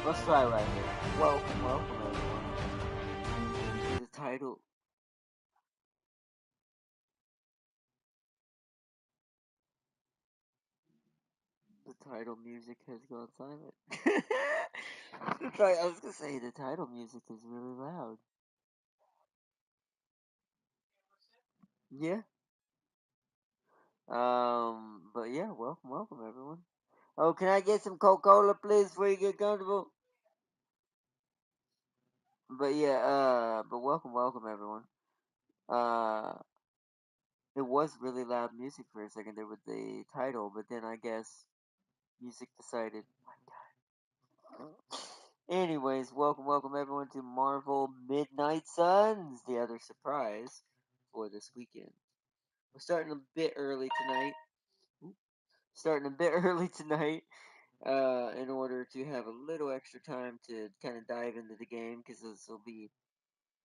Let's try right here. Welcome everyone. The title. The title music has gone silent. I was gonna say the title music is really loud. Yeah. But yeah, welcome everyone. Oh, can I get some Coca-Cola, please, before you get comfortable? But yeah, but welcome everyone. Uh, it was really loud music for a second there with the title, but then I guess music decided. Anyways, welcome everyone to Marvel Midnight Suns, the other surprise for this weekend. We're starting a bit early tonight. Starting a bit early tonight, in order to have a little extra time to kind of dive into the game, because this will be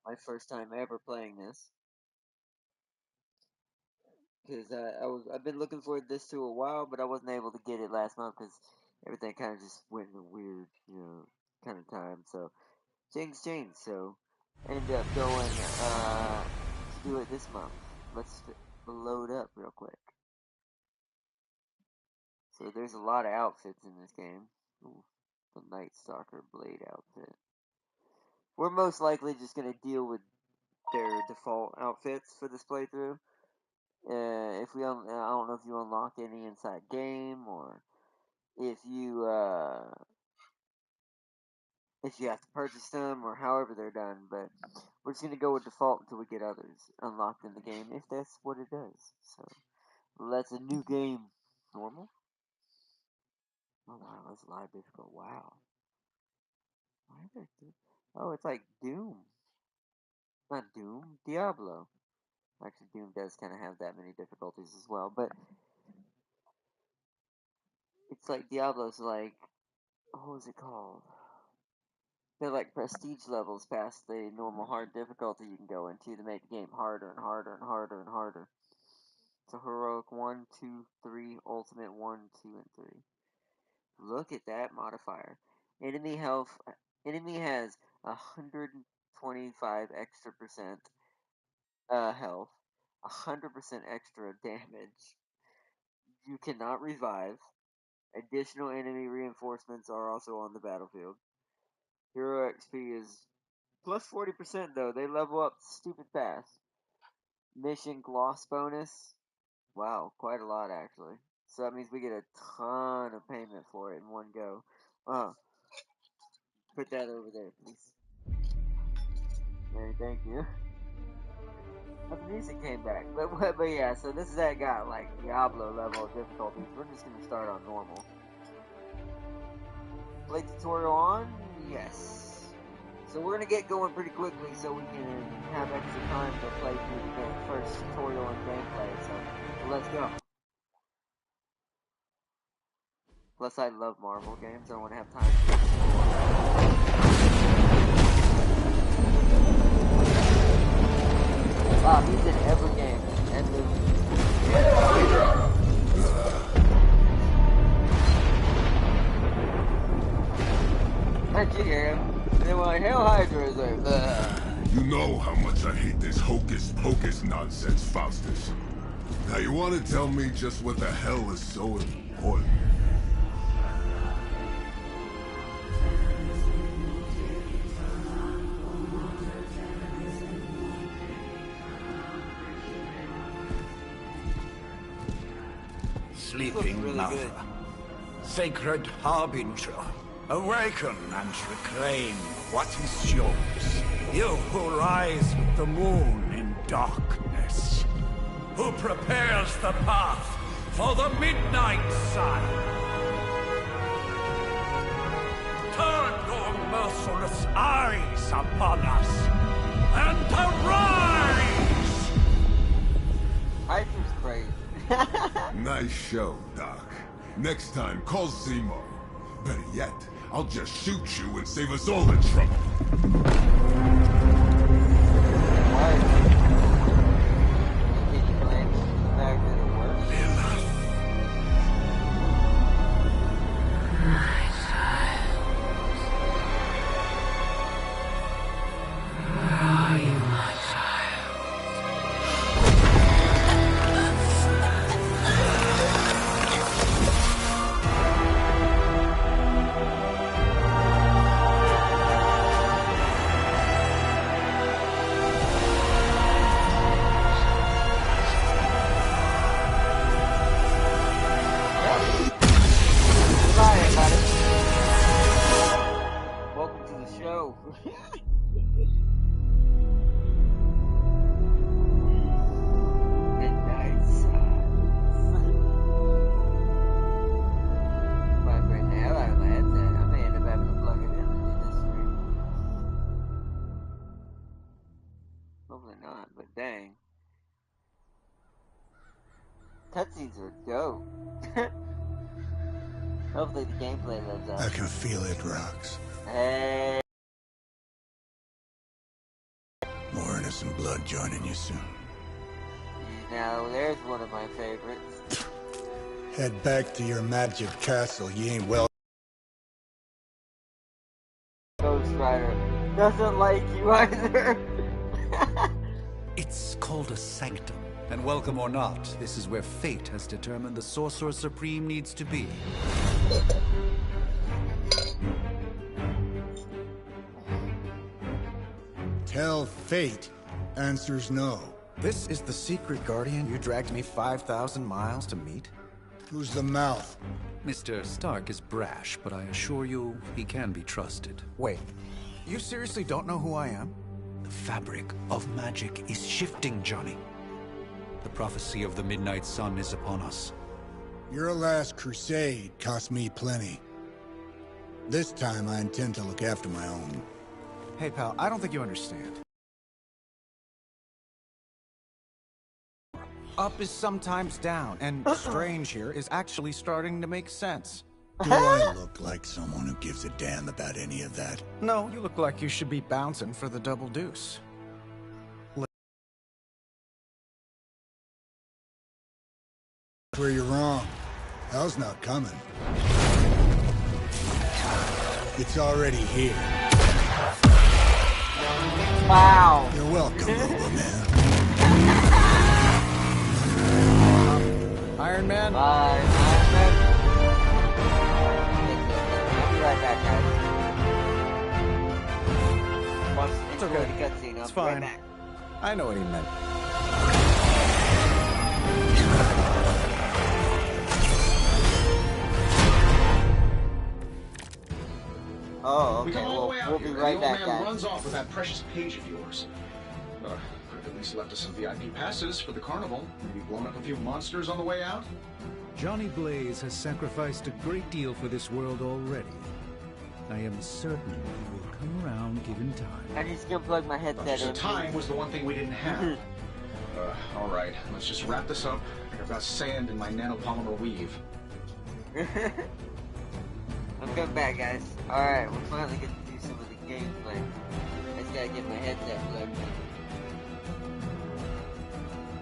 my first time ever playing this. Because I've been looking forward to this to a while, but I wasn't able to get it last month because everything kind of just went in a weird, kind of time. So things changed. So ended up going to do it this month. Let's load up real quick. So there's a lot of outfits in this game. Ooh, the Night Stalker Blade outfit. We're most likely just gonna deal with their default outfits for this playthrough. If we, I don't know if you unlock any inside game or if you have to purchase them or however they're done, but we're just gonna go with default until we get others unlocked in the game, if that's what it does. So that's a new game. Normal? Oh wow, that's live difficult. Wow. Why are there Oh, it's like Doom. Not Doom, Diablo. Actually, Doom does kind of have that many difficulties as well, but it's like Diablo's like, what was it called? They're like prestige levels past the normal hard difficulty you can go into to make the game harder and harder and harder and harder. So heroic 1, 2, 3, ultimate 1, 2, and 3. Look at that modifier. Enemy health. Enemy has 125 extra percent health, 100% extra damage. You cannot revive. Additional enemy reinforcements are also on the battlefield. Hero XP is plus 40% though. They level up stupid fast. Mission gloss bonus. Wow, quite a lot actually. So that means we get a ton of payment for it in one go. Put that over there, please. Thank you. But the music came back. But yeah, so this is that guy, like Diablo level of difficulties. We're just gonna start on normal. Play tutorial on? Yes. So we're gonna get going pretty quickly so we can have extra time to play through the first tutorial and gameplay. So let's go. Plus, I love Marvel games. I want to have time to explore. Wow, he's in every game and movie. How'd you hear him? They were like, Hail Hydra is there. You know how much I hate this hocus pocus nonsense, Faustus. Now you want to tell me just what the hell is so important? Sleeping really mother, good. Sacred harbinger, awaken and reclaim what is yours. You who rise with the moon in darkness, who prepares the path for the midnight sun. Turn your merciless eyes upon us and arise! Hyper's crazy. Nice show, Doc. Next time, call Zemo. Better yet, I'll just shoot you and save us all the trouble. Probably not, but dang. Cutscenes are dope. Hopefully the gameplay lives up. I can feel it, Rox. Hey. More innocent blood joining you soon. Now, there's one of my favorites. Head back to your magic castle. You ain't well. Ghost Rider doesn't like you either. It's called a sanctum. And welcome or not, this is where fate has determined the Sorcerer Supreme needs to be. Tell fate. Answers no. This is the secret guardian you dragged me 5,000 miles to meet? Who's the mouth? Mr. Stark is brash, but I assure you, he can be trusted. Wait, you seriously don't know who I am? The fabric of magic is shifting, Johnny. The prophecy of the Midnight Sun is upon us. Your last crusade cost me plenty. This time I intend to look after my own. Hey pal, I don't think you understand. Up is sometimes down, and strange here is actually starting to make sense. Do I look like someone who gives a damn about any of that? No, you look like you should be bouncing for the double deuce. Where you're wrong. Hell's not coming. It's already here. Wow. You're welcome, Robo-Man. Iron Man? Bye, Iron Man. I'll be right back, guys. Watch It's enjoy okay. the cutscene. I'll It's be fine. right back. I know what he meant. Oh, We okay. come all the way out We'll here, be and right the old back, man guys. runs off with that precious page of yours. Could have at least left us some VIP passes for the carnival. Maybe blown up a few monsters on the way out. Johnny Blaze has sacrificed a great deal for this world already. I am certain he will come around given time. I just gonna plug my headset So in. time was the one thing we didn't have. All right, let's just wrap this up. I think I've got sand in my nanopolymer weave. I'm coming back, guys. Alright, we're finally getting to do some of the gameplay. I just gotta get my headset plugged in.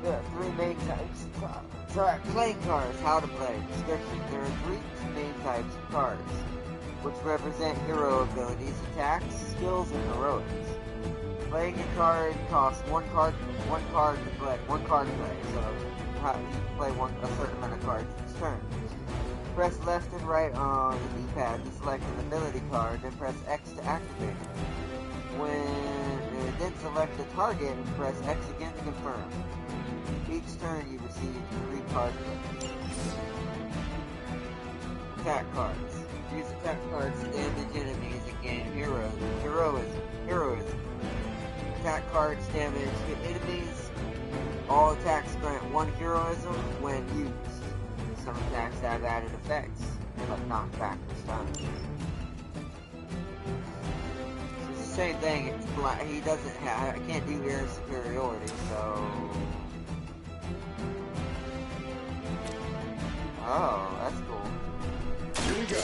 There are three main types of cards. Alright, playing cards, how to play. Description. There are three main types of cards, which represent hero abilities, attacks, skills, and heroics. Playing a card costs one card to play. So you play a certain amount of cards each turn. Press left and right on the D-pad to select an ability card, then press X to activate it. Then select the target and press X again to confirm. Each turn you receive 3 card plays. Attack cards. Use attack cards to damage enemies and gain heroism. Attack cards damage enemies. All attacks grant 1 heroism when used. Some attacks have added effects, but knockback or stuns. It's the same thing. He doesn't have. I can't do air superiority, so. Oh, that's cool. Here we go.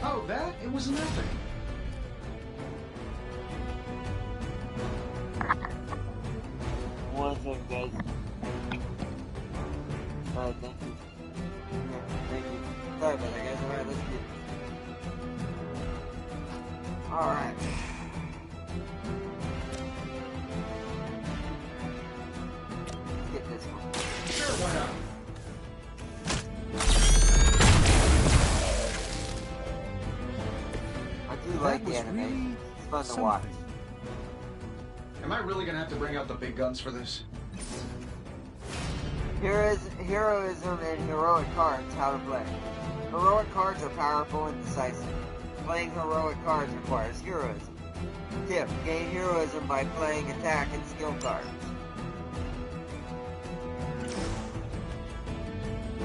Oh, that? It was nothing. One second, guys. Alright, thank you. Yeah, thank you. Sorry about that, guys. Alright, let's get it. Alright. Let's get this one. Sure, why not? I do like the animation. It's fun to watch. Am I really gonna have to bring out the big guns for this? Heroism and heroic cards, how to play. Heroic cards are powerful and decisive. Playing heroic cards requires heroism. Tip, gain heroism by playing attack and skill cards.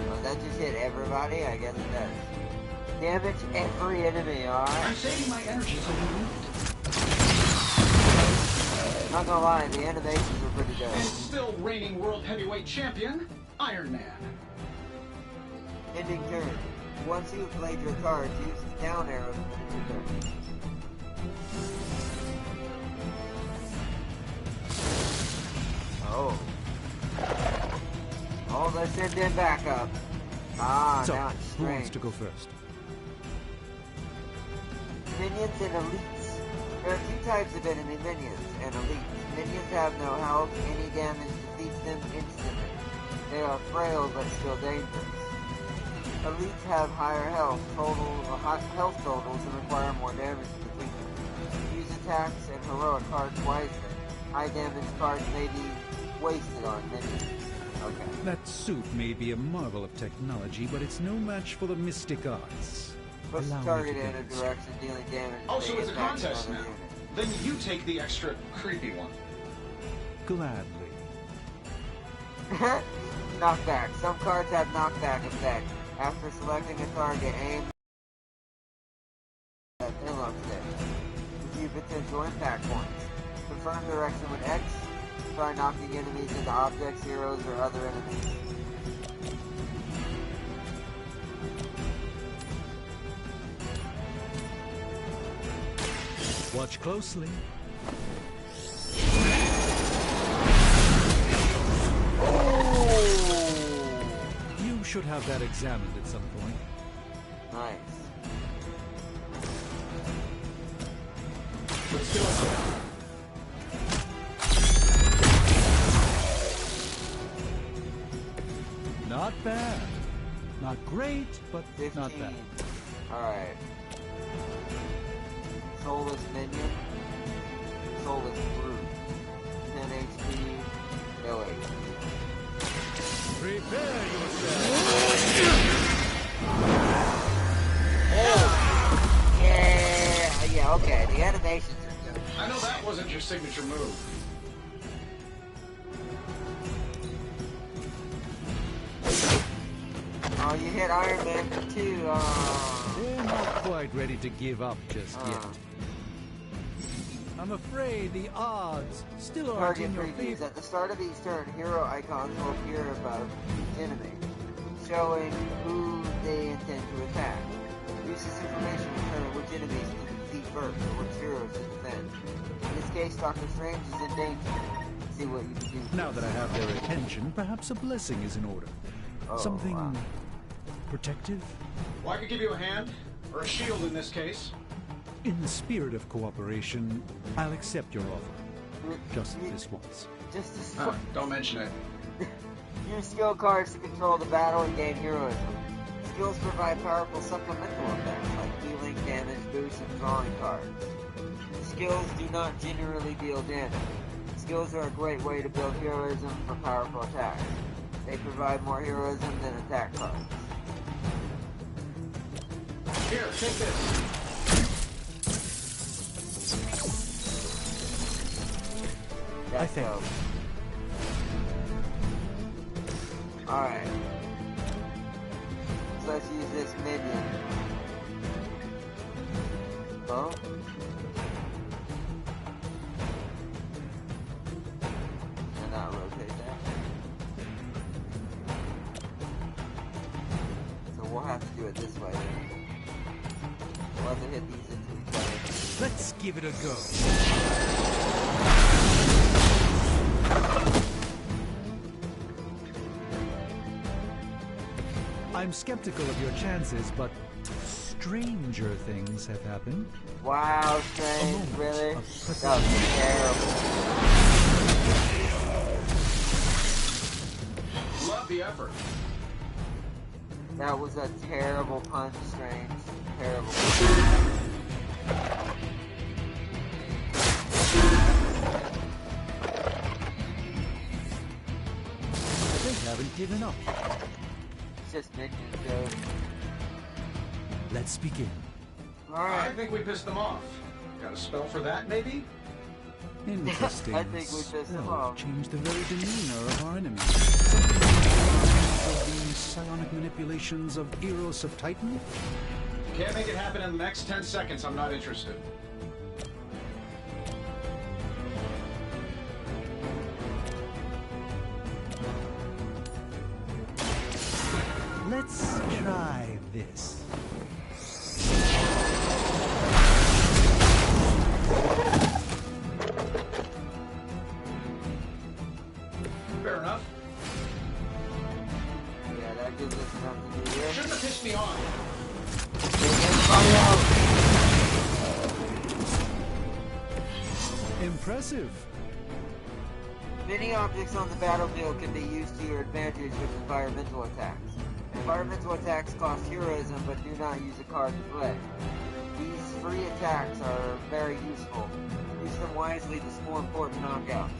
Oh, that just hit everybody? I guess it does. Damage every enemy, I'm alright? saving my energy till you need it. Not gonna lie, the animations were pretty dope. And still reigning world heavyweight champion, Iron Man. Ending turn. Once you've played your cards, use the down arrow to finish your turn. Oh. Oh, let's send them back up. Ah, So, now it's who wants strange. to go first? Minions and elites. There are two types of enemy minions and elites. Minions have no health. Any damage defeats them instantly. They are frail but still dangerous. Elites have higher health totals and require more damage to defeat them. Use attacks and heroic cards wisely. High damage cards may be wasted on minions. Okay. That suit may be a marvel of technology, but it's no match for the mystic arts. Push the Allow me target to in a demonstrate. direction dealing damage. Oh, to so any it's a attacks contest on the now. unit. Then you take the extra creepy one. Gladly. Knockback. Some cards have knockback effect. After selecting a target, aim at analog stick. Review potential impact points. Confirm direction with X. Try knocking enemies into objects, heroes, or other enemies. Watch closely. You should have that examined at some point. Nice. Let's do it. Not bad. Not great, but 15. not bad. Alright. Soulless minion. Soulless brute. 10 HP. No HP. Prepare yourself. Yeah, okay. The animations are good. I know that wasn't your signature move. Oh, you hit Iron Man for 2. They're not quite ready to give up just yet. I'm afraid the odds still aren't Target in your previews. favor. At the start of each turn, hero icons will appear above each enemy, showing who they intend to attack. Use this information to determine which enemies to defeat first, or which heroes to defend. In this case, Doctor Strange is in danger. See what you can do. Now that I have their attention, perhaps a blessing is in order. Oh, Something wow. protective? Well, I could give you a hand, or a shield in this case. In the spirit of cooperation, I'll accept your offer. Just this once. Just this Don't mention it. Use skill cards to control the battle and gain heroism. Skills provide powerful supplemental effects like healing, damage boost, and drawing cards. Skills do not generally deal damage. Skills are a great way to build heroism for powerful attacks. They provide more heroism than attack cards. Here, take this. That's think- dope. Alright. So let's use this minion. Oh? And not rotate that. So we'll have to do it this way then. We'll have to hit these into each other. Let's give it a go. I'm skeptical of your chances, but stranger things have happened. Wow, A Strange, moment really? of That was terrible. Love the effort. That was a terrible punch, Strange. Terrible. They haven't given up. It's just minions, Joe. Let's begin. I Alright. think we pissed them off. Got a spell for that, maybe? Interesting. I think we pissed them Spells off. change the very demeanor of our enemies. Something along the lines of the psionic manipulations of Eros of Titan? Can't make it happen in the next 10 seconds. I'm not interested. Let's try this. Fair enough. Yeah, that gives us enough to do here. Shouldn't have pissed me off. Impressive. Many objects on the battlefield can be used to your advantage with environmental attacks. Environmental attacks cost heroism but do not use a card to play. These free attacks are very useful. Use them wisely to score important knockouts.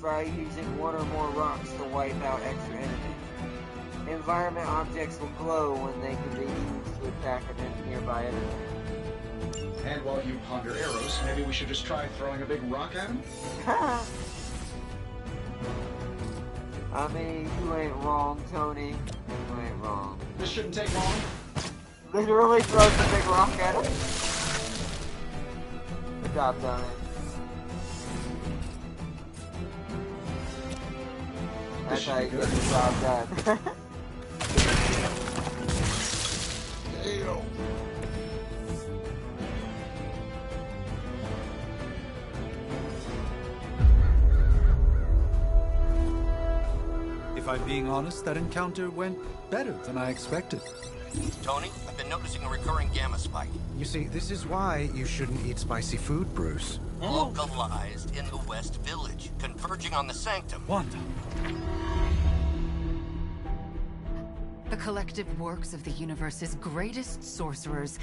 Try using one or more rocks to wipe out extra enemies. Environment objects will glow when they can be used to attack a nearby enemy. And while you ponder arrows, maybe we should just try throwing a big rock at him? I mean, you ain't wrong, Tony. You ain't wrong. This shouldn't take long. Literally throws a big rock at him. Good job, Tony. That's how you get the job done. Damn. If I'm being honest, that encounter went better than I expected. Tony, I've been noticing a recurring gamma spike. You see, this is why you shouldn't eat spicy food, Bruce. Localized in the West Village, converging on the Sanctum. Wanda. The collective works of the universe's greatest sorcerers,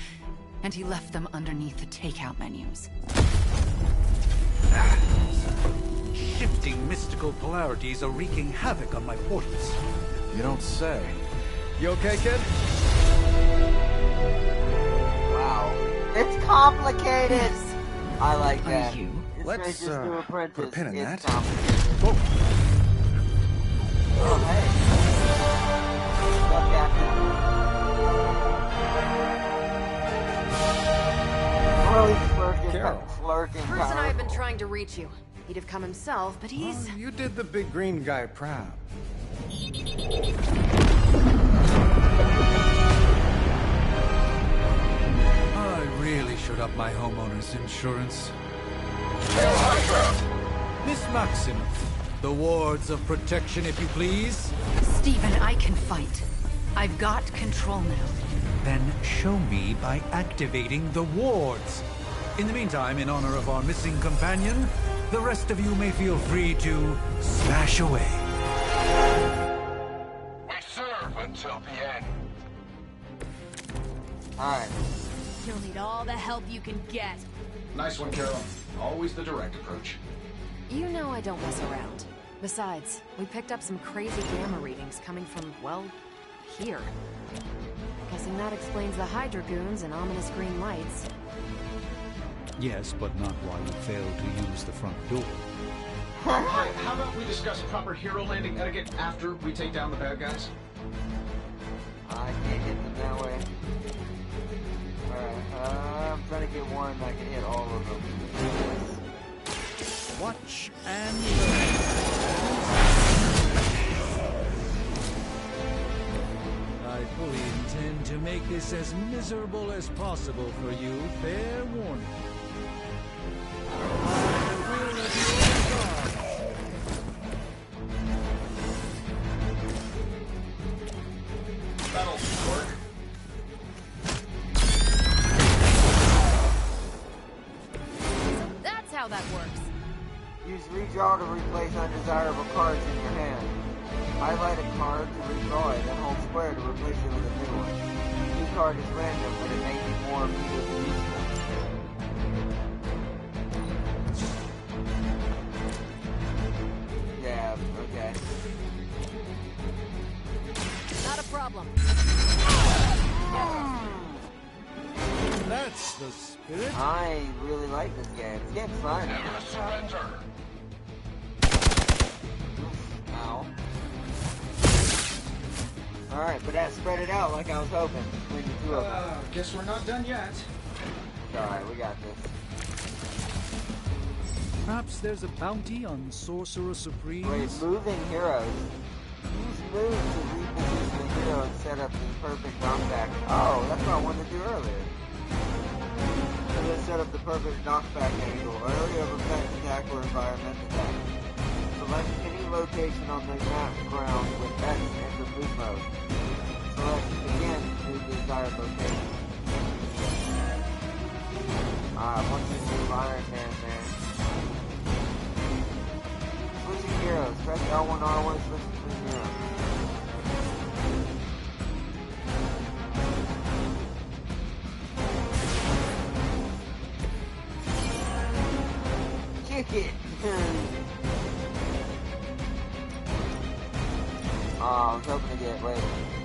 and he left them underneath the takeout menus. Shifting mystical polarities are wreaking havoc on my portals. You don't say. You okay, kid? Wow. It's complicated! Yes. I like Are that. you? It's Let's, Strange's New Apprentice. put a pin in It's that. complicated. Whoa. Oh, hey. What's up, Captain? Carol. Flirting. Bruce and I have been trying to reach you. He'd have come himself, but he's... You did the big green guy proud. I really should up my homeowner's insurance. Miss Maximoff, the wards of protection, if you please. Stephen, I can fight. I've got control now. Then show me by activating the wards. In the meantime, in honor of our missing companion, the rest of you may feel free to slash away. We serve until the end. Alright. You'll need all the help you can get. Nice one, Carol. Always the direct approach. You know I don't mess around. Besides, we picked up some crazy gamma readings coming from, well, here. Guessing that explains the Hydra goons and ominous green lights. Yes, but not while you fail to use the front door. Hey, how about we discuss proper hero landing etiquette after we take down the bad guys? I can't hit them that way. Alright, I'm trying to get one that can hit all of them. Watch and learn. I fully intend to make this as miserable as possible for you. Fair warning. That'll work. So that's how that works. Use redraw to replace undesirable cards in your hand. Highlight a card to redraw it and hold square to replace it with a new one. The new card is random, but it may be more immediately useful. Yeah, okay. Not a problem. That's the spirit. I really like this game. This game's fun. Never surrender. Ow. Alright, but that spread it out like I was hoping. Between the two of them. Guess we're not done yet. Alright, we got this. Perhaps there's a bounty on Sorcerer Supreme. Wait, moving heroes. Use move to reposition the hero and set up the perfect knockback. Oh, that's what I wanted to do earlier. So let's set up the perfect knockback angle. Area of effect attack or environment attack. Select any location on the map ground with X and enter move mode. Select again the desired location. Once you move Iron Man there. Switching heroes. Press L1, R1, switch between heroes. Kick it! Oh, I was hoping to get, wait,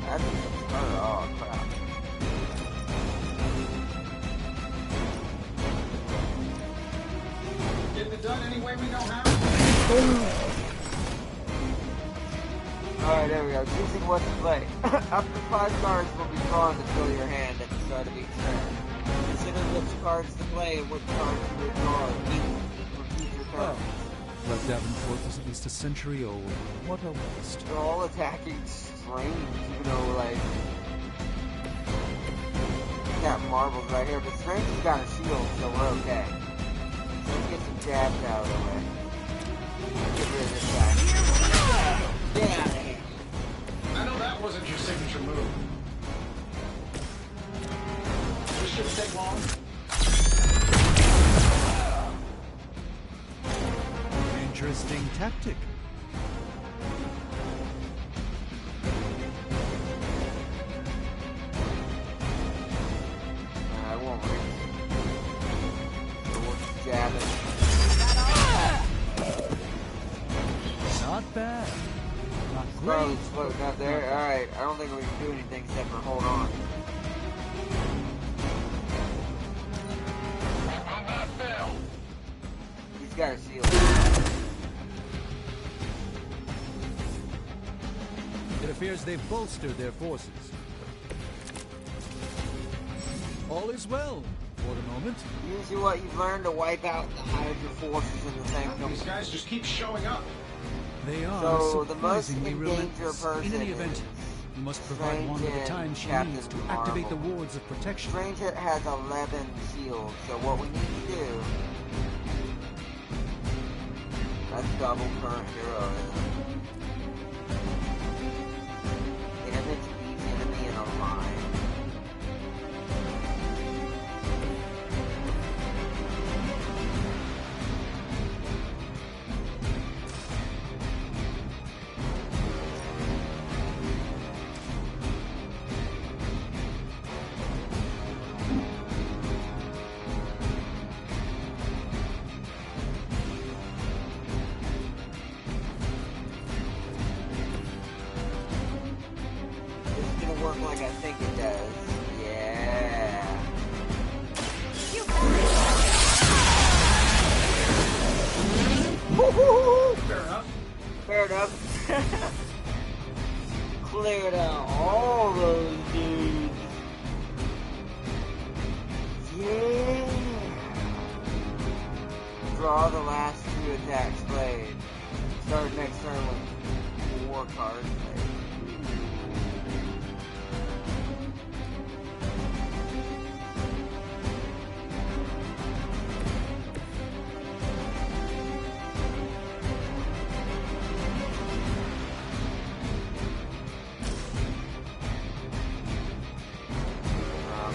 that's a starter. Oh, crap. Getting it done any way we know how. Alright, there we go. Choosing what to play. Up to 5 cards will be drawn to fill your hand at the start of each turn. Consider which cards to play and which cards to withdraw for future turns. Blood Davenport is at least a century old. What a waste. They're all attacking strange, even though, like... got marbles right here, but Strange has got a shield, so we're okay. So let's get some jabs out of the way. Get rid of this guy. Get out of here. I know that wasn't your signature move. This shouldn't take long. Interesting tactic. I won't reach. So we'll jab it. Not bad. Not Probably great. floating up there. Alright, I don't think we can do anything except for hold on. He's got a shield. It appears they've bolstered their forces. All is well for the moment. Use what you've learned to wipe out the Hydra forces in the same These company. guys just keep showing up. They are So, the most surprisingly in danger relentless. person In any is event, you must provide Strange one at a and time she Captain needs to activate the Marvel. wards of protection. Strange has 11 shields, so what we need to do... That's double current hero, isn't it? Damage each enemy in a line. This is gonna work like I think it does. Yeah. Fair enough. Fair enough. Cleared out all those dudes. Yeah. Draw the last 2 attacks played. Start next turn with 4 cards played.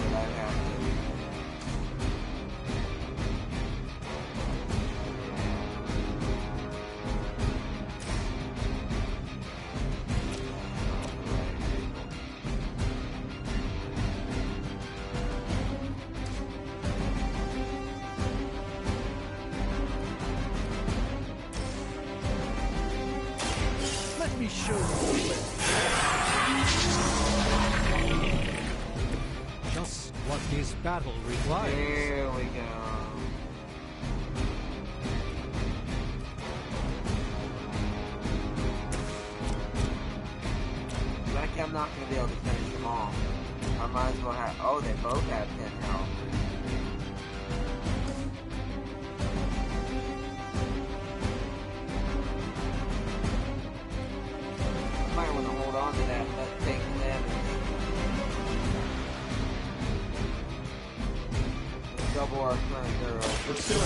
But I have Let me show you. Just what his battle requires. There we go. Like I'm not going to be able to finish them all. I might as well have... Oh, they both have 10 health. I might want to hold on to that, but take the damage. Let's double our current arrow. Let's do it.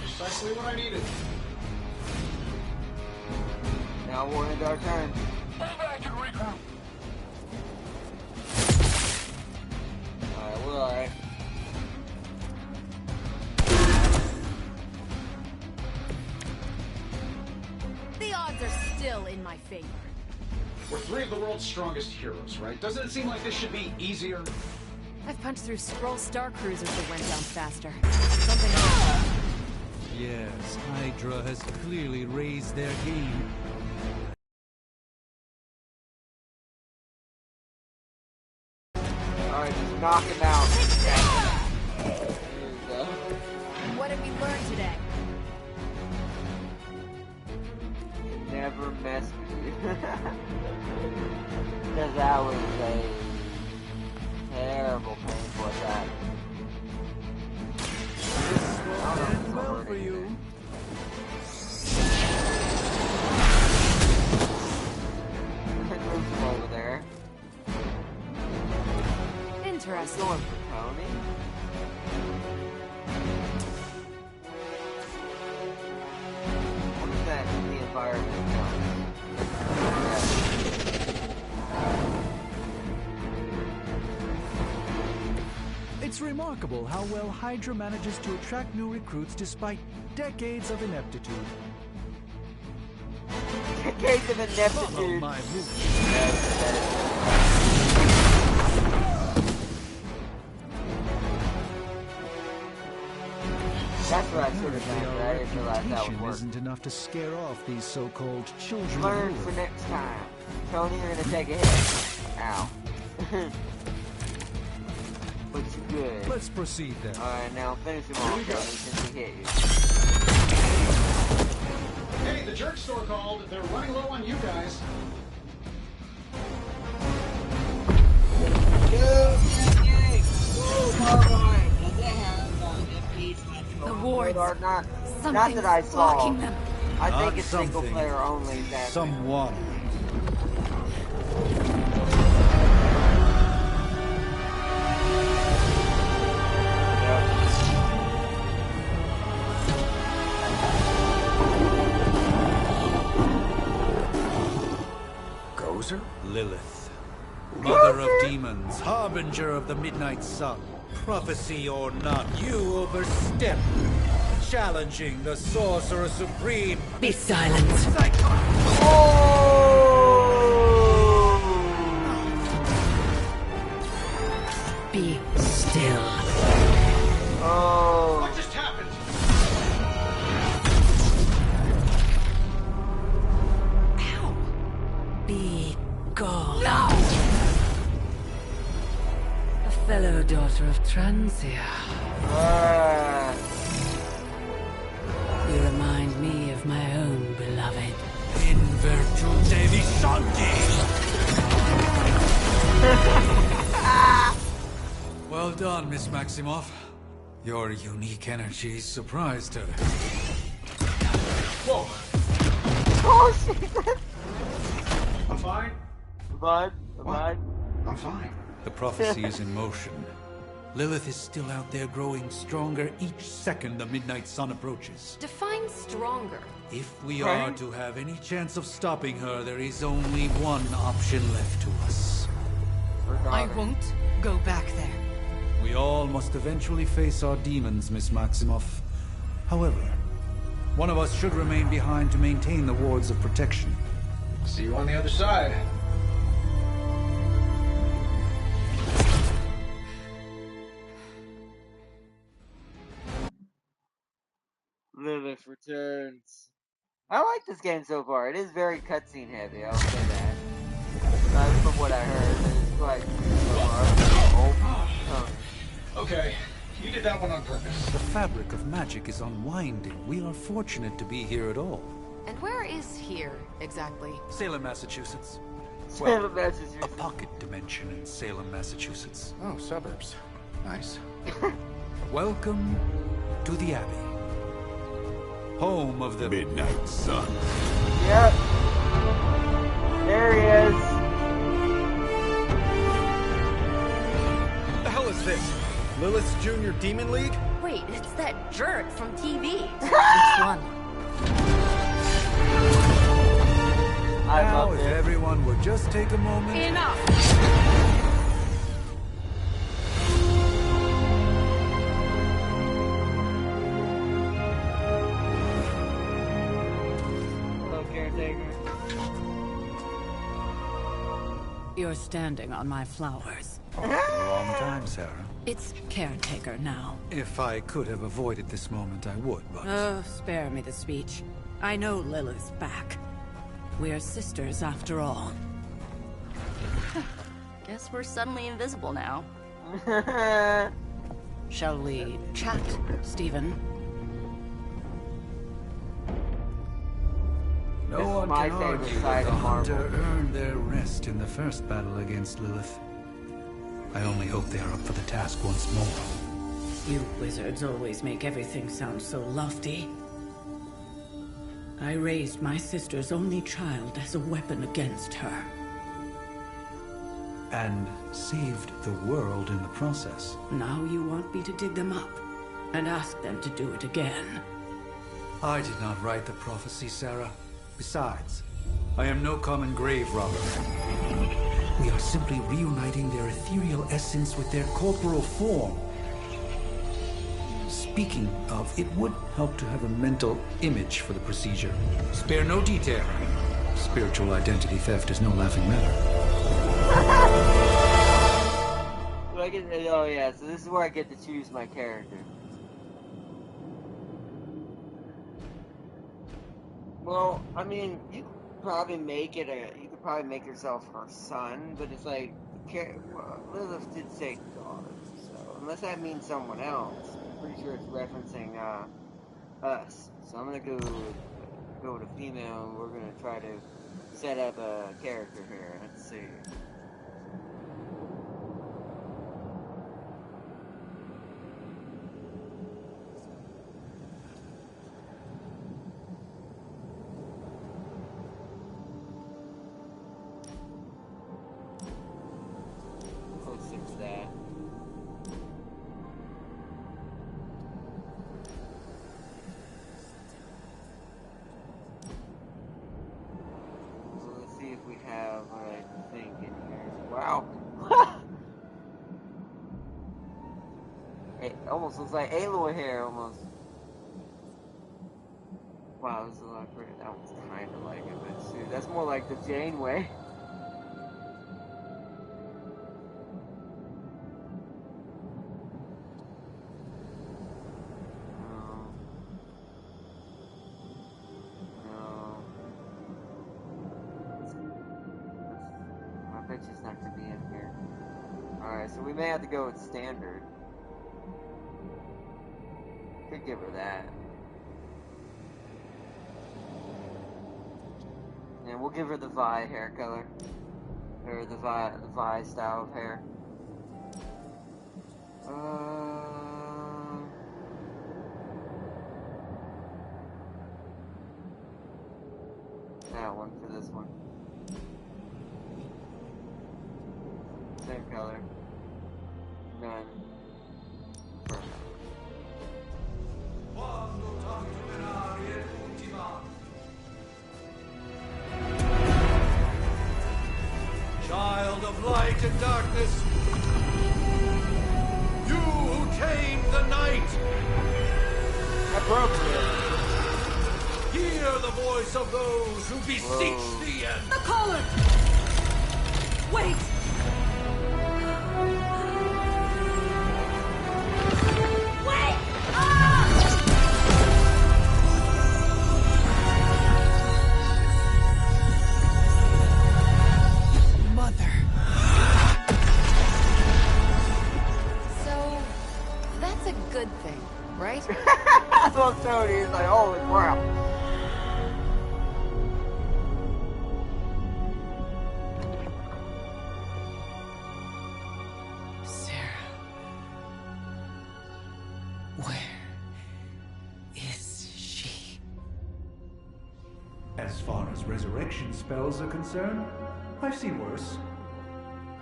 Precisely what I needed. Now we'll end our turn. Alright, we're alright. The odds are still in my favor. We're three of the world's strongest heroes, right? Doesn't it seem like this should be easier? I've punched through scroll star cruisers that went down faster. Something else. Yes, Hydra has clearly raised their game. Alright, just knock him out. There you go. What did we learn today? Never mess with you. Because that was a terrible painful attack. Well for you. Over there. Interesting. Going for Tony. What is that in the environment now? It's remarkable how well Hydra manages to attract new recruits despite decades of ineptitude. Decades of Follow ineptitude. my move. That's what I should have done, but I didn't realize that would Reputation work. isn't enough to scare off these so-called children. Learn of for Earth. next time. Tony, you're gonna take a hit. Ow. But you good. Let's proceed then. Alright, now finish him off, Tony, since he hit you. Hey, the jerk store called. They're running low on you guys. The wards. Or not Something's that I saw. blocking them. I Not think it's single something. player only. That Someone. Gozer? Lilith, mother of demons, harbinger of the midnight sun. Prophecy or not, you overstep, challenging the sorcerer supreme. Be silent. Be still. Oh. What just happened? Ow. Be gone. No! A fellow daughter of Transia. You remind me of my own beloved. In virtute vishanti. Well done, Miss Maximoff. Your unique energy surprised her. Whoa. Oh, shit. I'm fine. Bud. I'm fine. The prophecy is in motion. Lilith is still out there growing stronger each second the midnight sun approaches. Define stronger. If we are to have any chance of stopping her, there is only one option left to us. I won't go back there. We all must eventually face our demons, Miss Maximoff. However, one of us should remain behind to maintain the wards of protection. See you on the other side. Lilith returns. I like this game so far. It is very cutscene heavy, I'll say that. From what I heard, it's quite so far. Okay, you did that one on purpose. The fabric of magic is unwinding. We are fortunate to be here at all. And where is here, exactly? Salem, Massachusetts. Salem, Massachusetts. A pocket dimension in Salem, Massachusetts. Oh, suburbs. Nice. Welcome to the Abbey. Home of the Midnight Sun. Yep. There he is. What the hell is this? Lilith's Junior Demon League? Wait, it's that jerk from TV. Which one? I Now, love if it. everyone would just take a moment. Enough! Hello, caretaker. You're standing on my flowers. Oh, a long time, Sarah. It's caretaker now. If I could have avoided this moment, I would, but... Oh, spare me the speech. I know Lilith's back. We're sisters after all. Guess we're suddenly invisible now. Shall we chat, Stephen? No This is one my can favorite argue side that the of Marvel. Hunter earned their rest in the first battle against Lilith. I only hope they are up for the task once more. You wizards always make everything sound so lofty. I raised my sister's only child as a weapon against her. And saved the world in the process. Now you want me to dig them up and ask them to do it again. I did not write the prophecy, Sarah. Besides, I am no common grave robber. We are simply reuniting their ethereal essence with their corporal form. Speaking of, it would help to have a mental image for the procedure. Spare no detail. Spiritual identity theft is no laughing matter. Oh yeah, so this is where I get to choose my character. Well, I mean, you could probably make yourself her son, but it's like, Lilith did say daughter, so unless that means someone else, I'm pretty sure it's referencing us. So I'm gonna go with a female, and we're gonna try to set up a character here. Let's see. It almost looks like Aloy hair, almost. Wow, this is a lot pretty. That one's kind of like it, but shoot, that's more like the Janeway. I bet she's not gonna be in here. Alright, so we may have to go with standard. Could give her that. Yeah, we'll give her the Vi hair color. Or the Vi style of hair. That one for this one. Same color. None. Perfect. Child of light and darkness, you who tame the night, appropriate. Hear the voice of those who beseech thee and the caller. Wait. Good thing, right? That's what Tony is like, holy crap. resurrection spells are concerned, I've seen worse.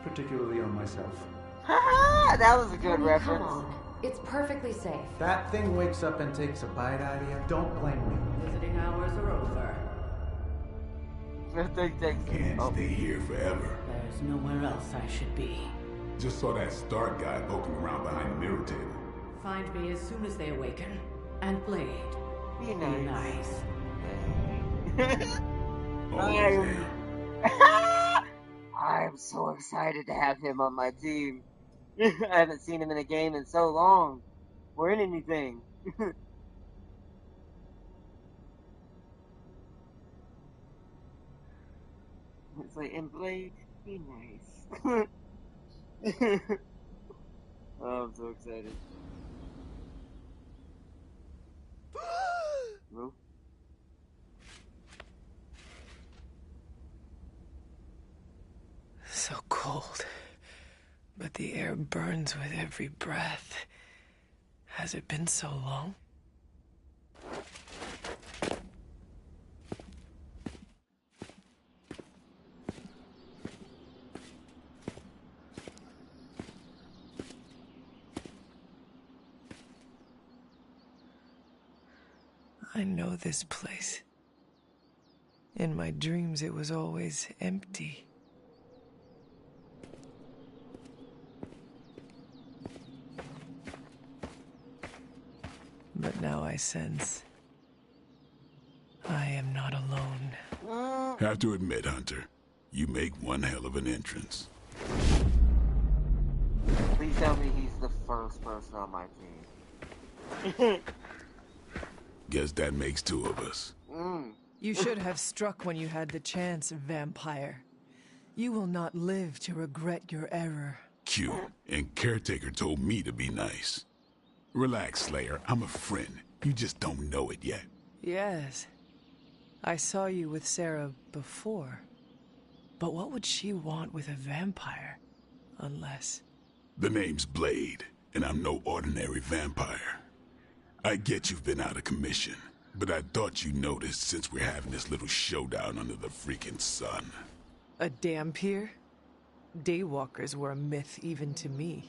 Particularly on myself. Haha, that was a good Honey, reference. come on. It's perfectly safe. That thing wakes up and takes a bite out of you. Don't blame me. Visiting hours are over. Can't stay here forever. There's nowhere else I should be. Just saw that Stark guy poking around behind the mirror table. Find me as soon as they awaken. And Blade. Be nice. I'm so excited to have him on my team. I haven't seen him in a game in so long. Or in anything. It's like, and Blade, be nice. Oh, I'm so excited. No? So cold, but the air burns with every breath. Has it been so long? I know this place. In my dreams, it was always empty. But now I sense I am not alone. Have to admit, Hunter, you make one hell of an entrance. Please tell me he's the first person on my team. Guess that makes two of us. You should have struck when you had the chance, vampire. You will not live to regret your error. Q, and Caretaker told me to be nice. Relax, Slayer. I'm a friend. You just don't know it yet. Yes. I saw you with Sarah before. But what would she want with a vampire? Unless... The name's Blade, and I'm no ordinary vampire. I get you've been out of commission, but I thought you noticed since we're having this little showdown under the freaking sun. A dampier? Daywalkers were a myth even to me.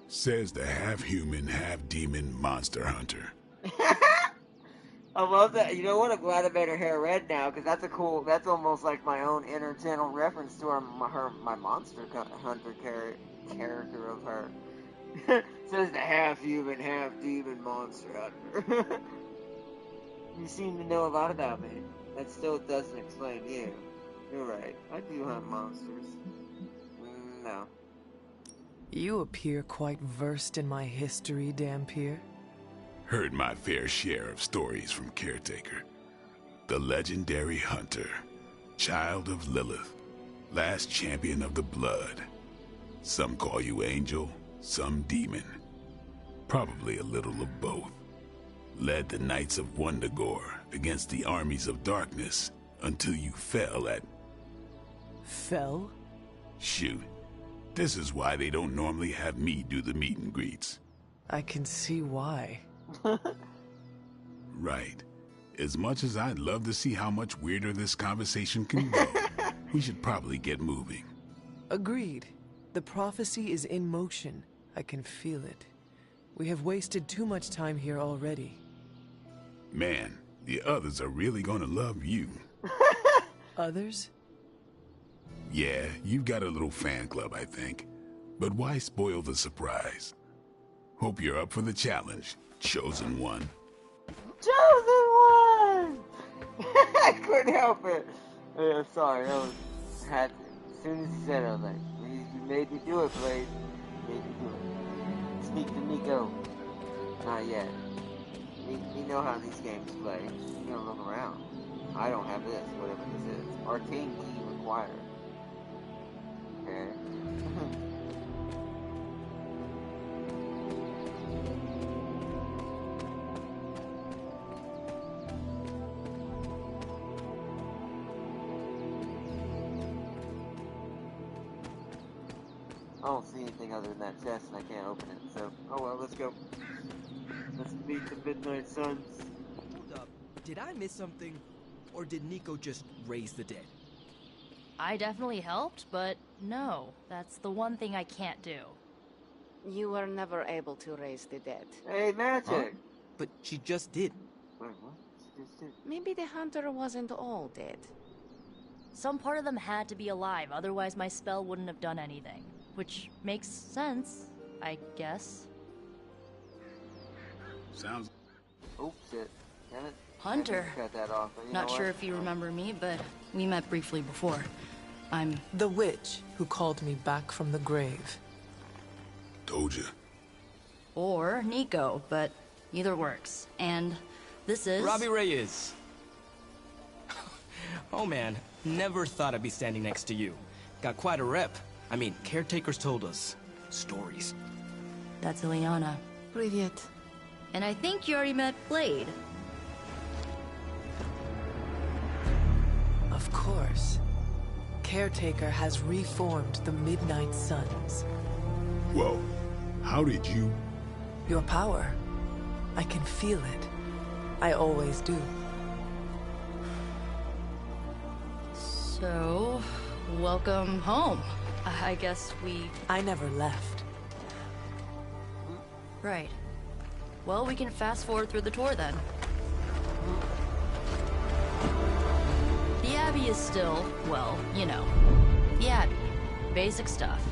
Says the half-human, half-demon monster hunter. I love that. You know what? I'm glad I made her hair red now, because that's almost like my own inner channel reference to my monster hunter character of her. Says the half-human, half-demon monster hunter. You seem to know a lot about me. That still doesn't explain you. You're right. I do hunt monsters. No. You appear quite versed in my history, Dampier. Heard my fair share of stories from Caretaker. The legendary hunter, child of Lilith, last champion of the blood. Some call you angel, some demon. Probably a little of both. Led the Knights of Wundagore against the armies of darkness until you fell at... Fell? Shoot. This is why they don't normally have me do the meet and greets. I can see why. Right. As much as I'd love to see how much weirder this conversation can go, we should probably get moving. Agreed. The prophecy is in motion. I can feel it. We have wasted too much time here already. Man, the others are really gonna love you. Others? Yeah, you've got a little fan club, I think. But why spoil the surprise? Hope you're up for the challenge, Chosen One. Chosen One! I couldn't help it. Yeah, sorry, as soon as he said it, I was like, you made me do it, Blade. You made me do it. Speak to me, go. Not yet. We know how these games play. You gotta look around. I don't have this, whatever this is. Arcane key required. Okay. I don't see anything other than that chest, and I can't open it, so... Oh well, let's go. Let's meet the Midnight Suns. Hold up. Did I miss something? Or did Nico just raise the dead? I definitely helped, but no, that's the one thing I can't do. You were never able to raise the dead. Hey, Magic! Huh? But she just did. Wait, what? She just did. Maybe the hunter wasn't all dead. Some part of them had to be alive, otherwise my spell wouldn't have done anything. Which makes sense, I guess. Sounds... Oh, shit. Damn it. Hunter. Cut that off, but you Not know sure what? if you remember me, but we met briefly before. I'm... The witch who called me back from the grave. Told you. Or Nico, but either works. And this is... Robbie Reyes. Oh man, never thought I'd be standing next to you. Got quite a rep. I mean, caretakers told us stories. That's Ileana. Привет. And I think you already met Blade. Of course. Caretaker has reformed the Midnight Suns. Whoa. How did you... Your power. I can feel it. I always do. So, welcome home. I guess we... I never left. Right. Well, we can fast forward through the tour then. The Abbey is still, well, you know, the Abbey. Basic stuff.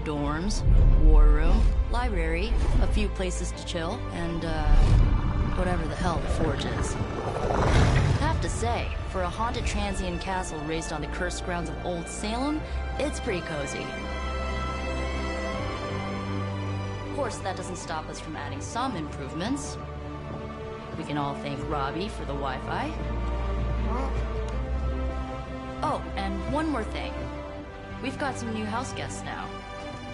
Dorms, war room, library, a few places to chill, and, whatever the hell the Forge is. Have to say, for a haunted transient castle raised on the cursed grounds of Old Salem, it's pretty cozy. Of course, that doesn't stop us from adding some improvements. We can all thank Robbie for the Wi-Fi. Oh, and one more thing. We've got some new house guests now.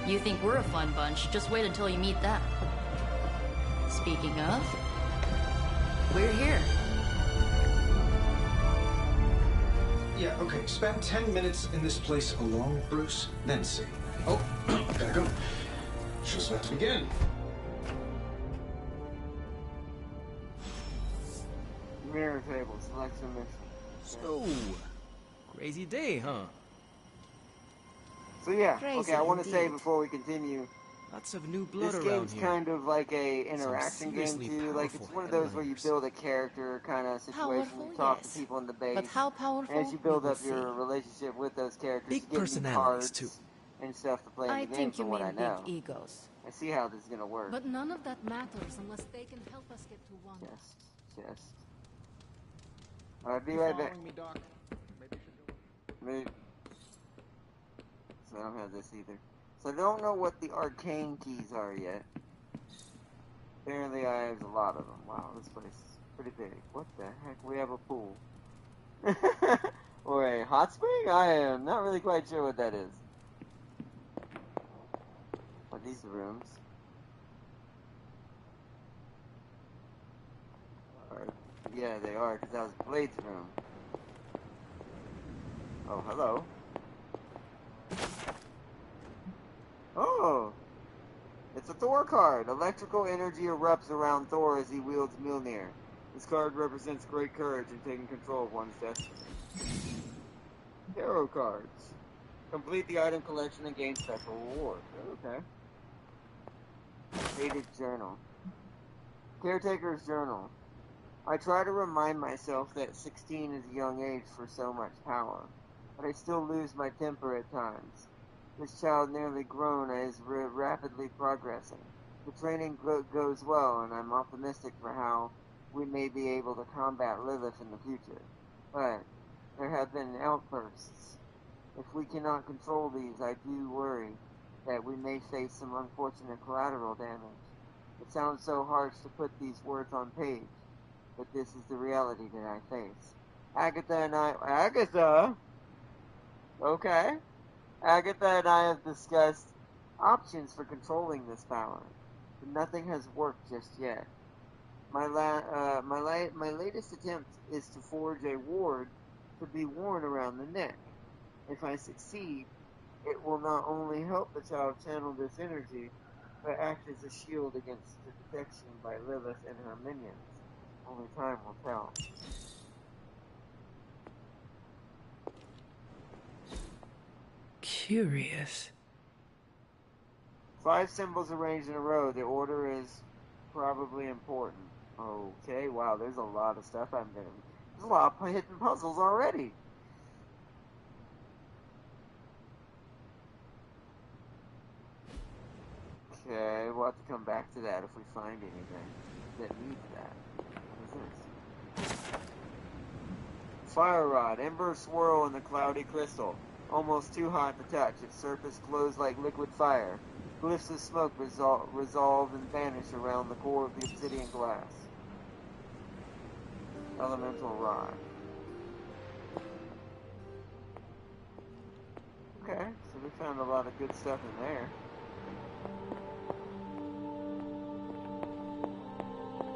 You think we're a fun bunch, just wait until you meet them. Speaking of, we're here. Yeah, okay. Spend 10 minutes in this place alone, Bruce, then see. Oh, gotta go. Show's about to begin. Mirror table, selection mission. So, crazy day, huh? So yeah, Crazy okay, I want to say indeed. before we continue, Lots of new blood this around game's here. kind of like a interaction game seriously too. Like it's powerful one of those where you headliners. build a character kind of situation. Powerful, You talk yes. to people in the base. But how powerful? And as you build we will up your see. relationship with those characters, Big you get new personalities, cards too. and stuff to play in I the game. think you From what I mean know, big egos. I see how this is gonna work. But none of that matters unless they can help us get to one. Yes. I'll be right back. Following me, Doc? Maybe. So I don't have this either. So I don't know what the arcane keys are yet. Apparently I have a lot of them. Wow, this place is pretty big. What the heck? We have a pool. Or a hot spring? I am not really quite sure what that is. Are these rooms? Yeah, they are, because that was Blade's room. Oh, hello. Oh! It's a Thor card. Electrical energy erupts around Thor as he wields Mjolnir. This card represents great courage in taking control of one's destiny. Tarot cards. Complete the item collection and gain special rewards. Okay. Faded journal. Caretaker's journal. I try to remind myself that 16 is a young age for so much power, but I still lose my temper at times. This child, nearly grown, is rapidly progressing. The training goes well, and I'm optimistic for how we may be able to combat Lilith in the future. But there have been outbursts. If we cannot control these, I do worry that we may face some unfortunate collateral damage. It sounds so harsh to put these words on page, but this is the reality that I face. Agatha! Okay. Agatha and I have discussed options for controlling this power, but nothing has worked just yet. My latest attempt is to forge a ward to be worn around the neck. If I succeed, it will not only help the child channel this energy, but act as a shield against the detection by Lilith and her minions. Only time will tell. Curious. 5 symbols arranged in a row. The order is probably important. Okay, wow, there's a lot of stuff I'm doing. There's a lot of hidden puzzles already. Okay, we'll have to come back to that if we find anything that needs that. What is this? Fire rod. Embers swirl in the cloudy crystal. Almost too hot to touch. Its surface glows like liquid fire. Glyphs of smoke resolve and vanish around the core of the obsidian glass. Elemental rock. Okay, so we found a lot of good stuff in there.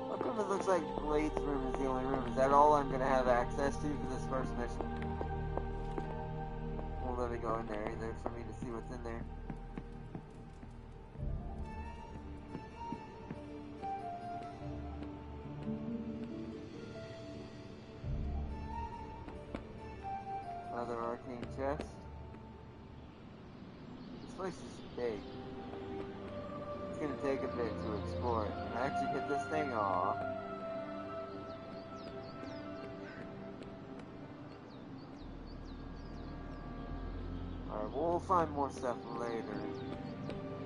How come it looks like Blade's room is the only room? Is that all I'm going to have access to for this first mission? Won't let me go in there either for me to see what's in there. Another arcane chest. This place is big. It's gonna take a bit to explore it. Can I actually hit this thing? Aw. Alright, we'll find more stuff later.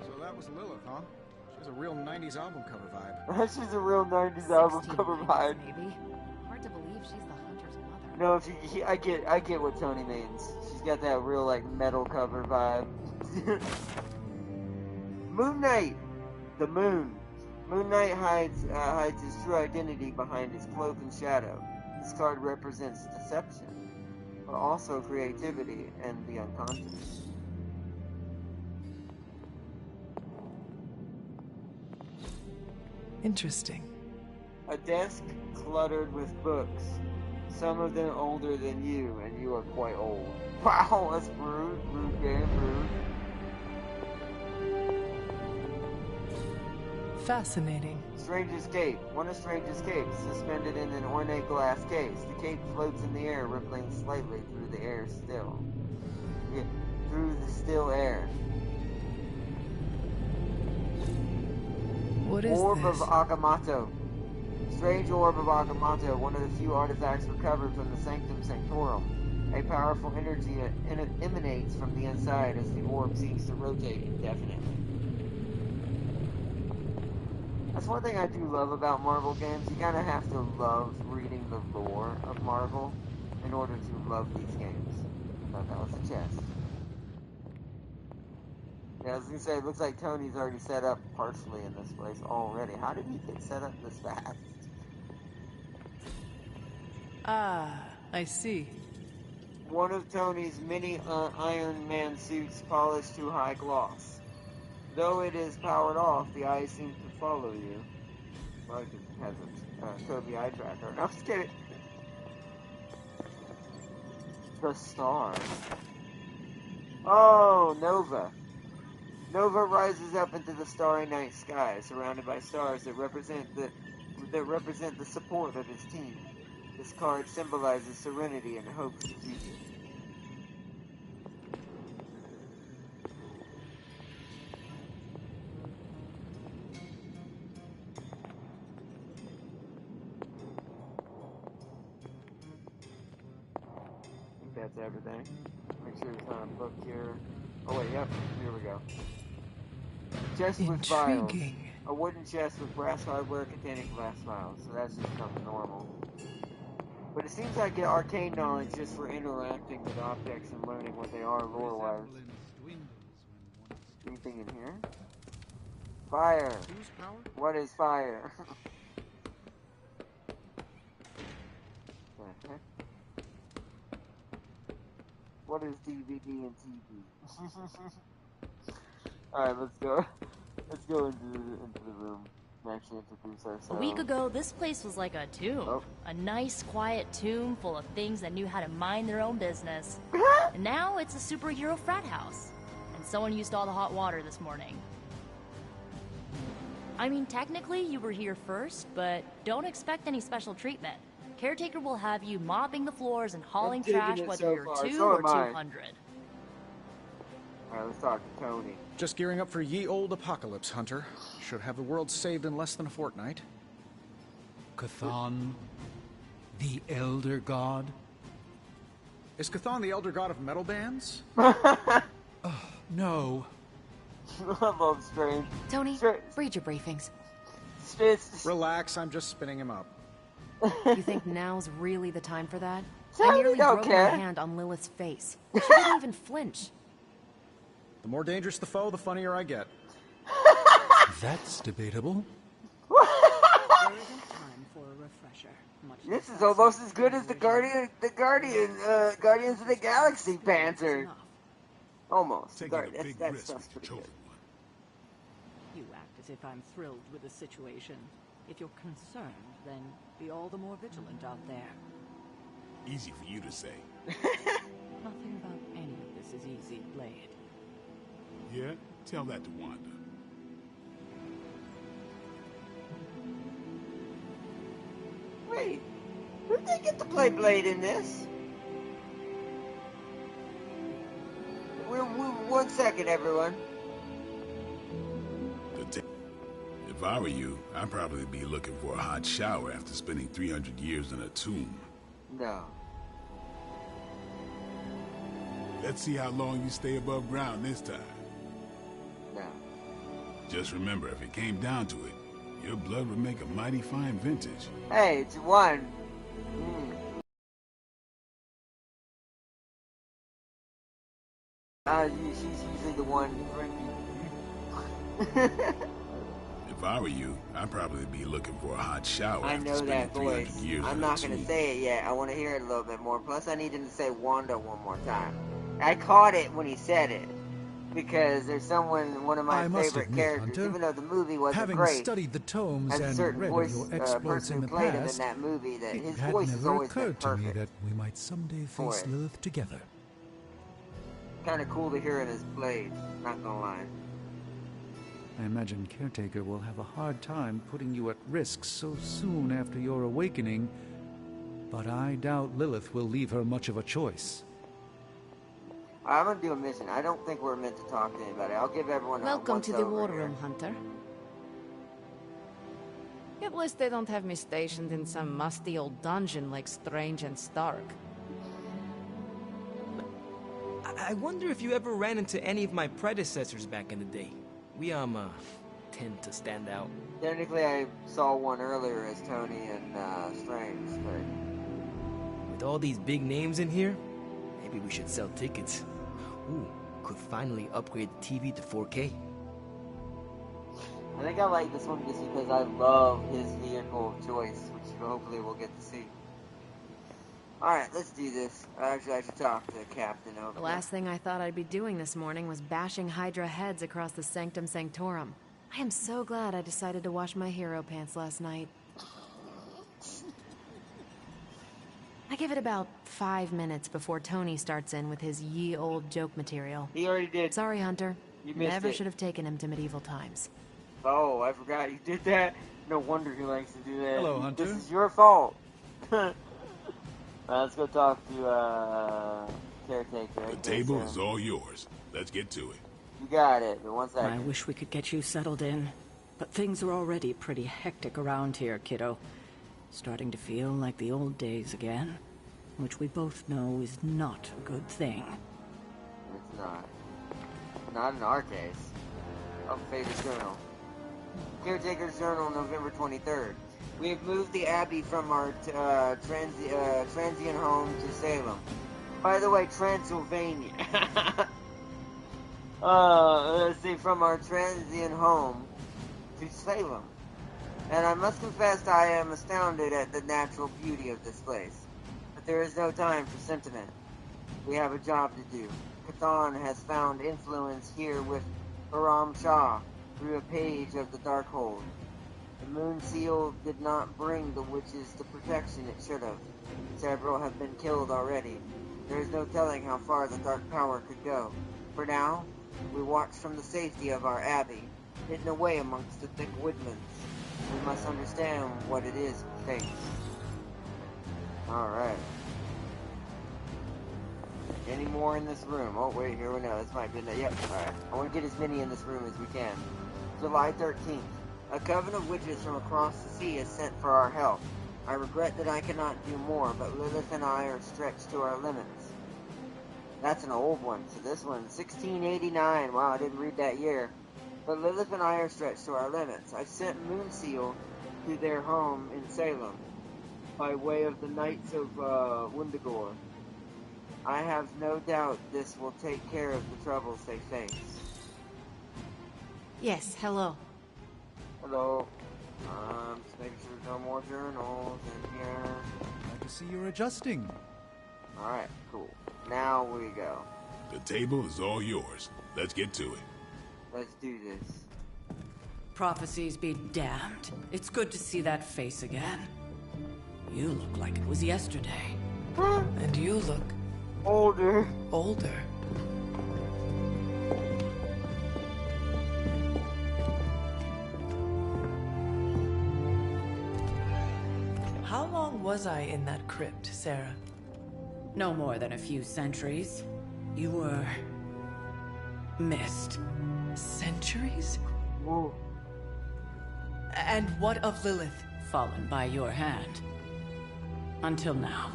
So that was Lilith, huh? She has a real 90s album cover vibe. She's a real 90s album cover vibe. Maybe. Hard to believe she's the hunter's mother. No, I get what Tony means. She's got that real like metal cover vibe. Moon Knight, the moon. Moon Knight hides his true identity behind his cloak and shadow. This card represents deception, but also creativity and the unconscious. Interesting. A desk cluttered with books. Some of them older than you, and you are quite old. Wow, that's rude. Rude game, rude. Fascinating. Stranger's Cape. One of Stranger's Capes, suspended in an ornate glass case. The cape floats in the air, rippling slightly through the air still. Yeah, through the still air. What is Orb this? of Agamotto. Strange Orb of Agamotto, one of the few artifacts recovered from the Sanctum Sanctorum. A powerful energy emanates from the inside as the orb seems to rotate indefinitely. That's one thing I do love about Marvel games. You kind of have to love reading the lore of Marvel in order to love these games. I thought that was a chest. Yeah, I was gonna say, it looks like Tony's already set up partially in this place already. How did he get set up this fast? Ah, I see. One of Tony's many Iron Man suits polished to high gloss. Though it is powered off, the eyes seem to follow you. Probably because it has a Kobe eye tracker. No, I'm just kidding. The star. Oh, Nova. Nova rises up into the starry night sky, surrounded by stars that represent the support of his team. This card symbolizes serenity and hope for the future. I think that's everything. Make sure there's not a book here. Oh wait, yep, here we go. Chest with vials. Intriguing. A wooden chest with brass hardware containing glass vials, so that's just something normal. But it seems like arcane knowledge just for interacting with objects and learning what they are lore-wise. Anything in here? Fire! What is fire? What is DVD and TV? Alright, let's go. Let's go into the room and actually introduce ourselves. A week ago, this place was like a tomb. Oh. A nice, quiet tomb full of things that knew how to mind their own business. And now it's a superhero frat house. And someone used all the hot water this morning. I mean, technically, you were here first, but don't expect any special treatment. Caretaker will have you mopping the floors and hauling trash whether you're 2 or 200. Alright, let's talk to Tony. Just gearing up for ye old apocalypse, Hunter. Should have the world saved in less than a fortnight. Chthon, the Elder God? Is Chthon the Elder God of metal bands? No. I love Strange. Tony, read your briefings. Relax, I'm just spinning him up. You think now's really the time for that? Tony I nearly don't broke care. my hand on Lilith's face. She didn't even flinch. The more dangerous the foe, the funnier I get. That's debatable. There isn't time for a refresher. This is almost as good as the Guardians of the Galaxy Panther. Almost. That's pretty good. You act as if I'm thrilled with the situation. If you're concerned, then be all the more vigilant out there. Easy for you to say. Nothing about any of this is easy, Blade. Yeah? Tell that to Wanda. Wait, who'd they get to play Blade in this? One second, everyone. If I were you, I'd probably be looking for a hot shower after spending 300 years in a tomb. No. Let's see how long you stay above ground this time. No. Just remember, if it came down to it, your blood would make a mighty fine vintage. Hey, it's one. She's usually the one drinking. If I were you, I'd probably be looking for a hot shower I after know spending that 300 voice. years I'm in not a gonna tomb. say it yet. I want to hear it a little bit more. Plus, I need him to say Wanda one more time. I caught it when he said it. Because there's one of my favorite characters, Hunter, even though the movie wasn't having great, studied the tomes has a and certain read voice, of your exploits person in who the played him in past, that movie, that it his had voice has never always been occurred to me perfect that we might someday for face it. Lilith together. Kind of cool to hear it as Blade, not gonna lie. I imagine Caretaker will have a hard time putting you at risk so soon after your awakening, but I doubt Lilith will leave her much of a choice. I'm gonna do a mission. I don't think we're meant to talk to anybody. I'll give everyone Welcome to the war here. room, Hunter. At least they don't have me stationed in some musty old dungeon like Strange and Stark. I wonder if you ever ran into any of my predecessors back in the day. We, tend to stand out. Technically, I saw one earlier as Tony and Strange, but With all these big names in here, maybe we should sell tickets. Ooh, could finally upgrade the TV to 4K. I think I like this one just because I love his vehicle of choice, which hopefully we'll get to see. Alright, let's do this. Actually, I should talk to the captain over The last thing I thought I'd be doing this morning was bashing Hydra heads across the Sanctum Sanctorum. I am so glad I decided to wash my hero pants last night. I give it about 5 minutes before Tony starts in with his ye old joke material. He already did. Sorry, Hunter. You missed Never it. should have taken him to medieval times. Oh, I forgot you did that. No wonder he likes to do that. Hello, Hunter. This is your fault. Let's go talk to, Caretaker. The table is all yours. Let's get to it. You got it, but one I second. wish we could get you settled in, but things are already pretty hectic around here, kiddo. Starting to feel like the old days again, which we both know is not a good thing. It's not. Not in our case. Oh, Favorite Journal. Caretaker's Journal, November 23rd. We have moved the Abbey from our transient home to Salem. By the way, Transylvania. Let's see, from our transient home to Salem. And I must confess I am astounded at the natural beauty of this place. But there is no time for sentiment. We have a job to do. Chthon has found influence here with Haram Shah through a page of the Darkhold. The Moon Seal did not bring the witches the protection it should have. Several have been killed already. There is no telling how far the Dark Power could go. For now, we watch from the safety of our abbey, hidden away amongst the thick woodlands. We must understand what it is we face. Alright. Any more in this room? Oh, wait, here we go. This might be the... Yep, alright. I want to get as many in this room as we can. July 13th. A coven of witches from across the sea is sent for our help. I regret that I cannot do more, but Lilith and I are stretched to our limits. That's an old one. So this one, 1689. Wow, I didn't read that year. But Lilith and I are stretched to our limits. I sent Moonseal to their home in Salem by way of the Knights of Wundagore. I have no doubt this will take care of the troubles they face. Yes, hello. Hello. Just making sure there's no more journals in here. I can see you're adjusting. Alright, cool. Now we go. The table is all yours. Let's get to it. Let's do this. Prophecies be damned. It's good to see that face again. You look like it was yesterday. And you look... older. Older. How long was I in that crypt, Sarah? No more than a few centuries. You were... missed. Centuries? Whoa. And what of Lilith? Fallen by your hand. Until now.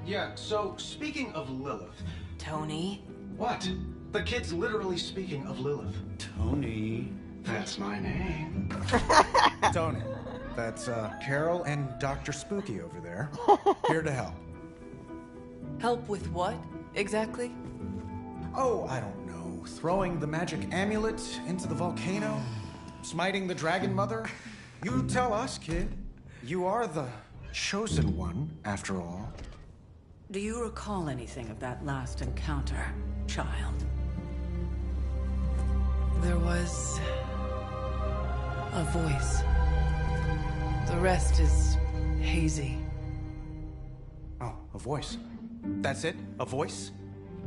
Yeah, so speaking of Lilith... Tony? What? The kid's literally speaking of Lilith. Tony. That's my name. Tony. That's Carol and Dr. Spooky over there. Here to help. Help with what, exactly? Oh, I don't know. Throwing the magic amulet into the volcano? Smiting the dragon mother? You tell us, kid. You are the chosen one, after all. Do you recall anything of that last encounter, child? There was... a voice. The rest is hazy. Oh, a voice. That's it? A voice?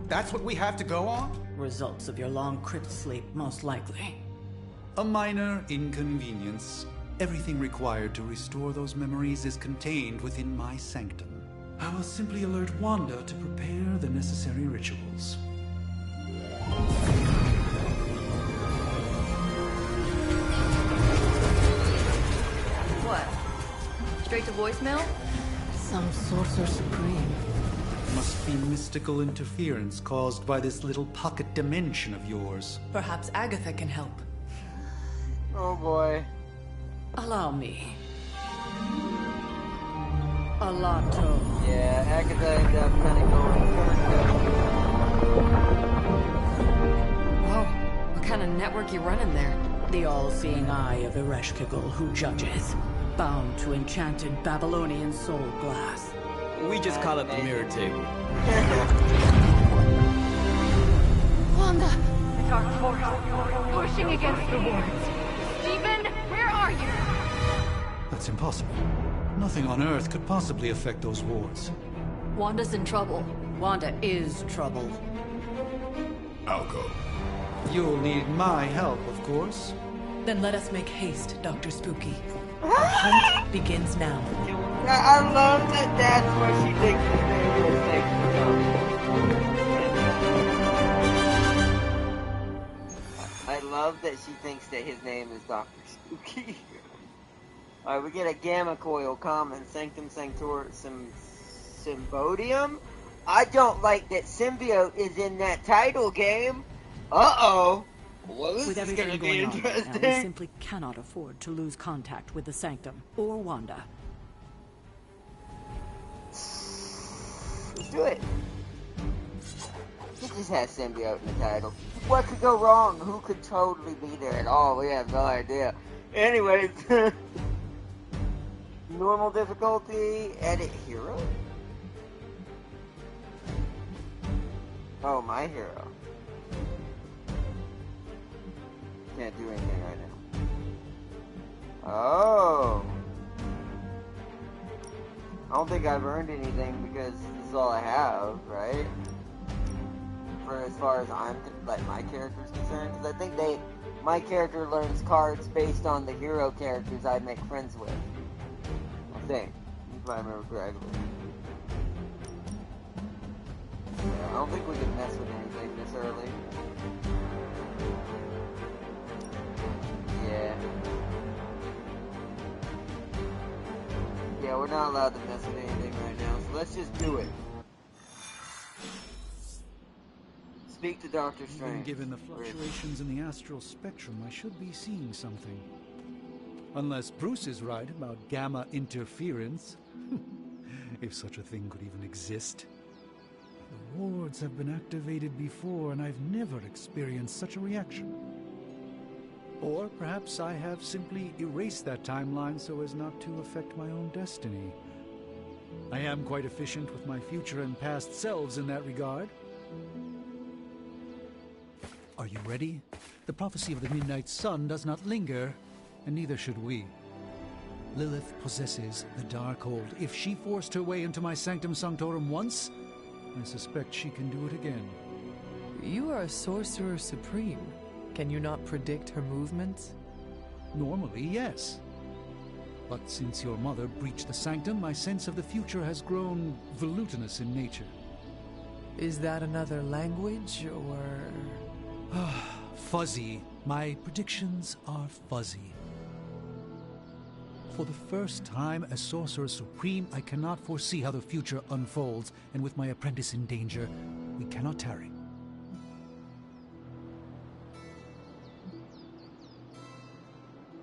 That's what we have to go on? Results of your long crypt sleep, most likely. A minor inconvenience. Everything required to restore those memories is contained within my sanctum. I will simply alert Wanda to prepare the necessary rituals. What? Straight to voicemail? Some sorcerer supreme. Must be mystical interference caused by this little pocket dimension of yours. Perhaps Agatha can help. Oh boy. Allow me. Alato. Yeah, Agatha ended up kind of going Whoa, what kind of network you running there? The all-seeing eye of Ereshkigal who judges. Bound to enchanted Babylonian soul glass. We just call it the mirror table. Wanda! The dark force, pushing against the wards. Stephen, where are you? That's impossible. Nothing on Earth could possibly affect those wards. Wanda's in trouble. Wanda is trouble. I'll go. You'll need my help, of course. Then let us make haste, Dr. Spooky. Our hunt begins now. I love that that's what she thinks his name is. I love that she thinks that his name is Dr. Spooky. Alright, we get a Gamma Coil common, Sanctum Sanctorum Symbodium. I don't like that Symbiote is in that title game. Uh-oh. Well, this With is everything gonna be going on right now, interesting. we simply cannot afford to lose contact with the Sanctum or Wanda. Let's do it. It just has Symbiote in the title. What could go wrong? Who could totally be there at all? We have no idea. Anyways. Normal difficulty, edit hero? Oh, my hero. Can't do anything right now. Oh. I don't think I've earned anything because this is all I have, right? For as far as I'm, like, my character's concerned. Because I think my character learns cards based on the hero characters I make friends with. I think, if I remember correctly. Yeah, I don't think we can mess with anything this early. Yeah. Yeah, we're not allowed to mess with anything right now, so let's just do it. Speak to Dr. Even Strange. given the fluctuations in the astral spectrum, I should be seeing something. Unless Bruce is right about gamma interference. If such a thing could even exist. The wards have been activated before, and I've never experienced such a reaction. Or perhaps I have simply erased that timeline so as not to affect my own destiny. I am quite efficient with my future and past selves in that regard. Are you ready? The prophecy of the Midnight Sun does not linger, and neither should we. Lilith possesses the Darkhold. If she forced her way into my Sanctum Sanctorum once, I suspect she can do it again. You are a sorcerer supreme. Can you not predict her movements? Normally, yes. But since your mother breached the Sanctum, my sense of the future has grown volutinous in nature. Is that another language, or...? Fuzzy. My predictions are fuzzy. For the first time as Sorcerer Supreme, I cannot foresee how the future unfolds, and with my apprentice in danger, we cannot tarry.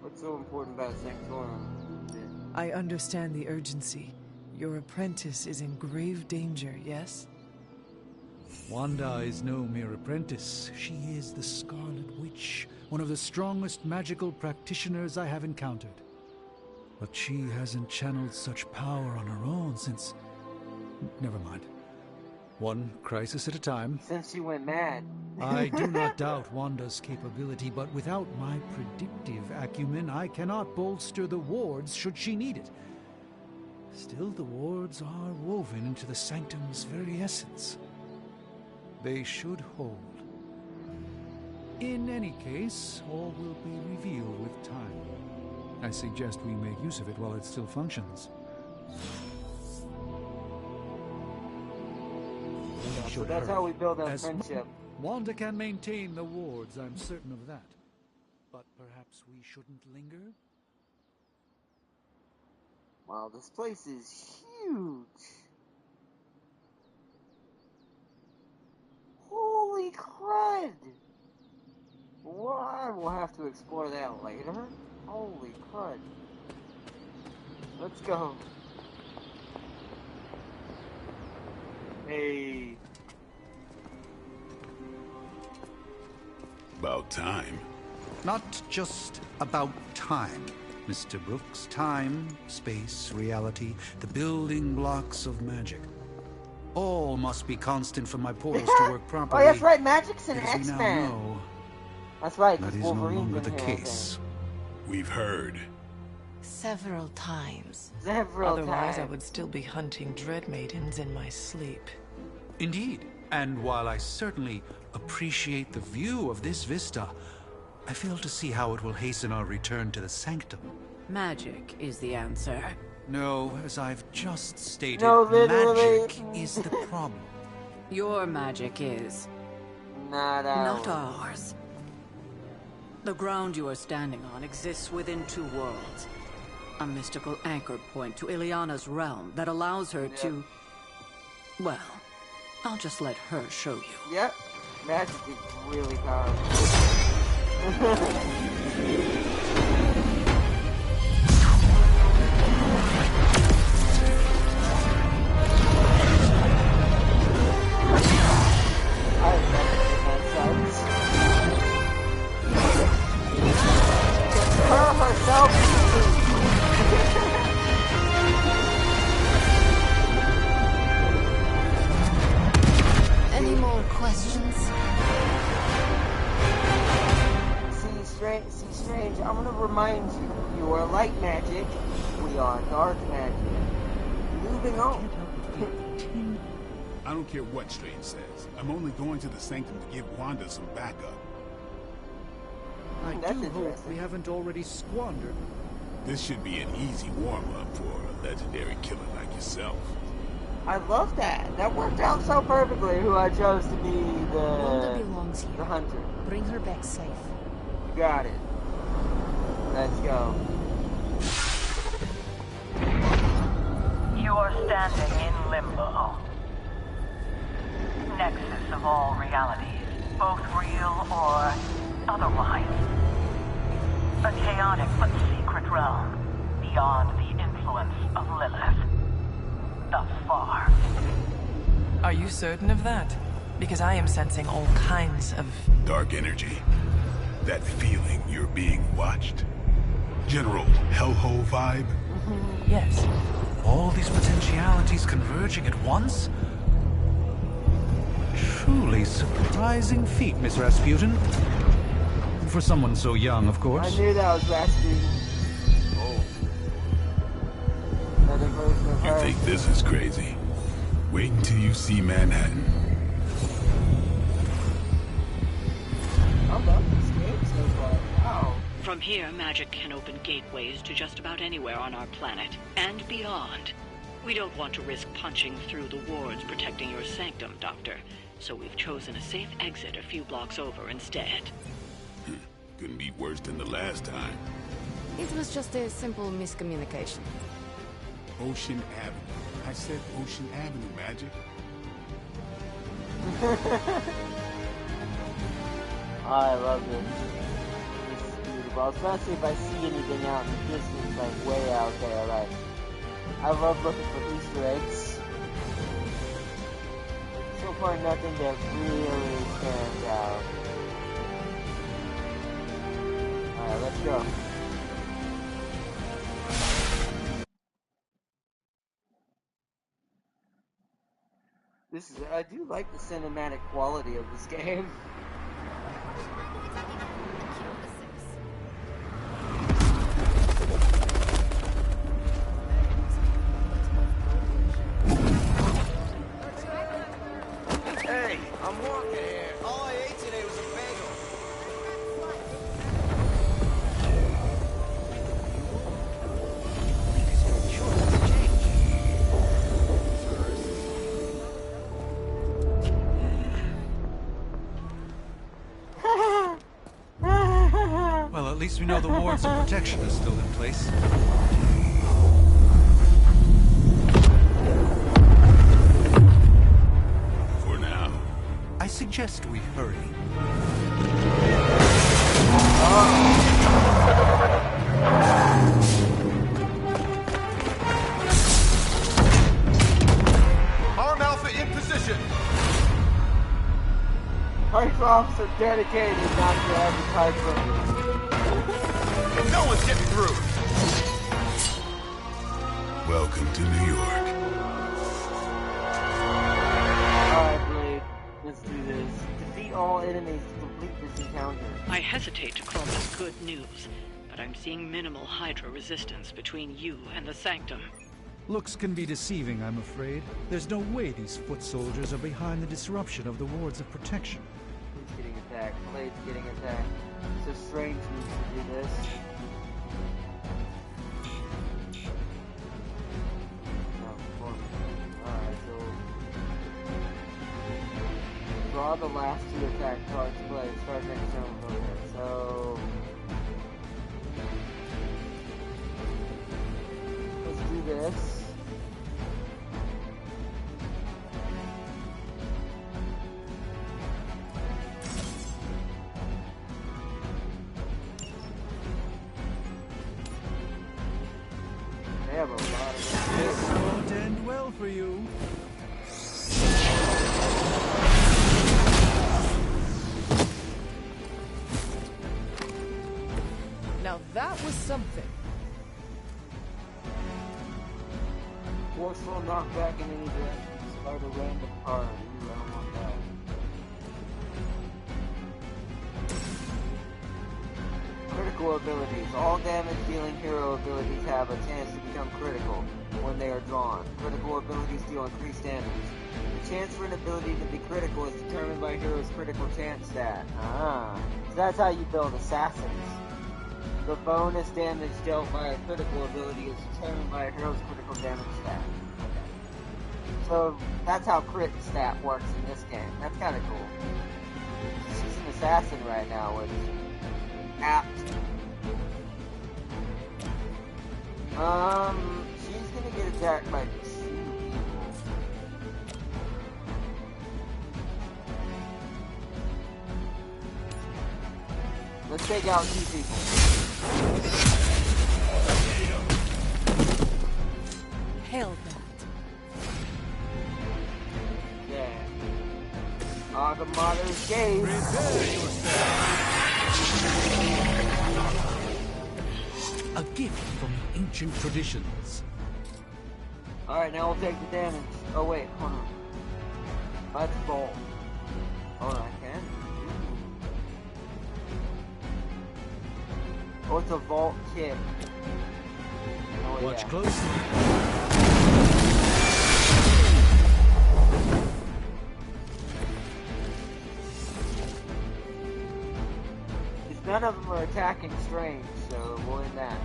What's so important about Sanctorum? I understand the urgency. Your apprentice is in grave danger, yes? Wanda is no mere apprentice. She is the Scarlet Witch, one of the strongest magical practitioners I have encountered. But she hasn't channeled such power on her own since... Never mind. One crisis at a time. Since she went mad. I do not doubt Wanda's capability, but without my predictive acumen, I cannot bolster the wards should she need it. Still, the wards are woven into the Sanctum's very essence. They should hold. In any case, all will be revealed with time. I suggest we make use of it while it still functions. So that's how we build our friendship. Wanda can maintain the wards, I'm certain of that. But perhaps we shouldn't linger? Wow, this place is huge. Holy crud! Well, we'll have to explore that later. Holy crud. Let's go. Hey. About time. Not just about time, Mr. Brooks. Time, space, reality, the building blocks of magic. All must be constant for my portals to work properly. Oh, that's right, magic's an X-Men. X-Men. That's right, that is no longer the case. We've heard. Several times. Otherwise, I would still be hunting Dread Maidens in my sleep. Indeed. And while I certainly appreciate the view of this vista, I fail to see how it will hasten our return to the Sanctum. Magic is the answer. No, as I've just stated, no, literally. Magic is the problem. Your magic is. Not ours. Not ours. The ground you are standing on exists within two worlds. A mystical anchor point to Ileana's realm that allows her to... Well, I'll just let her show you. Yep. Magic is really powerful. Her herself. Any more questions? See, Strange, I'm gonna remind you, you are light magic, we are dark magic. Moving on. I don't care what Strange says. I'm only going to the Sanctum to give Wanda some backup. I do hope we haven't already squandered. This should be an easy warm-up for a legendary killer like yourself. I love that. That worked out so perfectly. Who I chose to be Wanda belongs here. the hunter. Bring her back safe. You got it. Let's go. You are standing in limbo. Nexus of all realities, both real or otherwise. A chaotic but secret realm beyond the influence of Lilith. Thus far. Are you certain of that? Because I am sensing all kinds of... dark energy. That feeling you're being watched. General hellhole vibe? Yes. All these potentialities converging at once? Truly surprising feat, Miss Rasputin. For someone so young, of course. I knew that was Rasputin. Oh. Another version of You her. think this is crazy? Wait until you see Manhattan. I love this game so far. Wow. From here, magic can open gateways to just about anywhere on our planet, and beyond. We don't want to risk punching through the wards protecting your sanctum, Doctor, so we've chosen a safe exit a few blocks over instead. Couldn't be worse than the last time. It was just a simple miscommunication. Ocean Avenue. I said Ocean Avenue, Magic. I love this. This is beautiful. Especially if I see anything out in the distance, like way out there. Like, I love looking for Easter eggs. So far, nothing that really stands out. Alright, let's go. I do like the cinematic quality of this game. Hey, I'm walking here. All I ate today was a bagel. Well, at least we know the wards of protection are still in place. For now. I suggest we hurry. Arm Alpha in position. Police officer dedicated not to advertise. No one's getting through. Welcome to New York. Alright, Blade. Let's do this. Defeat all enemies to complete this encounter. I hesitate to call this good news, but I'm seeing minimal Hydra resistance between you and the Sanctum. Looks can be deceiving, I'm afraid. There's no way these foot soldiers are behind the disruption of the wards of protection. Who's getting attacked? Blade's getting attacked. So strange needs to do this. Alright, so draw the last two attack cards play. Start next turn. Okay, so let's do this. They have a lot of This won't end well for you. Now that was something. forceful knockback in any direction. Start a random card. Ooh, I don't want that. Critical abilities. All damage-dealing hero abilities have a chance to become critical when they are drawn. Critical abilities deal increased damage. The chance for an ability to be critical is determined by a hero's critical chance stat. So that's how you build assassins. The bonus damage dealt by a critical ability is determined by a hero's critical damage stat. Okay. So that's how crit stat works in this game. That's kind of cool. She's an assassin right now, which apt. She's gonna get attacked by 2 people. Let's take out 2 people. Hail that. Agamotto's Gate. A gift from ancient traditions. Alright, now we'll take the damage. Oh wait, hold on. Let's bolt. Hold on, I can. Oh, it's a vault kick. Oh, Watch yeah. closely. None of them are attacking Strange, so we'll end that.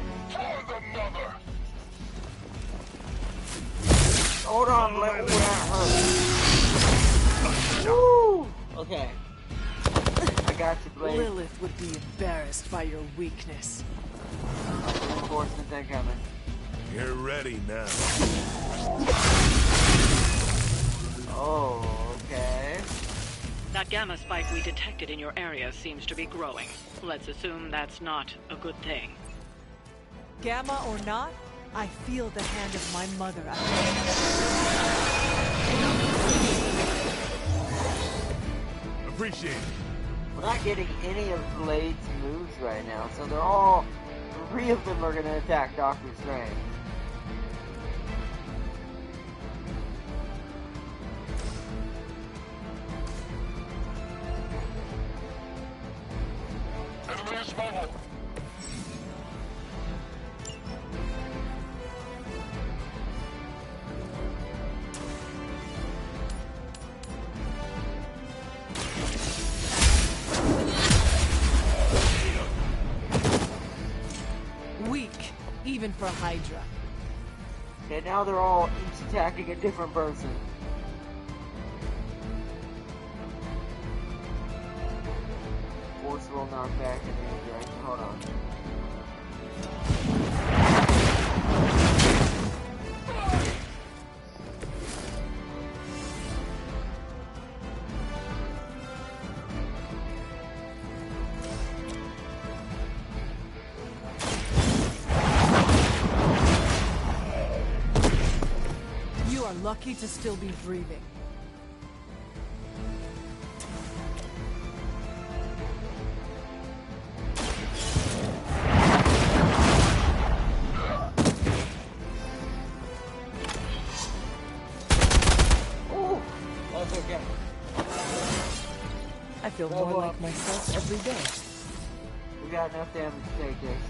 Hold on, let me hurt. Woo! Okay. I got you, Blade. Lilith would be embarrassed by your weakness. Reinforcements incoming. You're ready now. Oh, okay. That gamma spike we detected in your area seems to be growing. Let's assume that's not a good thing. Gamma or not, I feel the hand of my mother at me. Appreciate it. We're not getting any of Blade's moves right now, so they're all... 3 of them are going to attack Doctor Strange. Weak, even for Hydra. Okay, now they're all each attacking a different person. Forceful knockback in any direction. Hold on. You are lucky to still be breathing. Ooh, that's okay. I feel more like myself every day. We got enough damage to take this.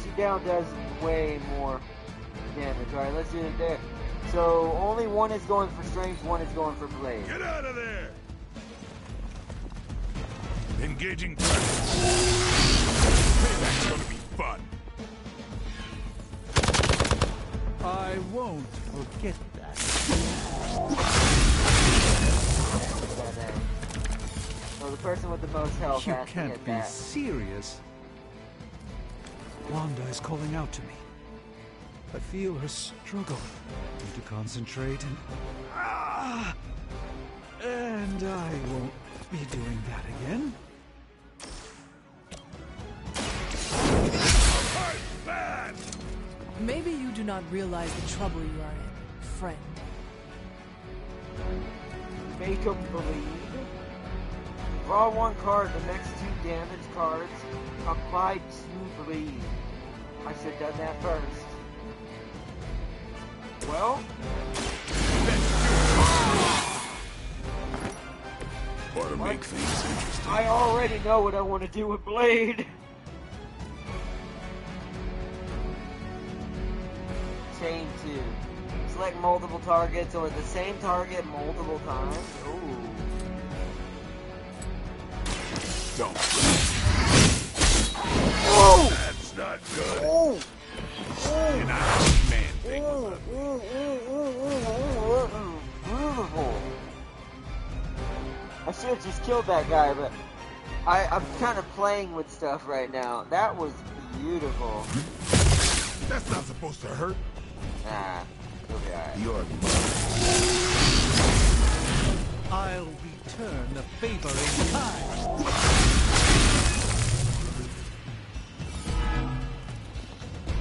She down does way more damage. Alright, let's do it there. So, only one is going for Strange, one is going for Blade. Get out of there! Engaging target. Payback's gonna be fun. I won't forget that. So the person with the most health You has to can't hit be that. serious. Wanda is calling out to me. I feel her struggle. Need to concentrate and I won't be doing that again. Maybe you do not realize the trouble you are in, friend. Make them believe. Draw 1 card, the next 2 damage cards. Apply 2 bleed. I should have done that first. Well... Or to make things interesting. I already know what I want to do with Blade. Chain 2. Select multiple targets or the same target multiple times. Ooh. Don't. Oh! That's not good. Oh! You're not a man thing. killed that guy, but I'm kind of playing with stuff right now. That was beautiful. That's not supposed to hurt. Nah, you'll be alright. You're I'll return the favor in kind.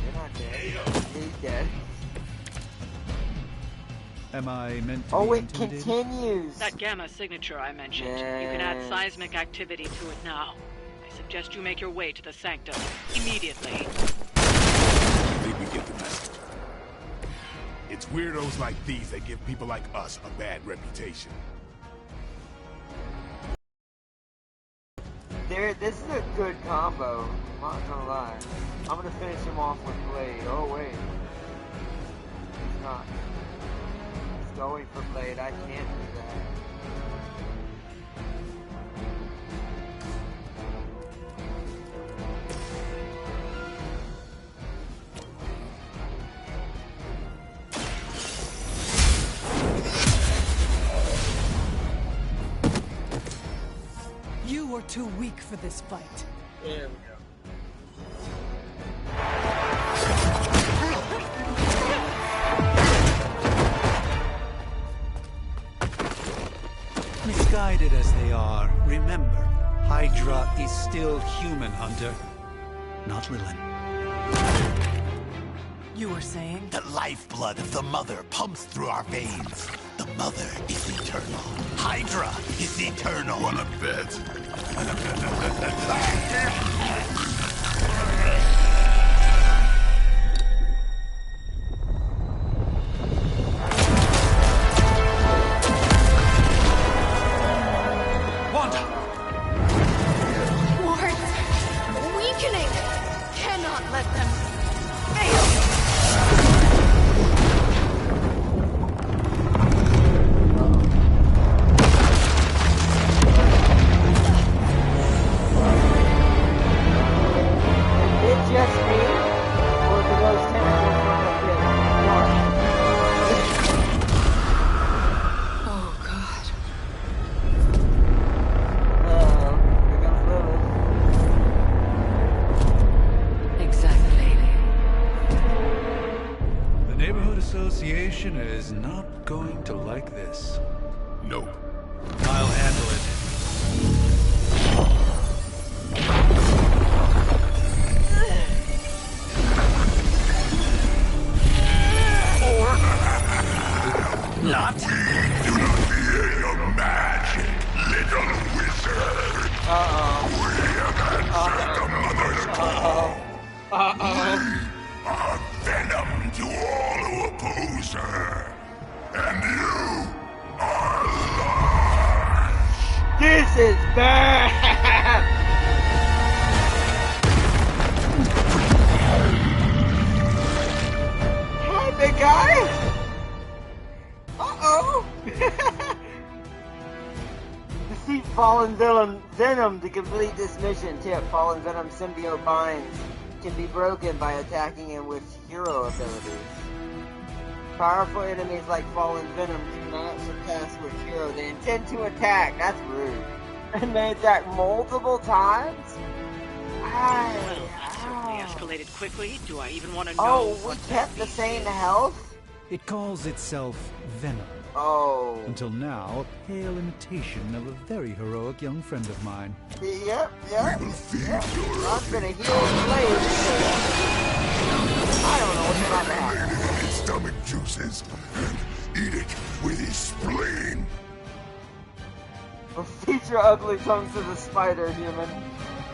You're not dead. He's dead. Am I meant to Oh, be it intimidated? continues. That gamma signature I mentioned. You can add seismic activity to it now. I suggest you make your way to the sanctum immediately. I think we get the message. It's weirdos like these that give people like us a bad reputation. This is a good combo. I'm not gonna lie. I'm gonna finish him off with Blade. Oh wait, he's not. He's going for Blade. I can't do that. You are too weak for this fight. There we go. Misguided as they are, remember, Hydra is still human, Hunter. Not Lilin. You were saying? The lifeblood of the Mother pumps through our veins. The Mother is eternal. Hydra is eternal. Wanna bet? Weakening! Cannot let them fail! Association is not going to like this. Nope. I'll handle it. Not. We do not fear your magic, little wizard. We have answered the Mother's call. We are venom to all who oppose her. And you are lost. This is bad! Hi, big guy! Uh-oh! Defeat Fallen Venom to complete this mission. Tip, Fallen Venom symbiote binds. Can be broken by attacking him with hero abilities. Powerful enemies like Fallen Venom do not surpass with hero. They intend to attack. That's rude. And they attack multiple times? Well, that certainly escalated quickly. Do I even want to know? Oh, we what kept the same health? It calls itself Venom. Oh. Until now, a pale imitation of a very heroic young friend of mine. Yep. We will feed your I'm gonna heal Blade. I don't know what's about to happen. in his stomach juices and eat it with his spleen. We'll feature ugly chunks of the spider human.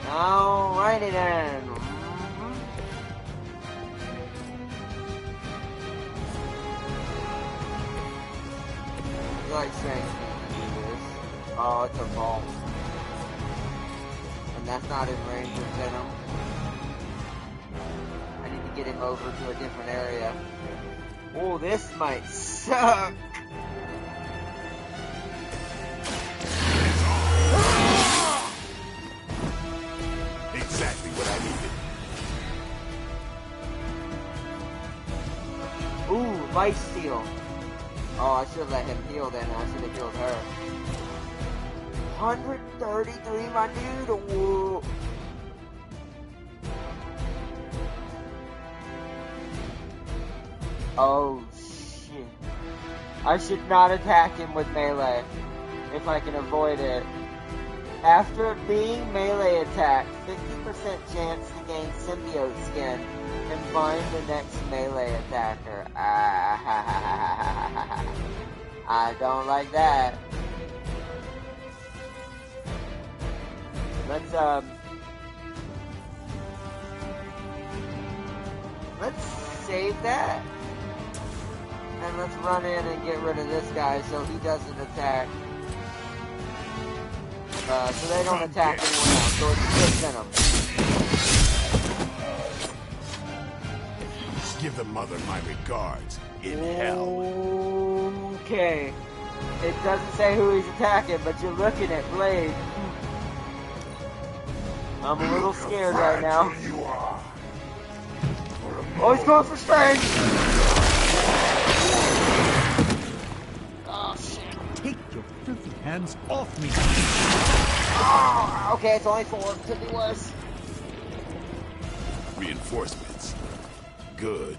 Alrighty then. Like strength to do this. Oh, it's a vault. And that's not in range of Venom. I need to get him over to a different area. Oh, this might suck. Exactly what I needed. Ooh, life steal. Oh, I should have let him heal then. I should have healed her. 133, my dude. Whoa. Oh shit. I should not attack him with melee if I can avoid it. After being melee attacked, 50% chance to gain symbiote skin and find the next melee attacker. I don't like that. Let's save that. And let's run in and get rid of this guy so he doesn't attack. So they don't attack anyone else. So it's just Venom. Give the mother my regards in hell. Okay. It doesn't say who he's attacking, but you're looking at Blade. I'm a little scared right now. Oh, he's going for Strange! Oh, shit. Take your filthy hands off me! Oh, okay, it's only 4. Could be worse. Reinforcements. Good.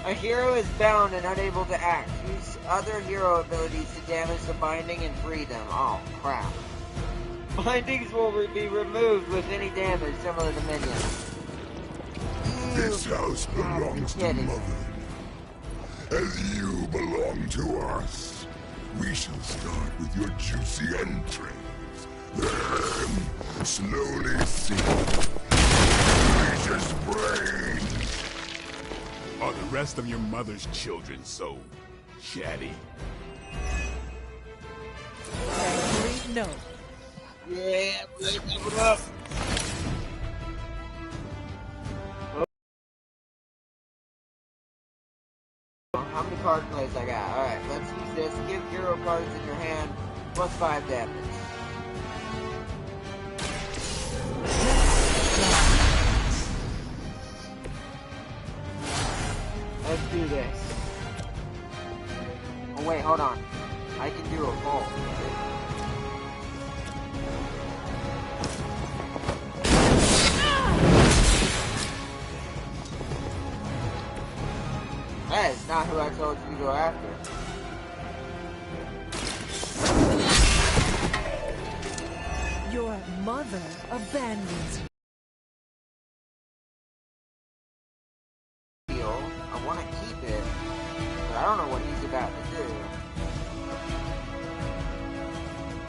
A hero is bound and unable to act. Use other hero abilities to damage the binding and free them. Oh, crap. Bindings will be removed with any damage similar to minions. This house belongs to Mother. As you belong to us. We shall start with your juicy entrails. Then, slowly sink delicious brains. Are the rest of your mother's children so chatty? Actually, no. Yeah, let's give it up. How many card plays I got? Alright, let's use this. Give hero cards in your hand, plus 5 damage. Let's do this. Oh wait, hold on. I can do a vault. That is not who I told you to go after. Your mother abandons you. I want to keep it, but I don't know what he's about to do.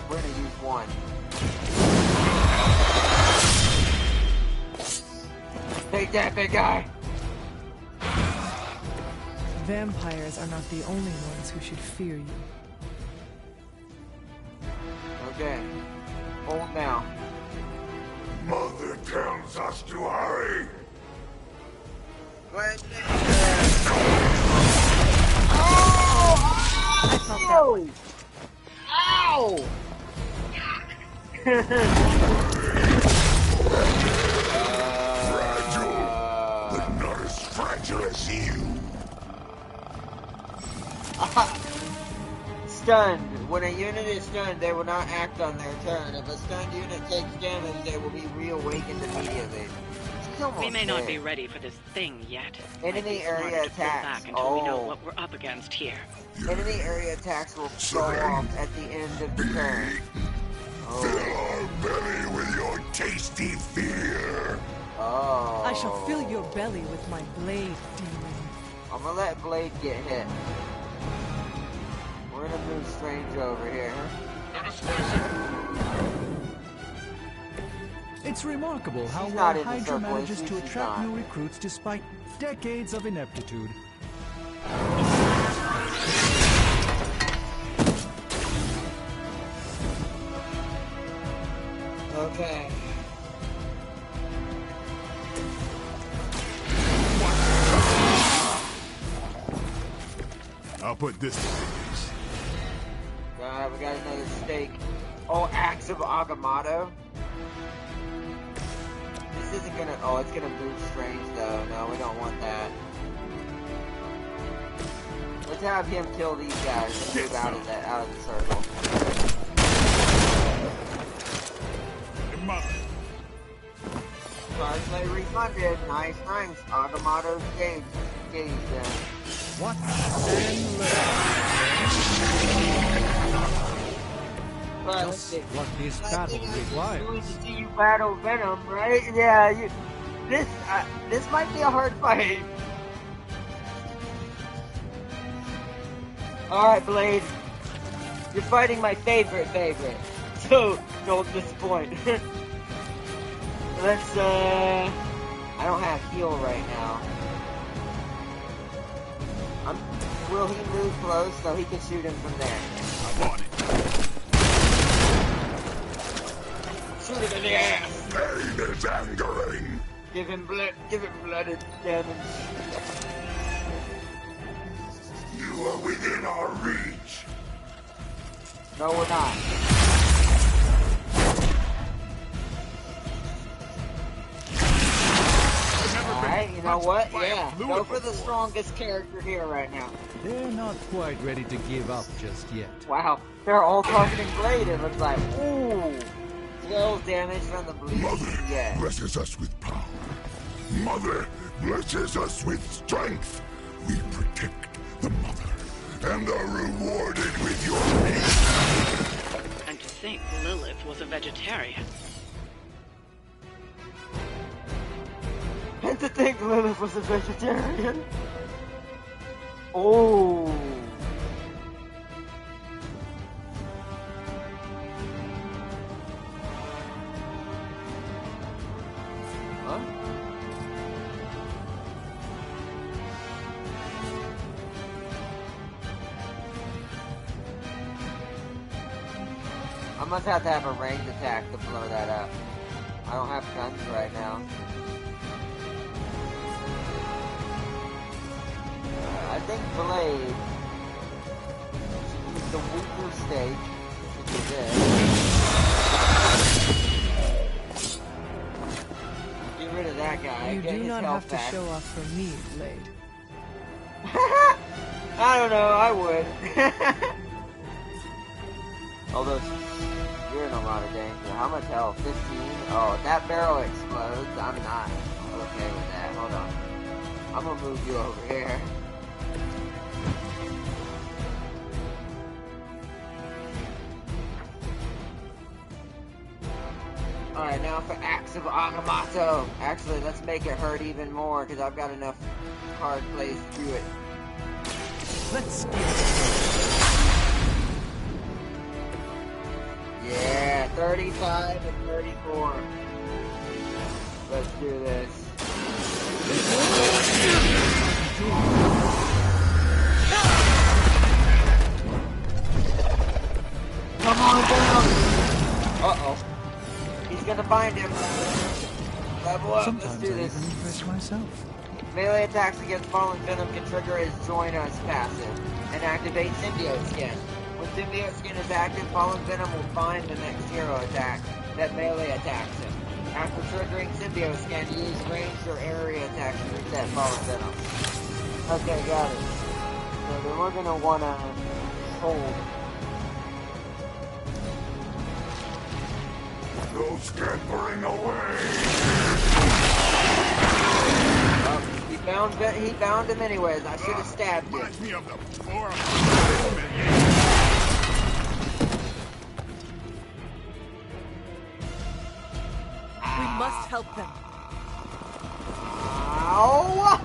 We're gonna use one. Take that, big guy! Vampires are not the only ones who should fear you. Okay. Hold now. Mother tells us to hurry. What? Oh! Ow! Fragile, but not as fragile as you. Stunned. When a unit is stunned, they will not act on their turn. If a stunned unit takes damage, they will be reawakened immediately. We may not be ready for this thing yet. Enemy area attacks. Until we know what we're up against here. Enemy area attacks will go off at the end of the turn. Fill our belly with your tasty fear. Oh. I shall fill your belly with my blade, demon. I'm gonna let Blade get hit. We're gonna move Strange over here. It's remarkable how She's well not in the Hydra circle, manages is she? to She's attract not. new recruits despite decades of ineptitude. Okay. I'll put this to use. Alright, we got another stake. Oh, Axe of Agamotto. This isn't gonna... Oh, it's gonna move Strange, though. No, we don't want that. Let's have him kill these guys and move out of the circle. Your mother. Cosplay refunded. Nice. Automato's games. What? Just what this battle requires. Going to see you battle Venom, right? Yeah. This might be a hard fight. All right, Blade. You're fighting my favorite. So don't disappoint. Let's. I don't have heal right now. Will he move close so he can shoot him from there? I want it. Shoot him in the ass. Pain is angering. Give him blooded damage. You are within our reach. No, we're not. Alright, you know what? Yeah, go for the strongest character here right now. They're not quite ready to give up just yet. Wow, they're all targeting Blade. It looks like, ooh, 12 damage from the bleed. Mother Yeah. blesses us with power. Mother blesses us with strength. We protect the mother and are rewarded with your meat. And to think Lilith was a vegetarian. And to think Lilith was a vegetarian. Oh. Huh? I must have to have a ranged attack to blow that up. I don't have guns right now. I think Blade should use the weaker stage to do this. Get rid of that guy. You Get do his not health have to back. show off for me, Blade. I don't know, I would. Although, you're in a lot of danger. How much health? 15? Oh, if that barrel explodes, I'm not okay with that. Hold on. I'm gonna move you over here. Alright, now for Axe of Agamotto. Actually, let's make it hurt even more, because I've got enough hard plays to do it. Let's get Yeah, 35 and 34. Let's do this. Come on down! Uh-oh. He's gonna find him. Level up, Sometimes let's do I this. even impress myself. Melee attacks against fallen Venom can trigger his Join Us passive and activate Symbiote Skin. When Symbiote Skin is active, fallen Venom will find the next hero attack that melee attacks him. After triggering Symbiote Scan, use ranged or area attacks to reset fallen Venom. Okay, got it. So then we're gonna wanna hold. No scampering away. He found him anyways. I should have stabbed him. Reminds me of the poor. We must help them. Ow!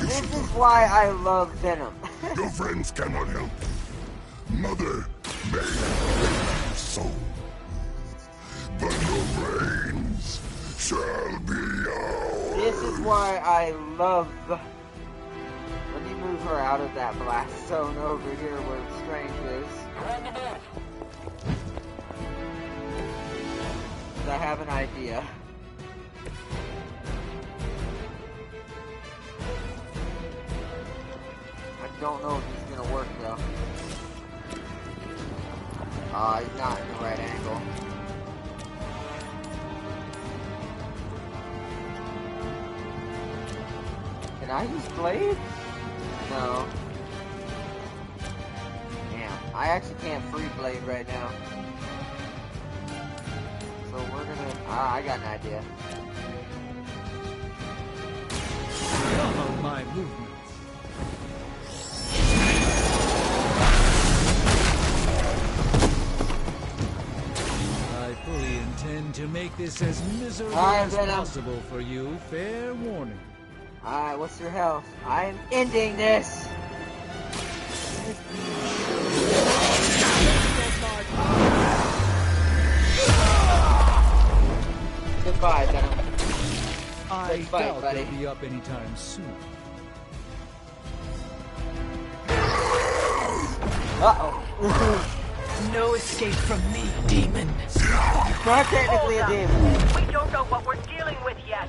This is why I love Venom. Your friends cannot help. Mother may have soul, but your brains shall be ours. This is why I love. Let me move her out of that blast zone over here where strength is. I have an idea. I don't know if he's gonna work though. He's not in the right angle. Can I use Blade? No. I actually can't free blade right now. So we're gonna... I got an idea. Follow my movements. I fully intend to make this as miserable as possible for you. Fair warning. Alright, what's your health? I am ending this! Goodbye, Venom. I doubt they'll be up anytime soon. Uh-oh. No escape from me, demon. Not technically a demon. We don't know what we're dealing with yet.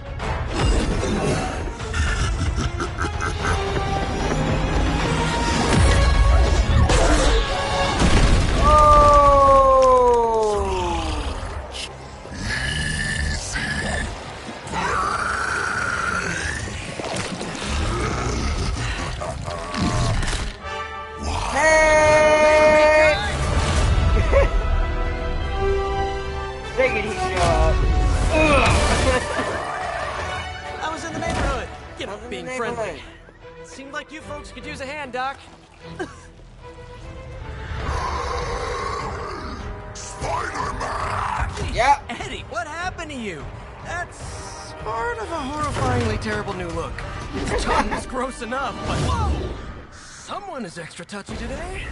Figured he'd show up. I was in the neighborhood. You know, being friendly. Seemed like you folks could use a hand, Doc. Spider-Man! Yep. Eddie, what happened to you? That's part of a horrifyingly terrible new look. His tongue's gross enough, but whoa! Someone is extra touchy today.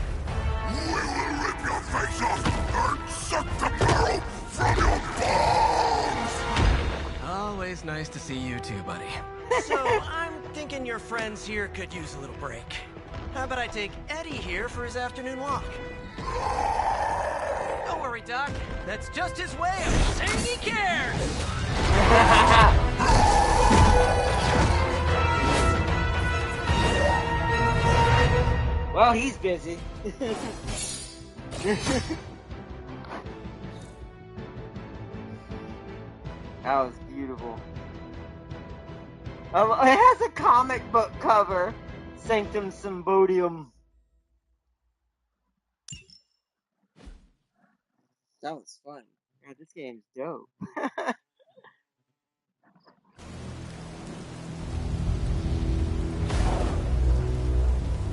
We will rip your face off and suck the marrow from your bones! Always nice to see you too, buddy. So, I'm thinking your friends here could use a little break. How about I take Eddie here for his afternoon walk? Don't worry, Doc. That's just his way of saying he cares! Well, he's busy. That was beautiful. It has a comic book cover. Sanctum Symbodium. That was fun. God, this game's dope.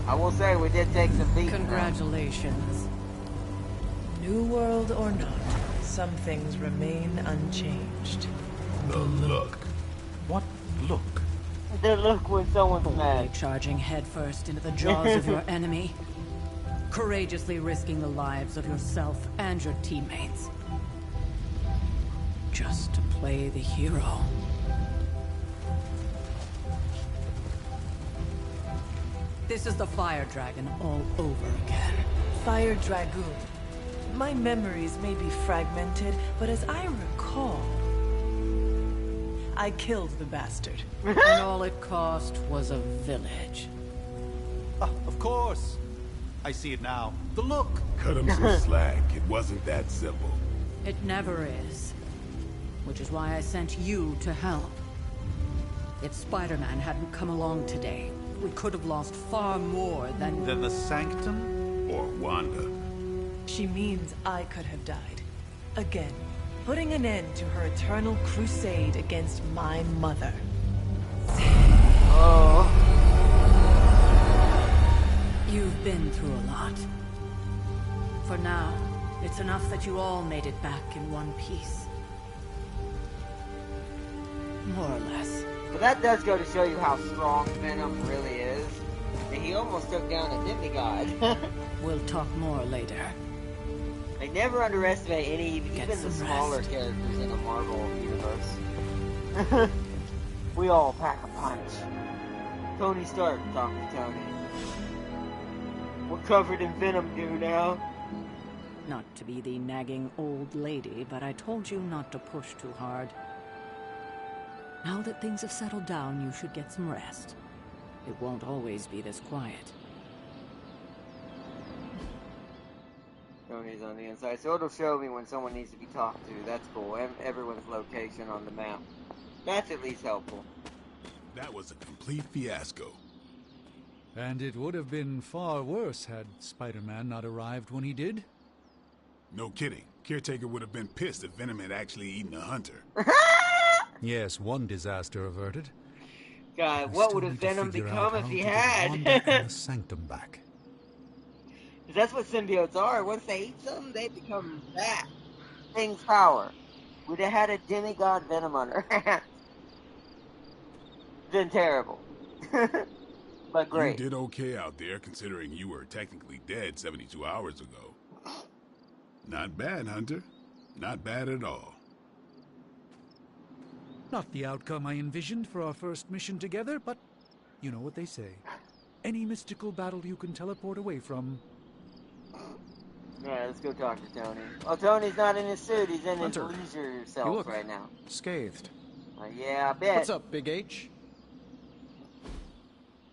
I will say we did take some beats. Congratulations. New world or not, some things remain unchanged. The look. What look? The look when someone's mad. Charging headfirst into the jaws of your enemy. Courageously risking the lives of yourself and your teammates. Just to play the hero. This is the Fire Dragon all over again. Fire Dragoon. My memories may be fragmented, but as I recall, I killed the bastard. And all it cost was a village. Of course. I see it now. The look. Cut him some slack. It wasn't that simple. It never is. Which is why I sent you to help. If Spider-Man hadn't come along today, we could have lost far more than... Than the Sanctum? Or Wanda. She means I could have died. Again, putting an end to her eternal crusade against my mother. Oh. You've been through a lot. For now, it's enough that you all made it back in one piece. More or less. But that does go to show you how strong Venom really is. And he almost took down a demigod. We'll talk more later. They never underestimate even the smaller rest. characters in the Marvel universe. We all pack a punch. Tony Stark talking to Tony. We're covered in Venom goo now. Not to be the nagging old lady, but I told you not to push too hard. Now that things have settled down, you should get some rest. It won't always be this quiet. Tony's on the inside, so it'll show me when someone needs to be talked to. That's cool. Everyone's location on the map. That's at least helpful. That was a complete fiasco. And it would have been far worse had Spider-Man not arrived when he did. No kidding. Caretaker would have been pissed if Venom had actually eaten a hunter. Yes, one disaster averted. God, what would have Venom become if he had? And the Sanctum back. That's what symbiotes are. Once they eat something, they become that thing's power. We'd have had a demigod Venom on her hands. Been terrible. But great. You did okay out there, considering you were technically dead 72 hours ago. Not bad, Hunter. Not bad at all. Not the outcome I envisioned for our first mission together, but you know what they say. Any mystical battle you can teleport away from. Yeah, let's go talk to Tony. Oh, Tony's not in his suit. He's in Hunter, his leisure you self look right now. Scathed. Yeah, I bet. What's up, Big H?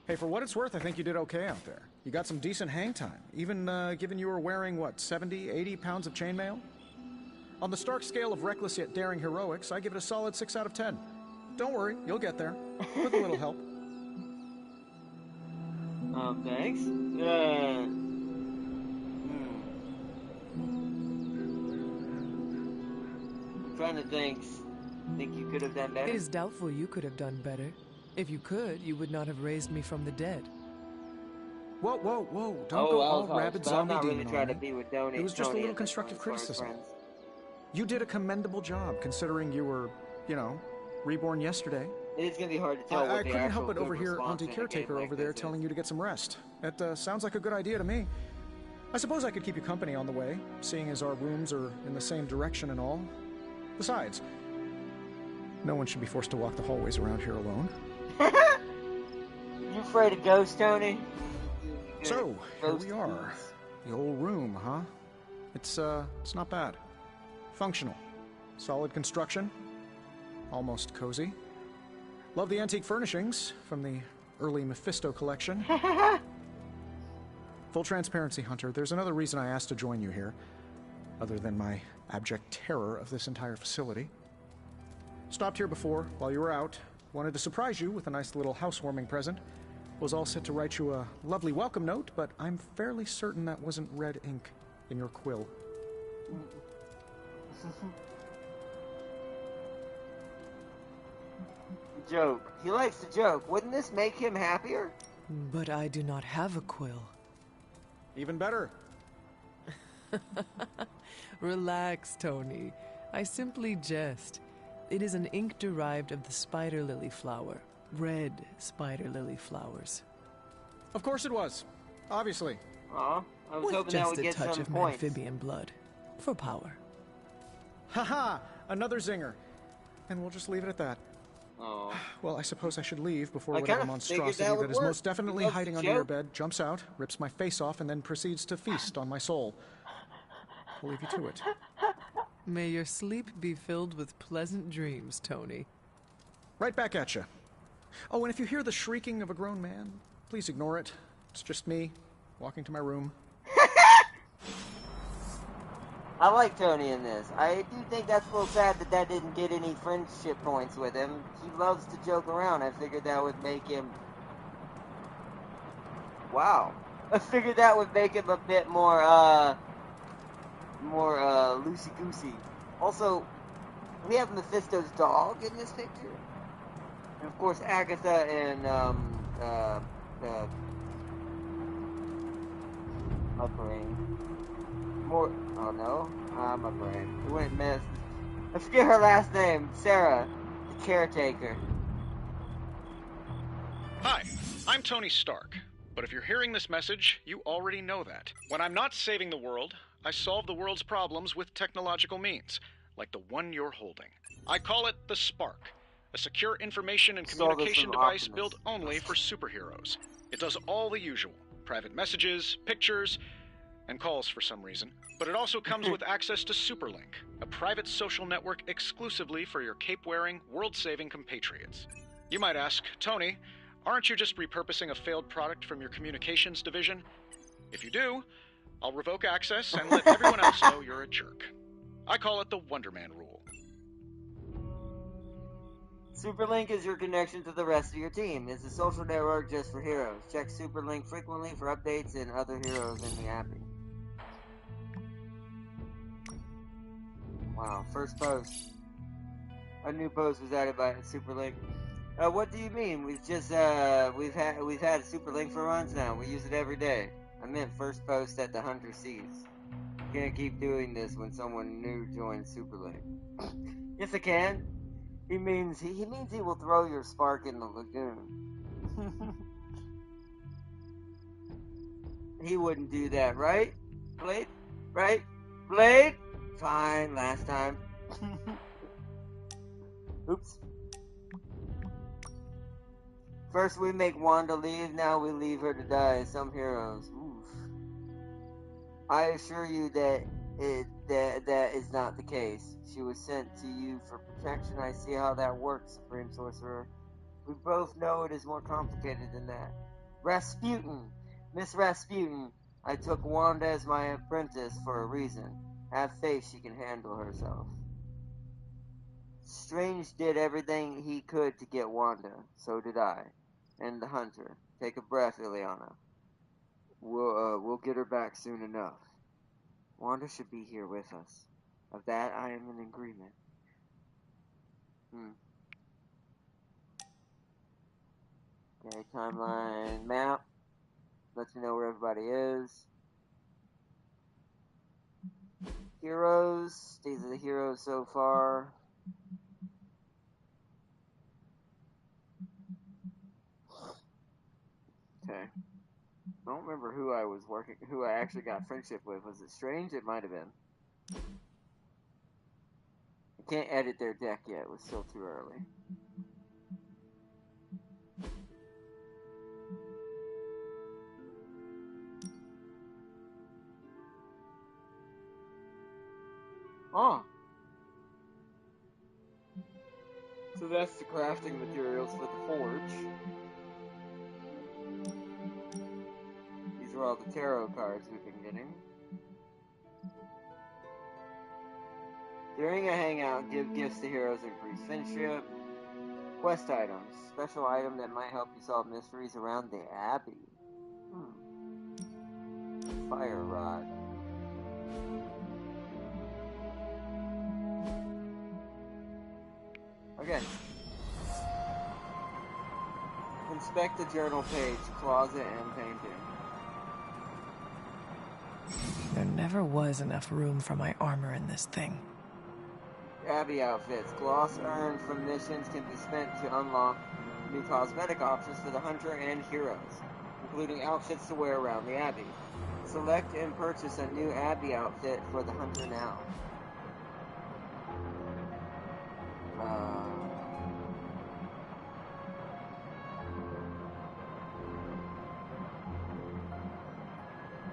Hey, for what it's worth, I think you did okay out there. You got some decent hang time, even given you were wearing, what, 70, 80 pounds of chainmail? On the Stark scale of reckless yet daring heroics, I give it a solid 6 out of 10. Don't worry, you'll get there, with a little help. Thanks. I'm trying to think you could have done better? It is doubtful you could have done better. If you could, you would not have raised me from the dead. Whoa, whoa, whoa. Don't go all rabid zombie I'm not really demon trying on to me. be with Tony. It was just a Tony little constructive criticism. You did a commendable job, considering you were, you know, reborn yesterday. It is going to be hard to tell what I the couldn't help actual but good overhear response Auntie in a Caretaker game like over there this telling you to get some rest. It sounds like a good idea to me. I suppose I could keep you company on the way, seeing as our rooms are in the same direction and all. Besides, no one should be forced to walk the hallways around here alone. You afraid of ghosts, Tony? So, here we are. The old room, huh? It's not bad. Functional. Solid construction. Almost cozy. Love the antique furnishings from the early Mephisto collection. Full transparency, Hunter, there's another reason I asked to join you here, other than my abject terror of this entire facility. Stopped here before, while you were out. Wanted to surprise you with a nice little housewarming present. Was all set to write you a lovely welcome note, but I'm fairly certain that wasn't red ink in your quill. Joke. He likes to joke. Wouldn't this make him happier? But I do not have a quill. Even better. Relax, Tony. I simply jest. It is an ink derived of the spider lily flower. Red spider lily flowers. Of course it was. Obviously. Aw, I was With hoping that just would a get touch some of points. amphibian blood. For power. Haha! Another zinger. And we'll just leave it at that. Oh. Well, I suppose I should leave before I whatever kinda figured monstrosity that would that is work. most definitely That's hiding the under your joke. bed jumps out, rips my face off, and then proceeds to feast on my soul. I'll leave you to it. May your sleep be filled with pleasant dreams, Tony. Right back at you. Oh, and if you hear the shrieking of a grown man, please ignore it. It's just me, walking to my room. I like Tony in this. I do think that's a little sad that didn't get any friendship points with him. He loves to joke around. I figured that would make him... Wow. I figured that would make him a bit more loosey-goosey. Also, we have Mephisto's dog in this picture. And of course, Agatha and, my brain. Oh no, my brain. It went missed. I forget her last name. Sarah, the caretaker. Hi, I'm Tony Stark. But if you're hearing this message, you already know that. When I'm not saving the world, I solve the world's problems with technological means, like the one you're holding. I call it the Spark, a secure information and communication device built only for superheroes. It does all the usual, private messages, pictures, and calls for some reason. But it also comes with access to Superlink, a private social network exclusively for your cape-wearing, world-saving compatriots. You might ask, Tony, aren't you just repurposing a failed product from your communications division? If you do, I'll revoke access and let everyone else know you're a jerk. I call it the Wonder Man rule. Superlink is your connection to the rest of your team. It's a social network just for heroes. Check Superlink frequently for updates and other heroes in the Abbey. Wow, first post. A new post was added by Superlink. What do you mean? We've had a Superlink for months now. We use it every day. I meant first post that the hunter sees. Can't keep doing this when someone new joins Superlink. Yes, I can. He means he will throw your spark in the lagoon. He wouldn't do that, right? Blade? Right? Blade? Fine, last time. Oops. First we make Wanda leave, now we leave her to die. Some heroes. Oof. I assure you that that is not the case. She was sent to you for protection. I see how that works, Supreme Sorcerer. We both know it is more complicated than that. Rasputin! Miss Rasputin, I took Wanda as my apprentice for a reason. Have faith she can handle herself. Strange did everything he could to get Wanda. So did I. And the hunter. Take a breath, Ileana. We'll get her back soon enough. Wanda should be here with us. Of that I am in agreement. Okay, timeline map. Lets me know where everybody is. Heroes. These are the heroes so far. Okay. I don't remember who I actually got friendship with. Was it Strange? It might have been. I can't edit their deck yet. It was still too early. Oh. So that's the crafting materials for the forge. These are all the tarot cards we've been getting. During a hangout, give gifts to heroes and increase friendship. Quest items. Special item that might help you solve mysteries around the Abbey. Fire rod. Okay. Inspect the journal page, closet, and painting. There never was enough room for my armor in this thing. Abbey outfits. Gloss earned from missions can be spent to unlock new cosmetic options for the hunter and heroes, including outfits to wear around the Abbey. Select and purchase a new Abbey outfit for the hunter now.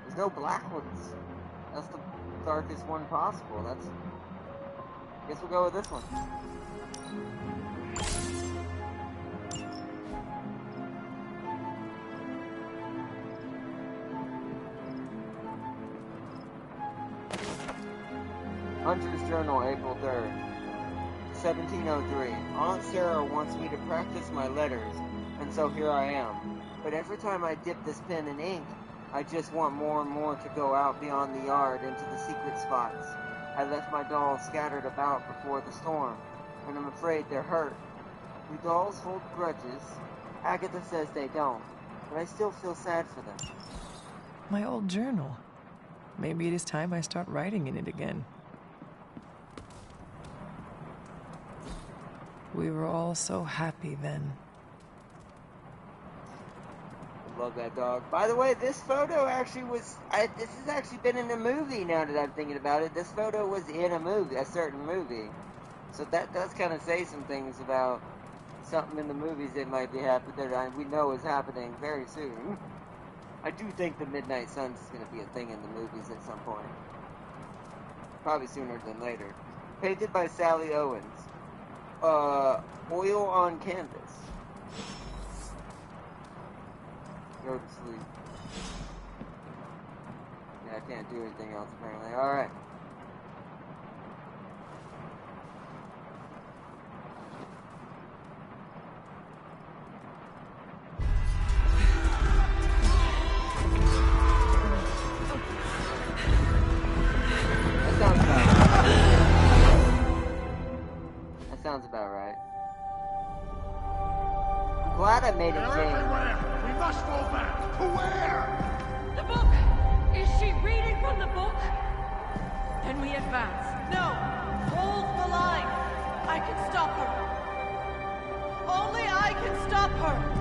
There's no black ones. That's the darkest one possible. I guess we'll go with this one. Hunter's Journal, April 3rd, 1703. Aunt Sarah wants me to practice my letters, and so here I am. But every time I dip this pen in ink, I just want more and more to go out beyond the yard into the secret spots. I left my dolls scattered about before the storm, and I'm afraid they're hurt. Do dolls hold grudges? Agatha says they don't, but I still feel sad for them. My old journal. Maybe it is time I start writing in it again. We were all so happy then. Love that dog. By the way, this photo actually this has actually been in a movie now that I'm thinking about it. This photo was in a movie, a certain movie. So that does kind of say some things about something in the movies that might be happening that we know is happening very soon. I do think the Midnight Suns is going to be a thing in the movies at some point. Probably sooner than later. Painted by Sally Owens. Oil on canvas. Go to sleep. Yeah, I can't do anything else apparently. Alright. sounds about right. I'm glad I made it They're change. everywhere! We must fall back! To where? The book! Is she reading from the book? Then we advance. No! Hold the line! I can stop her! Only I can stop her!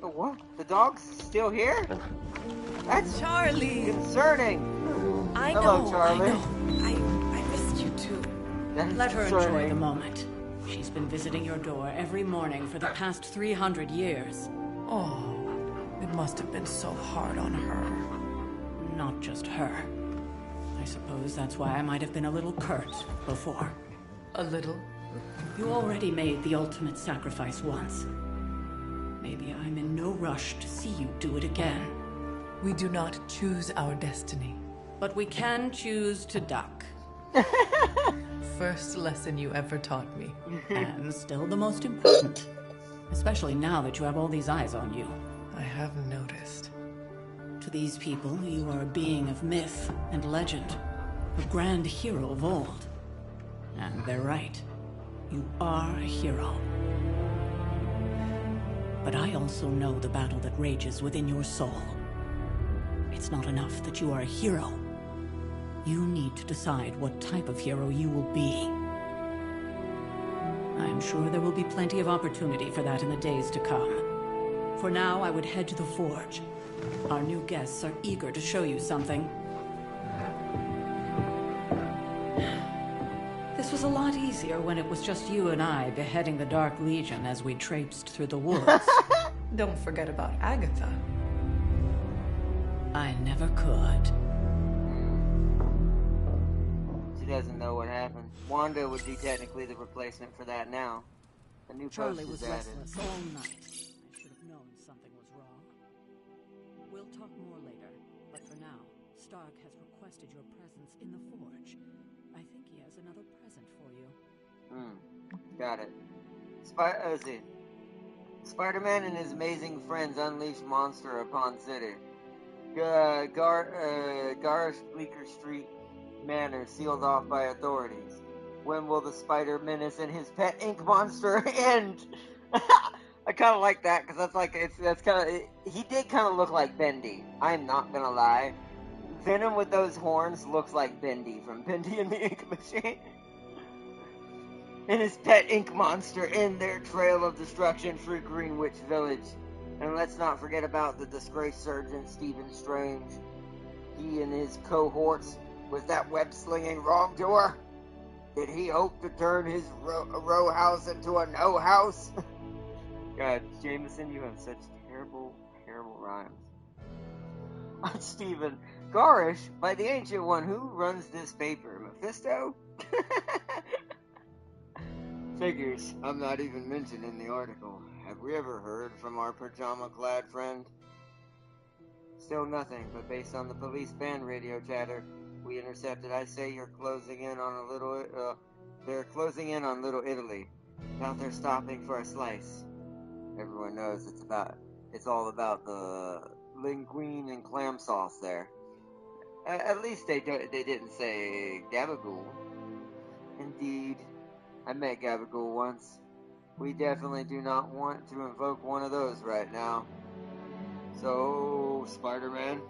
Oh, what? The dog's still here? That's Charlie! concerning! I Hello, know, Charlie. I know. I missed you too. That's Let her enjoy concerning. the moment. She's been visiting your door every morning for the past 300 years. Oh, it must have been so hard on her. Not just her. I suppose that's why I might have been a little curt before. A little? You already made the ultimate sacrifice once. Maybe I'm in no rush to see you do it again. We do not choose our destiny. But we can choose to duck. First lesson you ever taught me. And still the most important. Especially now that you have all these eyes on you. I have noticed. To these people, you are a being of myth and legend. A grand hero of old. And they're right. You are a hero. But I also know the battle that rages within your soul. It's not enough that you are a hero. You need to decide what type of hero you will be. I am sure there will be plenty of opportunity for that in the days to come. For now, I would head to the forge. Our new guests are eager to show you something. This was a lot easier when it was just you and I beheading the Dark Legion as we traipsed through the woods. Don't forget about Agatha. I never could. She doesn't know what happened. Wanda would be technically the replacement for that now. A new Charlie post was is added. restless all night. I should have known something was wrong. We'll talk more later, but for now, Stark has requested your presence in the forge. I think he has another present for you. Got it. Let's see. Spider-Man and his amazing friends unleash monster upon city. Garish Bleecker Street Manor sealed off by authorities. When will the Spider Menace and his pet ink monster end? I kind of like that because he did kind of look like Bendy. I'm not gonna lie. Venom with those horns looks like Bendy from Bendy and the Ink Machine. And his pet ink monster end their trail of destruction through Greenwich Village. And let's not forget about the disgraced surgeon Stephen Strange. He and his cohorts was that web-slinging wrongdoer. Did he hope to turn his row house into a no house? God, Jameson, you have such terrible, terrible rhymes. Stephen, Garish, by the Ancient One, who runs this paper? Mephisto? Figures, I'm not even mentioned in the article. Have we ever heard from our pajama-clad friend? Still nothing, but based on the police band radio chatter we intercepted, I say they're closing in on Little Italy. About they're stopping for a slice. Everyone knows it's all about the linguine and clam sauce there. At least they didn't say gabagool. Indeed, I met Gabagool once. We definitely do not want to invoke one of those right now. So, Spider-Man,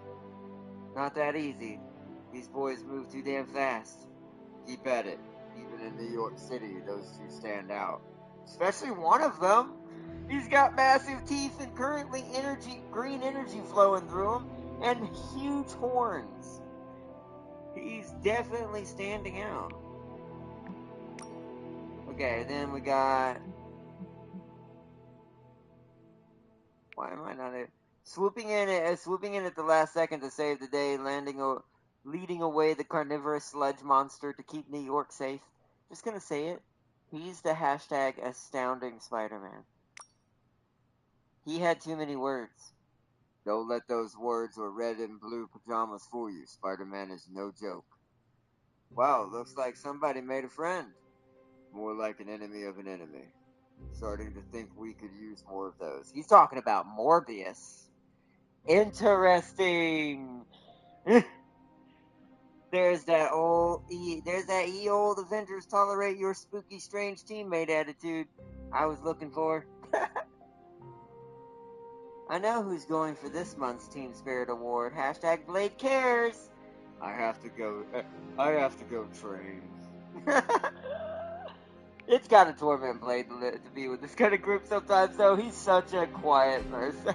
not that easy. These boys move too damn fast. Keep at it. Even in New York City, those two stand out. Especially one of them. He's got massive teeth and currently green energy flowing through him, and huge horns. He's definitely standing out. Okay, then we got... Why am I not... Swooping in at the last second to save the day, leading away the carnivorous sludge monster to keep New York safe. Just gonna say it. He's the hashtag astounding Spider-Man. He had too many words. Don't let those words or red and blue pajamas fool you. Spider-Man is no joke. Wow, looks like somebody made a friend. More like an enemy of an enemy. Starting to think we could use more of those. He's talking about Morbius. Interesting. There's that old Avengers tolerate your spooky strange teammate attitude I was looking for. I know who's going for this month's Team Spirit Award. Hashtag Blade Cares. I have to go train. It's gotta torment Blade to be with this kind of group sometimes, though. He's such a quiet person.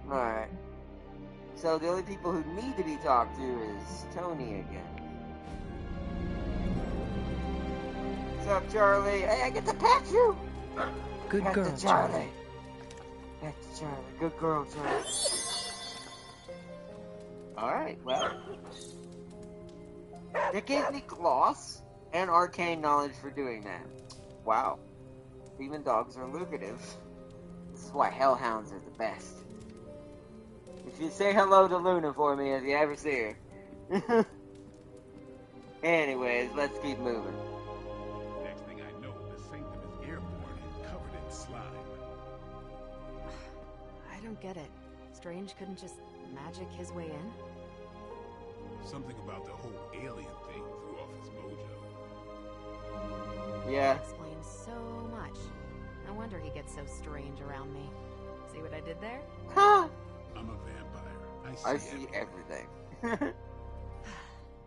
Alright. So the only people who need to be talked to is Tony again. What's up, Charlie? Hey, I get to pet you! Good Pet girl, the Charlie. Pet the Charlie. Good girl, Charlie. Alright, well. It gave me gloss and arcane knowledge for doing that. Wow. Demon dogs are lucrative. This is why hellhounds are the best. If you say hello to Luna for me if you ever see her. Anyways, let's keep moving. Next thing I know, the sanctum is airborne and covered in slime. I don't get it. Strange couldn't just magic his way in? Something about the whole alien thing threw off his mojo. Yeah. That explains so much. No wonder he gets so strange around me. See what I did there? Ha! I'm a vampire. I see everything.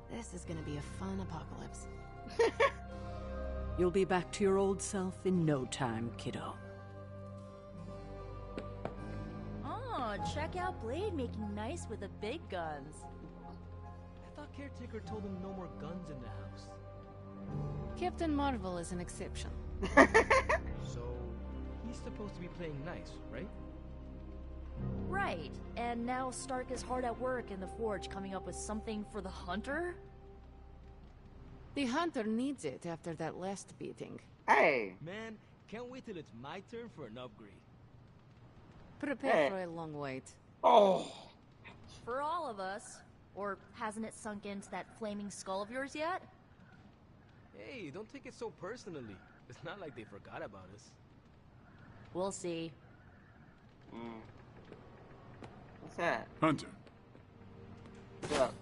This is gonna be a fun apocalypse. You'll be back to your old self in no time, kiddo. Oh, check out Blade making nice with the big guns. I thought Caretaker told him no more guns in the house. Captain Marvel is an exception. So, he's supposed to be playing nice, right? Right, and now Stark is hard at work in the Forge coming up with something for the Hunter? The Hunter needs it after that last beating. Hey! Man, can't wait till it's my turn for an upgrade. Prepare for a long wait. Oh! For all of us. Or hasn't it sunk into that flaming skull of yours yet? Hey, don't take it so personally. It's not like they forgot about us. We'll see. What's that? Hunter. What's up?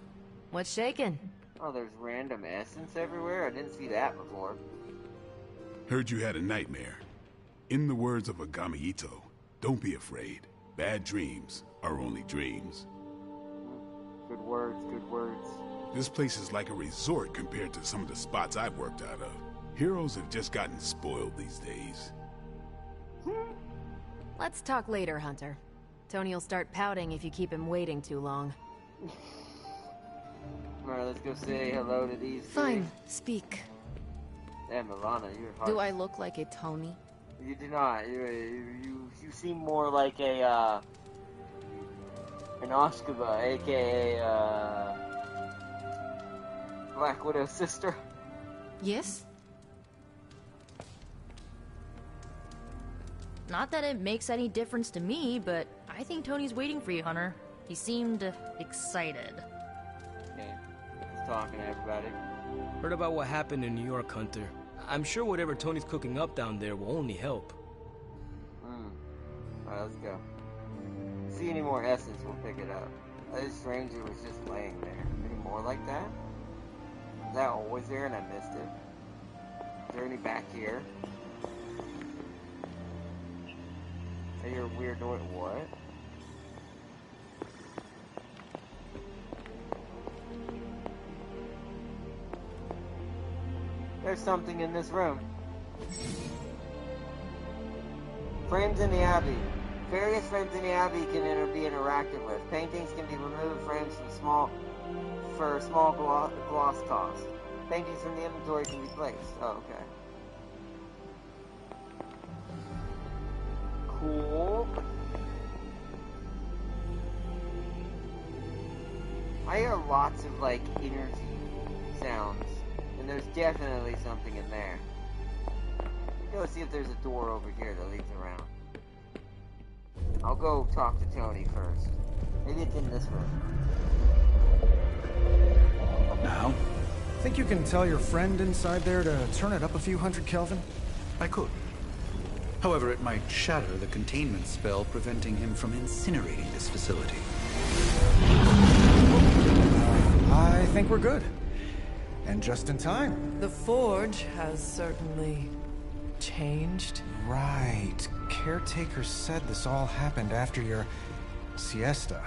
What's shaking? Oh, there's random essence everywhere? I didn't see that before. Heard you had a nightmare. In the words of Agami Ito, don't be afraid. Bad dreams are only dreams. Good words, good words. This place is like a resort compared to some of the spots I've worked out of. Heroes have just gotten spoiled these days. Let's talk later, Hunter. Tony'll start pouting if you keep him waiting too long. Alright, let's go say hello to these Fine, speak. Yeah, Milana, you're hard. Do I look like a Tony? You do not. You seem more like a, an Oshkaba, aka, Black Widow's sister. Yes? Not that it makes any difference to me, but I think Tony's waiting for you, Hunter. He seemed excited. Okay, he's talking to everybody. Heard about what happened in New York, Hunter. I'm sure whatever Tony's cooking up down there will only help. Alright, let's go. See any more essence, we'll pick it up. This stranger was just laying there. Any more like that? Was that always there and I missed it? Is there any back here? I hear a weird noise. What? There's something in this room. Frames in the Abbey. Various frames in the Abbey can be interacted with. Paintings can be removed. Frames for small gloss cost. Paintings from the inventory can be placed. Oh, okay. Cool. I hear lots of like energy sounds, and there's definitely something in there. Go see if there's a door over here that leads around. I'll go talk to Tony first. Maybe it's in this room. Now, Think you can tell your friend inside there to turn it up a few hundred Kelvin? I could. However, it might shatter the containment spell preventing him from incinerating this facility. I think we're good. And just in time. The Forge has certainly changed. Right. Caretaker said this all happened after your siesta.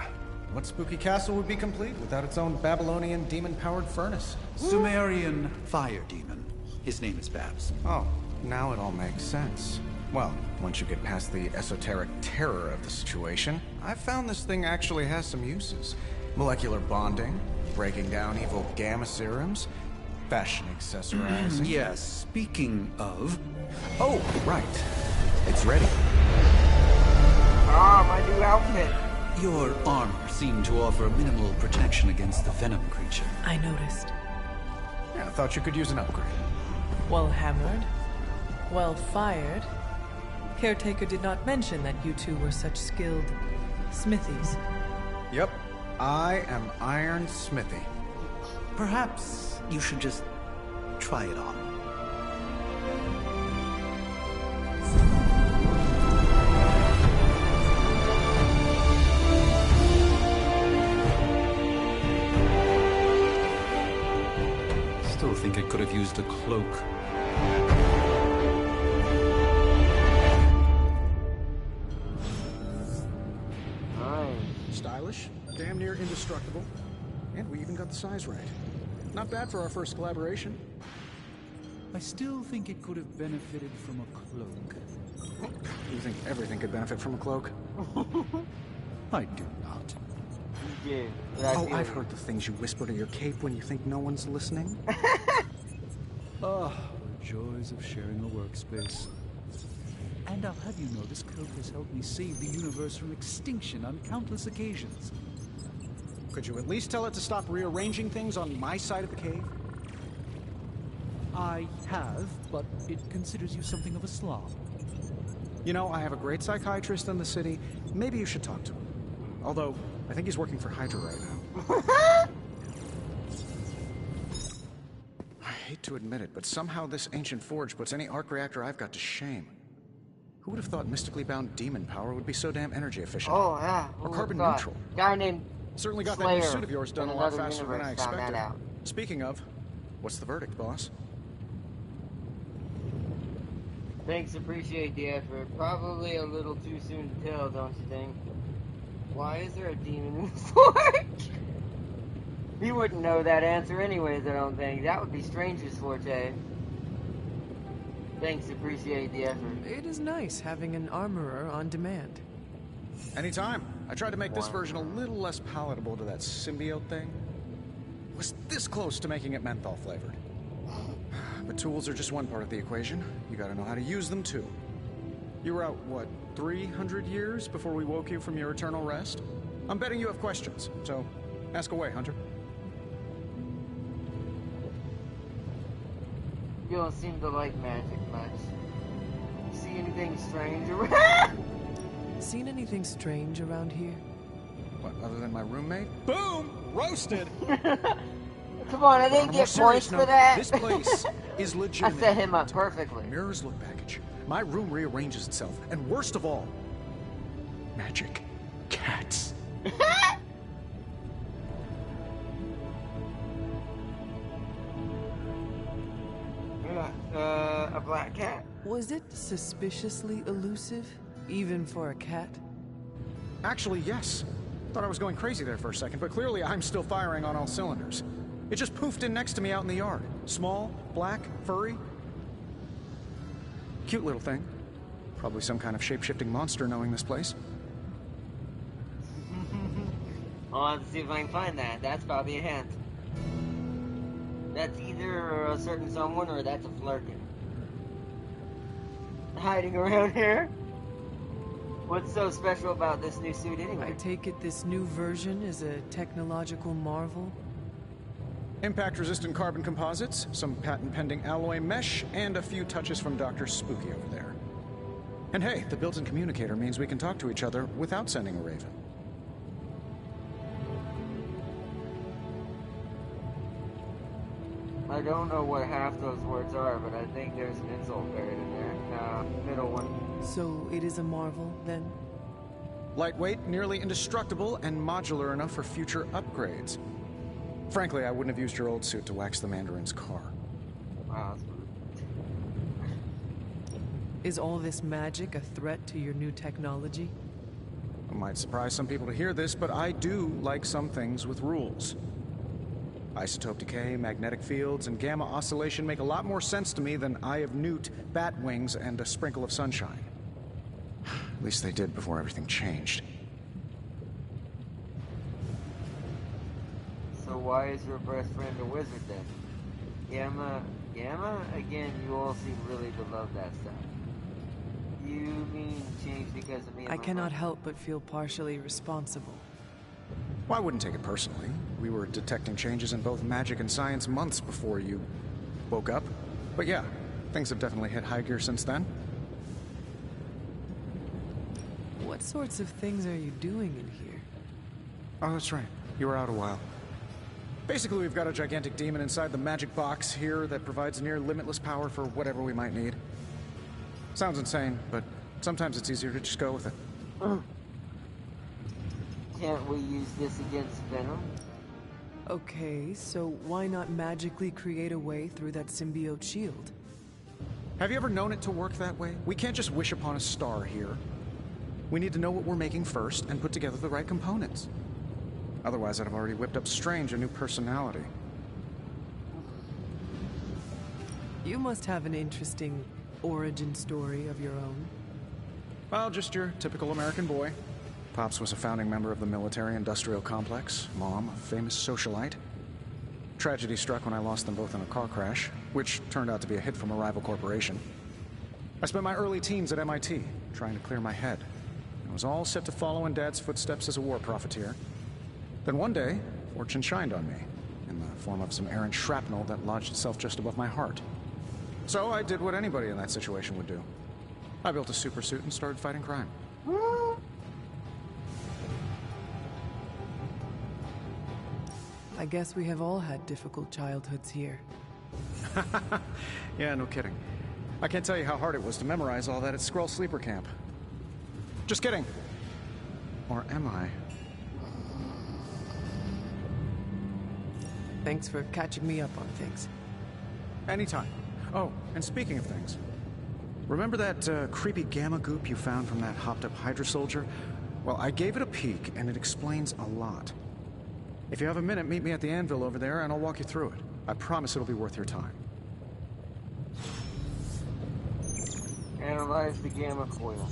What spooky castle would be complete without its own Babylonian demon-powered furnace? Sumerian fire demon. His name is Babs. Oh, now it all makes sense. Well, once you get past the esoteric terror of the situation, I've found this thing actually has some uses. Molecular bonding, breaking down evil gamma serums, fashion accessorizing. Yes, speaking of... Oh, right. It's ready. Ah, my new outfit. Your armor seemed to offer minimal protection against the venom creature. I noticed. Yeah, I thought you could use an upgrade. Well hammered, well fired. Caretaker did not mention that you two were such skilled smithies. Yep, I am Iron Smithy. Perhaps you should just try it on. Still think it could have used a cloak. Stylish, damn near indestructible, and we even got the size right. Not bad for our first collaboration. I still think it could have benefited from a cloak. You think everything could benefit from a cloak? I do not. Yeah, oh, I've heard the things you whisper to your cape when you think no one's listening. Ah, the joys of sharing a workspace. And I'll have you know, this cloak has helped me save the universe from extinction on countless occasions. Could you at least tell it to stop rearranging things on my side of the cave? I have, but it considers you something of a slob. You know, I have a great psychiatrist in the city. Maybe you should talk to him. Although, I think he's working for Hydra right now. I hate to admit it, but somehow this ancient forge puts any arc reactor I've got to shame. Who would have thought mystically bound demon power would be so damn energy efficient? Oh, yeah. Or carbon neutral? Guy named Certainly got Slayer that new suit of yours done a lot faster than I expected. Out. Speaking of, what's the verdict, boss? Thanks, appreciate the effort. Probably a little too soon to tell, don't you think? Why is there a demon in the forge? You wouldn't know that answer anyways, I don't think. That would be Stranger's forte. Thanks, appreciate the effort. It is nice having an armorer on demand. Anytime. I tried to make this version a little less palatable to that symbiote thing. Was this close to making it menthol flavored. But tools are just one part of the equation. You gotta know how to use them too. You were out, what, 300 years before we woke you from your eternal rest? I'm betting you have questions, so ask away, Hunter. You don't seem to like magic much. See anything strange around? Seen anything strange around here? What, other than my roommate? Boom! Roasted! Come on, I didn't get points for that. This place is legitimate. I set him up perfectly. Mirrors look baggage. My room rearranges itself. And worst of all, magic cats. A black cat. Was it suspiciously elusive, even for a cat? Actually, yes. Thought I was going crazy there for a second, but clearly I'm still firing on all cylinders. It just poofed in next to me out in the yard. Small, black, furry. Cute little thing. Probably some kind of shape-shifting monster knowing this place. I'll have to see if I can find that. That's probably a hint. That's either a certain someone or that's a flirkin. Hiding around here? What's so special about this new suit anyway? I take it this new version is a technological marvel? Impact-resistant carbon composites, some patent-pending alloy mesh, and a few touches from Dr. Spooky over there. And hey, the built-in communicator means we can talk to each other without sending a raven. I don't know what half those words are, but I think there's an insult buried in there. Middle one. So it is a marvel, then? Lightweight, nearly indestructible, and modular enough for future upgrades. Frankly, I wouldn't have used your old suit to wax the Mandarin's car. Wow, that's rude. Is all this magic a threat to your new technology? It might surprise some people to hear this, but I do like some things with rules. Isotope decay, magnetic fields, and gamma oscillation make a lot more sense to me than Eye of Newt, bat wings, and a sprinkle of sunshine. At least they did before everything changed. So why is your best friend a wizard then? Gamma? Again, you all seem really to love that stuff. You mean change because of me? I cannot help but feel partially responsible. Well, I wouldn't take it personally. We were detecting changes in both magic and science months before you woke up. But yeah, things have definitely hit high gear since then. What sorts of things are you doing in here? Oh, that's right. You were out a while. Basically, we've got a gigantic demon inside the magic box here that provides near limitless power for whatever we might need. Sounds insane, but sometimes it's easier to just go with it. Can't we use this against Venom? Okay, so why not magically create a way through that symbiote shield? Have you ever known it to work that way? We can't just wish upon a star here. We need to know what we're making first and put together the right components. Otherwise, I'd have already whipped up Strange a new personality. You must have an interesting origin story of your own. Well, just your typical American boy. Pops was a founding member of the military-industrial complex. Mom, a famous socialite. Tragedy struck when I lost them both in a car crash, which turned out to be a hit from a rival corporation. I spent my early teens at MIT, trying to clear my head. I was all set to follow in Dad's footsteps as a war profiteer. Then one day, fortune shined on me, in the form of some errant shrapnel that lodged itself just above my heart. So I did what anybody in that situation would do. I built a supersuit and started fighting crime. I guess we have all had difficult childhoods here. Yeah, no kidding. I can't tell you how hard it was to memorize all that at Skrull Sleeper Camp. Just kidding. Or am I? Thanks for catching me up on things. Anytime. Oh, and speaking of things, remember that creepy gamma goop you found from that hopped-up Hydra soldier? Well, I gave it a peek, and it explains a lot. If you have a minute, meet me at the anvil over there, and I'll walk you through it. I promise it'll be worth your time. Analyze the gamma coil.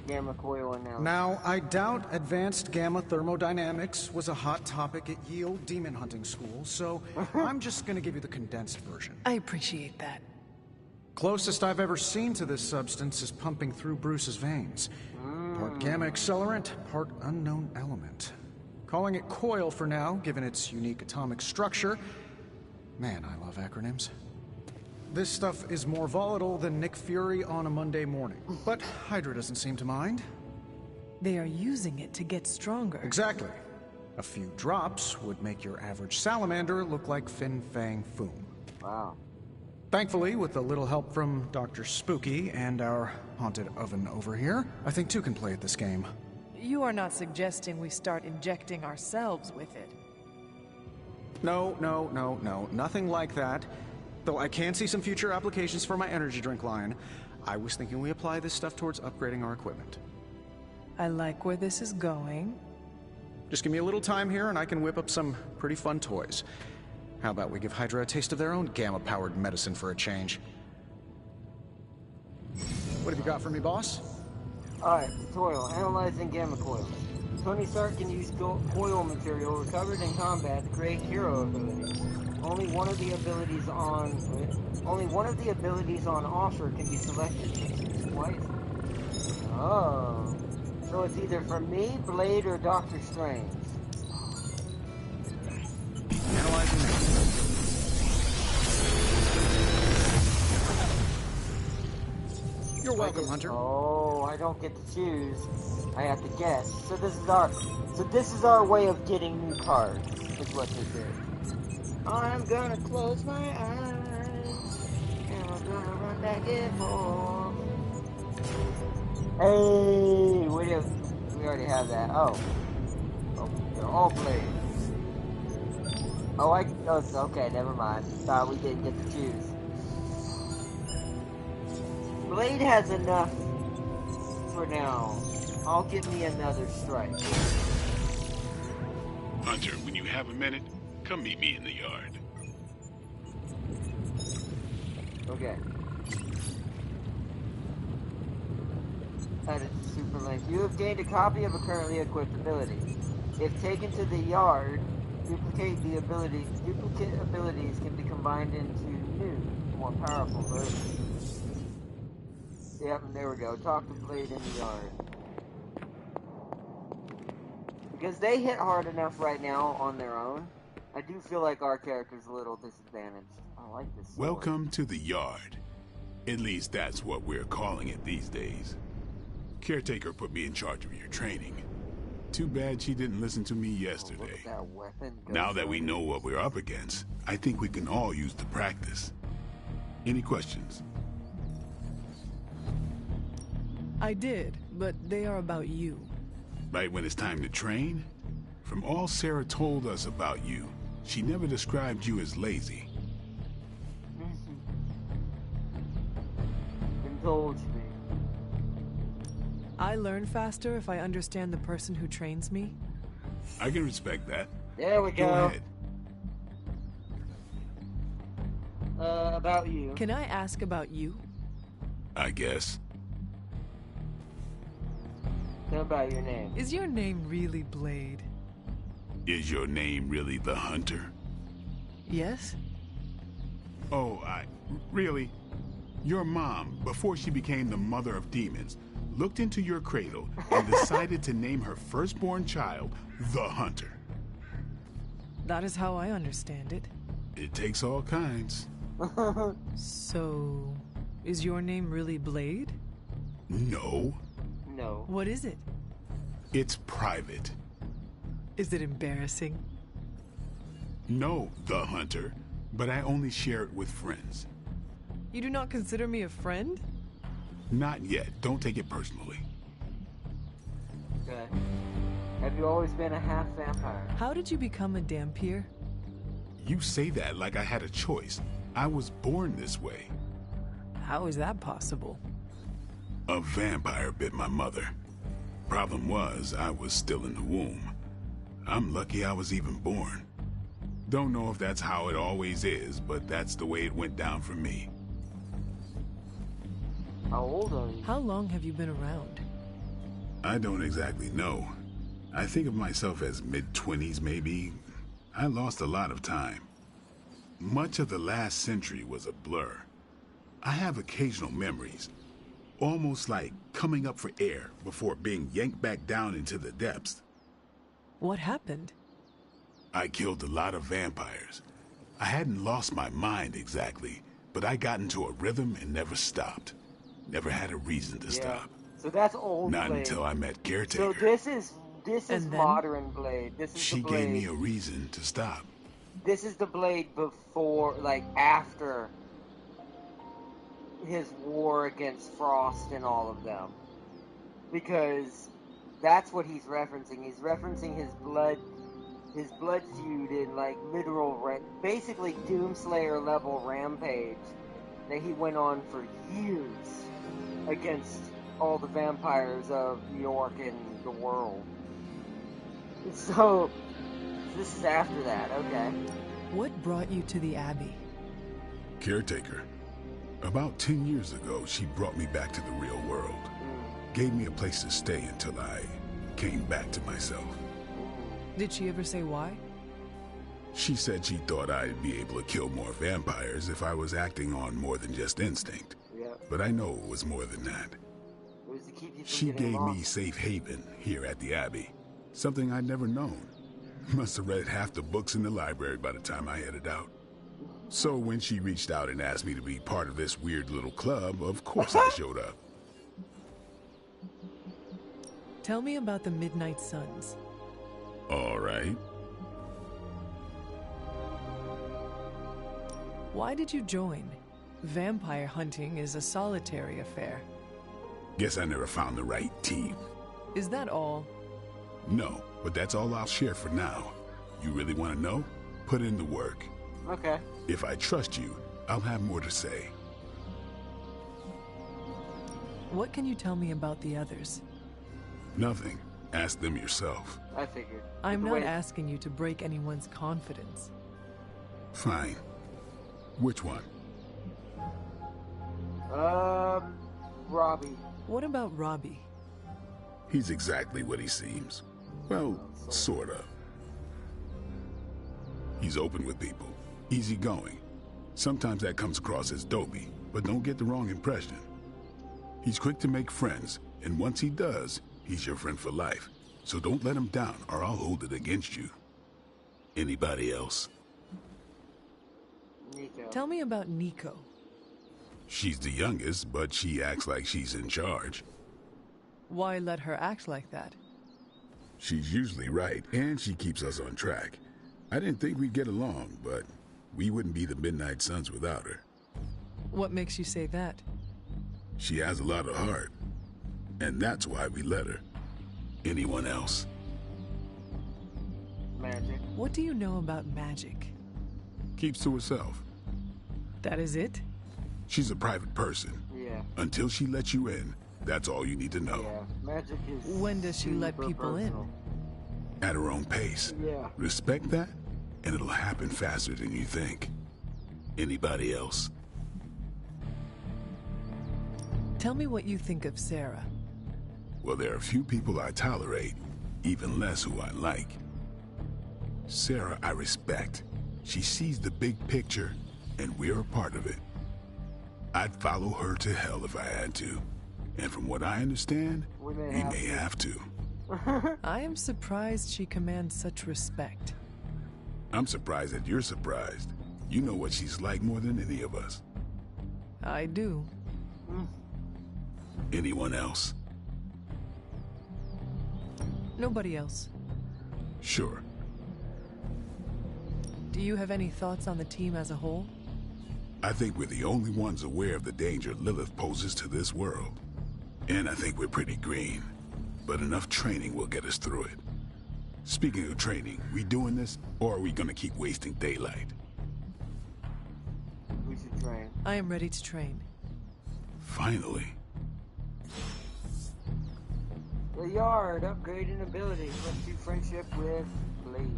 Gamma coil analysis. Now, I doubt advanced gamma thermodynamics was a hot topic at Yield Demon Hunting School, so I'm just gonna give you the condensed version. I appreciate that. Closest I've ever seen to this substance is pumping through Bruce's veins. Part gamma accelerant, part unknown element. Calling it coil for now, given its unique atomic structure. Man, I love acronyms. This stuff is more volatile than Nick Fury on a Monday morning. But Hydra doesn't seem to mind. They are using it to get stronger. Exactly. A few drops would make your average salamander look like Fin Fang Foom. Wow. Thankfully, with a little help from Dr. Spooky and our haunted oven over here, I think two can play at this game. You are not suggesting we start injecting ourselves with it. No, nothing like that. Though I can see some future applications for my energy drink line. I was thinking we apply this stuff towards upgrading our equipment. I like where this is going. Just give me a little time here and I can whip up some pretty fun toys. How about we give Hydra a taste of their own gamma-powered medicine for a change? What have you got for me, boss? Alright, tutorial. Analyzing gamma coils. Tony Stark can use coil material recovered in combat to create hero abilities. Only one of the abilities on offer can be selected twice. Oh. So it's either for me, Blade, or Doctor Strange. Analyzing now. You're Welcome, Hunter. Oh, I don't get to choose. I have to guess. So this is our way of getting new cards. Is what this is. I'm gonna close my eyes and we're gonna run back and forth. Hey, we already have that. Oh, they're all blades. Oh, okay, never mind. Thought we didn't get to choose. Blade has enough for now. I'll give me another strike. Hunter, when you have a minute, come meet me in the yard. Okay. Added to super link. You have gained a copy of a currently equipped ability. If taken to the yard, duplicate abilities can be combined into new, more powerful versions. Yep, there we go. Talk to Blade in the yard. Because they hit hard enough right now on their own, I do feel like our character's a little disadvantaged. I like this sword. Welcome to the yard. At least that's what we're calling it these days. Caretaker put me in charge of your training. Too bad she didn't listen to me yesterday. That weapon Now that we know what we're up against, I think we can all use the practice. Any questions? I did, but they are about you. Right when it's time to train? From all Sarah told us about you, she never described you as lazy. Indulge me. I learn faster if I understand the person who trains me. I can respect that. There we go. Go ahead. About you. Can I ask about you? I guess. Tell about your name. Is your name really Blade? Is your name really the Hunter? Yes? Oh, really? Your mom, before she became the mother of demons, looked into your cradle and decided to name her firstborn child the Hunter. That is how I understand it. It takes all kinds. So, is your name really Blade? No. No. What is it? It's private. Is it embarrassing? No, the Hunter, but I only share it with friends. You do not consider me a friend? Not yet. Don't take it personally. Okay. Have you always been a half vampire? How did you become a Dampier? You say that like I had a choice. I was born this way. How is that possible? A vampire bit my mother. Problem was, I was still in the womb. I'm lucky I was even born. Don't know if that's how it always is, but that's the way it went down for me. How old are you? How long have you been around? I don't exactly know. I think of myself as mid-20s, maybe. I lost a lot of time. Much of the last century was a blur. I have occasional memories, almost like coming up for air before being yanked back down into the depths. What happened? I killed a lot of vampires. I hadn't lost my mind exactly, but I got into a rhythm and never stopped. Never had a reason to stop. So that's old Not Blade. until I met Caretaker. So this is modern Blade. This is She the Blade. gave me a reason to stop. This is the Blade before, like, after his war against Frost and all of them. Because that's what he's referencing. He's referencing his blood feud in, like, literal, basically Doomslayer level rampage that he went on for years against all the vampires of New York and the world. So, this is after that, okay. What brought you to the Abbey? Caretaker. About 10 years ago, she brought me back to the real world. Gave me a place to stay until I came back to myself. Did she ever say why? She said she thought I'd be able to kill more vampires if I was acting on more than just instinct. But I know it was more than that. It was to keep you from She getting gave lost. me safe haven here at the Abbey. Something I'd never known. Must have read half the books in the library by the time I headed out. So when she reached out and asked me to be part of this weird little club, of course I showed up. Tell me about the Midnight Suns. All right. Why did you join? Vampire hunting is a solitary affair. Guess I never found the right team. Is that all? No, but that's all I'll share for now. You really want to know? Put in the work. Okay. If I trust you, I'll have more to say. What can you tell me about the others? Nothing. Ask them yourself. I figured. I'm not asking you to break anyone's confidence. Fine. Which one? Robbie. What about Robbie? He's exactly what he seems. Well, sort of. He's open with people, easygoing. Sometimes that comes across as dopey, but don't get the wrong impression. He's quick to make friends, and once he does, he's your friend for life. So don't let him down, or I'll hold it against you. Anybody else? Nico. Tell me about Nico. She's the youngest, but she acts like she's in charge. Why let her act like that? She's usually right, and she keeps us on track. I didn't think we'd get along, but we wouldn't be the Midnight Suns without her. What makes you say that? She has a lot of heart, and that's why we let her. Anyone else? Magic. What do you know about magic? Keeps to herself. That is it? She's a private person. Yeah. Until she lets you in, that's all you need to know. Yeah. Magic is. When does she let people personal. in? At her own pace. Yeah. Respect that, and it'll happen faster than you think. Anybody else? Tell me what you think of Sarah. Well, there are few people I tolerate, even less who I like. Sarah, I respect. She sees the big picture, and we're a part of it. I'd follow her to hell if I had to. And from what I understand, we may have to. I am surprised she commands such respect. I'm surprised that you're surprised. You know what she's like more than any of us. I do. Anyone else? Nobody else. Sure. Do you have any thoughts on the team as a whole? I think we're the only ones aware of the danger Lilith poses to this world. And I think we're pretty green. But enough training will get us through it. Speaking of training, we doing this, or are we gonna keep wasting daylight? We should train. I am ready to train. Finally. The Yard, upgrading abilities. Let's do friendship with Blade.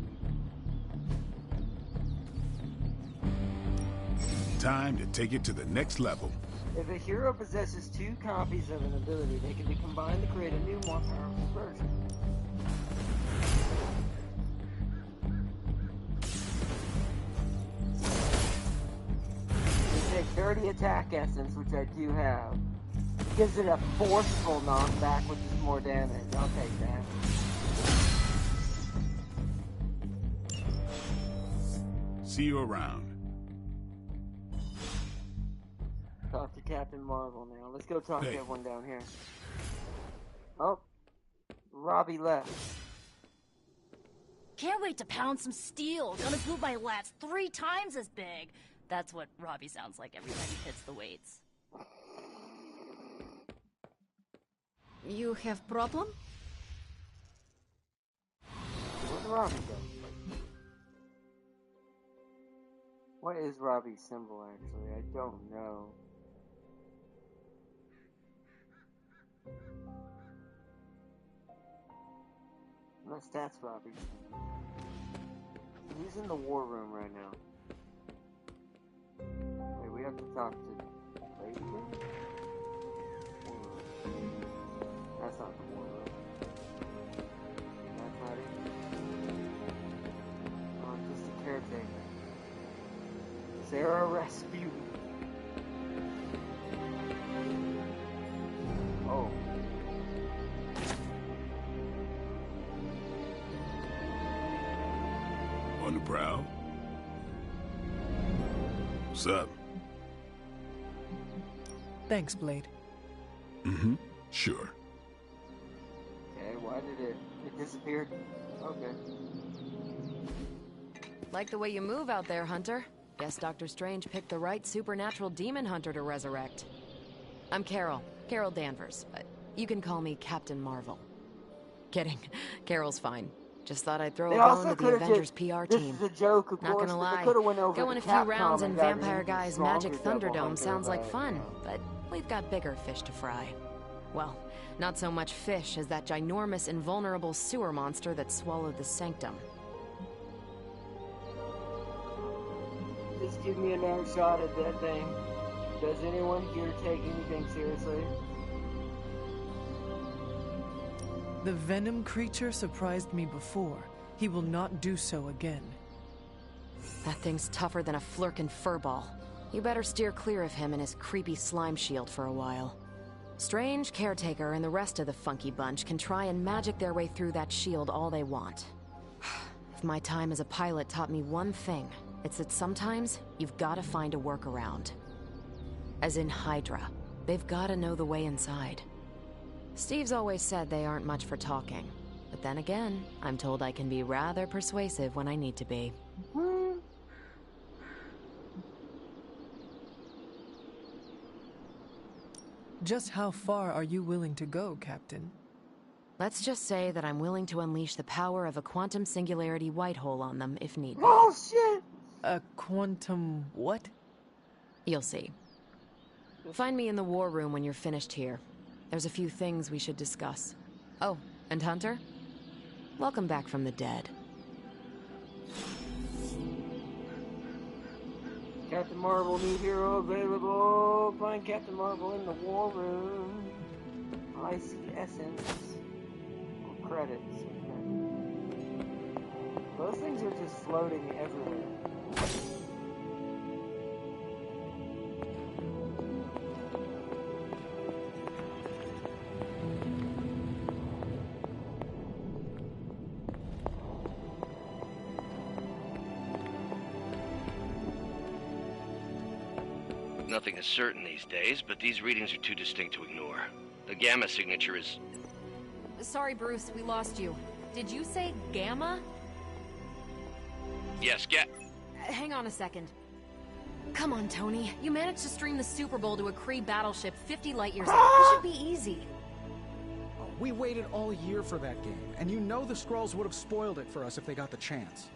Time to take it to the next level. If a hero possesses 2 copies of an ability, they can be combined to create a new, more powerful version. You take 30 attack essence, which I do have. Gives it a forceful knockback, which is more damage. I'll take that. See you around. Talk to Captain Marvel now. Let's go talk to Hey. everyone down here. Oh, Robbie left. Can't wait to pound some steel. Gonna glue my lats 3 times as big. That's what Robbie sounds like every time he hits the weights. You have problem? What's Robbie doing? What is Robbie's symbol, actually? I don't know. Unless that's Robbie's symbol. He's in the war room right now. Wait, we have to talk to Lady? That's not the war room. That's not it. Oh, just a caretaker. Sarah Rasputin. Oh. On the prowl? What's up? Thanks, Blade. Sure. Okay. Wait, why did it disappear? Okay. Like the way you move out there, Hunter. Guess Dr. Strange picked the right supernatural demon hunter to resurrect. I'm Carol Danvers, but you can call me Captain Marvel. Kidding. Carol's fine. Just thought I'd throw a bone to the Avengers PR team. This is a joke, of Not course, gonna but they lie, could have went over going to a few Capcom rounds in and got an Vampire even Guy's stronger Magic Devil Thunderdome Hunter, sounds like fun, but we've got bigger fish to fry. Well, not so much fish as that ginormous, invulnerable sewer monster that swallowed the Sanctum. Just give me another shot at that thing. Does anyone here take anything seriously? The venom creature surprised me before. He will not do so again. That thing's tougher than a flirkin' furball. You better steer clear of him and his creepy slime shield for a while. Strange, Caretaker, and the rest of the funky bunch can try and magic their way through that shield all they want. If my time as a pilot taught me one thing, it's that sometimes you've gotta find a workaround. As in Hydra. They've gotta know the way inside. Steve's always said they aren't much for talking. But then again, I'm told I can be rather persuasive when I need to be. Just how far are you willing to go, Captain? Let's just say that I'm willing to unleash the power of a quantum singularity white hole on them if need be. Oh, shit! A quantum what? You'll see. Find me in the war room when you're finished here. There's a few things we should discuss. Oh, and Hunter? Welcome back from the dead. Captain Marvel, new hero available. Find Captain Marvel in the war room. I see essence. Or credits. Okay. Those things are just floating everywhere. Nothing is certain these days, but these readings are too distinct to ignore. The gamma signature is... Sorry, Bruce, we lost you. Did you say Gamma? Yes, Hang on a second. Come on, Tony. You managed to stream the Super Bowl to a Kree battleship 50 light years out. This should be easy. We waited all year for that game, and you know the Skrulls would have spoiled it for us if they got the chance.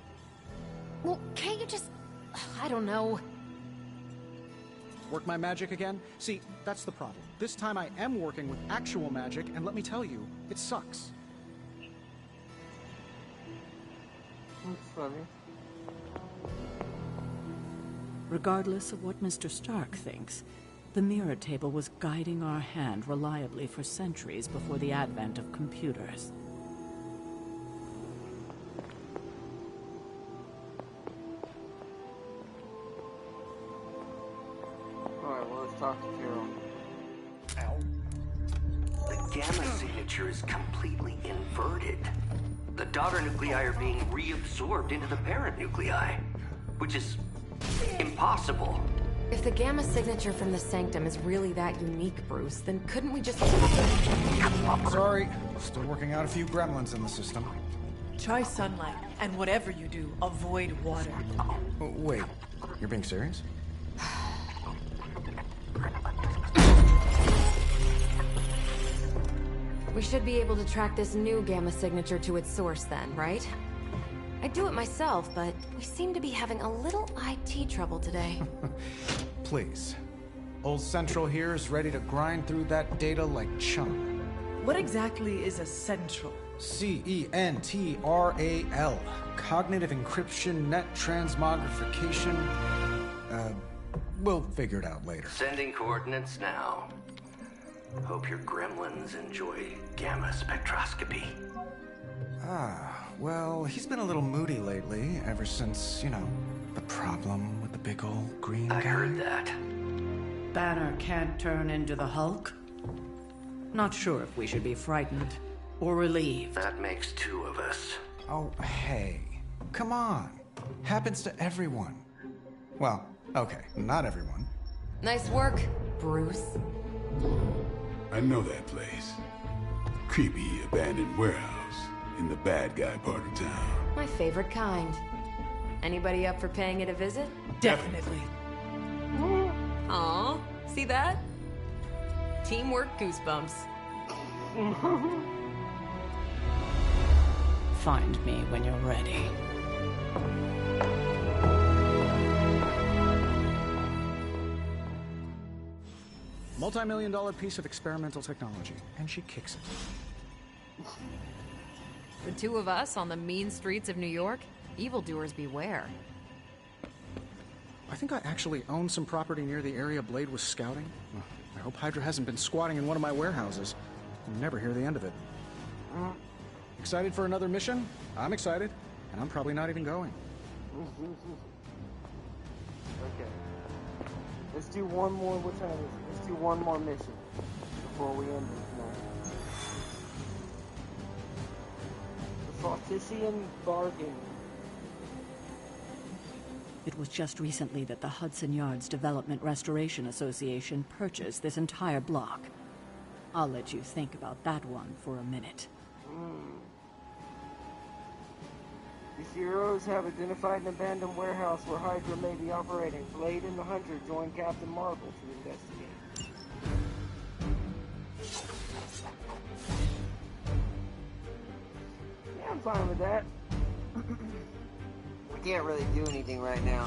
Well, can't you just... I don't know. Work my magic again? See, that's the problem. This time I am working with actual magic, and let me tell you, it sucks. That's funny. Regardless of what Mr. Stark thinks, the mirror table was guiding our hand reliably for centuries before the advent of computers. Alright, well, let's talk to Carol. The gamma signature is completely inverted. The daughter nuclei are being reabsorbed into the parent nuclei, which is impossible. If the gamma signature from the Sanctum is really that unique, Bruce, then couldn't we just... Sorry, still working out a few gremlins in the system. Try sunlight, and whatever you do, avoid water. Oh, wait, you're being serious? We should be able to track this new gamma signature to its source then, right? I'd do it myself, but we seem to be having a little IT trouble today. Please. Old Central here is ready to grind through that data like chum. What exactly is a central? CENTRAL. Cognitive encryption, net transmogrification. We'll figure it out later. Sending coordinates now. Hope your gremlins enjoy gamma spectroscopy. Well, he's been a little moody lately, ever since, you know, the problem with the big old green guy. I heard that. Banner can't turn into the Hulk? Not sure if we should be frightened or relieved. That makes two of us. Oh, hey. Come on. Happens to everyone. Well, okay, not everyone. Nice work, Bruce. I know that place. creepy abandoned warehouse in the bad guy part of town. My favorite kind. Anybody up for paying it a visit? Definitely. Aw, see that? Teamwork goosebumps. Find me when you're ready. Multi-million-dollar piece of experimental technology, and she kicks it. The two of us on the mean streets of New York? Evildoers beware. I think I actually own some property near the area Blade was scouting. I hope Hydra hasn't been squatting in one of my warehouses. I'll never hear the end of it. Excited for another mission? I'm excited, and I'm probably not even going. Okay. Let's do one more. What time is it? Let's do one more mission before we end it tonight. The Faustician Bargain. It was just recently that the Hudson Yards Development Restoration Association purchased this entire block. I'll let you think about that one for a minute. The heroes have identified an abandoned warehouse where Hydra may be operating. Blade and the Hunter join Captain Marvel to investigate. Yeah, I'm fine with that. We can't really do anything right now.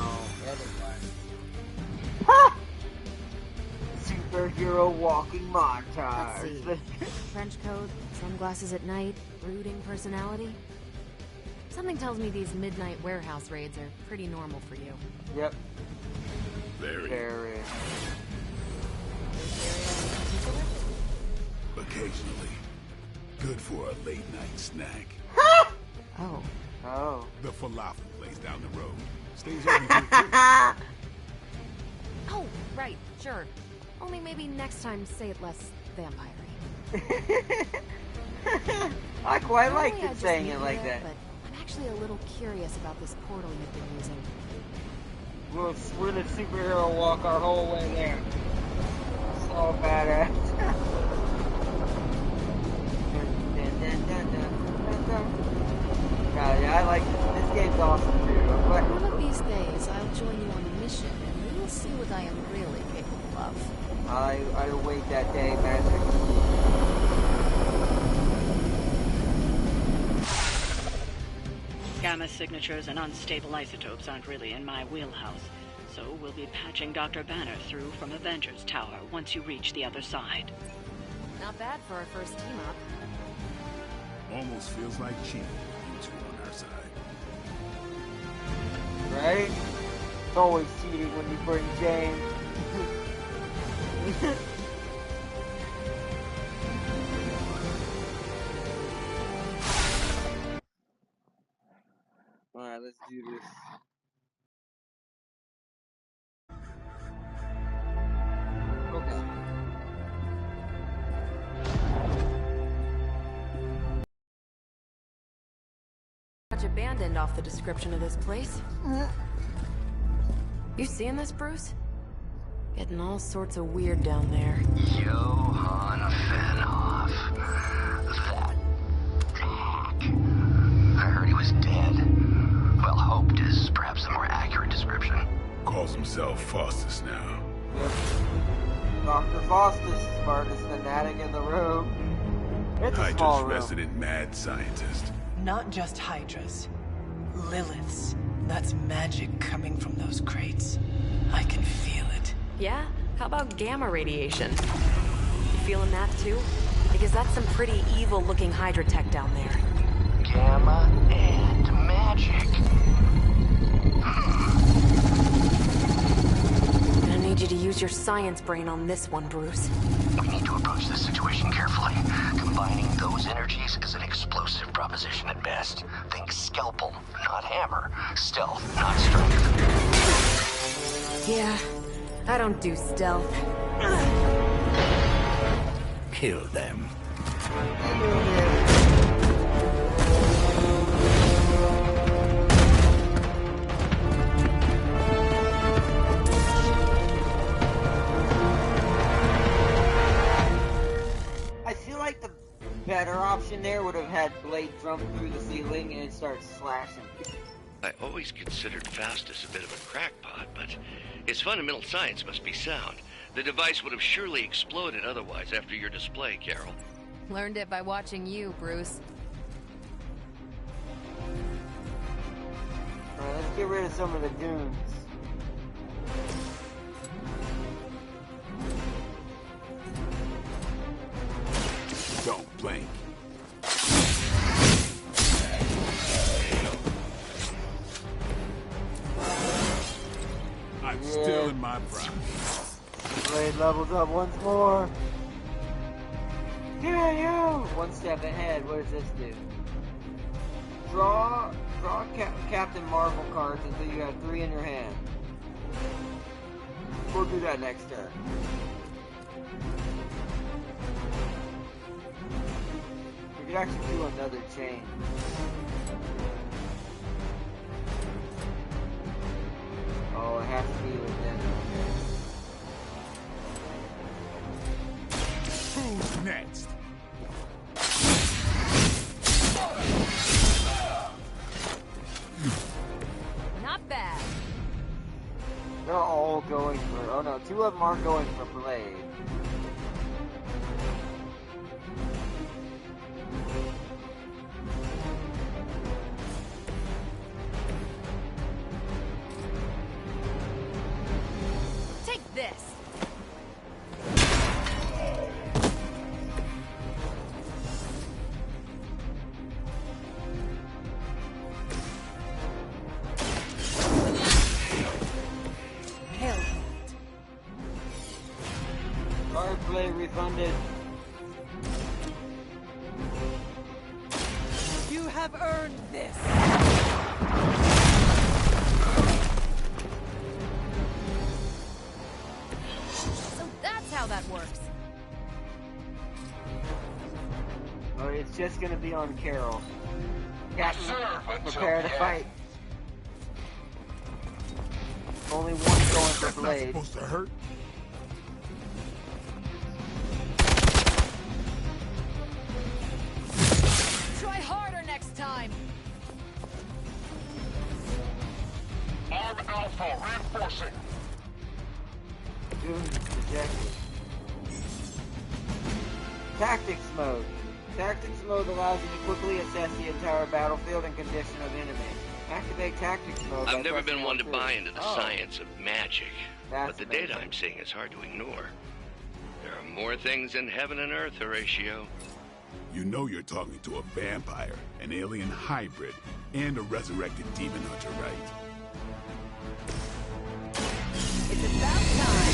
Ha! Superhero walking montage. Let's see. Trench coat, sunglasses at night, brooding personality. Something tells me these midnight warehouse raids are pretty normal for you. Yep. Very. Occasionally. Good for a late night snack. Oh. The falafel place down the road. Stays open till 3. Oh, right, sure. Only maybe next time say it less vampire-y. I quite like Normally I it just saying leave it like it, that. But I'm actually a little curious about this portal you've been using. We're the superhero walk our whole way there. So badass. Yeah, I like this. This game's awesome too. One of these days, I'll join you on a mission, and we will see what I am really capable of. I await that day, Magic. Gamma signatures and unstable isotopes aren't really in my wheelhouse, so we'll be patching Dr. Banner through from Avengers Tower once you reach the other side. Not bad for our first team up. Almost feels like cheating with you two on our side. Right? It's always cheating when you bring James. Alright, let's do this. Okay. Much abandoned off the description of this place. You seeing this, Bruce? Getting all sorts of weird down there. Johann Fenhoff. That hack. I heard he was dead. Well, hoped is perhaps the more accurate description. Calls himself Faustus now. Yep. Dr. Faustus, smartest fanatic in the room. It's a small Hydra's room. resident mad scientist. Not just Hydras. Liliths. That's magic coming from those crates. I can feel it. Yeah? How about gamma radiation? You feeling that too? Because that's some pretty evil-looking Hydra tech down there. Gamma and magic. I need you to use your science brain on this one, Bruce. We need to approach this situation carefully. Combining those energies is an explosive proposition at best. Think scalpel, not hammer. Stealth, not strength. Yeah, I don't do stealth. Kill them. I feel like the better blade jump through the ceiling and start slashing. I always considered Faustus a bit of a crackpot, but his fundamental science must be sound. The device would have surely exploded otherwise after your display, Carol. Learned it by watching you, Bruce. Alright, let's get rid of some of the goons. Don't blink. I'm still in my prime. Blade levels up once more. Yeah, you! One step ahead. What does this do? Draw Captain Marvel cards until you have 3 in your hand. We'll do that next turn. We could actually do another chain. Oh, it has to be within. Who's next? Not bad. They're all going for... Oh no, 2 of them are going for blade. Take this. Card play refunded. You have earned this. So that's how that works. Oh, it's just gonna be on Carol. Captain, prepare to fight. Only one going for blade. That's not supposed to hurt. Try harder next time. Arm Alpha reinforcing. Goons rejected. Tactics mode. Tactics mode allows you to quickly assess the entire battlefield and condition of enemy. Activate tactics mode. I've never been one to buy into the science of magic, but the data I'm seeing is hard to ignore. There are more things in heaven and earth, Horatio. You know you're talking to a vampire, an alien hybrid, and a resurrected demon hunter, right? It's about time.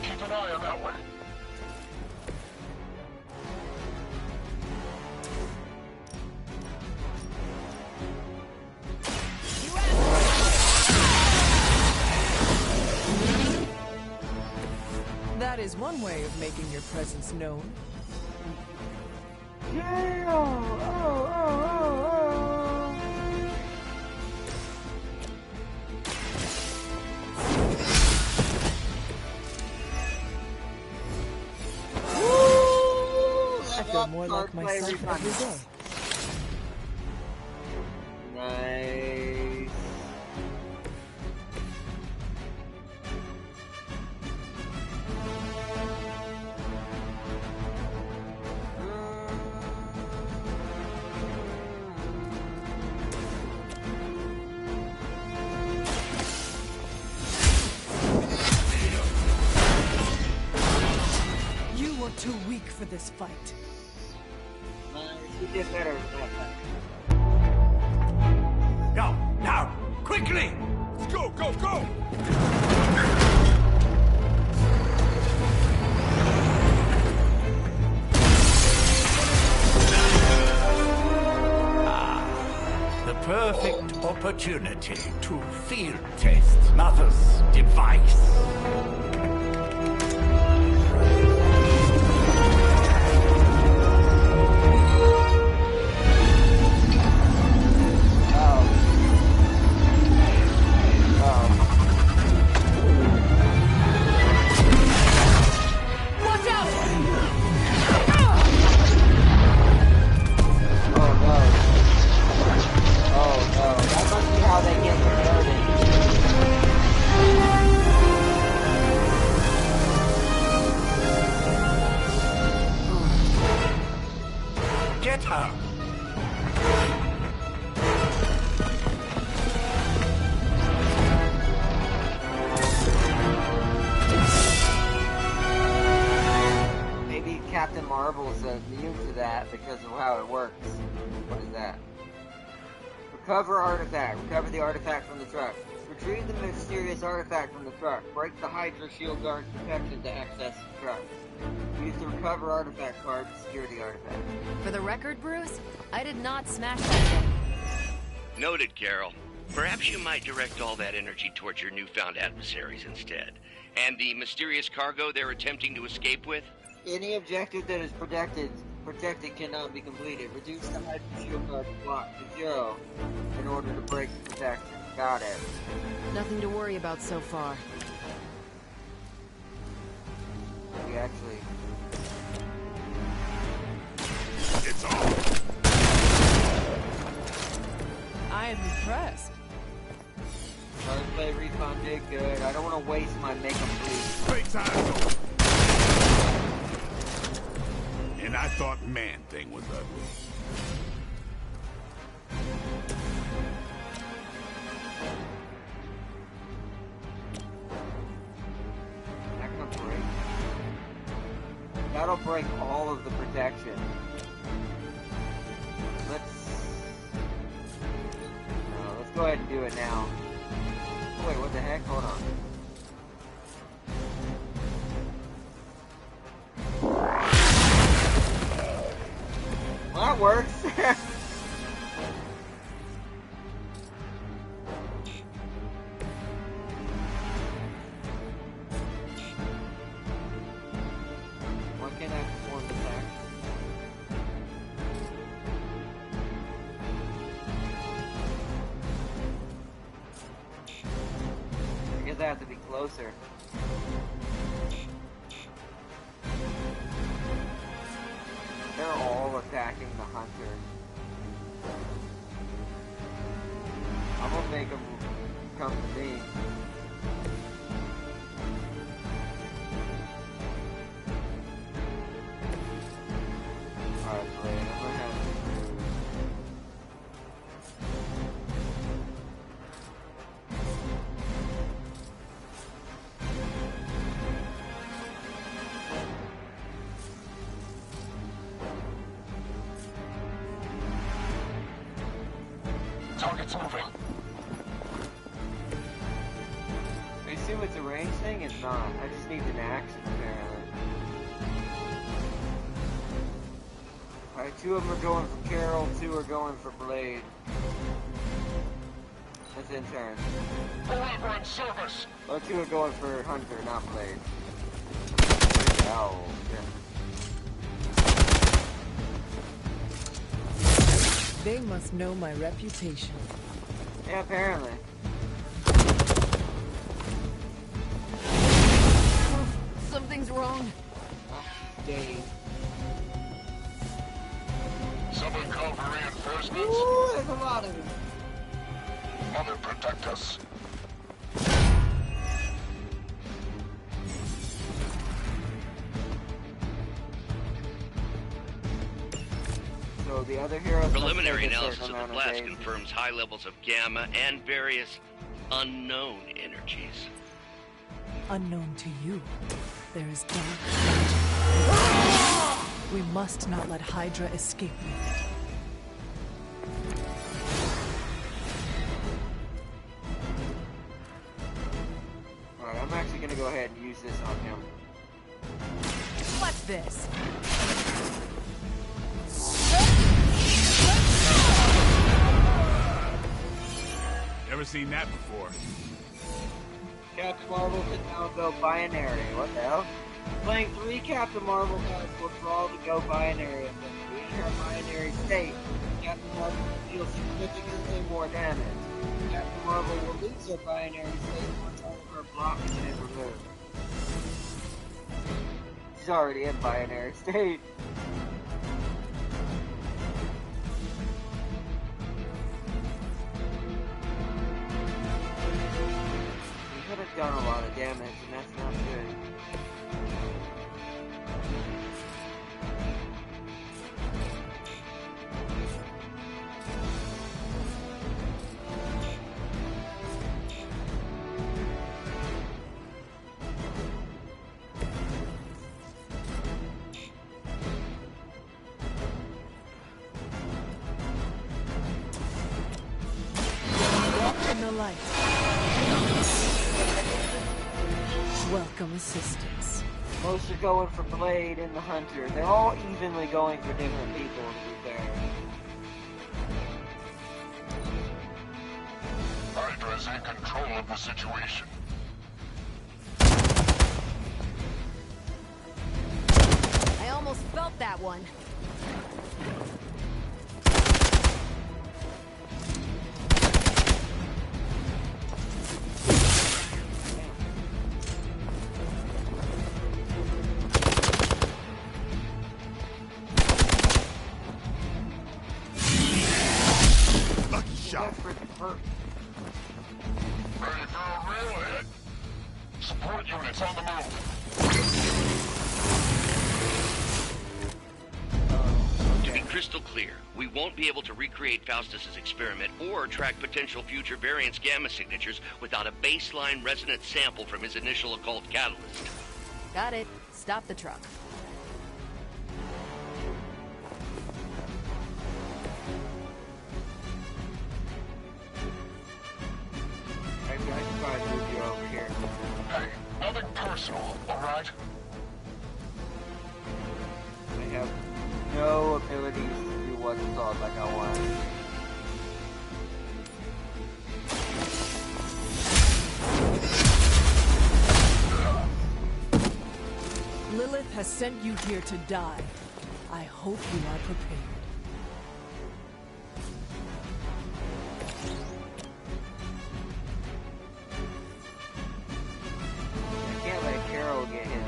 Keep an eye on that one. That is one way of making your presence known. Yeah! Oh. I feel more like myself every day. Nice. You were too weak for this fight. We did better than that. Now, quickly! Let's go, go, go! The perfect opportunity to field test Mother's device. that because of how it works. What is that? Recover artifact. Recover the artifact from the truck. Retrieve the mysterious artifact from the truck. Break the Hydra shield guard's protection to access the truck. Use the recover artifact card to secure the artifact. For the record, Bruce, I did not smash that thing. Noted, Carol. Perhaps you might direct all that energy towards your newfound adversaries instead. And the mysterious cargo they're attempting to escape with? Any objective that is protected cannot be completed. Reduce the Hydra shield guard block to 0 in order to break the protection. Got it. Nothing to worry about so far. We actually... It's on. I am impressed. Hard play refund did good. I don't want to waste my make 'em bleed. Great time. And I thought Man-Thing was ugly. That gonna break. That'll break all of the protection. Let's go ahead and do it now. Oh, wait, what the heck? Hold on. Well, that works. Why can't I perform this action? I guess I have to be closer. They're all attacking the hunter. I'm gonna make them come to me. Alright, Blade, I'm gonna have to Target's moving. I assume it's a range thing? It's not. I just need an action, apparently. Alright, 2 of them are going for Carol, 2 are going for Blade. That's in turn. Believer in service. Well, 2 are going for Hunter, not Blade. Oh, They must know my reputation. yeah, apparently. Something's wrong. Dang. Someone call for reinforcements. Ooh, there's a lot of them. Mother, protect us. So the other heroes. Preliminary analysis of the blast confirms high levels of gamma and various unknown energies. Unknown to you, there is dark magic. We must not let Hydra escape with it. Alright, I'm actually gonna go ahead and use this on him. What's this? Never seen that before. Captain Marvel can now go binary. What the hell? Playing 3 Captain Marvel cards will draw the go binary and then leave her binary state. Captain Marvel will deal significantly more damage. Captain Marvel will lose her binary state once all of her blocking is removed. She's already in binary state. We could have done a lot of damage, and that's not good. light. Welcome assistance. Most are going for Blade and the Hunter. They're all evenly going for different people, to be fair. Hydra is in control of the situation. I almost felt that one. Lucky shot. Ready for a real hit? Support units on the move. To be crystal clear, we won't be able to recreate Faustus's experiment or track potential future variants' gamma signatures without a baseline resonance sample from his initial occult catalyst. Got it. Stop the truck. I can probably move you over here. Hey, nothing personal, alright? I have no abilities to do what it's all like I want. Lilith has sent you here to die. I hope you are prepared. I can't let Carol get hit either.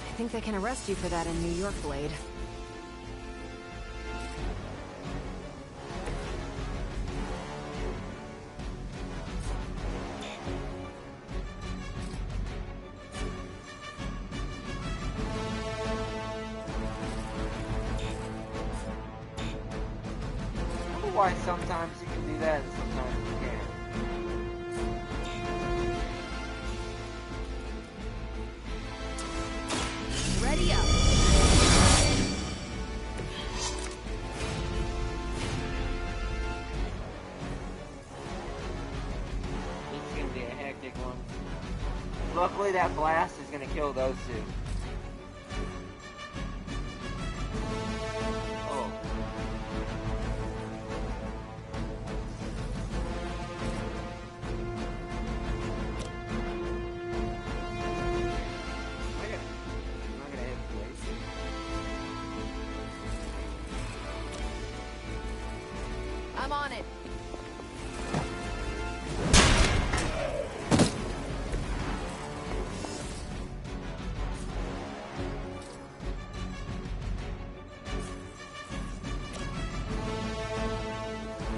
I think they can arrest you for that in New York, Blade. I don't know why sometimes you can do that and sometimes you can't. Ready up. This is gonna be a hectic one. Luckily that blast is gonna kill those two. Oh. I'm not gonna hit Blade. I'm on it.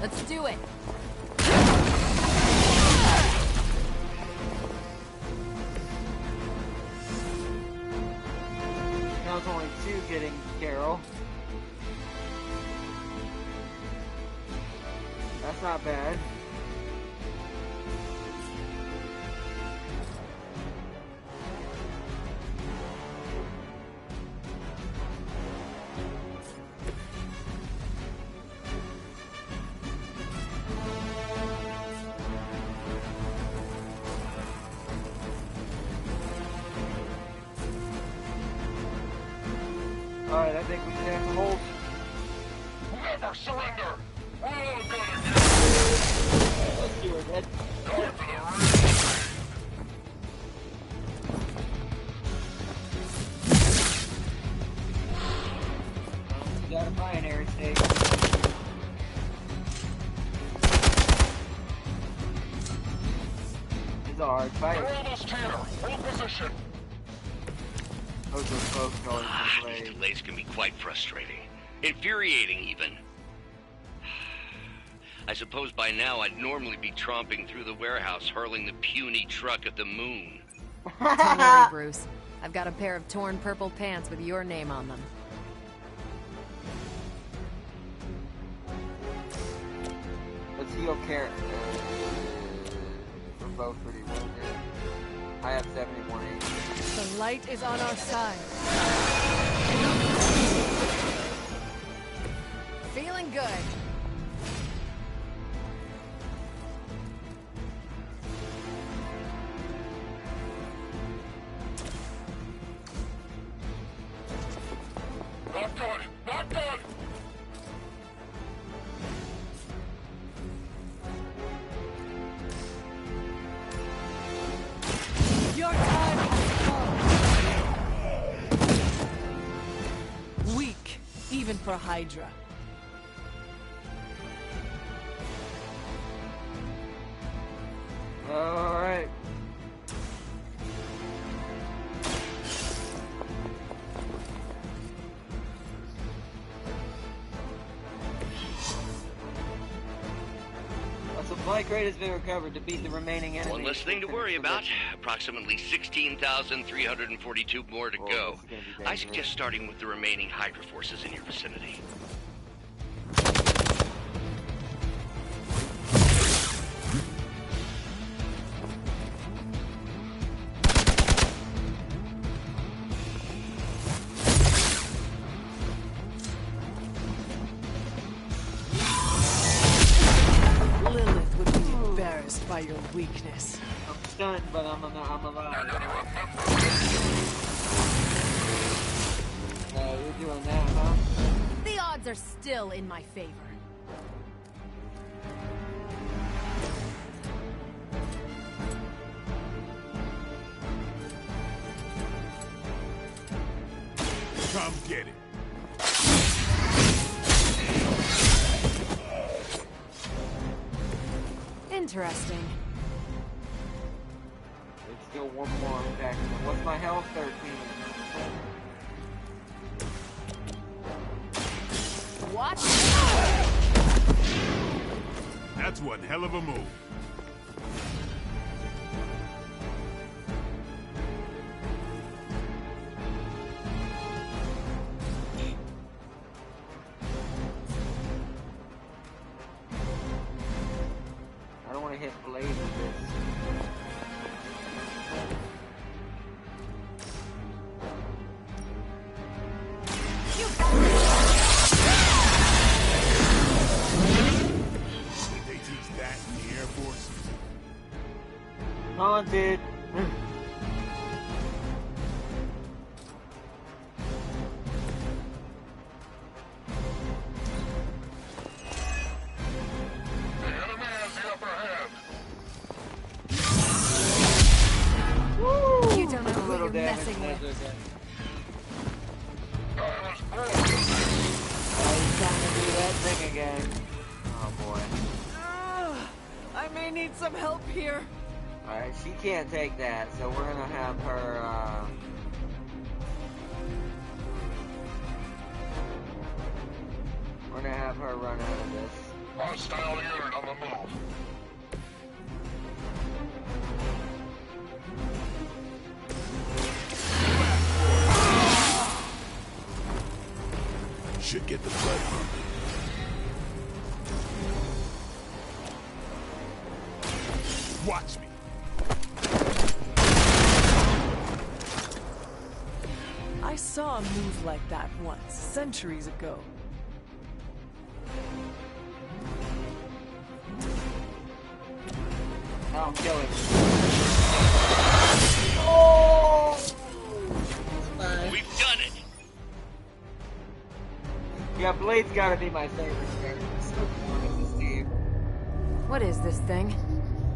Let's do it. Now it's only two getting Carol. That's not bad. Alright, I think we should have to hold. Never surrender! We're all gonna get Let's do it, Ed. going for the ring! You got a binary state. It's a hard fight. We're almost here! Hold position! Those are both going for These Blade. delays can be quite frustrating. Infuriating, even. I suppose by now I'd normally be tromping through the warehouse, hurling the puny truck at the moon. Don't worry, Bruce. I've got a pair of torn purple pants with your name on them. Let's heal Carol. both pretty wounded. I have 71 HP. The light is on our side. Feeling good. Not good! Not good! Your time has come. Weak, even for Hydra. Alright. A supply crate has been recovered to beat the remaining enemies. One less thing to worry about. Approximately 16,342 more to go. I suggest starting with the remaining Hydra forces in your vicinity. Lilith would be embarrassed by your weakness. I'm stunned, but I'm alive. You're doing that, huh? The odds are still in my favor. Come get it. Interesting. There's still one more attack. What's my health? 13. Watch. That's one hell of a move. I don't want to hit Blade with this. Did they teach that in the Air Force? Haunted. The enemy has the upper hand. You don't know who Little you're damage. messing with. I was born. Oh, he's trying to do that thing again. Oh boy. I may need some help here. Alright, she can't take that, so we're gonna have her, we're gonna have her run out of this. Hostile unit on the move. Should get the blood pumping. Watch me. I saw a move like that once, centuries ago. I'll kill him. Oh! We've done it! Yeah, Blade's gotta be my favorite character so far in this game. What is this thing?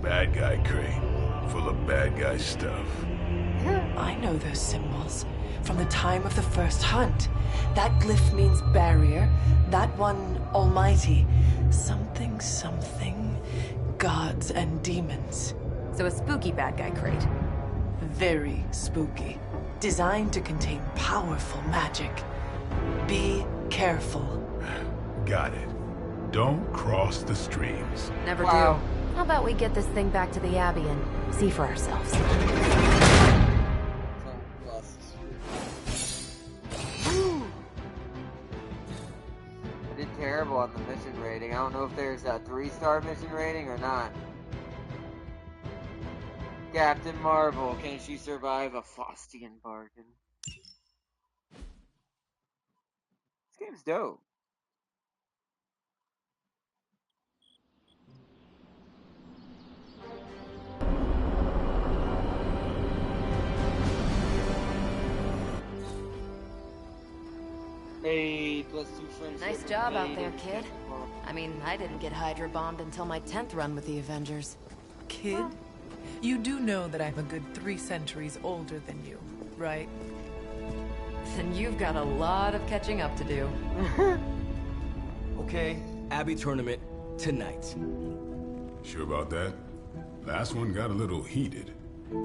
Bad guy crate. Full of bad guy stuff. I know those symbols from the time of the first hunt. That glyph means barrier, that one almighty. Something, something, gods and demons. So a spooky bad guy crate. Very spooky. Designed to contain powerful magic. Be careful. Got it. Don't cross the streams. Never Wow. do. How about we get this thing back to the Abbey and see for ourselves? I did terrible on the mission rating. I don't know if there's a 3-star mission rating or not. Captain Marvel, can she survive a Faustian bargain? This game's dope. Hey, +2 friendship. Nice job out there, kid. I mean, I didn't get Hydra bombed until my 10th run with the Avengers. Kid, you do know that I'm a good 3 centuries older than you, right? Then you've got a lot of catching up to do. Okay, Abby tournament tonight. Sure about that? Last one got a little heated.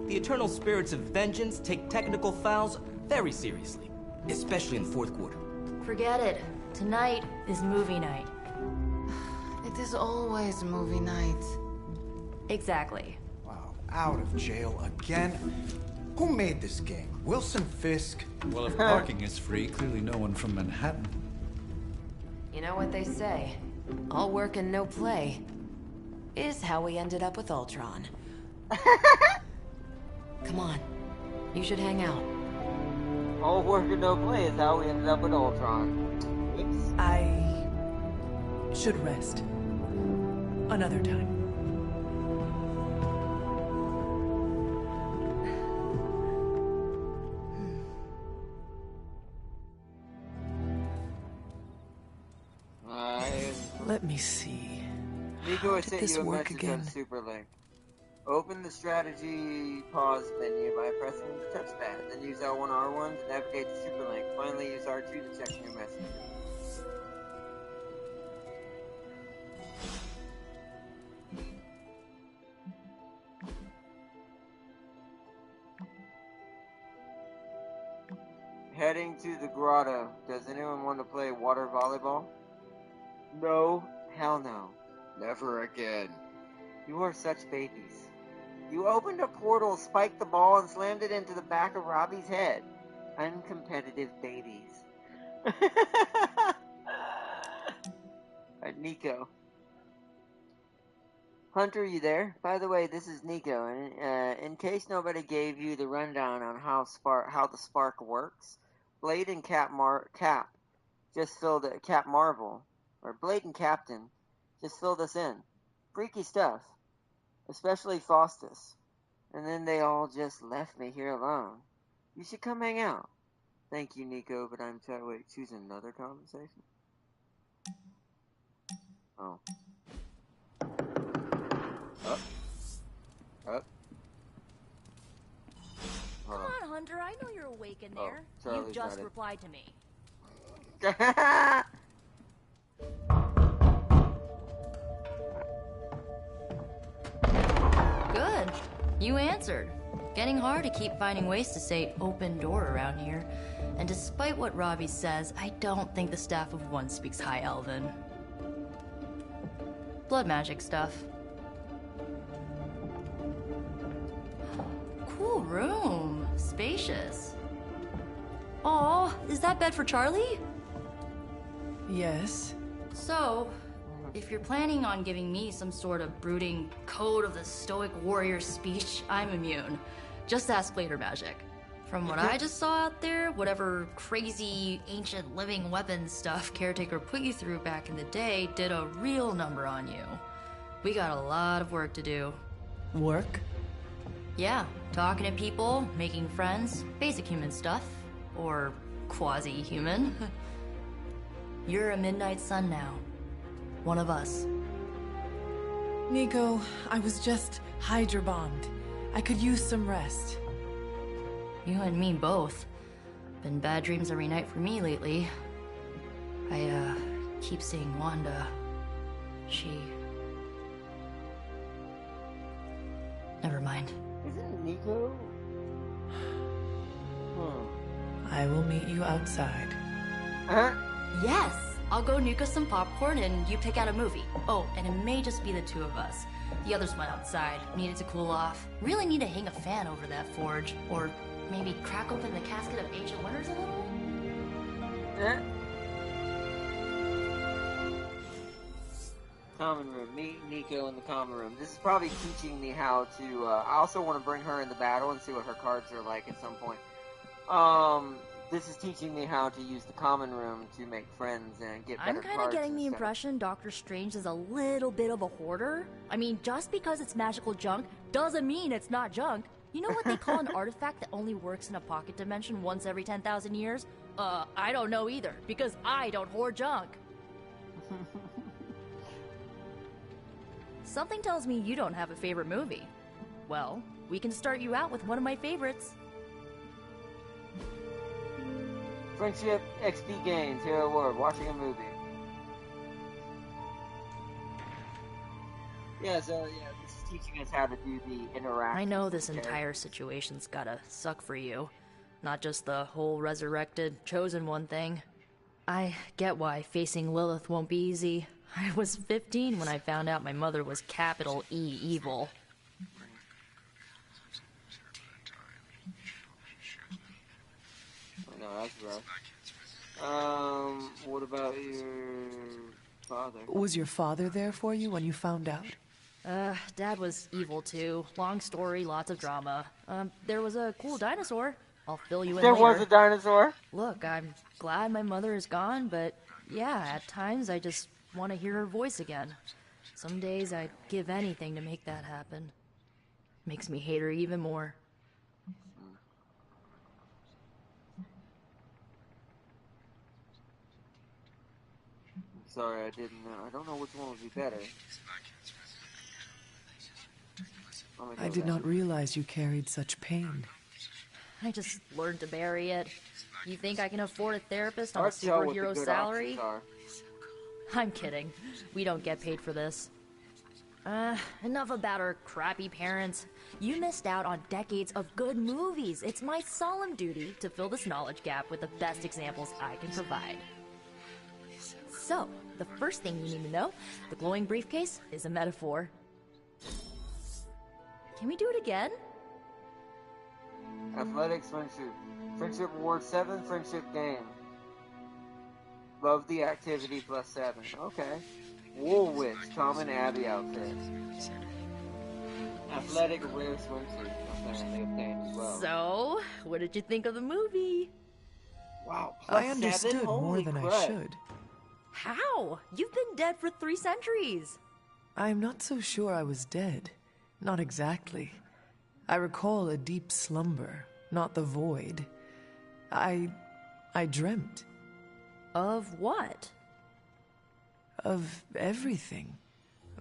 The Eternal Spirits of Vengeance take technical fouls very seriously, especially in the fourth quarter. Forget it. Tonight is movie night. It is always movie night. Exactly. Wow, out of jail again? Who made this game? Wilson Fisk? Well, if parking is free, clearly no one from Manhattan. You know what they say? All work and no play is how we ended up with Ultron. Come on. You should hang out. All work and no play is how we ended up with Ultron. Whoops. I should rest. Another time. Let me see. Nico How has did sent this you a work message again? on Superlink. Open the strategy pause menu by pressing the touchpad, then use L1 R1 to navigate to Superlink. Finally, use R2 to check your messages. Heading to the grotto. Does anyone want to play water volleyball? No. Hell no. Never again. You are such babies. You opened a portal, spiked the ball, and slammed it into the back of Robbie's head. Uncompetitive babies. Nico. Hunter, you there? By the way, this is Nico, and in case nobody gave you the rundown on how the spark works, Blade and Cap just filled Cap Marvel, or Blade and Captain just filled us in. Freaky stuff, especially Faustus. And then they all just left me here alone. You should come hang out. Thank you, Nico, but I'm trying to wait. Choose another conversation. Oh. Up. Up. Come on, Hunter. I know you're awake in there. Charlie's You just got it. replied to me. Good. You answered. Getting hard to keep finding ways to say open door around here. And despite what Robbie says, I don't think the staff of one speaks High Elven. Blood magic stuff. Cool room. Spacious. Aw, is that bed for Charlie? Yes. So, if you're planning on giving me some sort of brooding code of the stoic warrior speech, I'm immune. Just ask later magic. From what I just saw out there, whatever crazy ancient living weapon stuff Caretaker put you through back in the day did a real number on you. We got a lot of work to do. Work? Yeah, talking to people, making friends, basic human stuff. Or quasi-human. You're a Midnight Sun now. One of us. Nico, I was just Hydra bombed. I could use some rest. You and me both. Been bad dreams every night for me lately. I, keep seeing Wanda. She... Never mind. Isn't Nico? I will meet you outside. Yes! I'll go nuke us some popcorn and you pick out a movie. Oh, and it may just be the two of us. The others went outside, needed to cool off. Really need to hang a fan over that forge. Or maybe crack open the casket of Ancient Wonders a little? Common room. Meet Nico in the common room. This is probably teaching me how to. I also want to bring her in the battle and see what her cards are like at some point. This is teaching me how to use the common room to make friends and get better I'm cards. kind of getting the impression Doctor Strange is a little bit of a hoarder. I mean, just because it's magical junk doesn't mean it's not junk. You know what they call an artifact that only works in a pocket dimension once every 10,000 years? I don't know either, because I don't hoard junk. Something tells me you don't have a favorite movie. Well, we can start you out with one of my favorites. Friendship XP gains. Hero word. Watching a movie. Yeah, so this is teaching us how to do the interaction. I know this entire situation's gotta suck for you. Not just the whole resurrected, chosen one thing. I get why facing Lilith won't be easy. I was 15 when I found out my mother was capital E evil. No, that's rough. What about your father? Was your father there for you when you found out? Dad was evil too. Long story, lots of drama. There was a cool dinosaur. I'll fill you in There later. was a dinosaur? Look, I'm glad my mother is gone, but yeah, at times I just want to hear her voice again. Some days I'd give anything to make that happen. Makes me hate her even more. Sorry, I didn't know. I don't know which one would be better. I did not realize you carried such pain. I just learned to bury it. You think I can afford a therapist on a Hard to tell what the superhero good salary? options are. I'm kidding. We don't get paid for this. Enough about our crappy parents. You missed out on decades of good movies. It's my solemn duty to fill this knowledge gap with the best examples I can provide. So, the first thing you need to know, the glowing briefcase is a metaphor. Can we do it again? Athletics, friendship. Friendship reward 7, friendship gain. Love the activity plus 7. Okay. Woolwich, common Abby outfit. Athletic, rare swimsuit. Okay, they obtained as well. So, what did you think of the movie? Wow, I understood more than I should. How? You've been dead for 3 centuries. I'm not so sure I was dead. Not exactly. I recall a deep slumber, not the void. I dreamt. Of what? Of everything.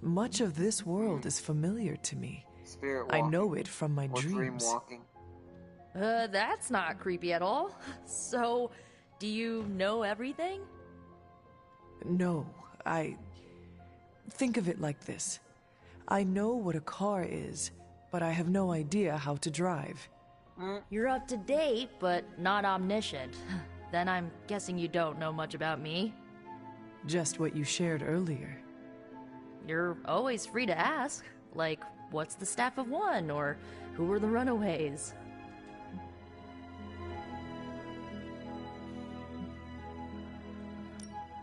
Much of this world is familiar to me. Spirit I walking. know it from my Or dream dreams. walking. That's not creepy at all. So, do you know everything? No, think of it like this. I know what a car is, but I have no idea how to drive. You're up to date, but not omniscient. Then I'm guessing you don't know much about me. Just what you shared earlier. You're always free to ask. Like, what's the staff of one? Or who were the runaways?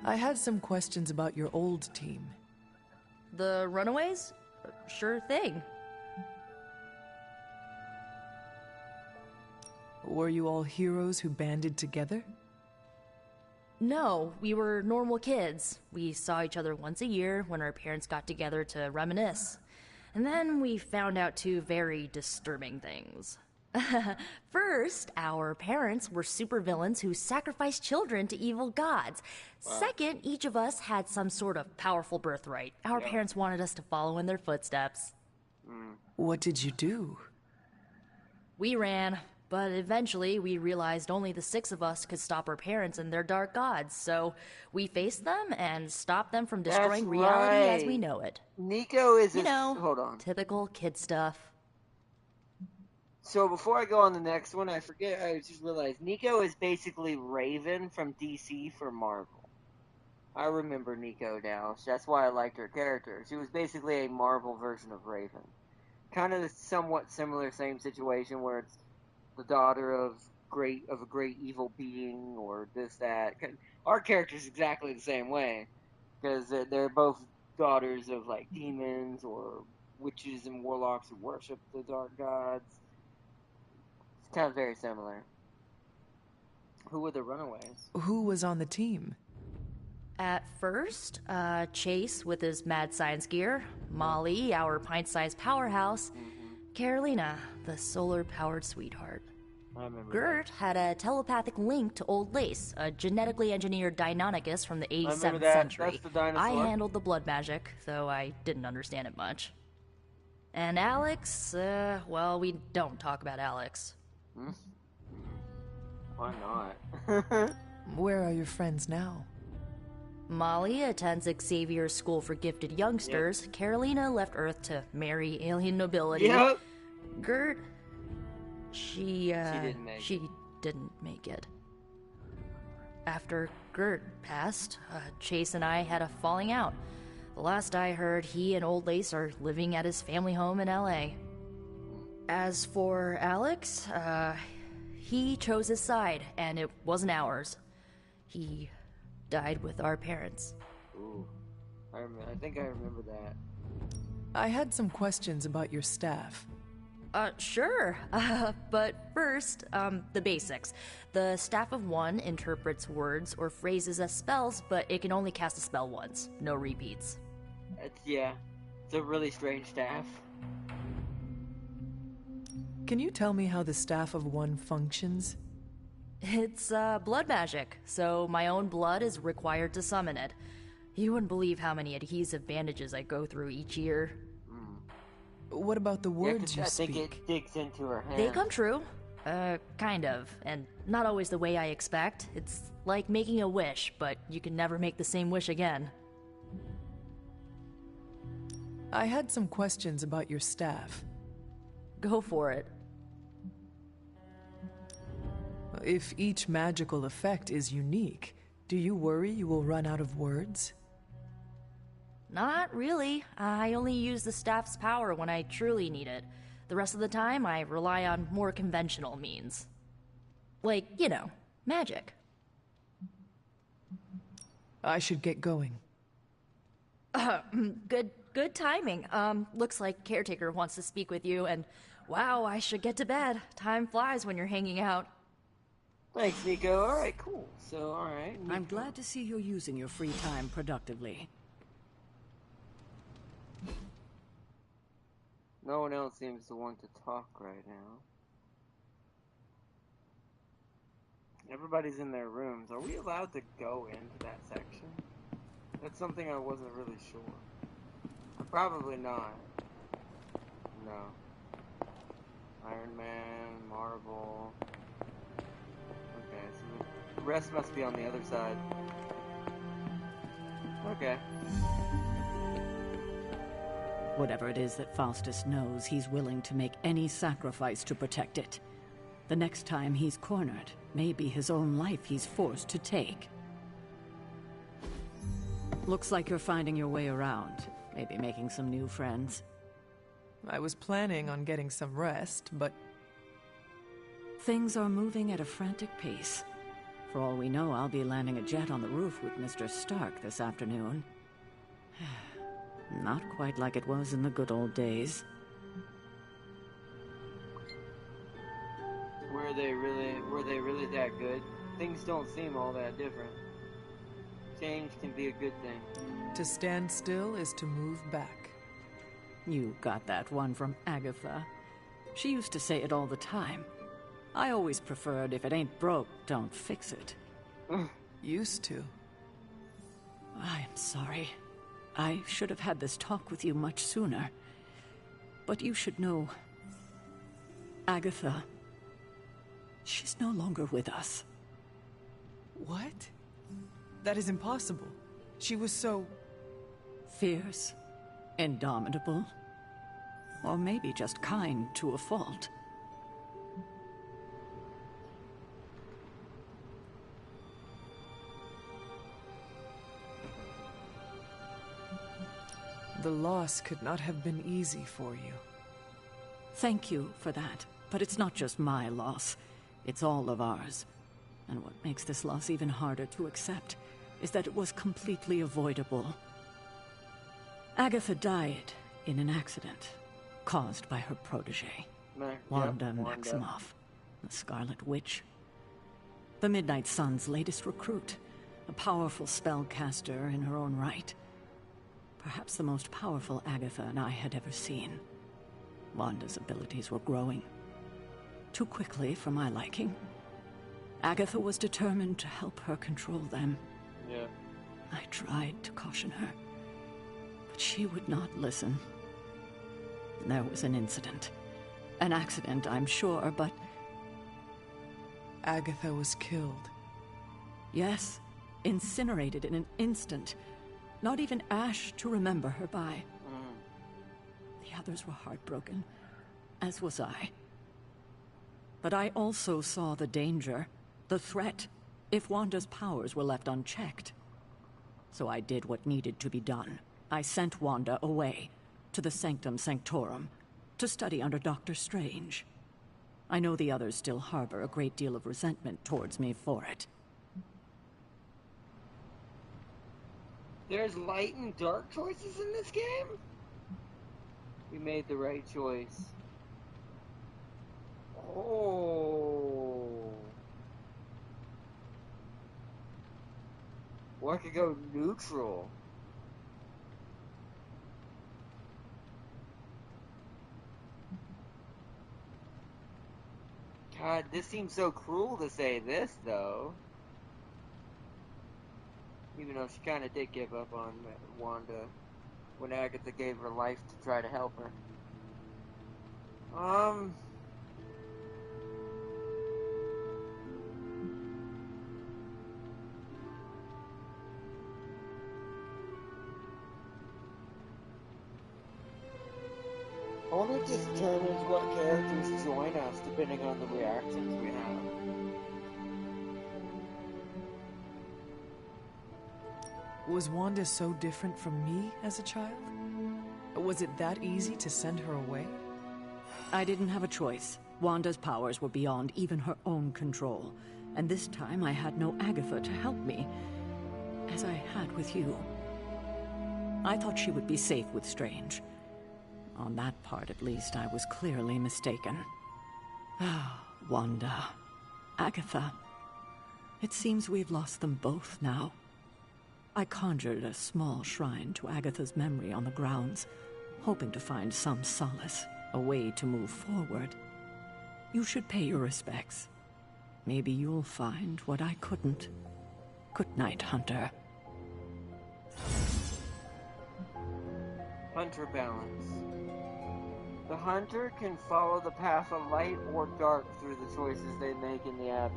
I had some questions about your old team. The runaways? Sure thing. Were you all heroes who banded together? No, we were normal kids. We saw each other once a year when our parents got together to reminisce. And then we found out 2 very disturbing things. First, our parents were supervillains who sacrificed children to evil gods. Wow. Second, each of us had some sort of powerful birthright. Our parents wanted us to follow in their footsteps. What did you do? We ran, but eventually we realized only the 6 of us could stop our parents and their dark gods, so we faced them and stopped them from destroying That's reality as right. we know it. Nico is You know, hold on. typical kid stuff. So before I go on the next one, I just realized Nico is basically Raven from DC for Marvel. I remember Nico now. So that's why I liked her character. She was basically a Marvel version of Raven. Kind of a somewhat similar same situation where it's the daughter of a great evil being or this, that. Our character's exactly the same way. Because they're both daughters of like demons or witches and warlocks who worship the dark gods. It's kind of very similar. Who were the runaways? Who was on the team? At first, Chase with his mad science gear, Molly, our pint-sized powerhouse, Carolina, the solar-powered sweetheart. I remember Gert had a telepathic link to Old Lace, a genetically engineered Deinonychus from the I remember 87th that. century. That's the dinosaur. I handled the blood magic, though I didn't understand it much. And Alex, well, we don't talk about Alex. Hmm? Why not? Where are your friends now? Molly attends Xavier's School for Gifted Youngsters. Yep. Carolina left Earth to marry alien nobility. Yep. Gert, she didn't make it. After Gert passed, Chase and I had a falling out. The last I heard, he and Old Lace are living at his family home in LA. As for Alex, he chose his side, and it wasn't ours. He died with our parents. Ooh, I think I remember that. I had some questions about your staff. Sure. But first, the basics. The Staff of One interprets words or phrases as spells, but it can only cast a spell once. No repeats. It's a really strange staff. Can you tell me how the Staff of One functions? It's, blood magic, so my own blood is required to summon it. You wouldn't believe how many adhesive bandages I go through each year. What about the words you speak? I think it digs into her hand. They come true. Kind of. And not always the way I expect. It's like making a wish, but you can never make the same wish again. I had some questions about your staff. Go for it. If each magical effect is unique, do you worry you will run out of words? Not really. I only use the staff's power when I truly need it. The rest of the time, I rely on more conventional means. Like, you know, magic. I should get going. Good timing. Looks like Caretaker wants to speak with you, and wow, I should get to bed. Time flies when you're hanging out. Thanks, Nico. Alright, cool. So, alright. I'm glad to see you're using your free time productively. No one else seems to want to talk right now. Everybody's in their rooms. Are we allowed to go into that section? That's something I wasn't really sure. Probably not. No. Iron Man, Marvel. Okay, so the rest must be on the other side. Okay. Whatever it is that Faustus knows, he's willing to make any sacrifice to protect it. The next time he's cornered, maybe his own life he's forced to take. Looks like you're finding your way around. Maybe making some new friends. I was planning on getting some rest, but... Things are moving at a frantic pace. For all we know, I'll be landing a jet on the roof with Mr. Stark this afternoon. Not quite like it was in the good old days. Were they really that good? Things don't seem all that different. Change can be a good thing. To stand still is to move back. You got that one from Agatha. She used to say it all the time. I always preferred, if it ain't broke, don't fix it. Used to. I am sorry. I should have had this talk with you much sooner. But you should know... Agatha... she's no longer with us. What? That is impossible. She was so... fierce, indomitable, or maybe just kind to a fault. The loss could not have been easy for you. Thank you for that, but it's not just my loss. It's all of ours. And what makes this loss even harder to accept is that it was completely avoidable. Agatha died in an accident caused by her protege, Wanda Maximoff, the Scarlet Witch. The Midnight Sun's latest recruit, a powerful spellcaster in her own right. Perhaps the most powerful Agatha and I had ever seen. Wanda's abilities were growing. Too quickly for my liking. Agatha was determined to help her control them. Yeah. I tried to caution her, but she would not listen. There was an incident. An accident, I'm sure, but... Agatha was killed. Yes, incinerated in an instant. Not even ash to remember her by. The others were heartbroken, as was I. But I also saw the danger, the threat, if Wanda's powers were left unchecked. So I did what needed to be done. I sent Wanda away, to the Sanctum Sanctorum, to study under Doctor Strange. I know the others still harbor a great deal of resentment towards me for it. There's light and dark choices in this game? We made the right choice. Oh. Or I could go neutral. God, this seems so cruel to say this, though. Even though she kind of did give up on Wanda when Agatha gave her life to try to help her. I wonder if this determines what characters join us depending on the reactions we have. Was Wanda so different from me as a child? Was it that easy to send her away? I didn't have a choice. Wanda's powers were beyond even her own control. And this time I had no Agatha to help me, as I had with you. I thought she would be safe with Strange. On that part, at least, I was clearly mistaken. Ah, Wanda. Agatha. It seems we've lost them both now. I conjured a small shrine to Agatha's memory on the grounds, hoping to find some solace, a way to move forward. You should pay your respects. Maybe you'll find what I couldn't. Good night, Hunter. Hunter balance. The hunter can follow the path of light or dark through the choices they make in the Abbey,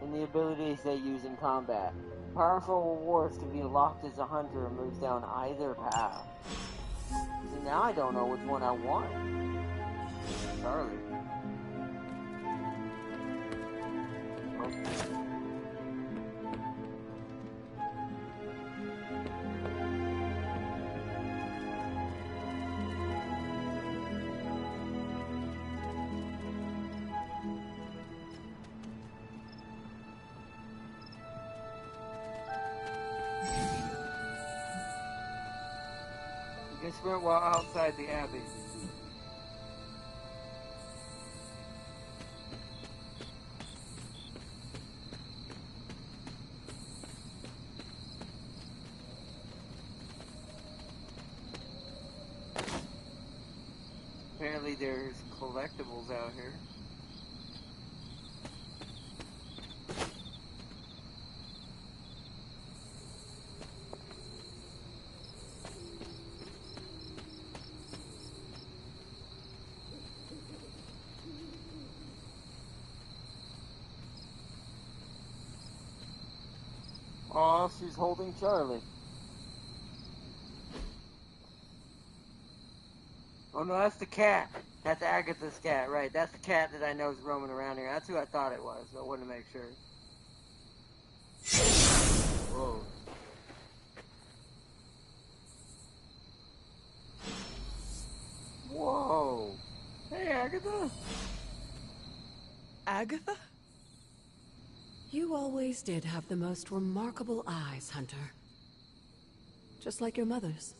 and the abilities they use in combat. Powerful rewards can be locked as a hunter moves down either path. See, now I don't know which one I want. Charlie. Oh. They spent while outside the Abbey. Apparently there's collectibles out here. Aw, she's holding Charlie. Oh no, that's the cat. That's Agatha's cat, right. That's the cat that I know is roaming around here. That's who I thought it was, but I wanted to make sure. Whoa. Whoa. Hey, Agatha. Agatha? You always did have the most remarkable eyes, Hunter. Just like your mother's.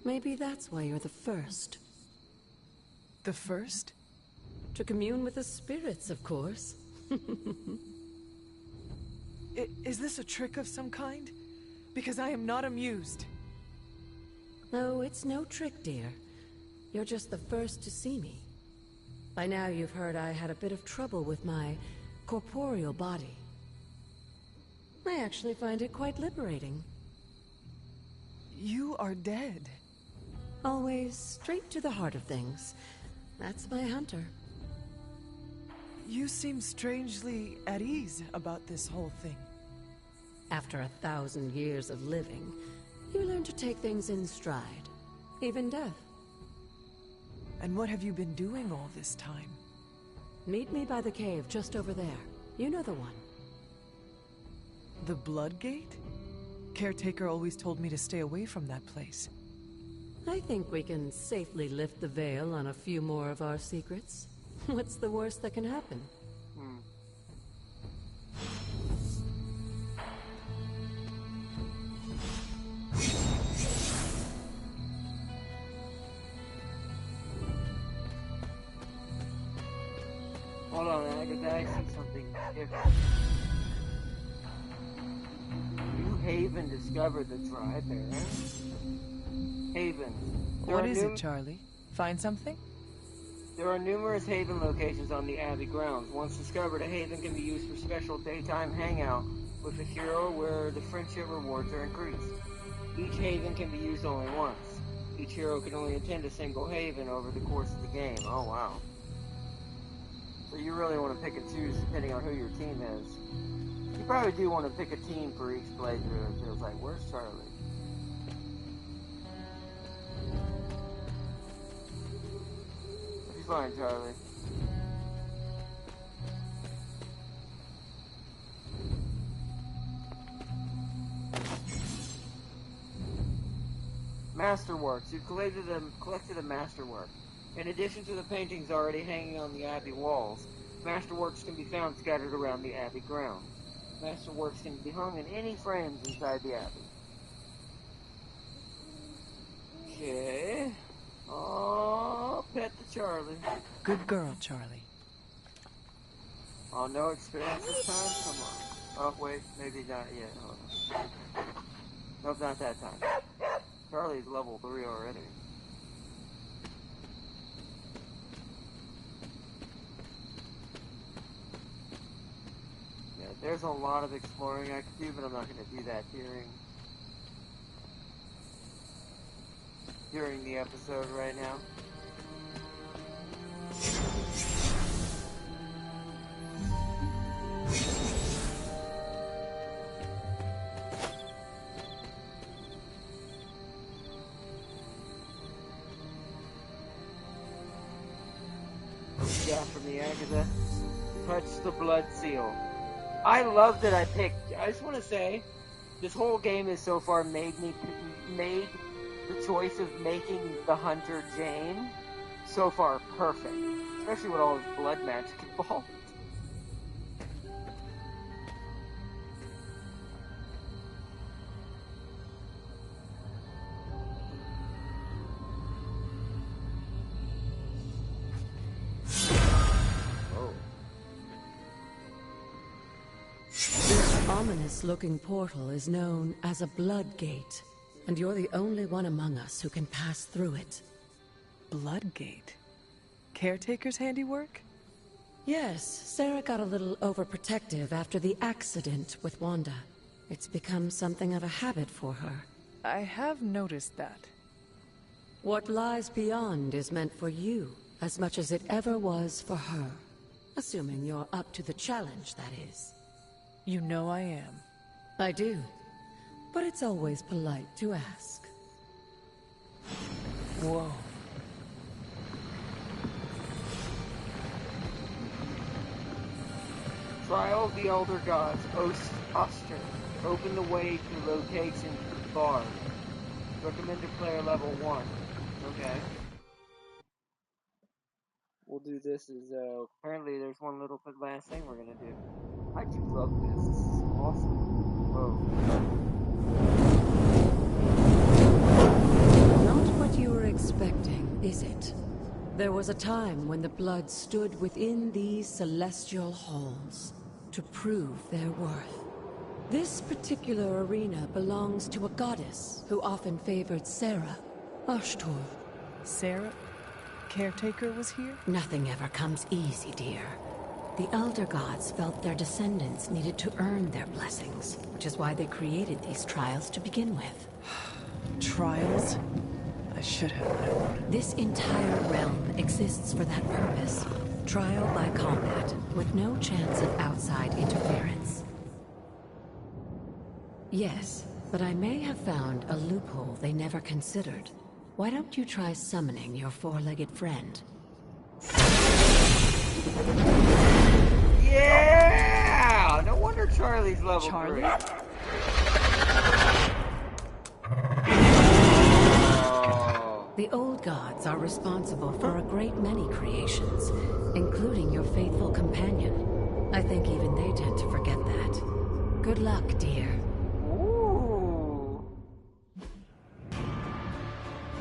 Maybe that's why you're the first. The first? To commune with the spirits, of course. Is this a trick of some kind? Because I am not amused. No, it's no trick, dear. You're just the first to see me. By now you've heard I had a bit of trouble with my corporeal body. I actually find it quite liberating. You are dead. Always straight to the heart of things. That's my hunter. You seem strangely at ease about this whole thing. After 1,000 years of living, you learn to take things in stride. Even death. And what have you been doing all this time? Meet me by the cave just over there. You know the one. The Blood Gate? Caretaker always told me to stay away from that place. I think we can safely lift the veil on a few more of our secrets. What's the worst that can happen? Hold on, Agatha, I see something different. You Haven discovered the Tri-Bear. Haven. What is it, Charlie? Find something? There are numerous Haven locations on the Abbey grounds. Once discovered, a Haven can be used for special daytime hangout with a hero where the friendship rewards are increased. Each Haven can be used only once. Each hero can only attend a single Haven over the course of the game. Oh, wow. So you really want to pick and choose depending on who your team is. You probably do want to pick a team for each playthrough. It feels like, where's Charlie? What'd you find, Charlie? Masterworks. You've collected a masterwork. In addition to the paintings already hanging on the Abbey walls, masterworks can be found scattered around the Abbey grounds. Masterworks can be hung in any frames inside the Abbey. Okay. Oh, pet the Charlie. Good girl, Charlie. Oh, no experience this time? Come on. Oh, wait, maybe not yet. Hold on. Nope, not that time. Charlie's level 3 already. Yeah, there's a lot of exploring I could do, but I'm not going to do that during the episode right now. Yeah, from the Agatha. Touch the blood seal. I love that I picked. I just want to say, this whole game has so far made the choice of making the hunter Jane so far perfect, especially with all his blood magic involved. Ominous-looking portal is known as a blood gate, and you're the only one among us who can pass through it. Blood Gate? Caretaker's handiwork? Yes, Sarah got a little overprotective after the accident with Wanda. It's become something of a habit for her. I have noticed that. What lies beyond is meant for you as much as it ever was for her. Assuming you're up to the challenge, that is. You know I am. I do. But it's always polite to ask. Whoa. Trial of the Elder Gods, Oster. Open the way to location bar. Recommended player level 1. Okay. We'll do this as, apparently there's one little last thing we're gonna do. I do love this. This is awesome. Whoa. Not expecting, is it? There was a time when the blood stood within these celestial halls to prove their worth. This particular arena belongs to a goddess who often favored Sarah, Ashtor. Sarah? Caretaker was here? Nothing ever comes easy, dear. The Elder Gods felt their descendants needed to earn their blessings, which is why they created these trials to begin with. Trials? I should have known. This entire realm exists for that purpose. Trial by combat, with no chance of outside interference. Yes, but I may have found a loophole they never considered. Why don't you try summoning your four-legged friend? Yeah! No wonder Charlie's level 3. The old gods are responsible for a great many creations, including your faithful companion. I think even they tend to forget that. Good luck, dear. Ooh.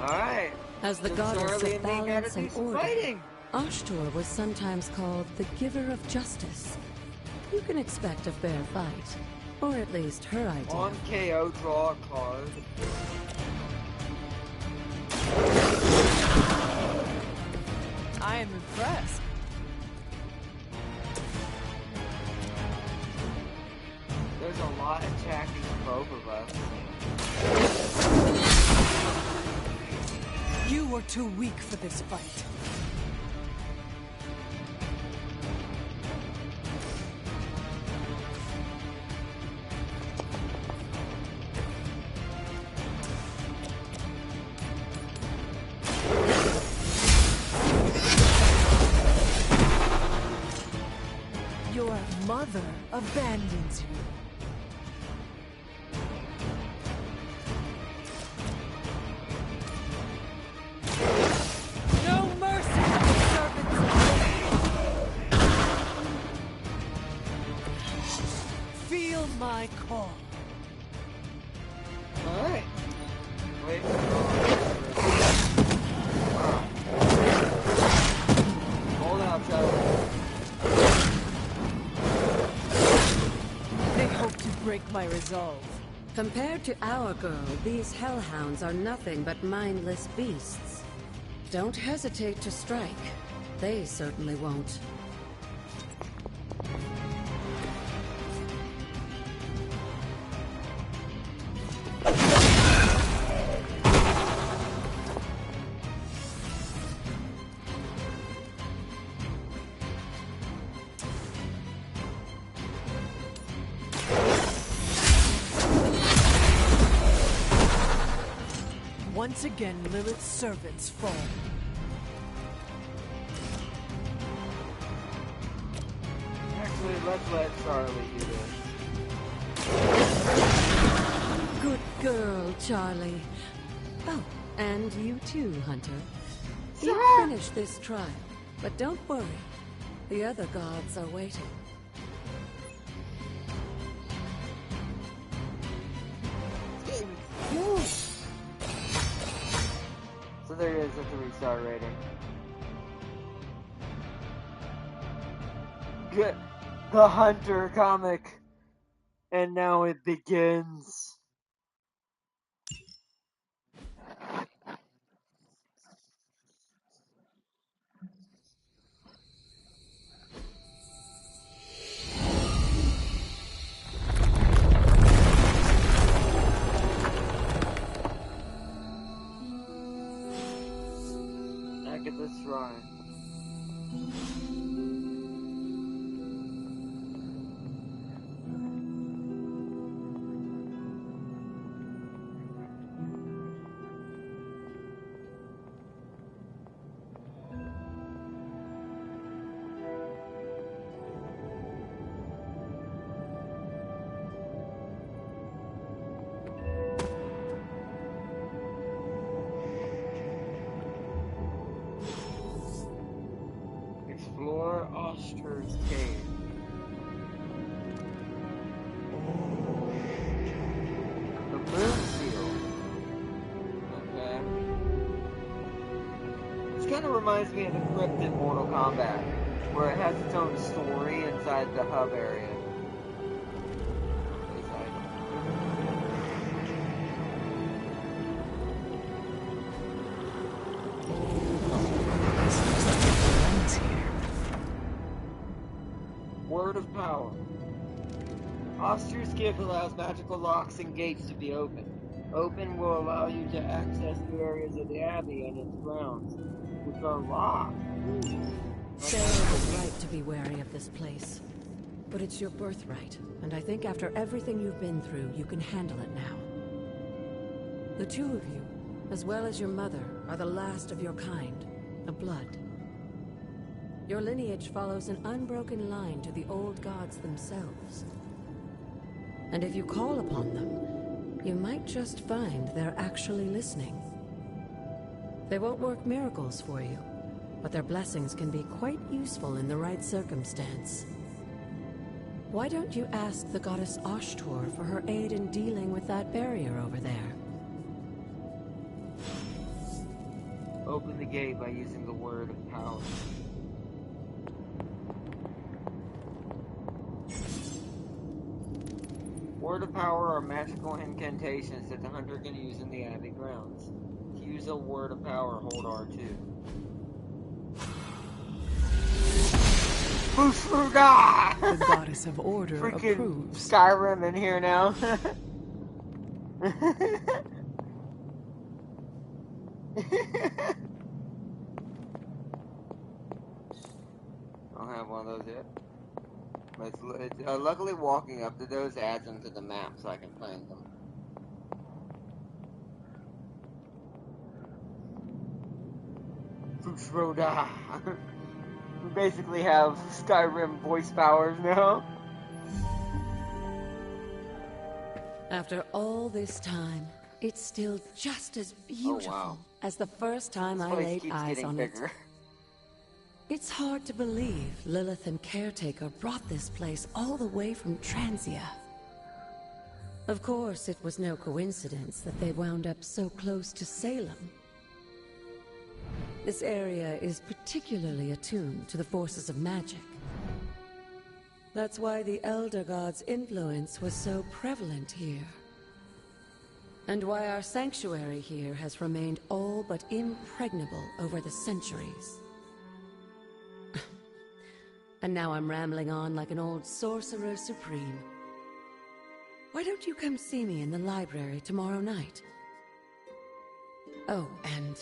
Alright. As the So goddess Charlie of and me gotta balance do and some order, fighting. Ashtor was sometimes called the giver of justice. You can expect a fair fight, or at least her idea. On KO, draw a card. I am impressed. There's a lot attacking both of us. You were too weak for this fight. Your mother abandons you. No mercy for the servants of Fate. Feel my call. Alright. Wait. Hold out, Charlie. They hope to break my resolve. Compared to our girl, these hellhounds are nothing but mindless beasts. Don't hesitate to strike. They certainly won't. Once again, Lilith's servants fall. Actually, let's let Charlie do this. Good girl, Charlie. Oh, and you too, Hunter. You've finished this trial, but don't worry. The other gods are waiting. So there it is at the 3-star rating. Good. The Hunter comic. And now it begins. Back at the shrine. reminds me of the crypt in Mortal Kombat, where it has its own story inside the hub area. Word of power. Auster's gift allows magical locks and gates to be opened. Open will allow you to access new areas of the Abbey and its grounds, which are locked. Sarah was right to be wary of this place. But it's your birthright, and I think after everything you've been through, you can handle it now. The two of you, as well as your mother, are the last of your kind, the Blood. Your lineage follows an unbroken line to the old gods themselves. And if you call upon them, you might just find they're actually listening. They won't work miracles for you, but their blessings can be quite useful in the right circumstance. Why don't you ask the goddess Ashtor for her aid in dealing with that barrier over there? Open the gate by using the word of power. Word of power are magical incantations that the hunter can use in the Abbey grounds. To use a word of power, hold R2. The goddess of order Freaking approves. Skyrim in here now. I don't have one of those yet. But luckily walking up to those adds them to the map so I can find them. Fushroda. We basically have Skyrim voice powers now. After all this time, it's still just as beautiful as the first time I laid eyes on it. It's hard to believe Lilith and Caretaker brought this place all the way from Transia. Of course, it was no coincidence that they wound up so close to Salem. This area is particularly attuned to the forces of magic. That's why the Elder God's influence was so prevalent here. And why our sanctuary here has remained all but impregnable over the centuries. And now I'm rambling on like an old sorcerer supreme. Why don't you come see me in the library tomorrow night? Oh, and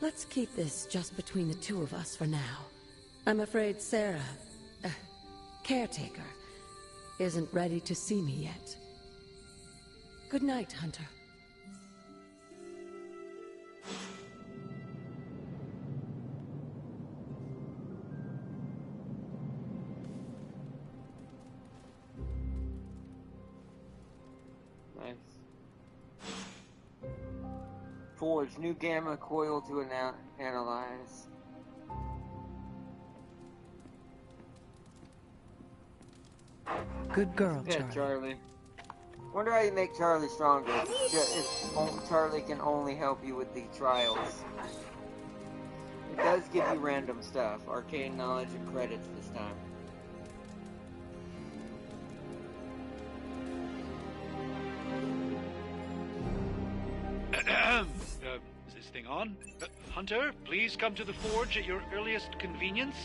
let's keep this just between the two of us for now. I'm afraid Sarah, Caretaker, isn't ready to see me yet. Good night, Hunter. Nice. Forge new gamma coil to analyze. Good girl, Yeah, Charlie. Charlie. Wonder how you make Charlie stronger. If Charlie can only help you with the trials. It does give you random stuff, arcane knowledge and credits this time. Is this thing on? Hunter, please come to the forge at your earliest convenience.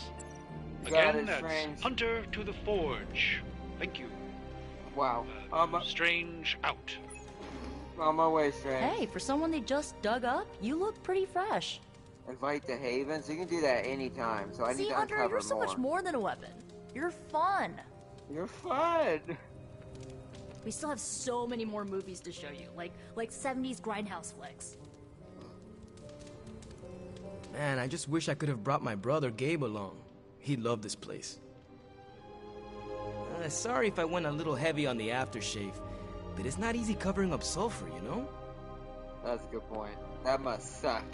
Again, that's Strange. Hunter to the forge. Thank you. Wow. Strange out. On my way, Strange. Hey, for someone they just dug up, you look pretty fresh. Invite to Haven, so you can do that anytime. So I See, need to Hunter, uncover you're so more. much more than a weapon. You're fun. You're fun. We still have so many more movies to show you, like 70s grindhouse flicks. Man, I just wish I could have brought my brother Gabe along. He'd love this place. Sorry if I went a little heavy on the aftershave, but it's not easy covering up sulfur, you know? That's a good point. That must suck.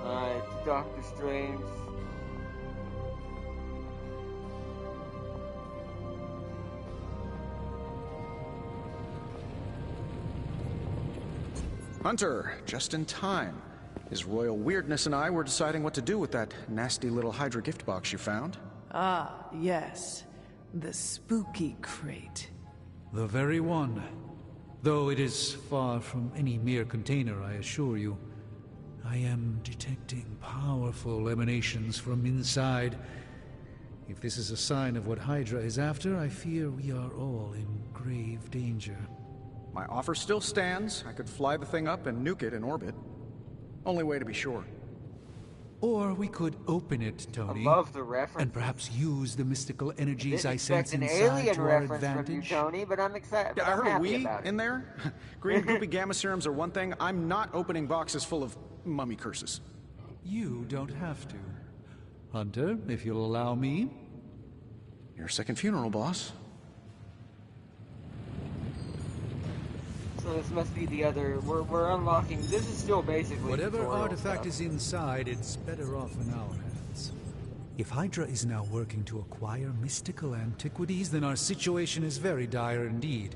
Alright, Doctor Strange. Hunter, just in time. His royal weirdness and I were deciding what to do with that nasty little Hydra gift box you found. Ah, yes. The spooky crate. The very one. Though it is far from any mere container, I assure you. I am detecting powerful emanations from inside. If this is a sign of what Hydra is after, I fear we are all in grave danger. My offer still stands. I could fly the thing up and nuke it in orbit. Only way to be sure. Or we could open it, Tony. I love the reference. And perhaps use the mystical energies I sense an inside alien to our reference advantage. from you, Tony, but I'm excited. Yeah, I heard a happy we about it. in there. Green goopy gamma serums are one thing. I'm not opening boxes full of mummy curses. You don't have to. Hunter, if you'll allow me. Your second funeral, boss. So this must be the other. We're unlocking. This is still basically Whatever tutorial artifact stuff. is inside, it's better off in our hands. If Hydra is now working to acquire mystical antiquities, then our situation is very dire indeed.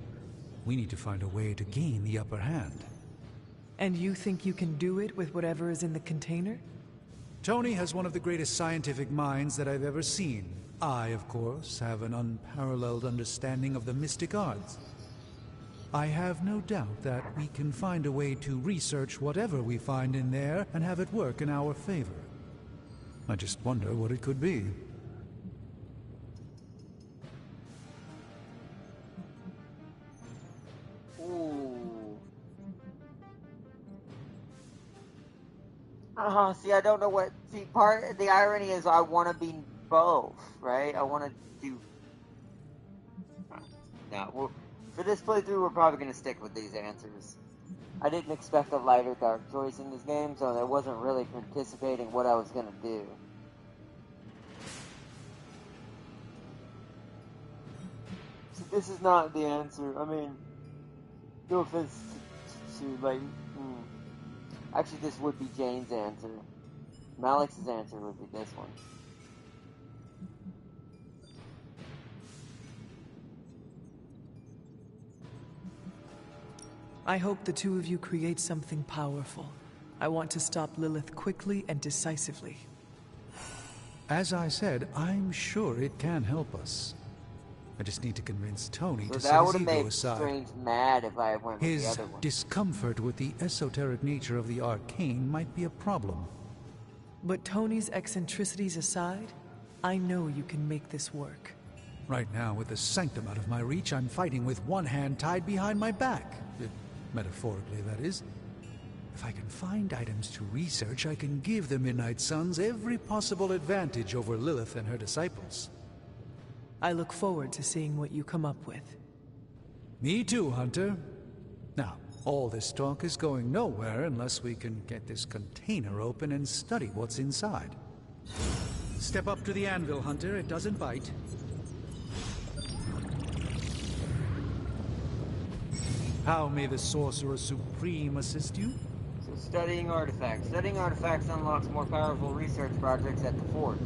We need to find a way to gain the upper hand. And you think you can do it with whatever is in the container? Tony has one of the greatest scientific minds that I've ever seen. I, of course, have an unparalleled understanding of the mystic arts. I have no doubt that we can find a way to research whatever we find in there and have it work in our favor. I just wonder what it could be. Ooh. See, I don't know what. See, the irony is I want to be both, right? I want to do. No, well, for this playthrough, we're probably going to stick with these answers. I didn't expect a light or dark choice in this game, so I wasn't really anticipating what I was going to do. So this is not the answer. I mean, no offense to like... Actually, this would be Jane's answer. Malik's answer would be this one. I hope the two of you create something powerful. I want to stop Lilith quickly and decisively. As I said, I'm sure it can help us. I just need to convince Tony So to that set would his have ego made aside. Strange mad if I went with His the other one. discomfort with the esoteric nature of the arcane might be a problem. But Tony's eccentricities aside, I know you can make this work. Right now, with the sanctum out of my reach, I'm fighting with one hand tied behind my back. Metaphorically, that is. If I can find items to research, I can give the Midnight Suns every possible advantage over Lilith and her disciples. I look forward to seeing what you come up with. Me too, Hunter. Now, all this talk is going nowhere unless we can get this container open and study what's inside. Step up to the anvil, Hunter. It doesn't bite. How may the Sorcerer Supreme assist you? So studying artifacts. Studying artifacts unlocks more powerful research projects at the Forge.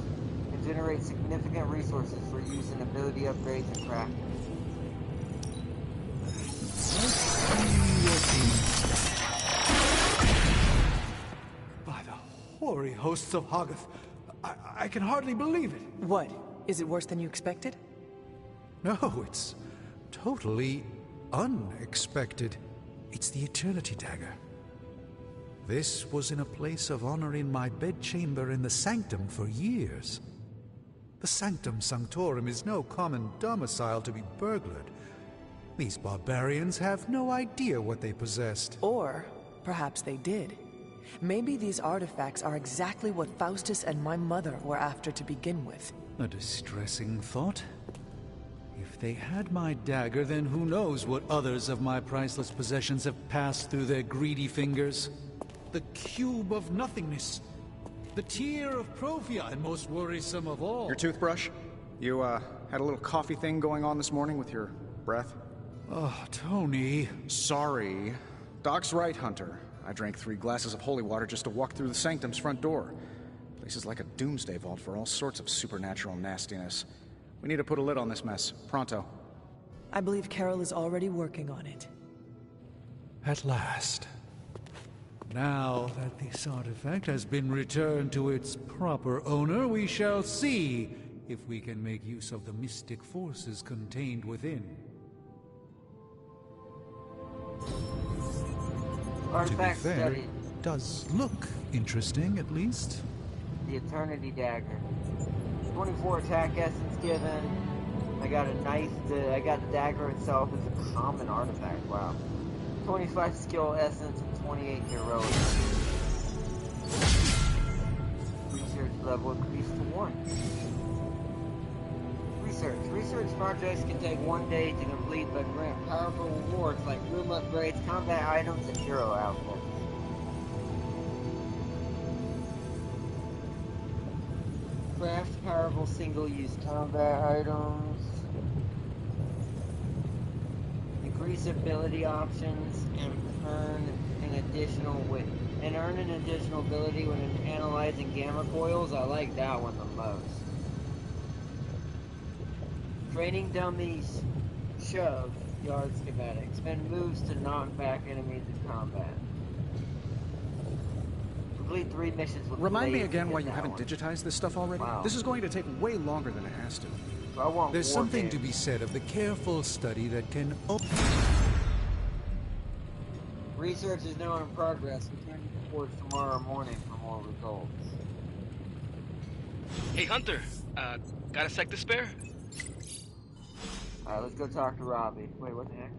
Can generate significant resources for use in ability upgrades and crafting. By the hoary hosts of Hoggoth, I can hardly believe it. What? Is it worse than you expected? No, it's totally unexpected. It's the Eternity Dagger. This was in a place of honor in my bedchamber in the Sanctum for years. The Sanctum Sanctorum is no common domicile to be burglared. These barbarians have no idea what they possessed. Or perhaps they did. Maybe these artifacts are exactly what Faustus and my mother were after to begin with. A distressing thought. If they had my dagger, then who knows what others of my priceless possessions have passed through their greedy fingers. The cube of nothingness. The tear of Profia, and most worrisome of all. Your toothbrush? You, had a little coffee thing going on this morning with your breath? Oh, Tony. Sorry. Doc's right, Hunter. I drank 3 glasses of holy water just to walk through the Sanctum's front door. Place is like a doomsday vault for all sorts of supernatural nastiness. We need to put a lid on this mess. Pronto. I believe Carol is already working on it. At last. Now that this artifact has been returned to its proper owner, we shall see if we can make use of the mystic forces contained within. Artifact to be fair, study. Does look interesting, at least. The Eternity Dagger. 24 attack essence given. I got a knife. I got the dagger itself as a common artifact. Wow. 25 skill essence and 28 heroic. Research level increased to 1. Research projects can take 1 day to complete but grant powerful rewards like room upgrades, combat items, and hero outfits. Craft powerful single-use combat items. Increase ability options and earn an additional ability when analyzing gamma coils. I like that one the most. Training dummies shove yard schematic. Spend moves to knock back enemies in combat. Complete 3 missions with Remind me Blade again to why get you that haven't one. digitized this stuff already? Wow. This is going to take way longer than it has to. I want There's war something games. to be said of the careful study that can... Research is now in progress. Return reports tomorrow morning for more results. Hey, Hunter. Got a sec to spare? Alright, let's go talk to Robbie. Wait, what the heck?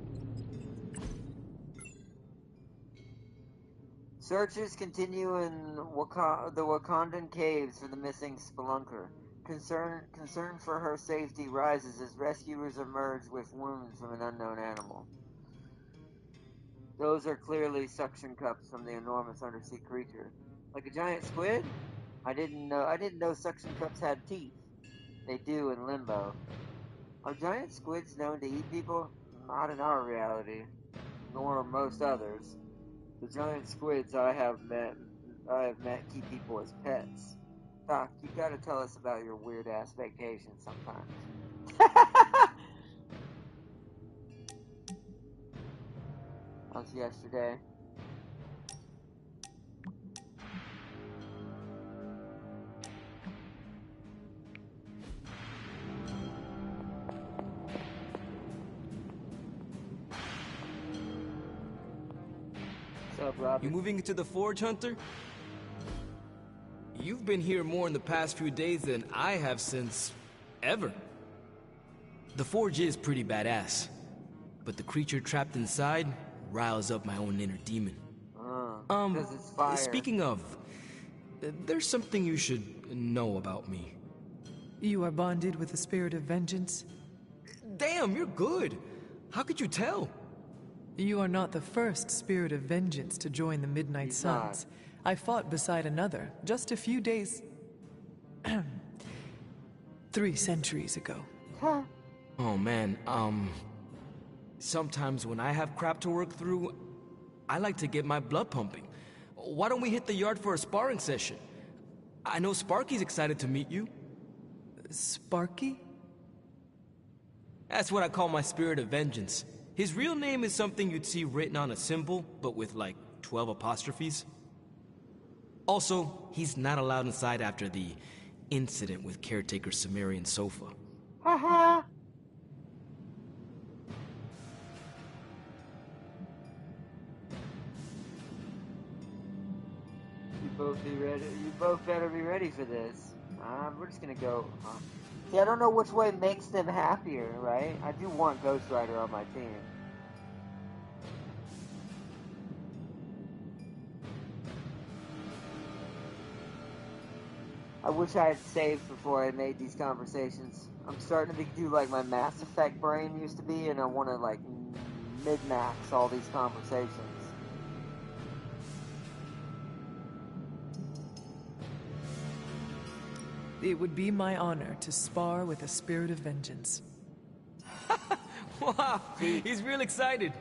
Searches continue in the Wakandan caves for the missing spelunker. Concern for her safety rises as rescuers emerge with wounds from an unknown animal. Those are clearly suction cups from the enormous undersea creature. Like a giant squid? I didn't know suction cups had teeth. They do in Limbo. Are giant squids known to eat people? Not in our reality, nor most others. The giant squids I have met keep people as pets. Doc, you gotta tell us about your weird ass vacation sometime. That was yesterday. What's up, Robbie? You moving into the Forge, Hunter? You've been here more in the past few days than I have since... ever. The Forge is pretty badass, but the creature trapped inside riles up my own inner demon. Because it's fire. Speaking of, there's something you should know about me. You are bonded with the spirit of vengeance? Damn, you're good. How could you tell? You are not the first spirit of vengeance to join the Midnight He's Suns. I fought beside another just a few days... 3 centuries ago. Oh man, sometimes when I have crap to work through, I like to get my blood pumping. Why don't we hit the yard for a sparring session? I know Sparky's excited to meet you. Sparky? That's what I call my spirit of vengeance. His real name is something you'd see written on a symbol, but with like 12 apostrophes. Also, he's not allowed inside after the incident with caretaker Sumerian Sofa. Haha. You both better be ready for this. We're just gonna go. See, I don't know which way makes them happier, right? I do want Ghost Rider on my team. I wish I had saved before I made these conversations. I'm starting to do like my Mass Effect brain used to be, and I want to like mid-max all these conversations. It would be my honor to spar with a spirit of vengeance. Wow, he's real excited.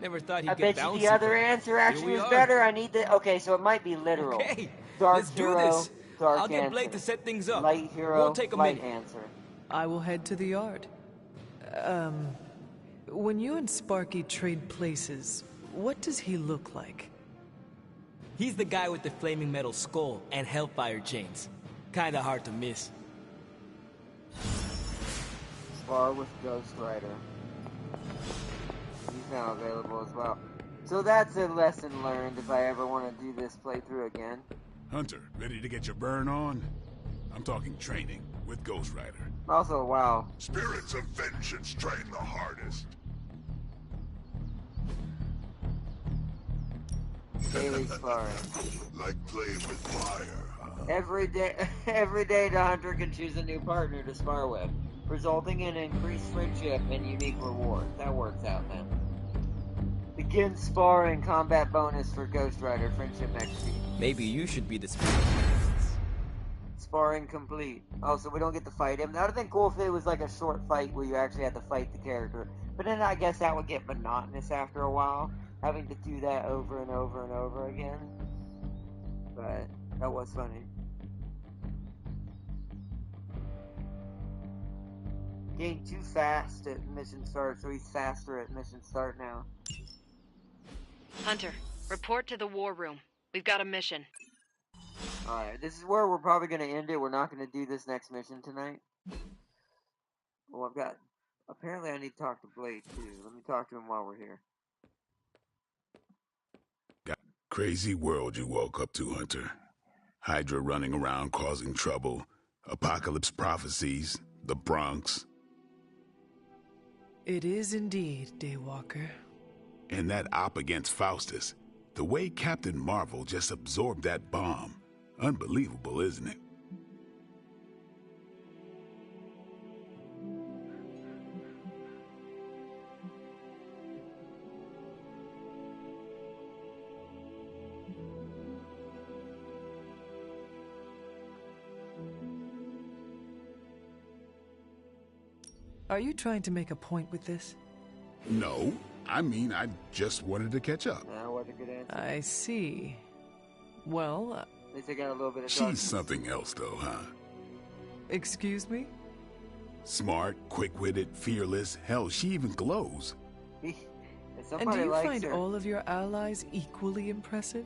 Never thought he'd I get bet you bouncy. the other but answer here actually we was are. better. I need the... Okay, so it might be literal. Okay, Dark let's do hero, this. dark I'll get answer. Blake to set things up. Light hero, Won't take a light minute. answer. I will head to the yard. When you and Sparky trade places, what does he look like? He's the guy with the flaming metal skull and hellfire chains. Kinda hard to miss. Spar with Ghost Rider. He's now available as well. So that's a lesson learned if I ever want to do this playthrough again. Hunter, ready to get your burn on? I'm talking training with Ghost Rider. Also, wow. Spirits of vengeance train the hardest. Daily sparring. Like playing with fire, huh? Every day, the hunter can choose a new partner to spar with, resulting in increased friendship and unique reward. That works out, man. Begin sparring combat bonus for Ghost Rider friendship next week. Maybe you should be the spirit. Sparring complete. Oh, so we don't get to fight him. That would have been cool if it was like a short fight where you actually had to fight the character. But then I guess that would get monotonous after a while, having to do that over and over and over again. But that was funny. Getting too fast at mission start, so he's faster at mission start now. Hunter, report to the war room. We've got a mission. Alright, this is where we're probably going to end it. We're not going to do this next mission tonight. Well, I've got... Apparently I need to talk to Blade, too. Let me talk to him while we're here. Got a crazy world you woke up to, Hunter. Hydra running around causing trouble. Apocalypse prophecies. The Bronx. It is indeed, Daywalker. And that op against Faustus. The way Captain Marvel just absorbed that bomb. Unbelievable, isn't it? Are you trying to make a point with this? No. I mean, I just wanted to catch up. What a good answer. I see. Well, at least I got a little bit of She's something else, though, huh? Excuse me? Smart, quick-witted, fearless. Hell, she even glows. And do you find all of your allies equally impressive?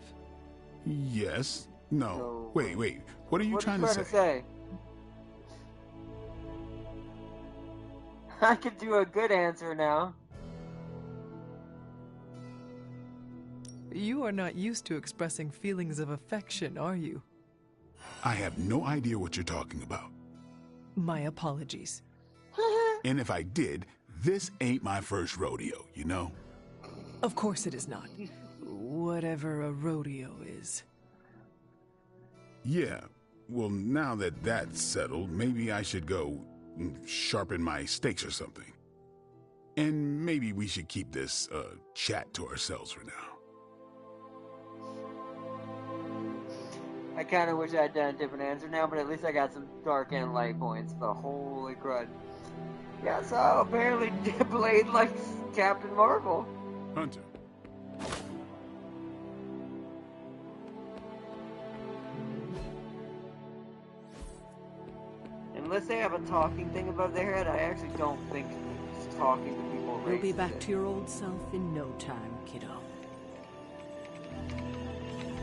Yes. No. Wait. What are you trying to say? I could do a good answer now. You are not used to expressing feelings of affection, are you? I have no idea what you're talking about. My apologies. And if I did, this ain't my first rodeo, you know? Of course it is not. Whatever a rodeo is. Yeah. Well, now that that's settled, maybe I should go sharpen my stakes or something. And maybe we should keep this chat to ourselves for now. I kind of wish I had done a different answer now, but at least I got some dark and light points. But holy crud. Yeah, so apparently Blade likes Captain Marvel. Hunter. Unless they have a talking thing above their head, I actually don't think just talking to people You'll be back to your old self in no time, kiddo.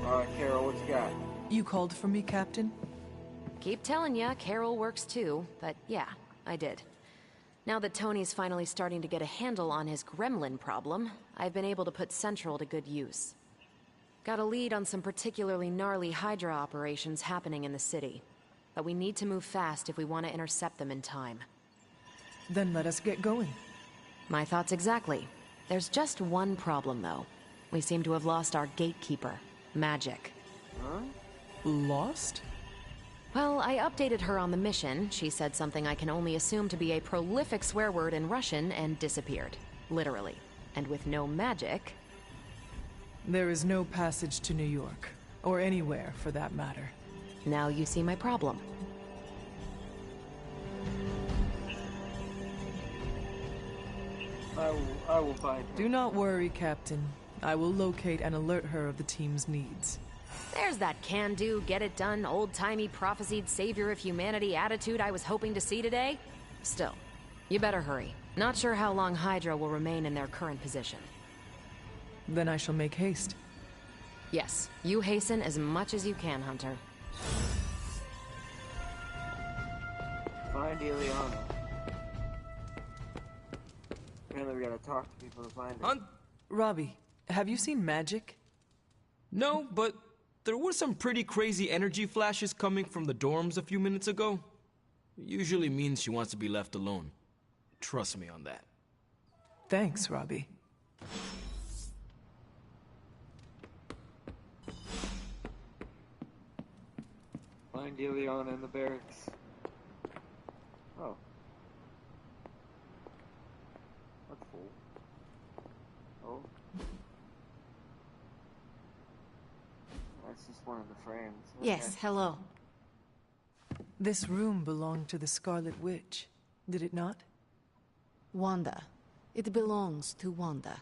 Alright, Carol, what you got? You called for me, Captain? Keep telling ya, Carol works too, but yeah, I did. Now that Tony's finally starting to get a handle on his gremlin problem, I've been able to put Central to good use. Got a lead on some particularly gnarly Hydra operations happening in the city. But we need to move fast if we want to intercept them in time. Then let us get going. My thoughts exactly. There's just one problem, though. We seem to have lost our gatekeeper, Magic. Huh? Lost? Well, I updated her on the mission. She said something I can only assume to be a prolific swear word in Russian and disappeared. Literally. And with no magic... There is no passage to New York. Or anywhere, for that matter. Now you see my problem. I will find her. Do not worry, Captain. I will locate and alert her of the team's needs. There's that can-do, get-it-done, old-timey prophesied savior of humanity attitude I was hoping to see today. Still, you better hurry. Not sure how long Hydra will remain in their current position. Then I shall make haste. Yes, you hasten as much as you can, Hunter. Find Ileana. Apparently we gotta talk to people to find her. Robbie, have you seen magic? No, but there were some pretty crazy energy flashes coming from the dorms a few minutes ago. It usually means she wants to be left alone. Trust me on that. Thanks, Robbie. Find Ileana in the barracks. Oh. That's cool. Oh. That's just one of the frames. Okay. Yes, hello. This room belonged to the Scarlet Witch, did it not? Wanda. It belongs to Wanda.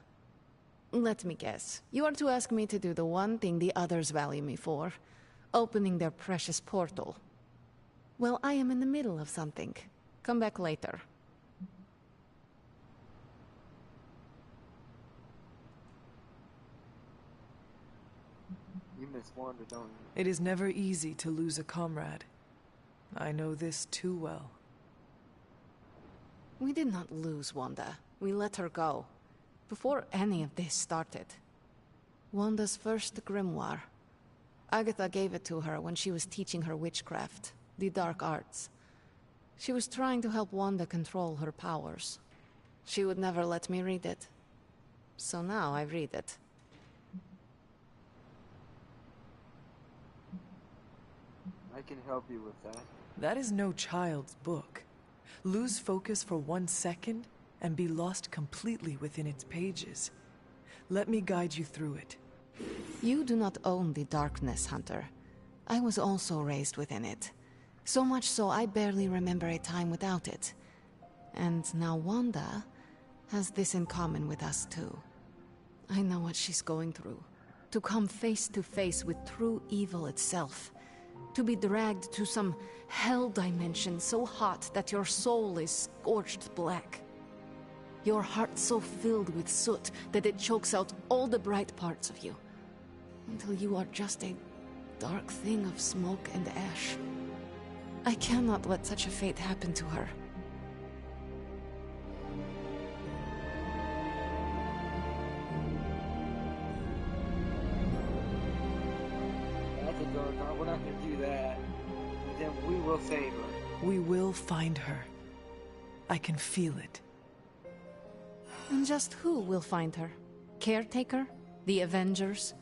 Let me guess. You are to ask me to do the one thing the others value me for. Opening their precious portal. Well, I am in the middle of something. Come back later. You miss Wanda, don't you? It is never easy to lose a comrade. I know this too well. We did not lose Wanda. We let her go. Before any of this started. Wanda's first grimoire. Agatha gave it to her when she was teaching her witchcraft, the dark arts. She was trying to help Wanda control her powers. She would never let me read it. So now I read it. I can help you with that. That is no child's book. Lose focus for 1 second and be lost completely within its pages. Let me guide you through it. You do not own the darkness, Hunter. I was also raised within it. So much so I barely remember a time without it. And now Wanda has this in common with us too. I know what she's going through. To come face to face with true evil itself. To be dragged to some hell dimension so hot that your soul is scorched black. Your heart so filled with soot that it chokes out all the bright parts of you. Until you are just a dark thing of smoke and ash. I cannot let such a fate happen to her. That's a dark thought. We're not gonna do that. Then we will save her. We will find her. I can feel it. And just who will find her? Caretaker? The Avengers?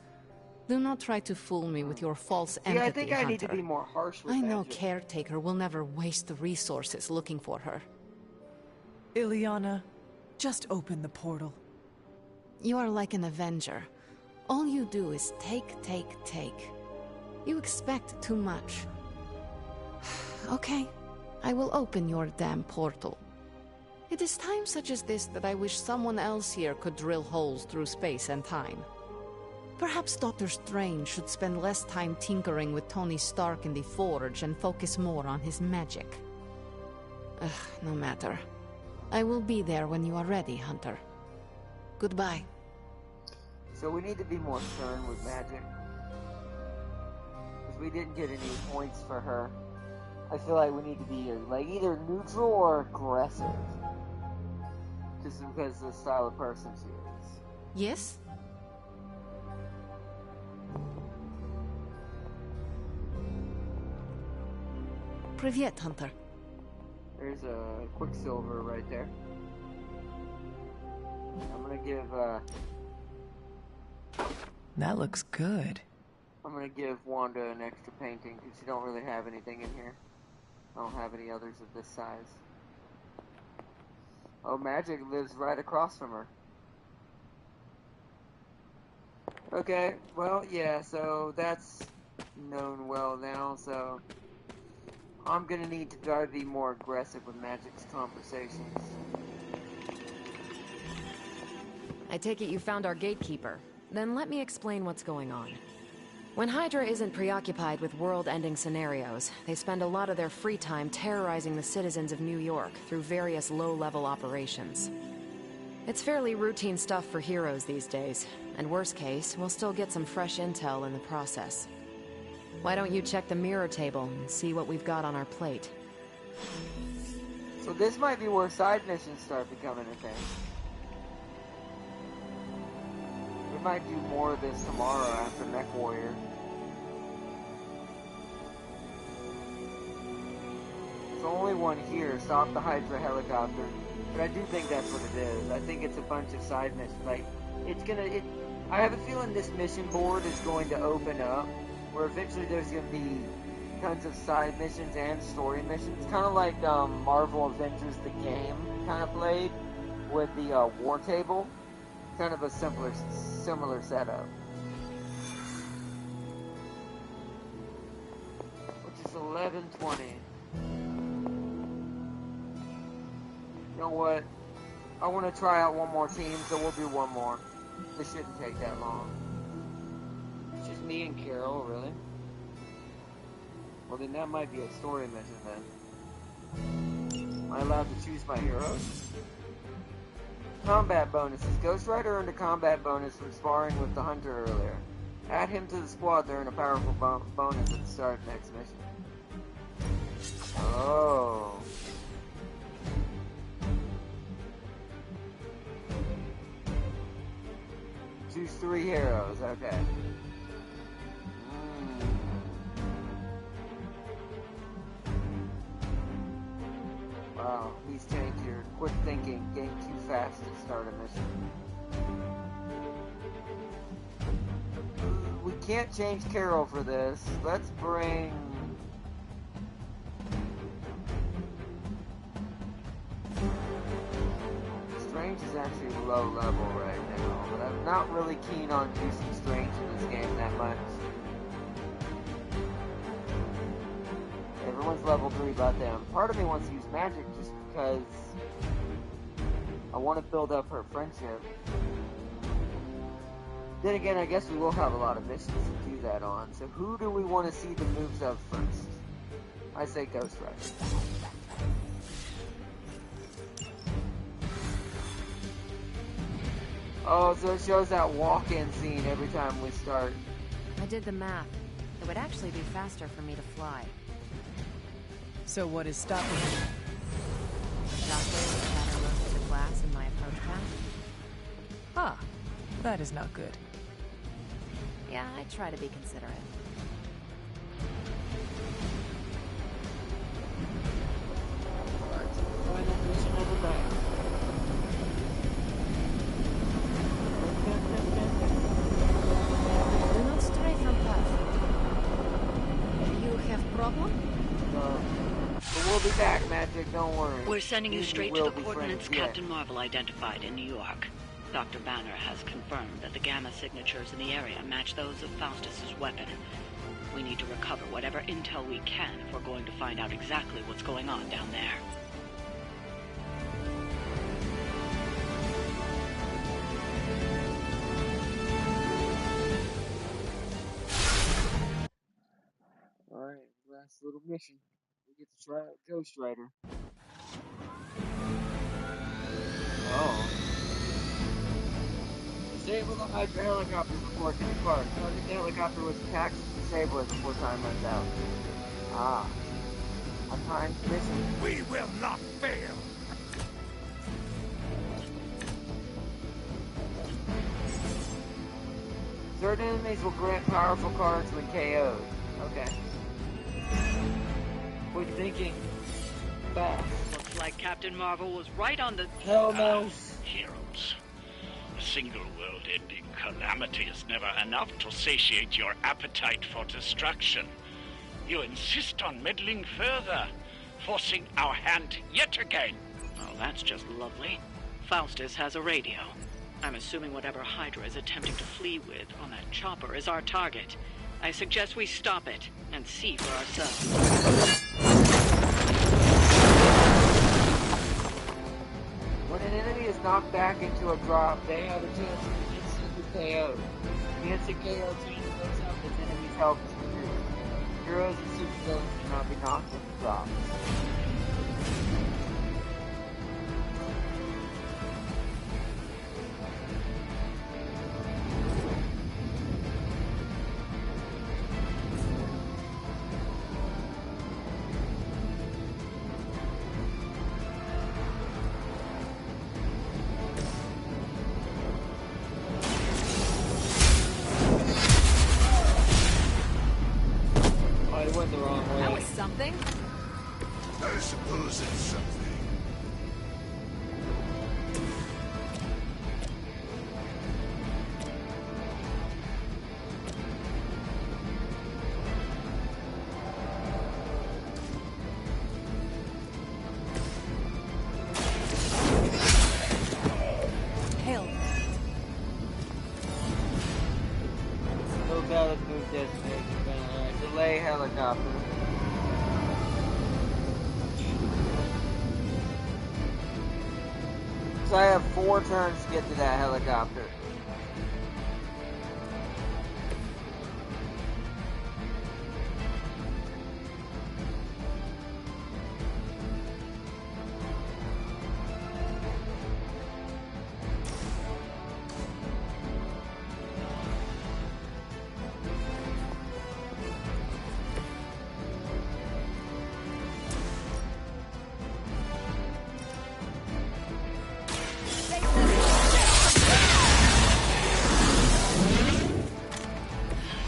Do not try to fool me with your false empathy, I think I need to Hunter. be more harsh with I know Magic. Caretaker will never waste the resources looking for her. Ileana, just open the portal. You are like an Avenger. All you do is take, take, take. You expect too much. Okay, I will open your damn portal. It is times such as this that I wish someone else here could drill holes through space and time. Perhaps Doctor Strange should spend less time tinkering with Tony Stark in the Forge and focus more on his magic. Ugh, no matter. I will be there when you are ready, Hunter. Goodbye. So we need to be more stern with Magic. Because we didn't get any points for her. I feel like we need to be like either neutral or aggressive. Just because of the style of person she is. Yes? Привет, Hunter. There's a Quicksilver right there. I'm gonna give, That looks good. I'm gonna give Wanda an extra painting because she don't really have anything in here. I don't have any others of this size. Oh, Magic lives right across from her. Okay, well, yeah, so that's known well now, so I'm gonna need to try to be more aggressive with Magic's conversations. I take it you found our gatekeeper. Then let me explain what's going on. When Hydra isn't preoccupied with world-ending scenarios, they spend a lot of their free time terrorizing the citizens of New York through various low-level operations. It's fairly routine stuff for heroes these days, and worst case, we'll still get some fresh intel in the process. Why don't you check the mirror table and see what we've got on our plate? So this might be where side missions start becoming a thing. We might do more of this tomorrow after Mech Warrior. There's only one here, stop the Hydra helicopter. But I do think that's what it is. I think it's a bunch of side missions. Like, I have a feeling this mission board is going to open up, where eventually there's going to be tons of side missions and story missions. Kind of like Marvel Avengers the game kind of played with the War Table. Kind of a similar setup. Which is 11:20. You know what? I want to try out one more team, so we'll do one more. This shouldn't take that long. It's just me and Carol, really. Well, then that might be a story mission then. Am I allowed to choose my heroes? Combat bonuses. Ghost Rider earned a combat bonus from sparring with the Hunter earlier. Add him to the squad to earn a powerful bonus at the start of next mission. Oh. Choose 3 heroes, okay. Wow, he's changed here. Quick thinking, game too fast to start a mission. We can't change Carol for this. Let's bring... Strange is actually low level right now, but I'm not really keen on using Strange in this game that much. Everyone's level 3 but them. Part of me wants to use magic just because I want to build up her friendship. Then again, I guess we will have a lot of missions to do that on. So who do we want to see the moves of first? I say Ghost Rider. Oh, so it shows that walk-in scene every time we start. I did the math. It would actually be faster for me to fly. So what is stopping you? Shockwaves that shatter most of the glass in my approach path? Ah, that is not good. Yeah, I try to be considerate. Do not stray from path. You have problem? But we'll be back, Magic, don't worry. We're sending you straight to will the be coordinates friends, yeah. Captain Marvel identified in New York. Dr. Banner has confirmed that the gamma signatures in the area match those of Faustus's weapon. We need to recover whatever intel we can if we're going to find out exactly what's going on down there. Alright, last little mission. We get to try out Ghost Rider. Oh. Disable the Hydra helicopter before it can depart. Target the helicopter with attacks and disable it before time runs out. Ah. A timed mission. We will not fail! Certain enemies will grant powerful cards when KO'd. Okay. Quick thinking. Fast. Looks like Captain Marvel was right on the... Hell no. Heroes. A single world-ending calamity is never enough to satiate your appetite for destruction. You insist on meddling further, forcing our hand yet again. Well, that's just lovely. Faustus has a radio. I'm assuming whatever Hydra is attempting to flee with on that chopper is our target. I suggest we stop it and see for ourselves. When an enemy is knocked back into a drop, they have a chance to be instantly KO'd. The instant KO changes goes up as enemy's health is reduced. Heroes and supervillains cannot be knocked into drops. went the wrong way. That was something. I suppose it's something. Hell. No valid move destination. Delay helicopter. So I have 4 turns to get to that helicopter.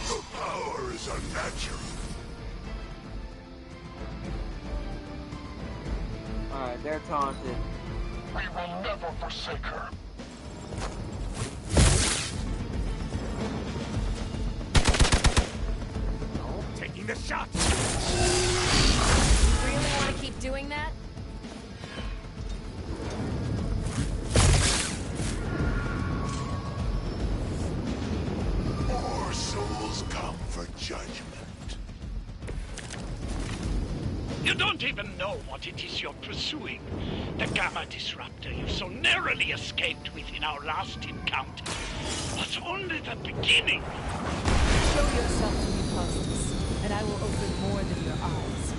The power is unnatural. Alright, they're taunted. We will never forsake her. Taking the shot. You really want to keep doing that? More souls come for judgment. You don't even know what it is you're pursuing. The Gamma Disruptor you so narrowly escaped with in our last encounter was only the beginning. Show yourself to me, Faustus, and I will open more than your eyes.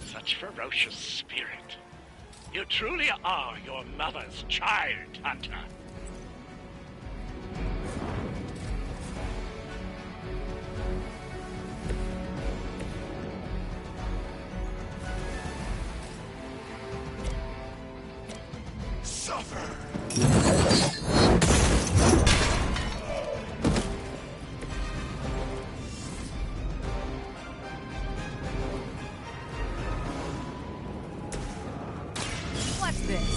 Such ferocious spirit. You truly are your mother's child, Hunter. Suffer. What's this?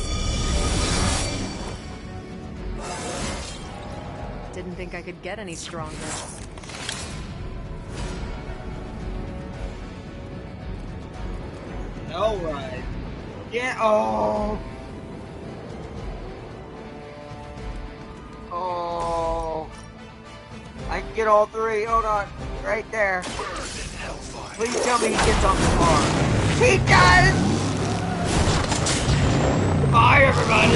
Didn't think I could get any stronger. No ride. Yeah. Oh. Oh. I can get all 3. Hold on. Right there. Please tell me he gets on the car. He does! Goodbye, everybody!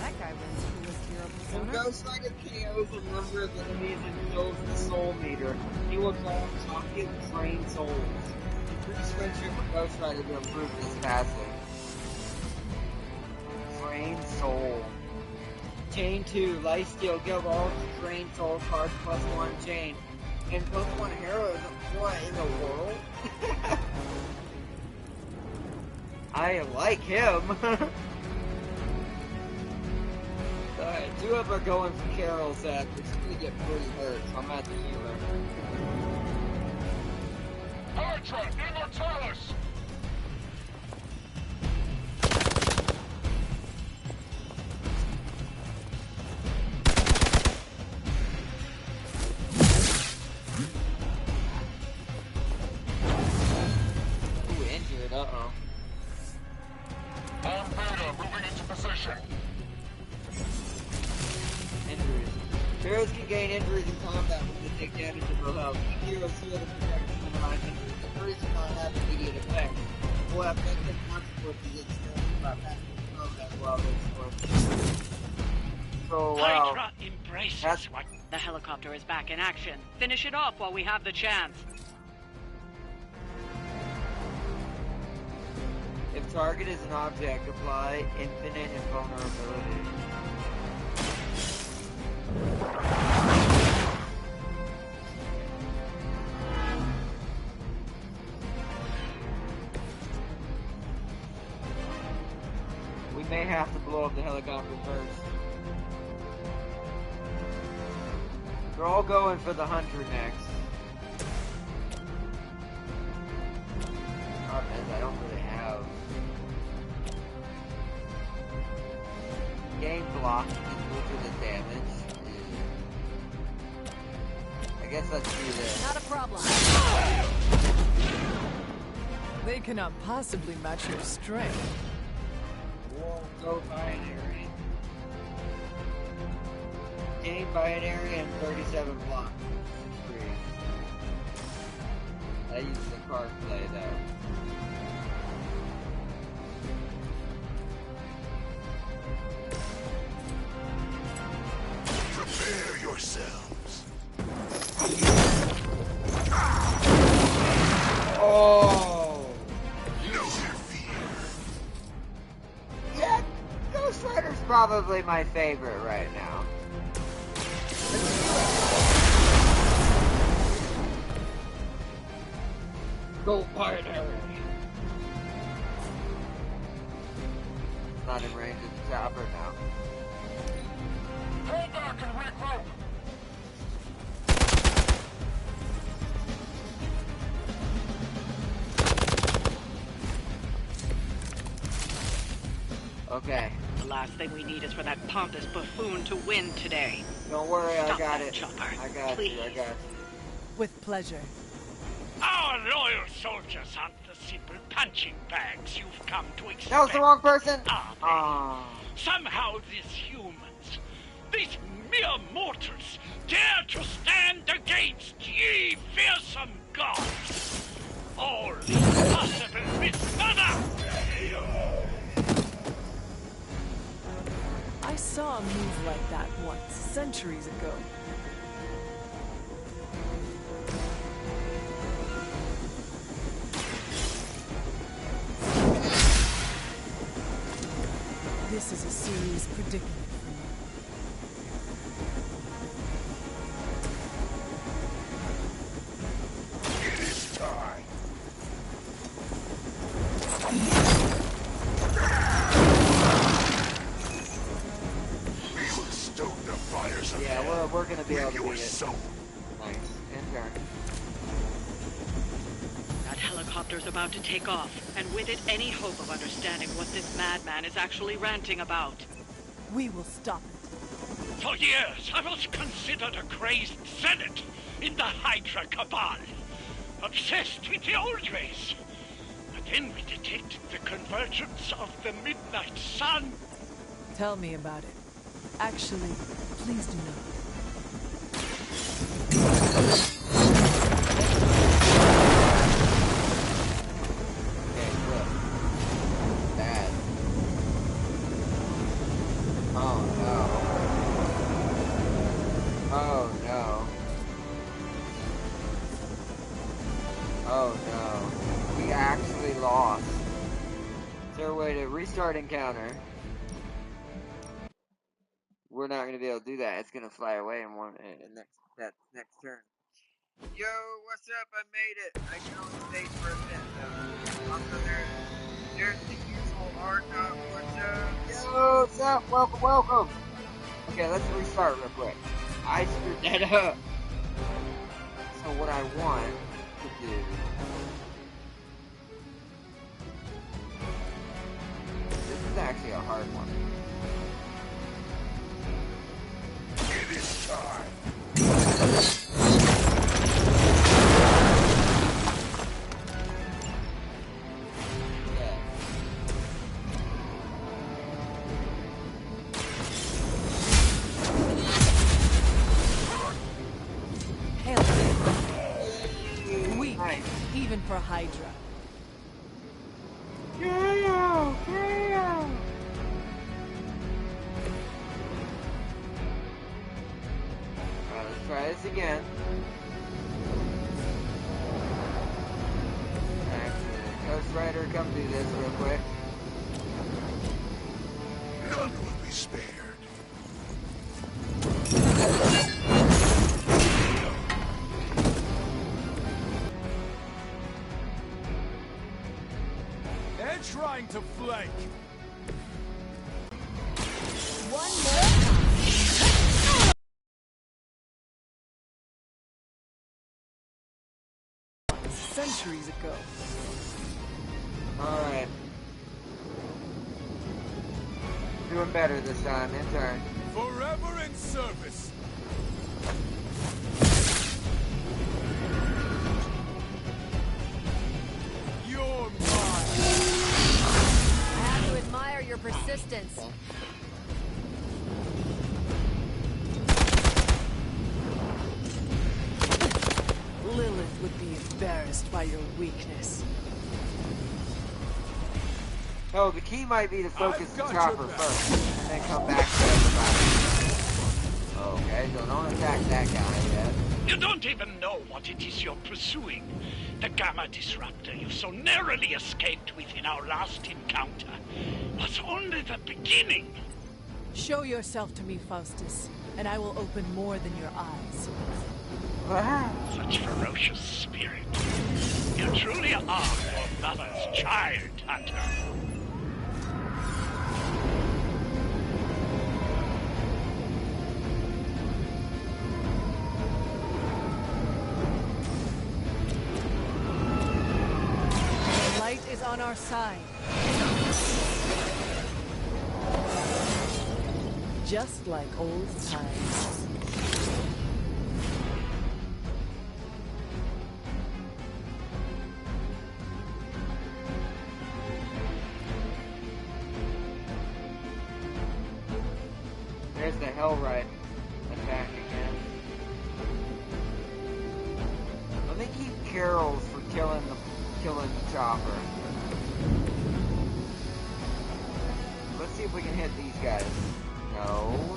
That guy wins coolest hero When persona. Ghost Rider KOs a number of enemies and fills the soul meter, he will draw a copy of the trained souls. Increase friendship with Ghost Rider to improve this passive. Trained soul. Chain 2, Lifesteal, give all trained soul cards +1 chain. And +1 heroes, what in the world? I like him. Alright, 2 of them are going for Carol's set, which is gonna get pretty hurt, so I'm at the healer. Hydra, Immortalis! Ooh, injured, uh-oh. On Beta, moving into position. Injuries. Heroes can gain injuries in combat when they take damage and low health. Heroes heal to protect and minimize injuries. Injuries do not have immediate effect. Will have negative consequences experienced by passive combat while they score. So, wow. Hydra embraces That's what... The helicopter is back in action. Finish it off while we have the chance. If target is an object, apply infinite invulnerability. We may have to blow up the helicopter first. They're all going for the hunter next. Problem is, I don't really have game block equal to the damage. I guess let's do this. Not a problem. They cannot possibly match your strength. Whoa, go binary. Game binary and 37 block. Free. I use the card play though. Prepare yourselves. Oh! No fear. Yeah, Ghost Rider's probably my favorite right now. Go binary. Not in range of the chopper now. Hold back and regroup. Okay. The last thing we need is for that pompous buffoon to win today. Don't worry, Stop I got that it. chopper, I got please. you, I got you. With pleasure. Our loyal soldiers aren't the simple punching bags you've come to expect. That was the wrong person? Somehow these humans, these mere mortals, dare to stand against ye fearsome gods. All is possible with Mother! I saw a move like that once, centuries ago. This is a serious predicament for me. It is time. We will stoke the fires of Yeah, hell we're gonna be with able to your beat it. soul. Nice. In turn. That helicopter's about to take off, and with it, any hope of understanding what this madman is actually ranting about. We will stop it. For years, I was considered a crazed zealot in the Hydra Cabal. Obsessed with the old ways. But then we detected the convergence of the Midnight Sun. Tell me about it. Actually, please do not. Okay, look. Bad. Oh no. Oh no. Oh no. We actually lost. Is there a way to restart encounter? We're not gonna be able to do that. It's gonna fly away in next turn. Yo, what's up? I made it. I can only stay for a bit though. Also there's the usual art dog. What's up? Yo, what's up? Welcome, welcome. Okay, let's restart real quick. I screwed that up. So what I want to do. This is actually a hard one. It is time. Weak, even for Hydra. Yeah. Alright, let's try this again. Actually, Ghost Rider, come do this real quick. None will be spared. They're trying to flank. One more. centuries ago. Alright. Doing better this time, in turn. Forever in service. You're mine. I have to admire your persistence. Lilith would be embarrassed by your weakness. Oh, the key might be to focus the chopper first, and then come back to everybody. Okay, so don't attack that guy yet. You don't even know what it is you're pursuing. The Gamma Disruptor you so narrowly escaped within our last encounter was only the beginning. Show yourself to me, Faustus, and I will open more than your eyes. Such ferocious spirit. You truly are your mother's child, Hunter. The light is on our side. Just like old times. There's the Hellrite attack again. Let me keep Carol's for killing the chopper. Let's see if we can hit these guys. No.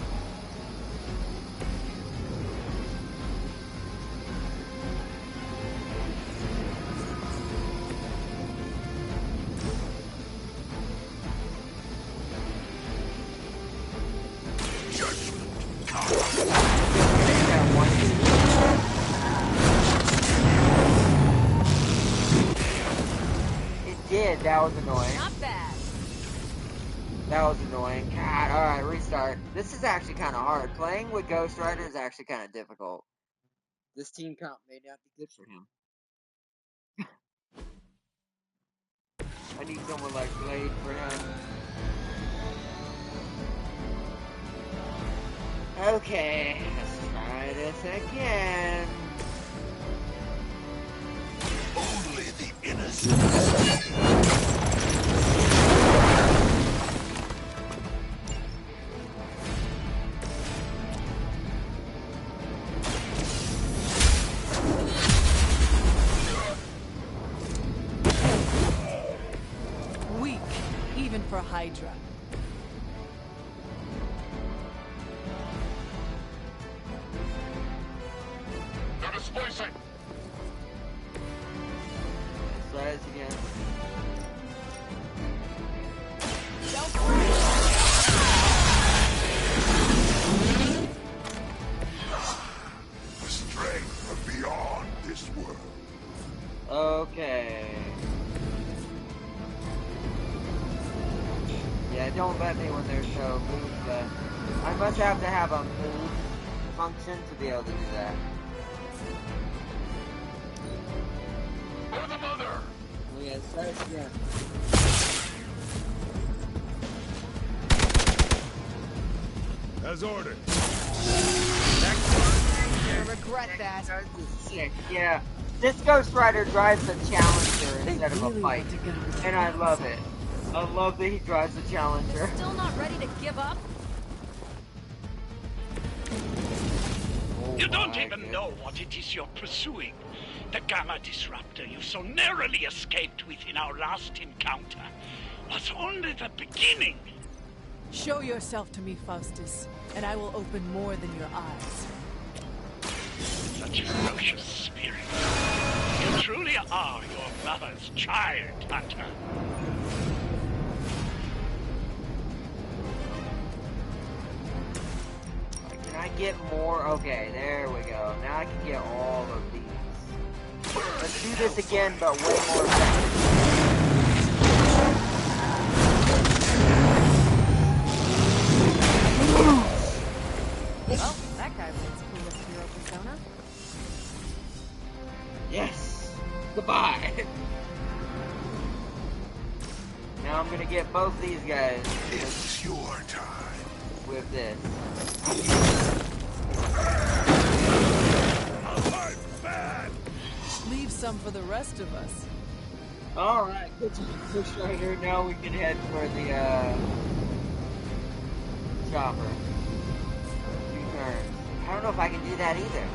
That was annoying. Not bad. That was annoying. God, alright, restart. This is actually kind of hard. Playing with Ghost Rider is actually kind of difficult. This team comp may not be good for him. I need someone like Blade for him. Okay, let's try this again. Only the innocent. Weak, even for Hydra. They're displacing. Size again. Strength from beyond this world. Okay. Yeah, don't let me when there's no move left. I must have to have a move function to be able to do that. For the mother! Oh yeah, start again. As ordered. I regret that. Sick, yeah. This Ghost Rider drives a Challenger instead of a fight. And I love it. I love that he drives a Challenger. Still not ready to give up? You don't even know what it is you're pursuing. The Gamma Disruptor you so narrowly escaped within our last encounter was only the beginning. Show yourself to me, Faustus, and I will open more than your eyes. Such ferocious spirit. You truly are your mother's child, Hunter. Can I get more? Okay, there we go. Now I can get all of these. Let's do this again, but way more effective. Well, that guy wins coolest hero persona. Yes! Goodbye. Now I'm gonna get both these guys. It's your time. With this. Bad. Leave some for the rest of us. Alright, good to push right here. Now we can head for the chopper. 2 turns. I don't know if I can do that either.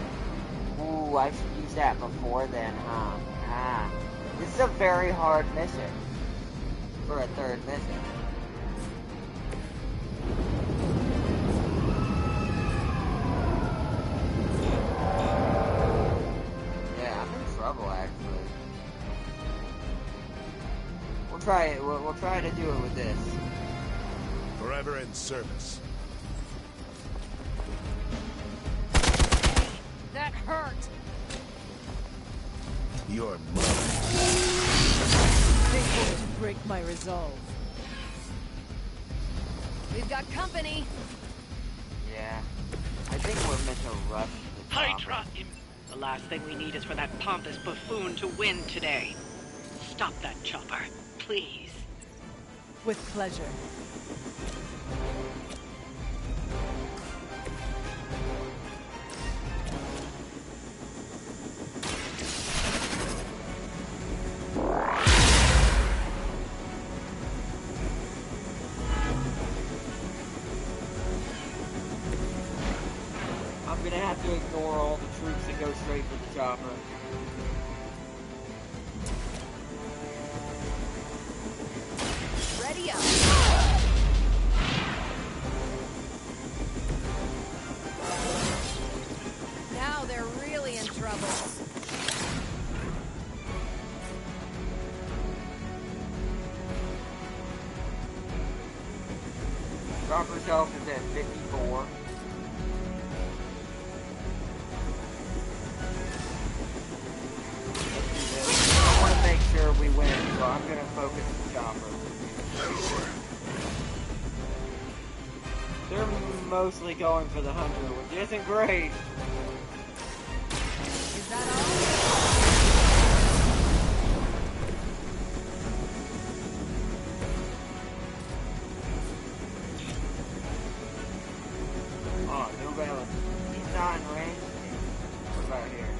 Ooh, I should use that before then, huh? Ah. This is a very hard mission. For a 3rd mission. Yeah, I'm in trouble actually. We'll try it. We'll try to do it with this. Forever in service. That hurt. Your mother. They hope to break my resolve. We've got company. Yeah. I think we're meant to rush the Hydra! The last thing we need is for that pompous buffoon to win today. Stop that chopper, please. With pleasure. I'm gonna have to ignore all the troops and go straight for the chopper. Ready up. Now they're really in trouble. Chopper's health is at 54. I want to make sure we win, so I'm going to focus the chopper. They're mostly going for the hunter, which isn't great. Is that all? Oh, no balance. He's not in range. What about here?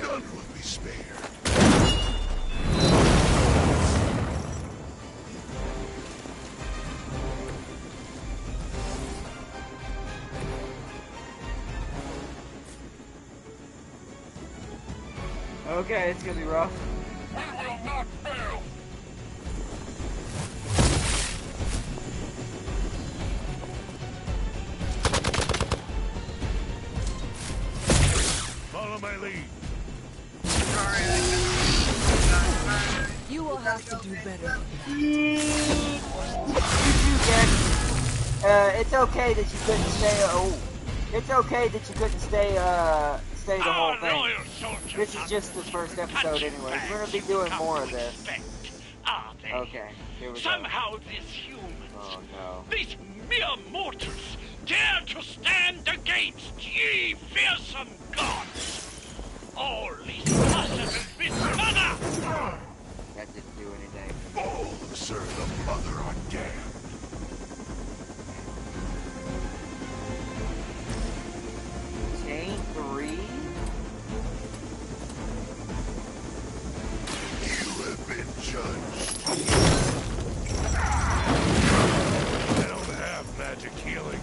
None will be spared. Okay, it's gonna be rough. We will not fail. Follow my lead. You will have to do better. It's okay that you couldn't stay. Oh, it's okay that you couldn't stay. Stay the whole thing. This is just the first episode, anyway. We're gonna be doing more of this. Okay, here we go. Somehow this human, Oh no. these mere mortals, dare to stand against ye fearsome gods. All these blessed Vistana! That didn't do anything. Oh, serve the mother on damn. Chain 3? You have been judged. I don't have magic healing.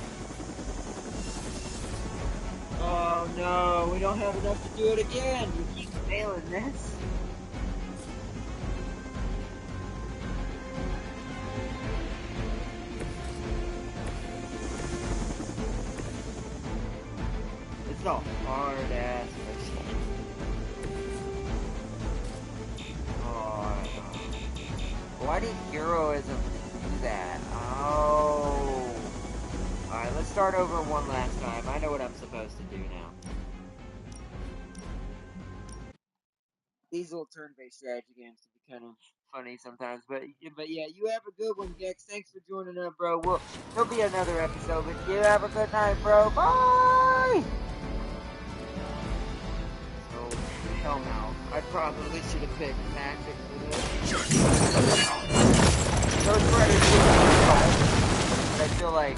Oh no, we don't have enough to do it again. We keep failing this. It's a hard ass mission. Oh, why did heroism do that? Oh. Alright, let's start over one last time. I know what I'm supposed to do now. These little turn-based strategy games can be kind of funny sometimes, but yeah, you have a good one, Gex. Thanks for joining up, bro. There'll be another episode, but you have a good night, bro. Bye! Hellmouth. I probably should have picked Magic for this. Those Predators but I feel like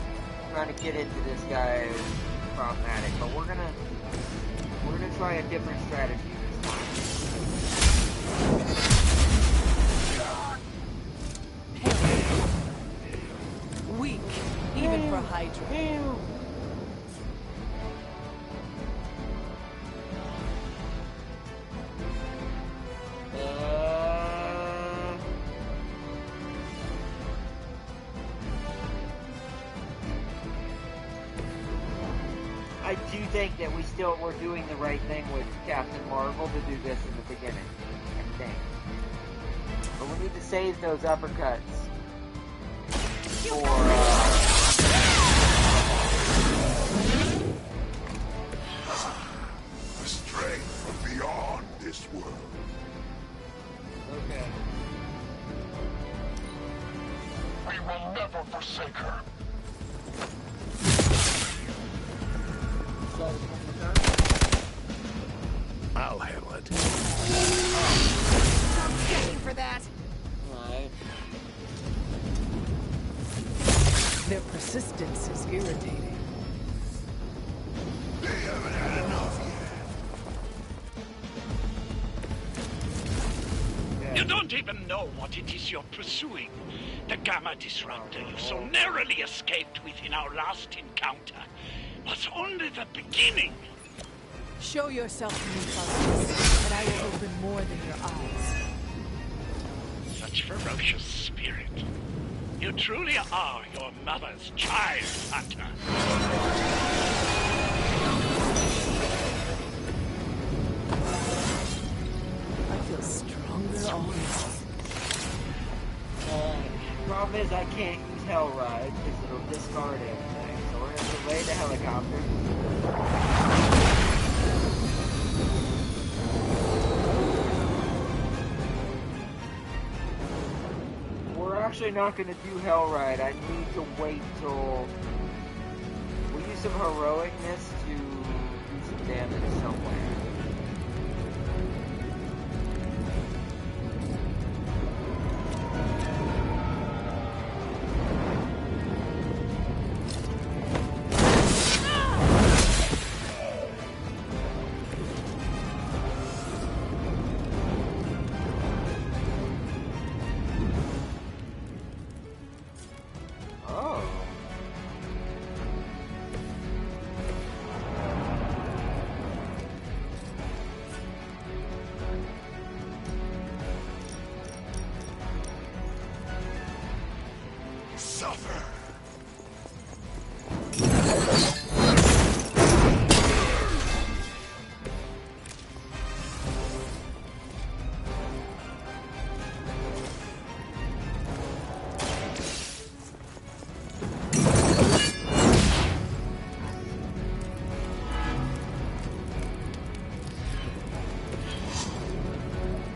trying to get into this guy is problematic. But we're gonna try a different strategy this time. Weak, even for Hydra. I do think that we're doing the right thing with Captain Marvel to do this in the beginning. I think. But we need to save those uppercuts for, The strength from beyond this world. Okay. We will never forsake her. I'll handle it. I'm checking for that. Alright. Their persistence is irritating. They haven't had enough You don't even know what it is you're pursuing. The Gamma Disruptor you so narrowly escaped with in our last encounter was only the beginning. Show yourself to me, Faustus, and I will open more than your eyes. Such ferocious spirit. You truly are your mother's child, Hunter. I feel stronger already. Problem is I can't use Hellride because it'll discard everything. So we're gonna delay the helicopter. We're actually not gonna do Hellride. I need to wait till we'll use some heroicness to do some damage somewhere. Suffer.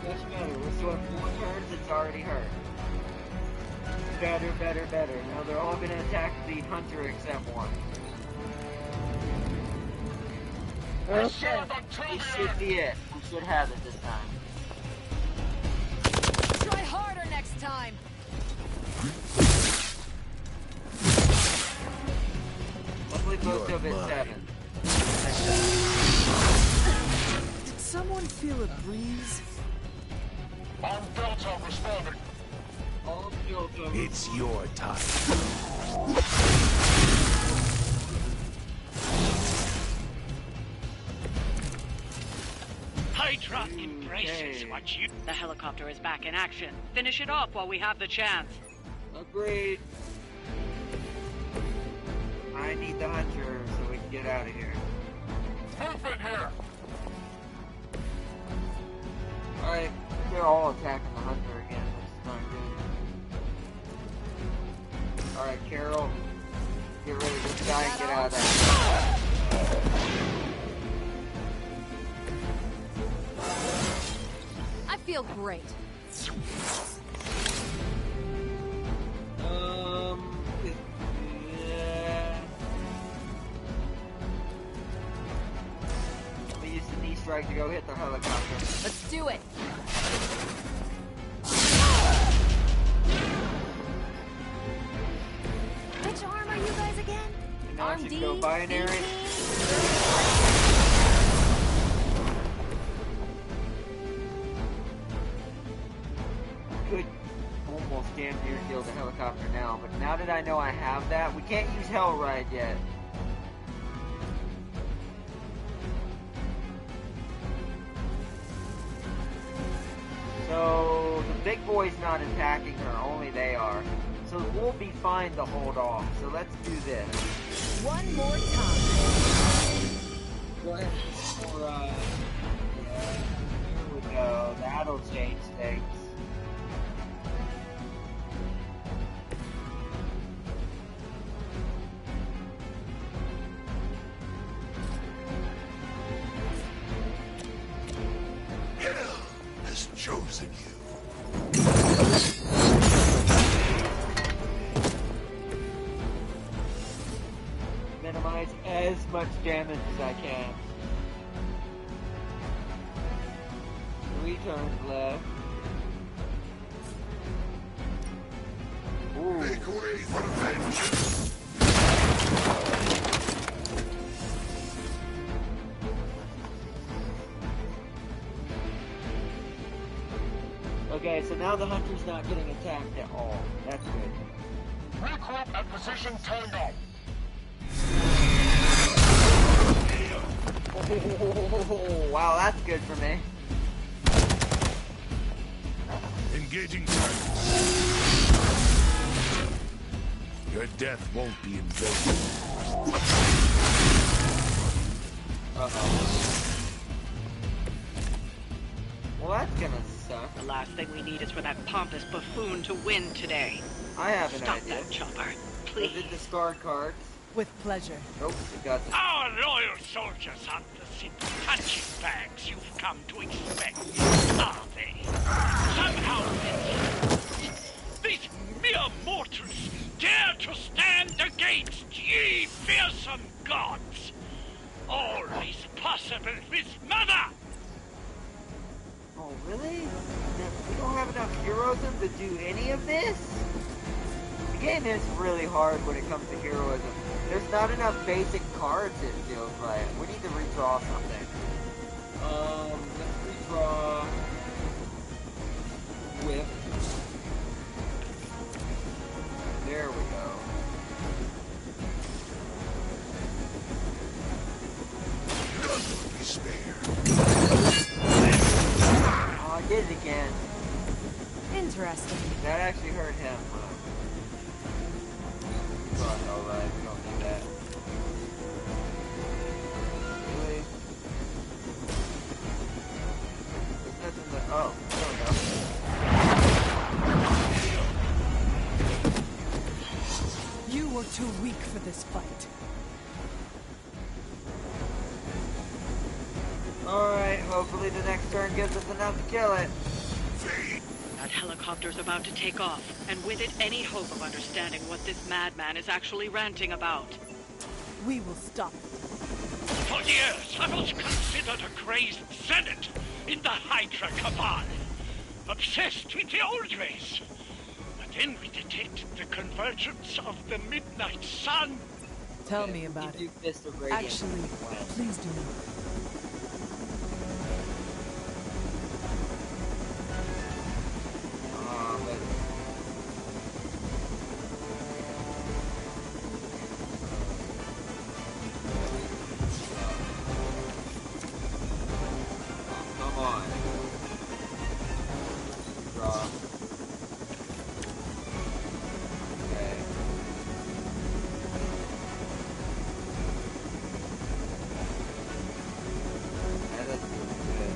Much better. We're doing 4 turns, it's already hurt. Better, better, better. Now they're all gonna attack the hunter except one. Okay, this should be it. We should have it this time. Try harder next time. Hopefully both of it 7. Did someone feel a breeze? On Delta responding. All Delta. It's your time. Hydra embraces what you... The helicopter is back in action. Finish it off while we have the chance. Agreed. I need the hunter so we can get out of here. Move it here. Alright, they're all attacking the hunter again, which is not good. Alright, Carol, get rid of this guy and get out of there. I feel great. Yeah. We use the knee strike to go hit the helicopter. Let's do it. Which arm are you guys again? And now Arm it should D? go binary. Could almost damn near kill the helicopter now, but now that I know I have that, we can't use Hellride yet. So the big boy's not attacking her, only they are. So we'll be fine to hold off. So let's do this. One more time. Go ahead for yeah, here we go. That'll change things. Hell has chosen you. Minimize as much damage as I can. 3 turns left. Ooh. Make way for vengeance. Okay, so now the hunter's not getting attacked at all. That's good. Regroup at position Tango. Oh, wow, that's good for me. Engaging targets. Your death won't be in vain. Uh-oh. Well, that's gonna suck. The last thing we need is for that pompous buffoon to win today. I have an Stop idea. that chopper, Does please. it discard cards? With pleasure. Nope, it got Our loyal soldiers aren't the simple punching bags you've come to expect, are they? Somehow, these mere mortals dare to stand against ye fearsome gods. All is possible with Mother! Oh, really? We don't have enough heroism to do any of this? The game is really hard when it comes to heroism. There's not enough basic cards, it feels like. We need to redraw something. Let's redraw... Whip. There we go. None will be spared. Oh, I did it again. Interesting. That actually hurt him. Alright, we don't need that. Really? There's nothing that... Oh, there we go. You were too weak for this fight. Alright, hopefully the next turn gives us enough to kill it. That helicopter's about to take off, and with it any hope of understanding what this madman is actually ranting about. We will stop it. For years, I was considered a crazed zealot in the Hydra Cabal, obsessed with the old ways. But then we detected the convergence of the Midnight Sun. Tell me about it. Actually, please do not. Come on. Draw. Okay. Yeah, that's good.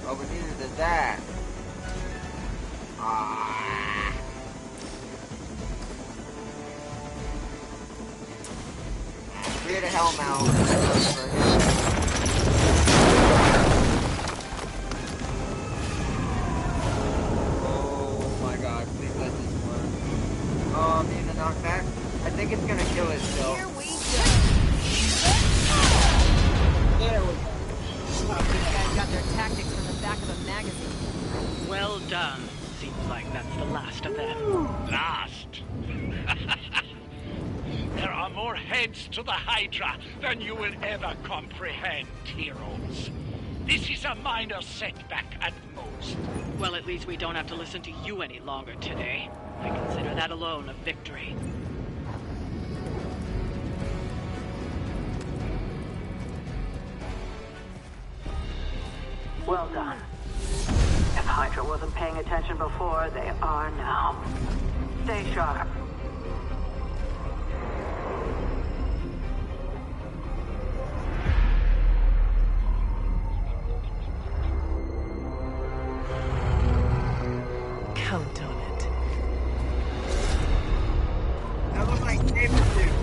Oh, we needed that. Ah. Create a hell mount. Need a knockback? I think it's gonna kill it still. Here we go. There we go. Hydra than you will ever comprehend, heroes. This is a minor setback at most. Well, at least we don't have to listen to you any longer today. I consider that alone a victory. Well done. If Hydra wasn't paying attention before, they are now. Stay sharp. Count on it. That looked like Sabretooth.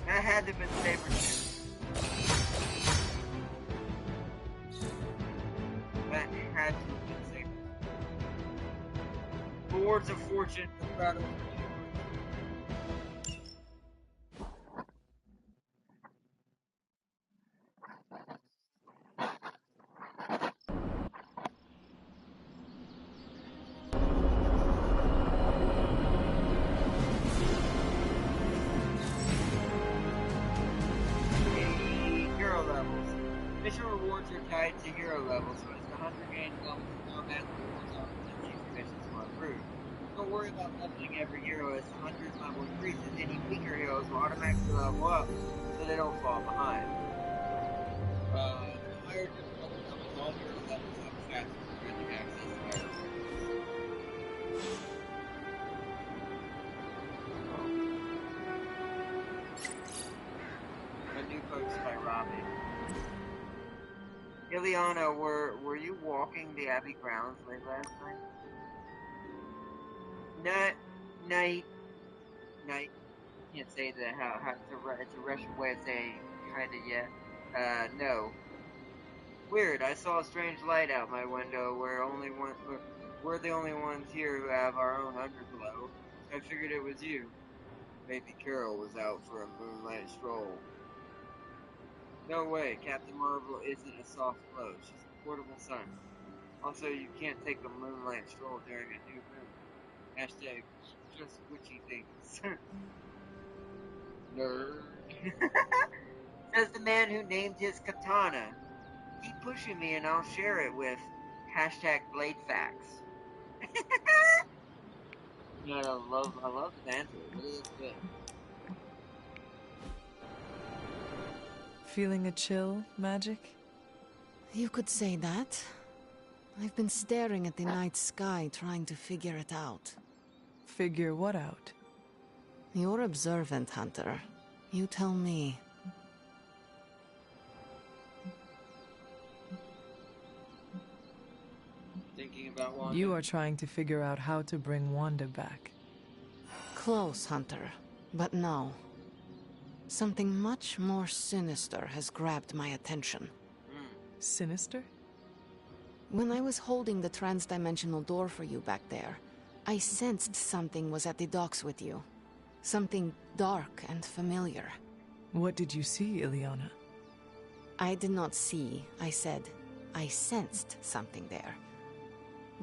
That had to have been Sabretooth. That had to have been Sabretooth. Lords of Fortune, the battle. Hero levels. Mission rewards are tied to hero levels, so as the hunter gains levels, automatically rewards on future missions are approved. Don't worry about leveling every hero. As the hunter's level increases, any weaker heroes will automatically level up, so they don't fall behind. Higher difficulty levels, all hero levels up faster, granting access to higher A new post by Robbie. Ileana, were you walking the Abbey grounds late last night? Night. Can't say that. How it's a Russian way of saying kinda yeah. No. Weird. I saw a strange light out my window. We're the only ones here who have our own underglow. I figured it was you. Maybe Carol was out for a moonlight stroll. No way, Captain Marvel isn't a soft glow. She's a portable sun. Also, you can't take a moonlight stroll during a new moon. Hashtag just witchy things. Nerd. Says the man who named his katana. Keep pushing me and I'll share it with hashtag Blade Facts. No, I love the banter. It really is good. Feeling a chill, Magic? You could say that. I've been staring at the night sky trying to figure it out. Figure what out? You're observant, Hunter. You tell me. Thinking about Wanda. You are trying to figure out how to bring Wanda back. Close, Hunter. But no. Something much more sinister has grabbed my attention. Sinister? When I was holding the trans-dimensional door for you back there, I sensed something was at the docks with you. Something dark and familiar. What did you see, Ileana? I did not see, I said. I sensed something there.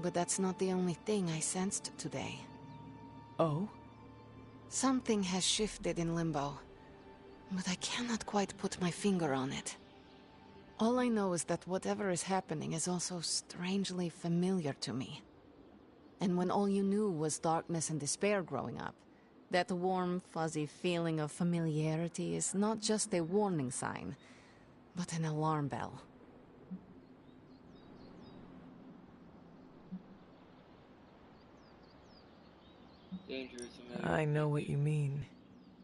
But that's not the only thing I sensed today. Oh? Something has shifted in Limbo. But I cannot quite put my finger on it. All I know is that whatever is happening is also strangely familiar to me. And when all you knew was darkness and despair growing up, that warm, fuzzy feeling of familiarity is not just a warning sign, but an alarm bell. I know what you mean.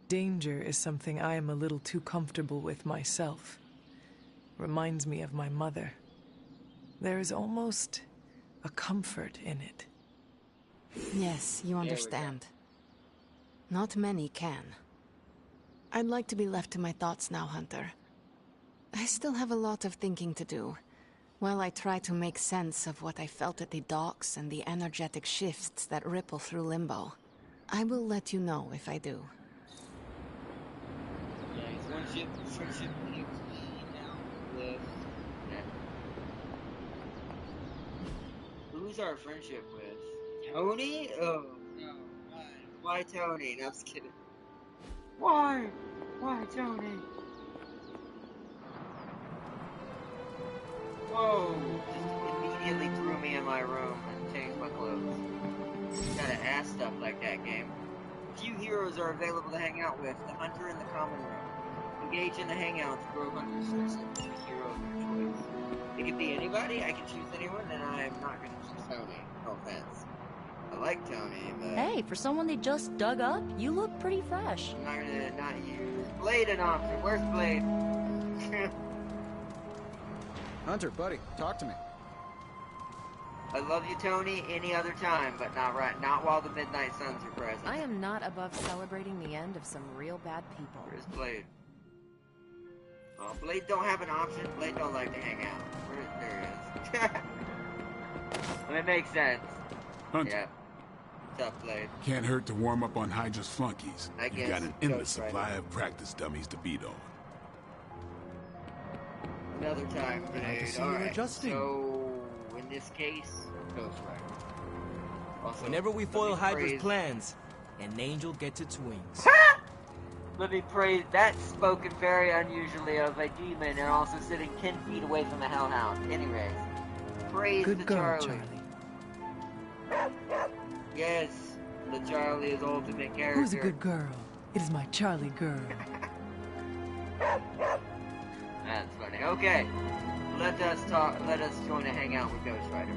Danger is something I am a little too comfortable with myself. Reminds me of my mother. There is almost a comfort in it. Yes, you understand. Not many can. I'd like to be left to my thoughts now, Hunter. I still have a lot of thinking to do, while I try to make sense of what I felt at the docks and the energetic shifts that ripple through Limbo. I will let you know if I do. Friendship keeps me down with. Who's our friendship with? Tony? Oh no, why Tony? No, I'm just kidding. Why? Why, Tony? Whoa! Just immediately threw me in my room and changed my clothes. You gotta ask stuff like that, game. Few heroes are available to hang out with. The Hunter in the common room. Engage in the hangouts. Grow under restrictions. The hero of your choice. It could be anybody. I can choose anyone, and I'm not gonna choose Tony. No offense. I like Tony, but... Hey, for someone they just dug up, you look pretty fresh. I'm not gonna not use Blade an option. Where's Blade? Hunter, buddy, talk to me. I love you, Tony, any other time, but not while the Midnight Suns are present. I am not above celebrating the end of some real bad people. Where's Blade? Oh, Blade don't have an option. Blade don't like to hang out. There he is. It makes sense. Hunter. Yeah. What's up, Blade? Can't hurt to warm up on Hydra's flunkies. I You guess got an endless Ghost supply Rider. of practice dummies to beat on. Another time, Glad to Blade. see you Alright, adjusting. so in this case, Ghost Rider. Also, Whenever we let foil me Hydra's praise- plans, an angel gets its wings. Let me praise that spoken very unusually of a demon and also sitting 10 feet away from the Hellhound. Anyways, praise Good the girl, Charlie. Yes, the Charlie is ultimate character. Who's a good girl? It is my Charlie girl. That's funny. Okay, let us talk. Let us join a hangout with Ghost Rider.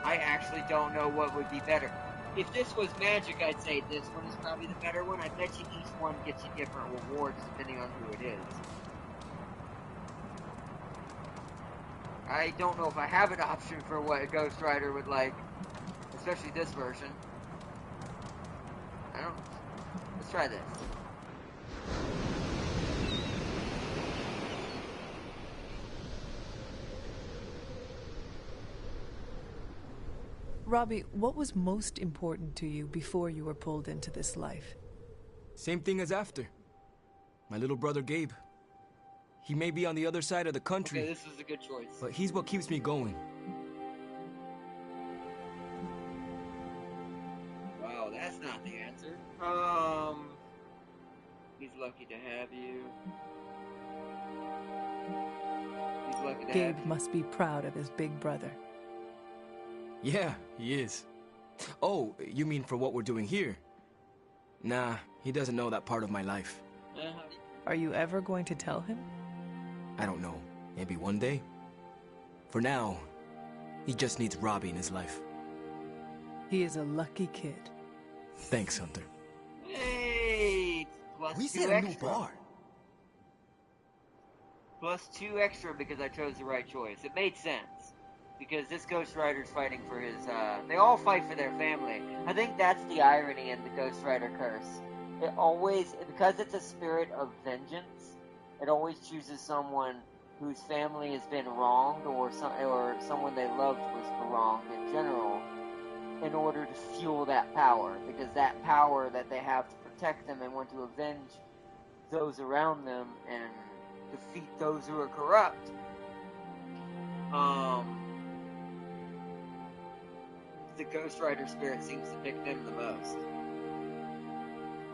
I actually don't know what would be better. If this was Magic, I'd say this one is probably the better one. I bet you each one gets you different rewards depending on who it is. I don't know if I have an option for what a Ghost Rider would like, especially this version. I don't. Let's try this. Robbie, what was most important to you before you were pulled into this life? Same thing as after. My little brother Gabe. He may be on the other side of the country, Okay, this is a good choice. but he's what keeps me going. Wow, that's not the answer. He's lucky to have you. He's lucky to Gabe have you. must be proud of his big brother. Yeah, he is. Oh, you mean for what we're doing here? Nah, he doesn't know that part of my life. Are you ever going to tell him? I don't know. Maybe one day? For now, he just needs Robbie in his life. He is a lucky kid. Thanks, Hunter. Hey! Plus We 2 set a new extra. bar. Plus 2 extra because I chose the right choice. It made sense. Because this Ghost Rider's fighting for his, they all fight for their family. I think that's the irony in the Ghost Rider curse. It always, because it's a spirit of vengeance, it always chooses someone whose family has been wronged or someone they loved was wronged in general in order to fuel that power. Because that power that they have to protect them and want to avenge those around them and defeat those who are corrupt. The Ghost Rider spirit seems to pick them the most.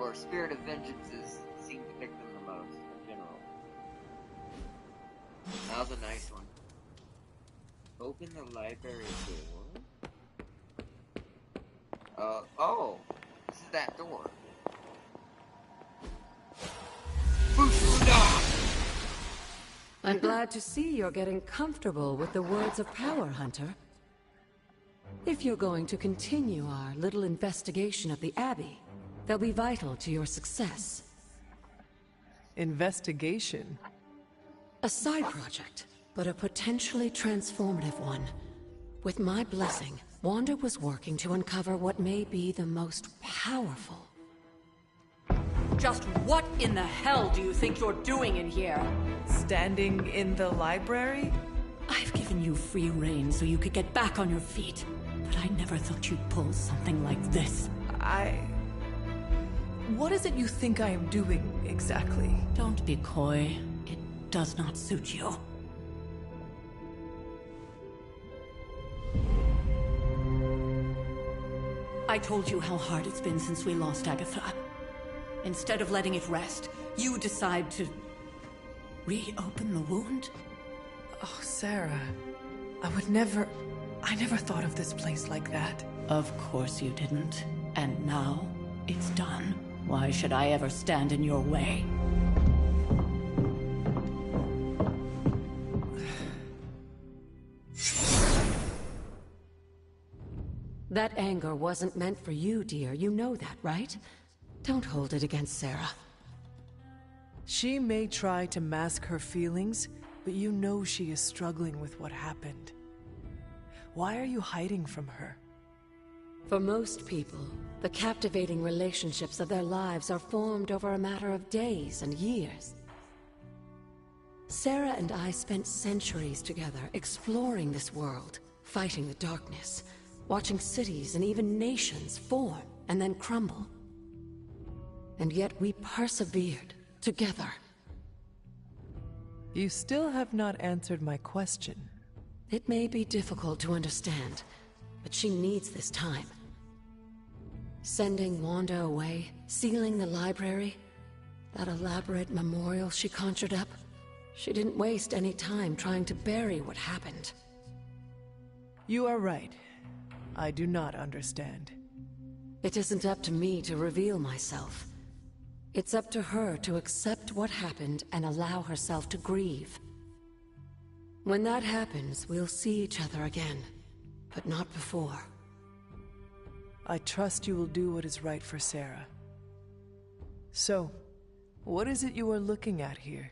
Or spirit of vengeances seem to pick them the most, in general. That was a nice one. Open the library door. Oh! This is that door. I'm glad to see you're getting comfortable with the words of power, Hunter. If you're going to continue our little investigation of the Abbey, they'll be vital to your success. Investigation? A side project, but a potentially transformative one. With my blessing, Wanda was working to uncover what may be the most powerful. Just what in the hell do you think you're doing in here? Standing in the library? I've given you free rein so you could get back on your feet, but I never thought you'd pull something like this. What is it you think I am doing, exactly? Don't be coy. It does not suit you. I told you how hard it's been since we lost Agatha. Instead of letting it rest, you decide to reopen the wound? Oh, Sarah. I never thought of this place like that. Of course you didn't. And now, it's done. Why should I ever stand in your way? That anger wasn't meant for you, dear. You know that, right? Don't hold it against Sarah. She may try to mask her feelings, but you know she is struggling with what happened. Why are you hiding from her? For most people, the captivating relationships of their lives are formed over a matter of days and years. Sarah and I spent centuries together exploring this world, fighting the darkness, watching cities and even nations form and then crumble. And yet we persevered together. You still have not answered my question. It may be difficult to understand, but she needs this time. Sending Wanda away, sealing the library, that elaborate memorial she conjured up, she didn't waste any time trying to bury what happened. You are right. I do not understand. It isn't up to me to reveal myself. It's up to her to accept what happened and allow herself to grieve. When that happens, we'll see each other again, but not before. I trust you will do what is right for Sarah. So, what is it you are looking at here?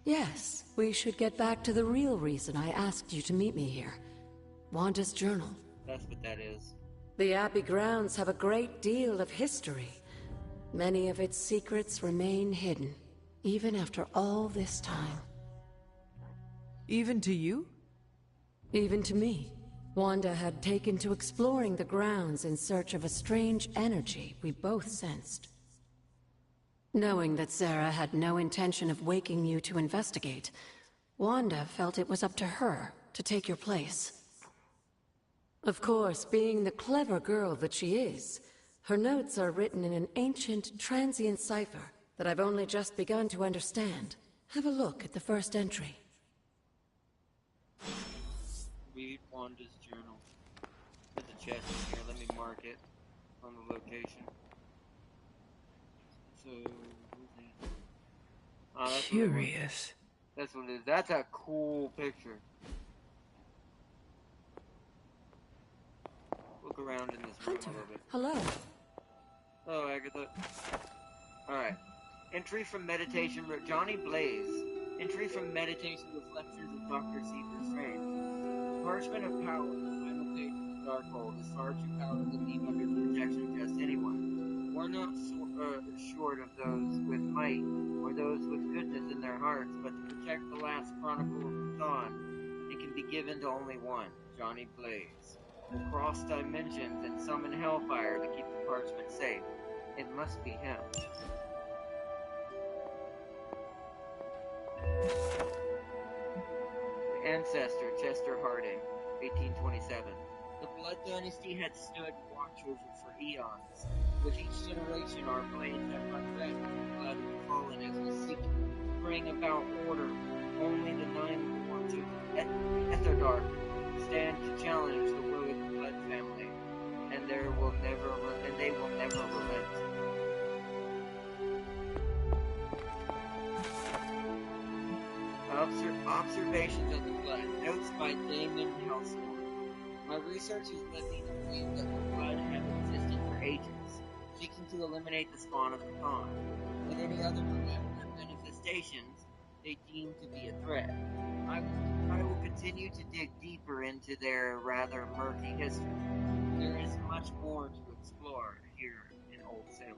Yes, we should get back to the real reason I asked you to meet me here. Wanda's journal. That's what that is. The Abbey grounds have a great deal of history. Many of its secrets remain hidden, even after all this time. Even to you? Even to me. Wanda had taken to exploring the grounds in search of a strange energy we both sensed. Knowing that Sarah had no intention of waking you to investigate, Wanda felt it was up to her to take your place. Of course, being the clever girl that she is, her notes are written in an ancient, transient cipher that I've only just begun to understand. Have a look at the first entry. Read Wanda's journal. There's a chest in here. Let me mark it on the location. So, that's Curious. That's what it is. That's a cool picture. Look around in this room a little bit. Hello. Oh, Agatha. Alright. Entry from meditation. Johnny Blaze. Entry from meditation reflections of Dr. Caesar Strange. Parchment of power. The final page of the Darkhold is far too powerful to leave under the protection of just anyone. We're not short of those with might, or those with goodness in their hearts, but to protect the last chronicle of the dawn, it can be given to only one, Johnny Blaze. Cross dimensions and summon hellfire to keep the parchment safe. It must be him. The ancestor, Chester Harding, 1827. The Blood Dynasty had stood watchover for eons. With each generation, our blades have run red with the blood of the fallen as we seek to bring about order. Only the nine lords of Etherdark stand to challenge the will of the Blood family, and they will never relent. Observations of the Blood. Notes by Damon Helstorm. My research has led me to believe that the Blood have existed for ages, seeking to eliminate the spawn of the Khan, with any other malevolent manifestations they deem to be a threat. I will continue to dig deeper into their rather murky history. There is much more to explore here in Old Salem.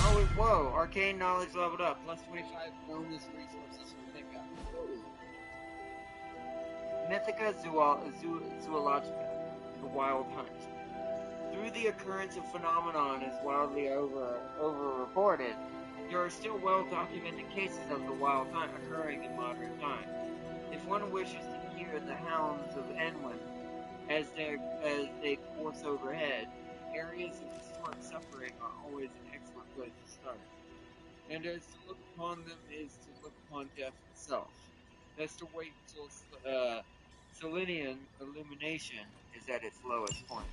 Oh, whoa! Arcane knowledge leveled up. Plus 25 bonus resources for pickup. Mythica Zoologica. The Wild Hunt. Through the occurrence of phenomenon is wildly over-reported, there are still well-documented cases of the wild hunt occurring in modern times. If one wishes to hear the hounds of Enwin as they course overhead, areas of historic suffering are always an excellent place to start. And as to look upon them is to look upon death itself. Best to wait until Selenian illumination is at its lowest point.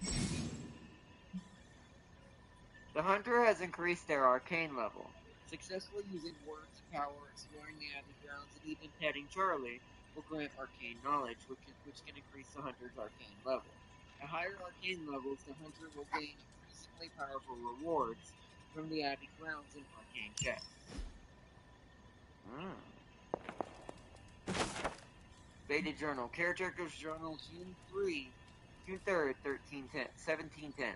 The hunter has increased their arcane level, successfully using words of power, exploring the abbey grounds, and even petting Charlie will grant arcane knowledge, which can increase the hunter's arcane level. At higher arcane levels, the hunter will gain increasingly powerful rewards from the abbey grounds and arcane chests. Beta Journal. Caretaker's Journal, June 3rd, 1710.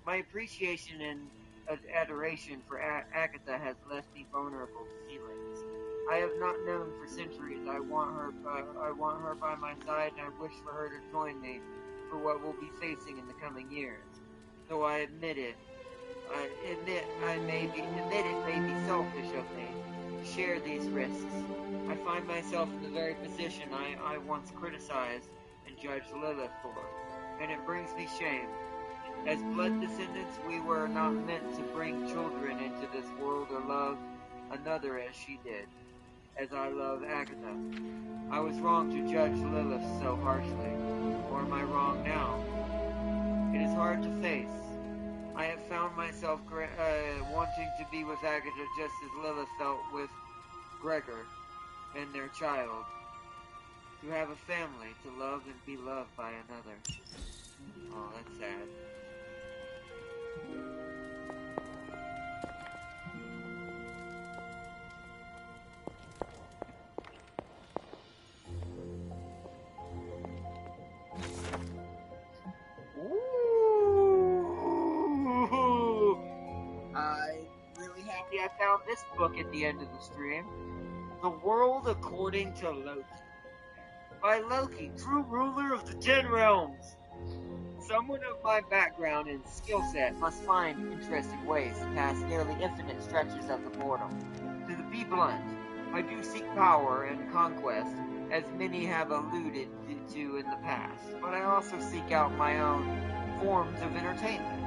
My appreciation and adoration for Agatha has left me vulnerable to feelings I have not known for centuries. I want her by my side, and I wish for her to join me for what we'll be facing in the coming years. Though I admit it may be selfish of me to share these risks. I find myself in the very position I once criticized and judged Lilith for, and it brings me shame. As blood descendants, we were not meant to bring children into this world or love another as she did, as I love Agatha. I was wrong to judge Lilith so harshly, or am I wrong now? It is hard to face. I have found myself wanting to be with Agatha just as Lilith felt with Gregor and their child. To have a family, to love and be loved by another. Oh, that's sad. Ooh, I'm really happy I found this book at the end of the stream. The World According to Loki. By Loki, true ruler of the 10 realms. Someone of my background and skill set must find interesting ways to pass nearly infinite stretches of the portal. To be blunt, I do seek power and conquest, as many have alluded to in the past, but I also seek out my own forms of entertainment.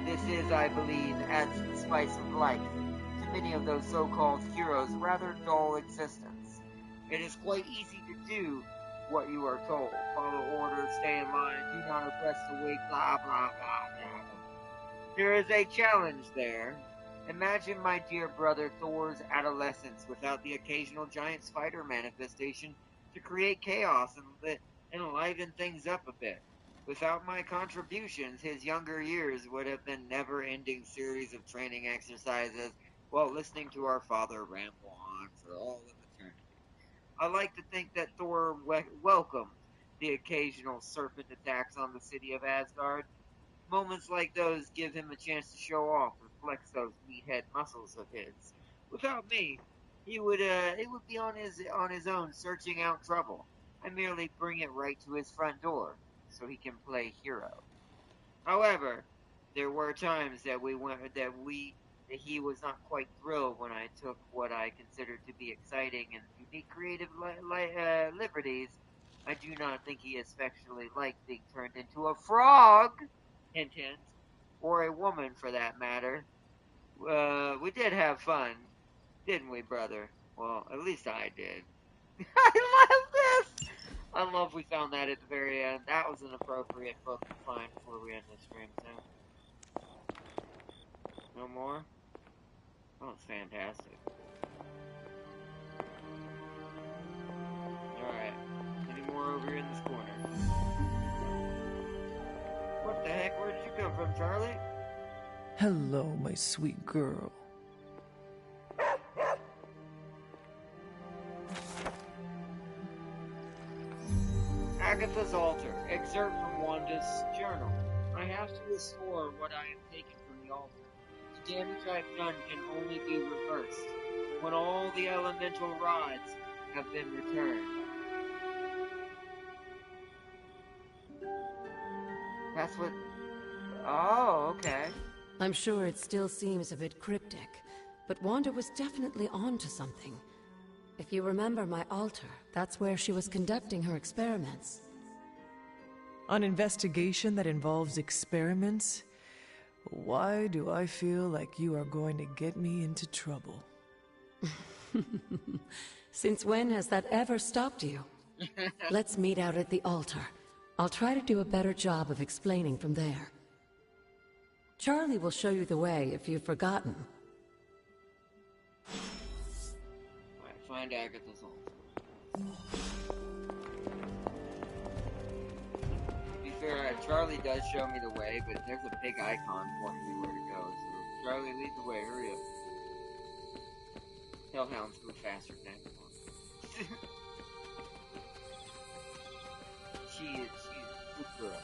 This is, I believe, adds the spice of life to many of those so-called heroes' rather dull existence. It is quite easy to do what you are told. Follow orders, stay in line, do not oppress the weak, blah, blah, blah, blah. There is a challenge there. Imagine my dear brother Thor's adolescence without the occasional giant spider manifestation to create chaos and liven things up a bit. Without my contributions, his younger years would have been never-ending series of training exercises while listening to our father ramble on for all of eternity. I like to think that Thor welcomed the occasional serpent attacks on the city of Asgard. Moments like those give him a chance to show off and flex those meathead muscles of his. Without me, he would be on his own searching out trouble. I merely bring it right to his front door so he can play hero. However, there were times that he was not quite thrilled when I took what I considered to be exciting and unique creative liberties. I do not think he especially liked being turned into a frog, hint hint, or a woman for that matter. We did have fun, didn't we, brother? Well, at least I did. I love this! I love we found that at the very end. That was an appropriate book to find before we end the stream, too. No more? Oh, it's fantastic. Alright. Any more over here in this corner? What the heck? Where did you come from, Charlie? Hello, my sweet girl. Agatha's Altar. Excerpt from Wanda's journal. I have to restore what I have taken from the altar. The damage I've done can only be reversed when all the elemental rods have been returned. That's what Oh, okay. I'm sure it still seems a bit cryptic, but Wanda was definitely onto something. If you remember my altar, that's where she was conducting her experiments. An investigation that involves experiments? Why do I feel like you are going to get me into trouble? Since when has that ever stopped you? Let's meet out at the altar. I'll try to do a better job of explaining from there. Charlie will show you the way if you've forgotten. Alright, find Agatha's altar. To be fair, Charlie does show me the way, but there's a big icon pointing me where to go, so Charlie, lead the way, hurry up. Hellhounds move faster than anyone. She's a good girl.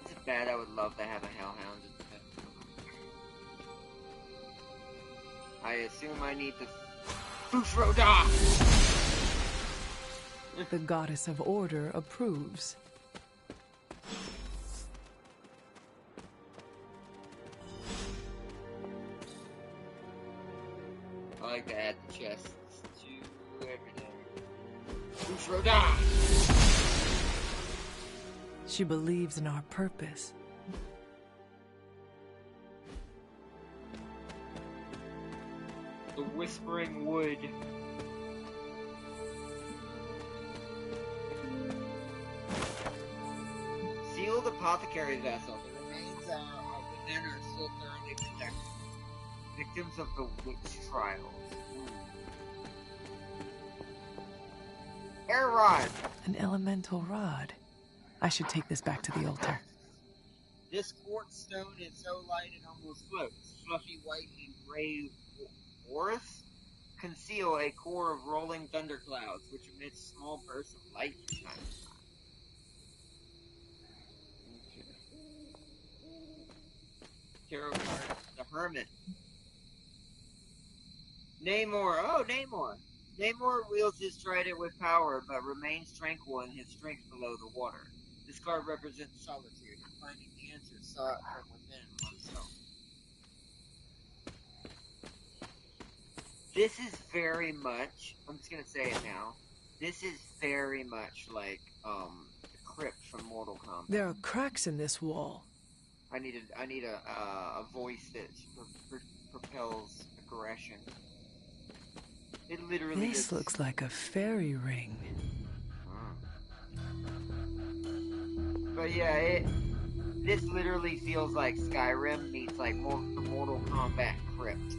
Is it bad? I would love to have a hellhound. I assume I need to Fufroda! The goddess of order approves. I like to add the chests to everything. Fufroda! She believes in our purpose. The Whispering Wood. Sealed apothecary vessel. The remains within are still currently protected. Victims of the witch trials. Air rod. An elemental rod. I should take this back to the altar. This quartz stone is so light it almost floats. Fluffy white and gray ores conceal a core of rolling thunderclouds, which emits small bursts of light from time to time. Tarot card, the Hermit. Namor. Oh, Namor. Namor wields his trident with power, but remains tranquil in his strength below the water. This card represents solitude and finding the answers sought from within oneself. This is very much, I'm just gonna say it now, this is very much like, the crypt from Mortal Kombat. There are cracks in this wall. I need a voice that propels aggression. It literally This is. looks like a fairy ring. But yeah, this literally feels like Skyrim meets like the Mortal Kombat crypt.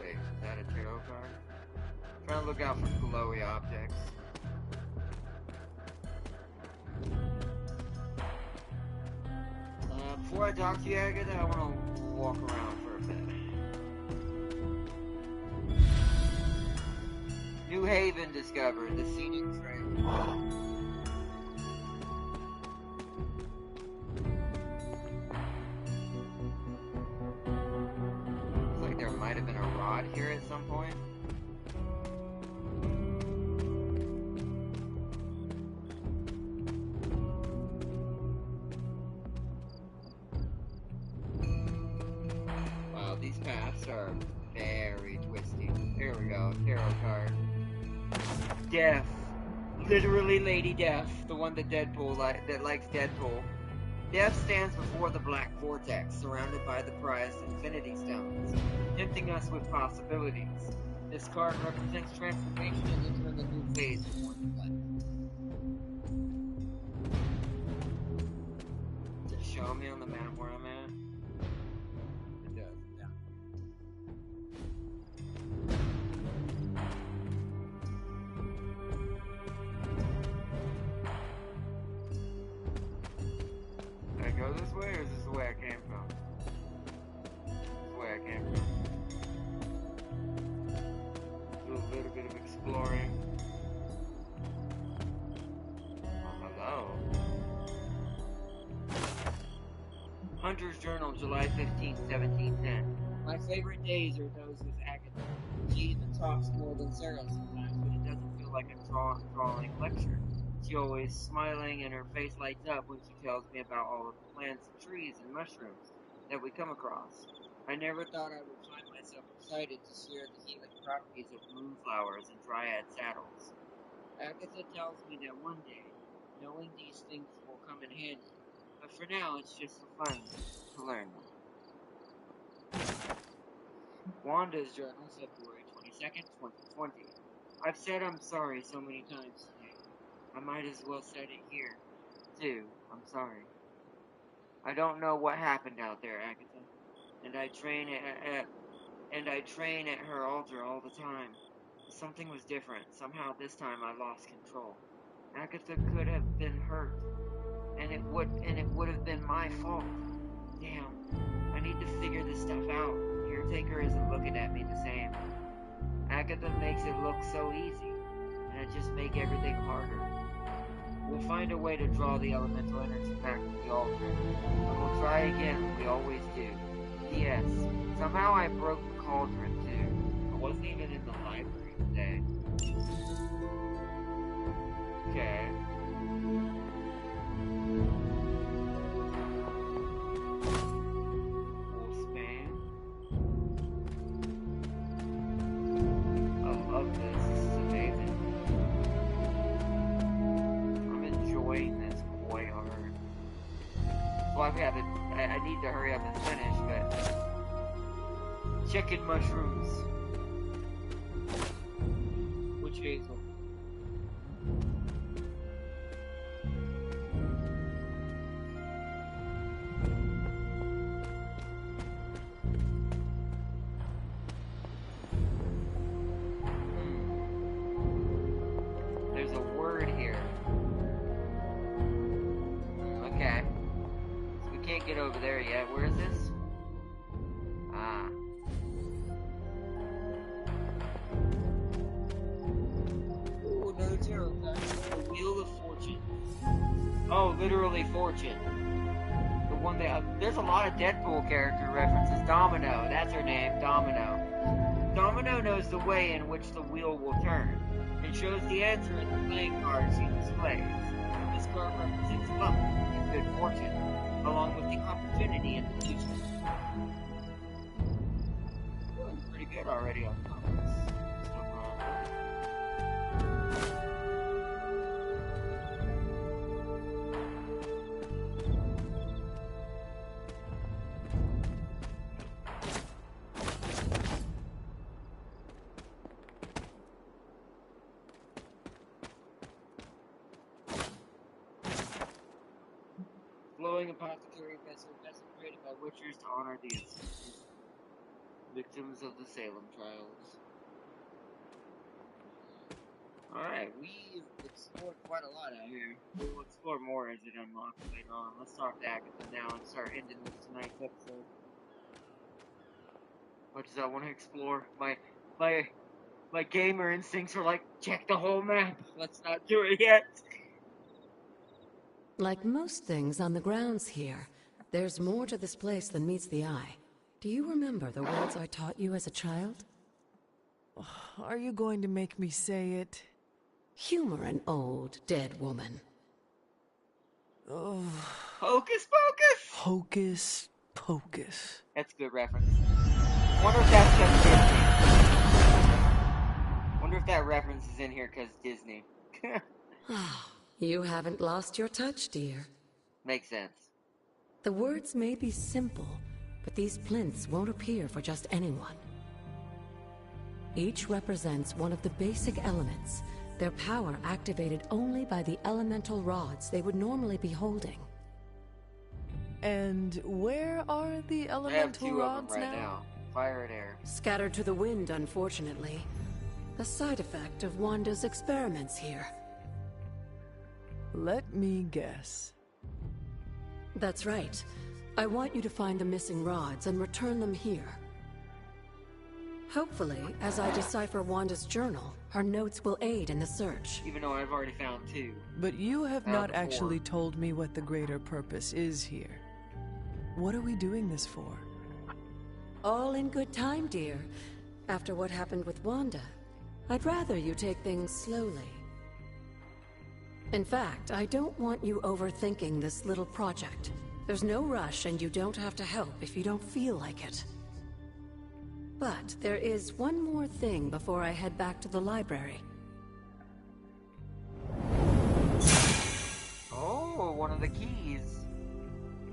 Wait, is that a tarot card? I'm trying to look out for glowy objects. Before I talk to you, Agatha, I want to walk around for a bit. New Haven discovered, the scenic trail. Looks like there might have been a rod here at some point. Wow, these paths are very twisty. Here we go, tarot card. Death. Literally Lady Death, the one that that likes Deadpool. Death stands before the Black Vortex, surrounded by the prized Infinity Stones, tempting us with possibilities. This card represents transformation and entering a new phase of one's life. Does it show me on the map where I'm at? It does, yeah. Did I go this way, or is this the way I came from? This is the way I came from. Do a little bit of exploring. Oh, hello. Hunter's Journal, July 15th, 1710. My favorite days are those with Agatha. She even talks more than Sarah sometimes, but it doesn't feel like a drawing lecture. She always smiling and her face lights up when she tells me about all of the plants and trees and mushrooms that we come across. I never thought I would find myself excited to share the healing properties of moonflowers and dryad saddles. Agatha tells me that one day, knowing these things will come in handy, but for now it's just for fun to learn them. Wanda's Journal, February 22nd, 2020. I've said I'm sorry so many times today. I might as well say it here, too. I'm sorry. I don't know what happened out there, Agatha, and I train at her altar all the time. Something was different. Somehow this time I lost control. Agatha could have been hurt, and it would have been my fault. Damn, I need to figure this stuff out. Caretaker isn't looking at me the same. Agatha makes it look so easy, and it just make everything harder. We'll find a way to draw the elemental energy back to the altar, and we'll try again, we always do. P.S. Somehow I broke the cauldron too. I wasn't even in the library today. Okay. Wolfsbane. I love this. This is amazing. I'm enjoying this boy hard. That's why we haven't. I need to hurry up and finish, but chicken mushrooms. Witch hazel. There's a word here. Okay. So we can't get over there yet. Where is this? Ah. Ooh, another tarot card. The Wheel of Fortune. Oh, literally fortune. The one that there's a lot of Deadpool character references. Domino, that's her name, Domino. Domino knows the way in which the wheel will turn, and shows the answer in the playing cards she displays. This card represents luck and good fortune, along with the opportunity in the future. Doing pretty good already on comments. Glowing apothecary vessel created by witchers to honor the victims of the Salem trials. Alright, we've explored quite a lot out here. We'll explore more as it unlocks later on. Let's talk to Agatha now and start ending this tonight's episode. What does I want to explore? My gamer instincts are like, check the whole map. Let's not do it yet. Like most things on the grounds here, there's more to this place than meets the eye. Do you remember the words I taught you as a child? Are you going to make me say it? Humor an old, dead woman. Oh. Hocus pocus! Hocus pocus. That's a good reference. Wonder if that's just Disney. Wonder if that reference is in here because Disney. You haven't lost your touch, dear. Makes sense. The words may be simple, but these plinths won't appear for just anyone. Each represents one of the basic elements, their power activated only by the elemental rods they would normally be holding. And where are the elemental rods right now? Fire and air. Scattered to the wind, unfortunately. A side effect of Wanda's experiments here. Let me guess. That's right. I want you to find the missing rods and return them here. Hopefully, as I decipher Wanda's journal, her notes will aid in the search. Even though I've already found 2. But you have not actually told me what the greater purpose is here. What are we doing this for? All in good time, dear. After what happened with Wanda, I'd rather you take things slowly. In fact, I don't want you overthinking this little project. There's no rush, and you don't have to help if you don't feel like it. But there is one more thing before I head back to the library. Oh, one of the keys.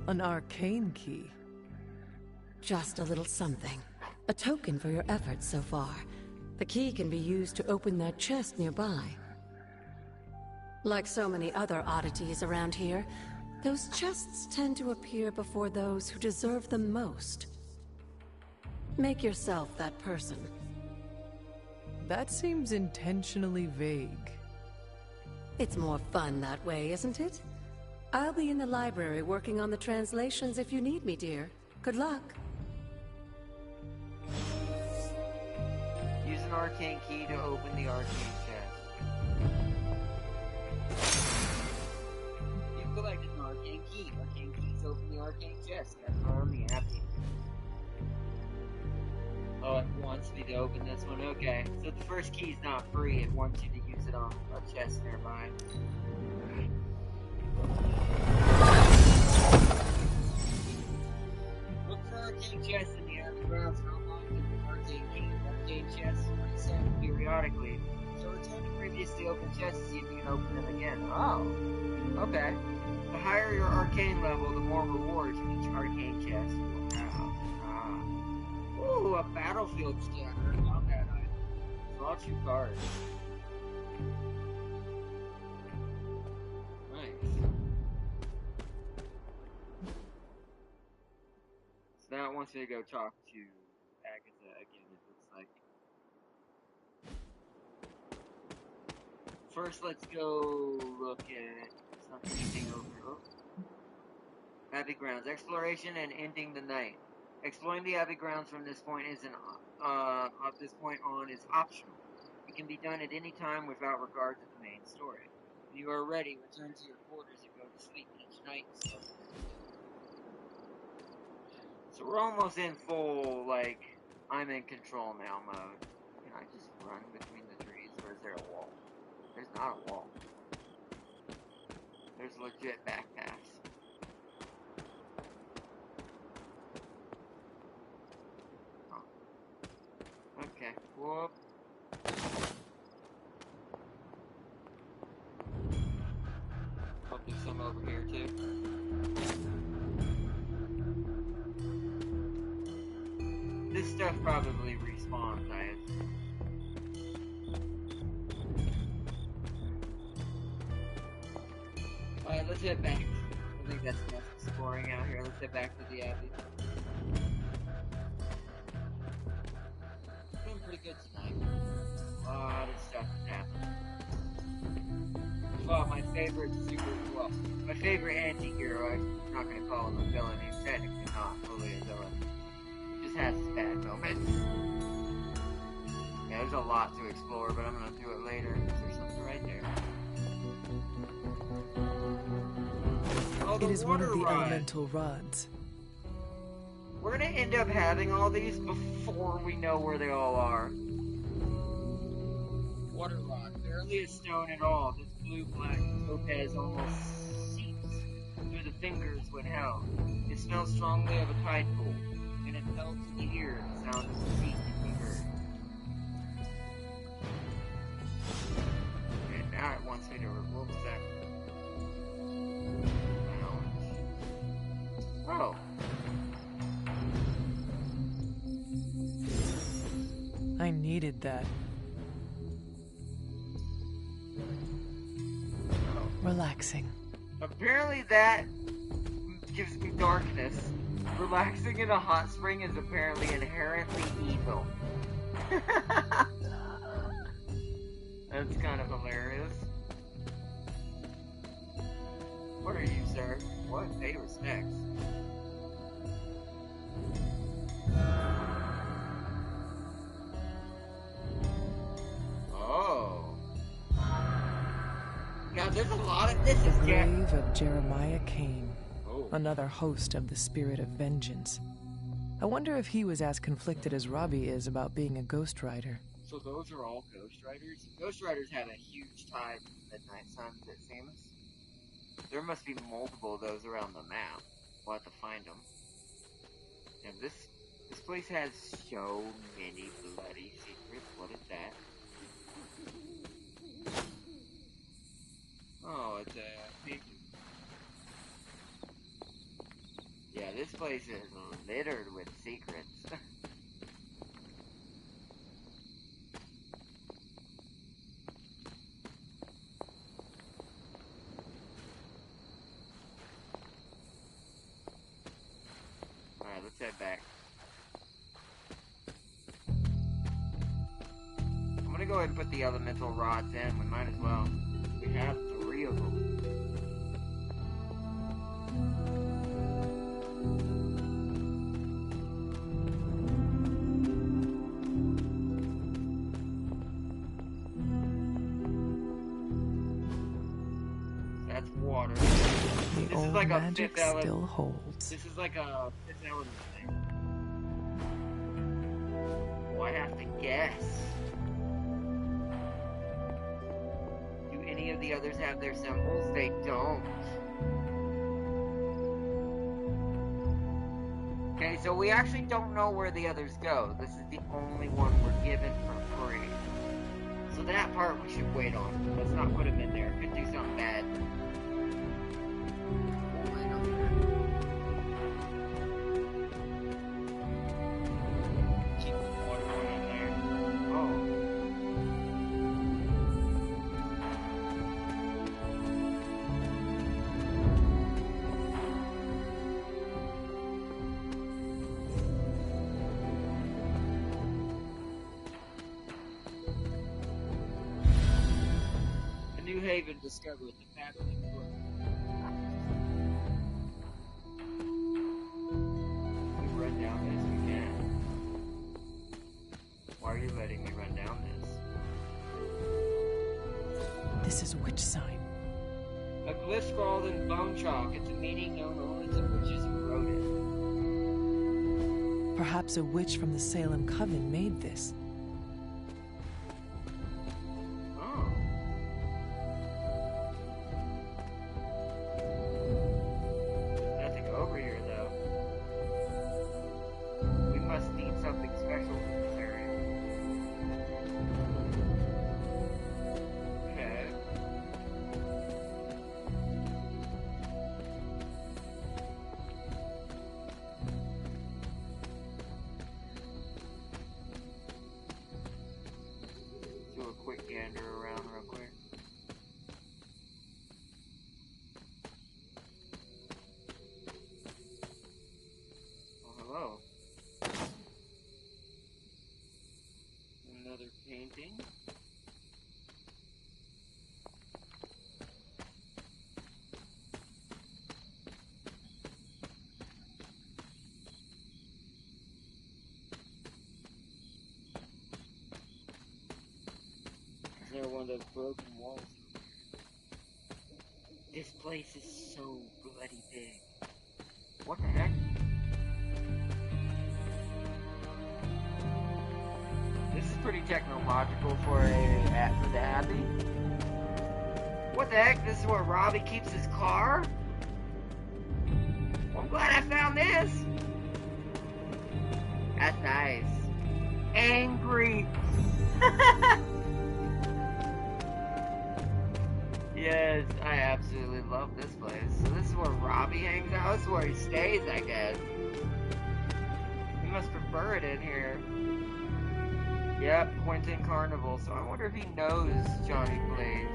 An arcane key. Just a little something. A token for your efforts so far. The key can be used to open that chest nearby. Like so many other oddities around here, those chests tend to appear before those who deserve them most. Make yourself that person. That seems intentionally vague. It's more fun that way, isn't it? I'll be in the library working on the translations if you need me, dear. Good luck. Use an arcane key to open the arcane chest. You've collected an arcane key. Arcane keys open the arcane chest. That's on the happy. Oh, it wants me to open this one. Okay. So the first key's not free. It wants you to use it on a chest nearby. Look for arcane chests in the underground. How long did the arcane key? Arcane chests reset periodically. So return to previously opened chests to see if you can open them again. Oh. Okay. The higher your arcane level, the more rewards from each arcane chest you will have. Ooh, a battlefield scanner. Not bad item. Draw 2 cards. Nice. So now it wants me to go talk to Agatha again, it looks like. First, let's go look at something over. Oh. Abbey Grounds. Exploration and ending the night. Exploring the Abbey Grounds from this point is at this point on is optional. It can be done at any time without regard to the main story. When you are ready, return to your quarters and go to sleep each night. So we're almost in full, like, I'm in control now mode. Can I just run between the trees, or is there a wall? There's not a wall. There's legit back paths. Okay, whoop. Hope there's some over here too. This stuff probably respawns, I assume. Alright, let's head back. I think that's enough exploring out here. Let's head back to the Abbey. Doing pretty good tonight. A lot of stuff is happening. Well, my favorite my favorite anti-hero, I'm not gonna call him a villain, he's technically not fully a villain. He just has his bad moments. Yeah, there's a lot to explore, but I'm gonna do it later. There's something right there. Oh, It is one of the rod. elemental rods. We're gonna end up having all these before we know where they all are. Water rod, barely a stone at all. This blue-black topaz almost seeps through the fingers when held. It smells strongly of a tide pool, and it melts in the ear. The sound of the sea can be heard. And now it wants me to what was that? Oh. I needed that. Relaxing. Apparently that gives me darkness. Relaxing in a hot spring is apparently inherently evil. That's kind of hilarious. What are you, sir? What? Pay respects. Oh. Now there's a lot of this is Grave of Jeremiah Kane. Oh. Another host of the spirit of vengeance. I wonder if he was as conflicted as Robbie is about being a Ghost Rider. So those are all Ghost Riders? Ghost Riders have a huge tie to the Midnight Suns, it seems. There must be multiple of those around the map. We'll have to find them. And this place has so many bloody secrets. What is that? Oh, it's a pig. Yeah, this place is littered with secrets. Alright, let's head back. I'm gonna go ahead and put the elemental rods in. We might as well. We have 3 of them. That's water. The old like magic still holds. This is like a Fifth Element thing. Oh, I have to guess. Do any of the others have their symbols? They don't. Okay, so we actually don't know where the others go. This is the only one we're given for free. So that part we should wait on. Let's not put them in there. Could do something bad. Haven discovered the fabulous book. We run down this, we can. Why are you letting me run down this? This is a witch sign. A glyph scrawled in bone chalk. It's a meaning known only to witches who wrote it. Perhaps a witch from the Salem Coven made this. Painting. Is there one of those broken walls? This place is so bloody big. What the heck? This is pretty technological for the Abbey. What the heck? This is where Robbie keeps his car? Well, I'm glad I found this. That's nice. Angry. Yes, I absolutely love this place. So this is where Robbie hangs out. This is where he stays, I guess. He must prefer it in here. Yep, Quentin Carnival. So I wonder if he knows Johnny Blaze.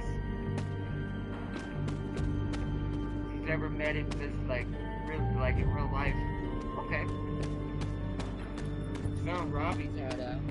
If he's ever met him just like in real life. Okay. Found Robbie's hideout.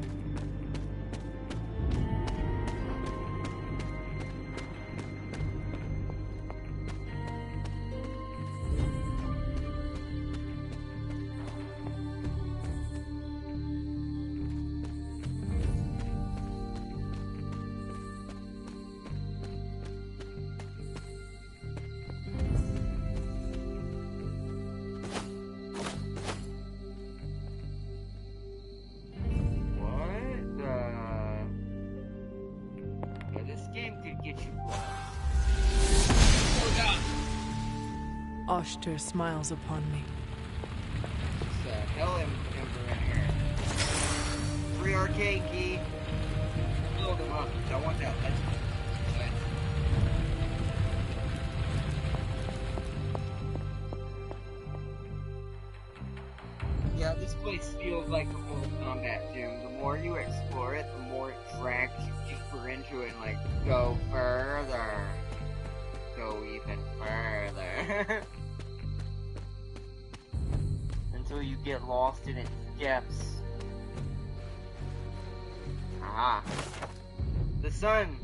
could get you lost. Oshter smiles upon me. It's a hell ember in here. Free arcade key. Build them up. I want that legend. Yeah, this place feels like a Mortal Kombat gym. The more you explore it, the more it drags you deeper into it and like, go further. Go even further. Until you get lost in its depths. Ah. The sun!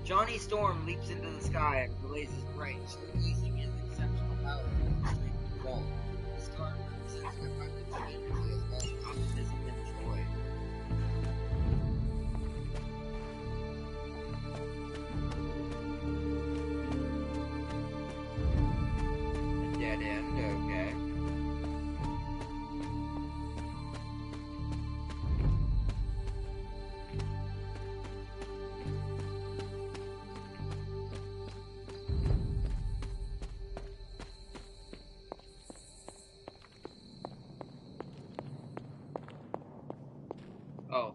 Johnny Storm leaps into the sky and blazes bright, showcasing his exceptional power in the strength of the wall. This card represents an abundance of energy as well as optimism and joy. A dead end, okay. Oh.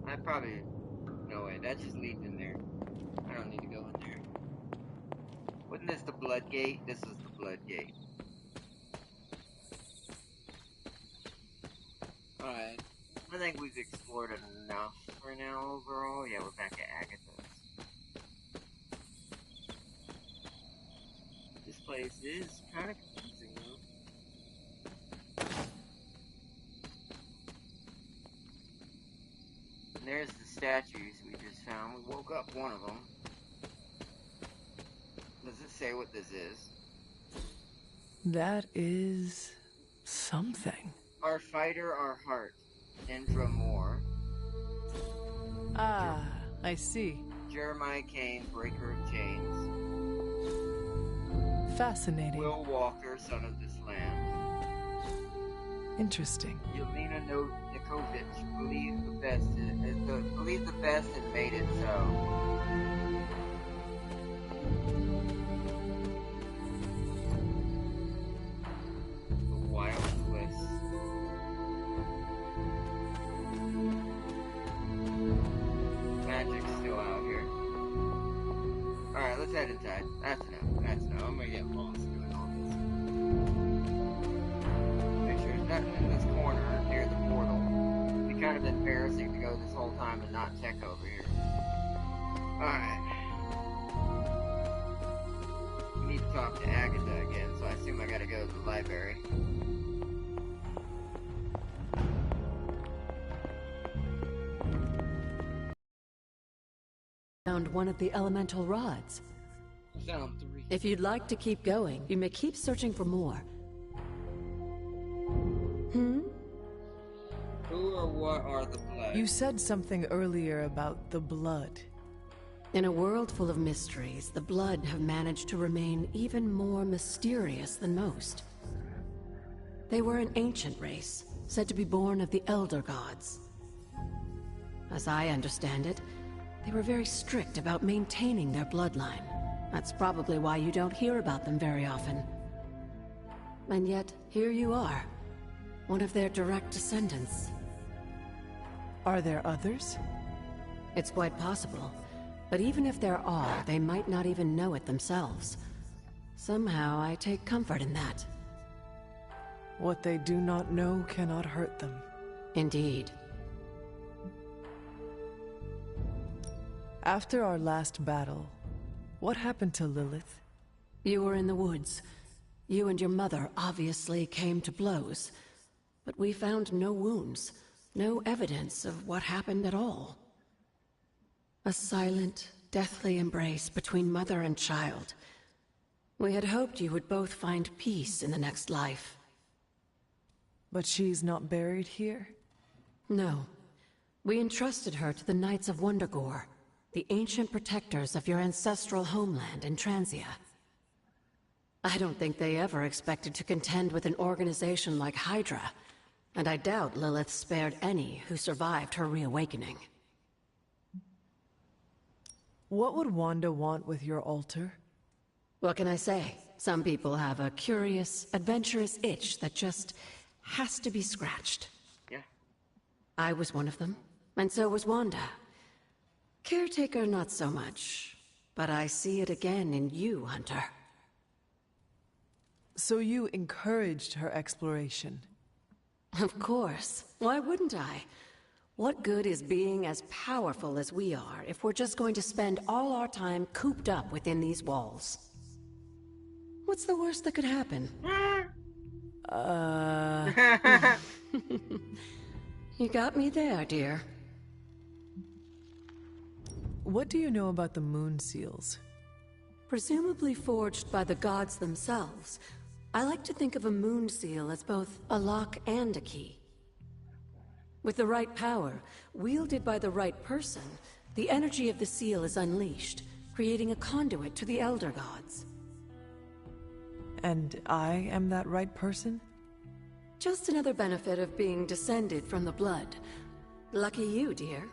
I probably... No way, that just leads in there. I don't need to go in there. Wasn't this the blood gate? This is the blood gate. Alright. I think we've explored enough for now overall. Yeah, we're back at Agatha's. This place is kind of confusing though. And there's the statues we just found. We woke up one of them. Does it say what this is? That is... something. Our fighter, our heart. Indra Moore. Ah, I see. Jeremiah Kane, breaker of chains. Fascinating. Will Walker, son of this land. Interesting. Yelena Nikovic, believed the best and made it so. The wild twist. Magic's still out here. Alright, let's head inside. That's enough. That's enough. I'm gonna get lost doing all this. Make sure there's nothing in this corner near the portal. It'd be kind of embarrassing to go this whole time and not check over here. Alright. We need to talk to Agatha again, so I assume I gotta go to the library. Found one of the elemental rods. Found 3. If you'd like to keep going, you may keep searching for more. Who or what are the blood? You said something earlier about the blood. In a world full of mysteries, the blood have managed to remain even more mysterious than most. They were an ancient race, said to be born of the Elder Gods. As I understand it, they were very strict about maintaining their bloodline. That's probably why you don't hear about them very often. And yet, here you are, one of their direct descendants. Are there others? It's quite possible. But even if there are, they might not even know it themselves. Somehow, I take comfort in that. What they do not know cannot hurt them. Indeed. After our last battle, what happened to Lilith? You were in the woods. You and your mother obviously came to blows. But we found no wounds, no evidence of what happened at all. A silent, deathly embrace between mother and child. We had hoped you would both find peace in the next life. But she's not buried here? No. We entrusted her to the Knights of Wondergore, the ancient protectors of your ancestral homeland in Transia. I don't think they ever expected to contend with an organization like Hydra, And I doubt Lilith spared any who survived her reawakening. What would Wanda want with your altar? What can I say? Some people have a curious, adventurous itch that just has to be scratched. Yeah. I was one of them, and so was Wanda. Caretaker, not so much. But I see it again in you, Hunter. So you encouraged her exploration? Of course. Why wouldn't I? What good is being as powerful as we are if we're just going to spend all our time cooped up within these walls? What's the worst that could happen? You got me there, dear. What do you know about the moon seals? Presumably forged by the gods themselves. I like to think of a moon seal as both a lock and a key. With the right power, wielded by the right person, the energy of the seal is unleashed, creating a conduit to the Elder Gods. And I am that right person? Just another benefit of being descended from the blood. Lucky you, dear.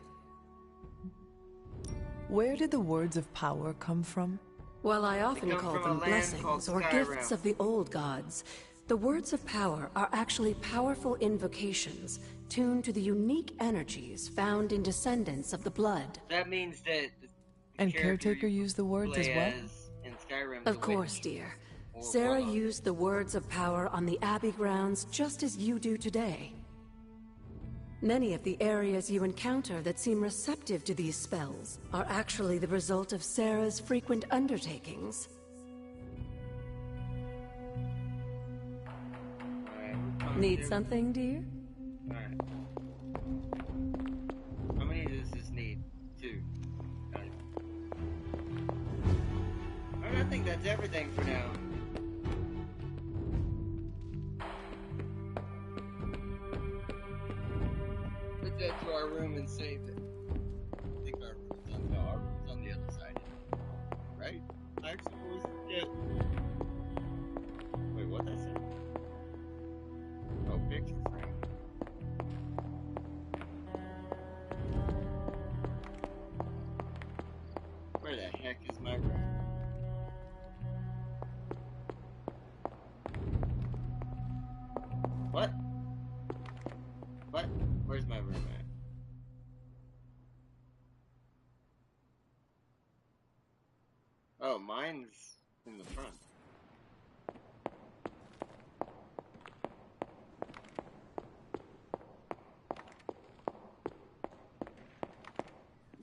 Where did the words of power come from? Well, I often call them blessings or gifts of the old gods. The words of power are actually powerful invocations, tuned to the unique energies found in descendants of the blood. That means that And Caretaker used the words as well? In Skyrim, of course, dear. Sarah used the words of power on the Abbey grounds just as you do today. Many of the areas you encounter that seem receptive to these spells are actually the result of Sarah's frequent undertakings. Need something, dear? Alright. How many does this need? 2. Got it. Alright, I think that's everything for now. Put that to our room and save it. I think our room's on the other side. Right? I suppose. Yeah. Wait, what did I say? Oh, picture frame. Where the heck is my room? What? What? Where's my room at? Oh, mine's in the front.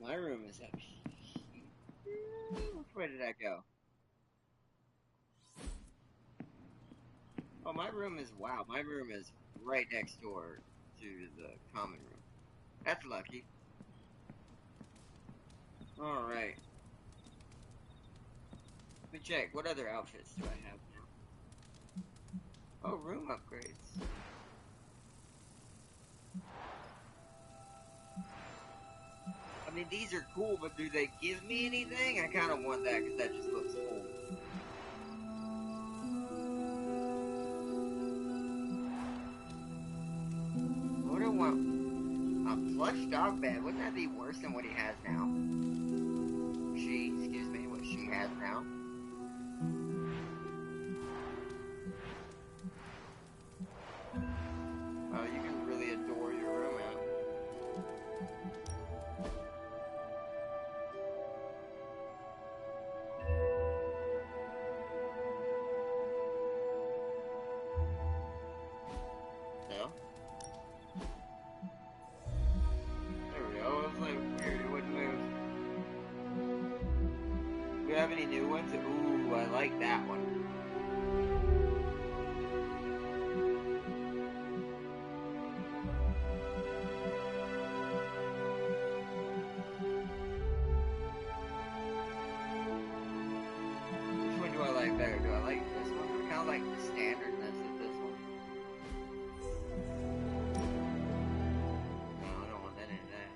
My room is up here. Where did I go? Oh, my room is, wow, my room is right next door to the common room. That's lucky. Alright. Let me check. What other outfits do I have now? Oh, room upgrades. I mean, these are cool, but do they give me anything? I kind of want that because that just looks cool. What do I want? A plush dog bed. Wouldn't that be worse than what he has now? Excuse me, what she has now. Oh, you can really adore your room out. So? There we go. It was like weird, it wouldn't move. Do we have any new ones? Ooh, I like that one. Which one do I like better? Do I like this one? I kind of like the standardness of this one. No, I don't want any of that.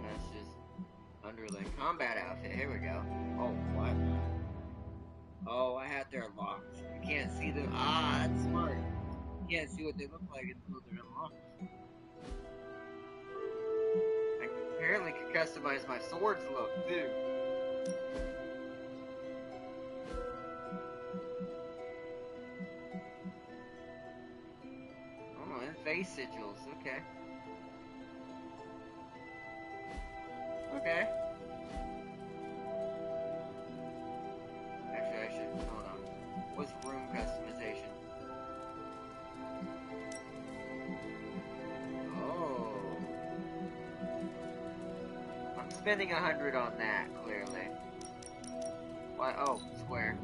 That's just underling combat outfit. Here we go. Oh, what? Oh, I had their locked. You can't see them. Ah, that's smart. can't see what they look like until they're unlocked. I apparently can customize my sword's look too. Oh, and face sigils, okay. Okay. Actually, I should, hold on. What's room customization? Oh. I'm spending 100 on that, clearly. Why? Oh, square.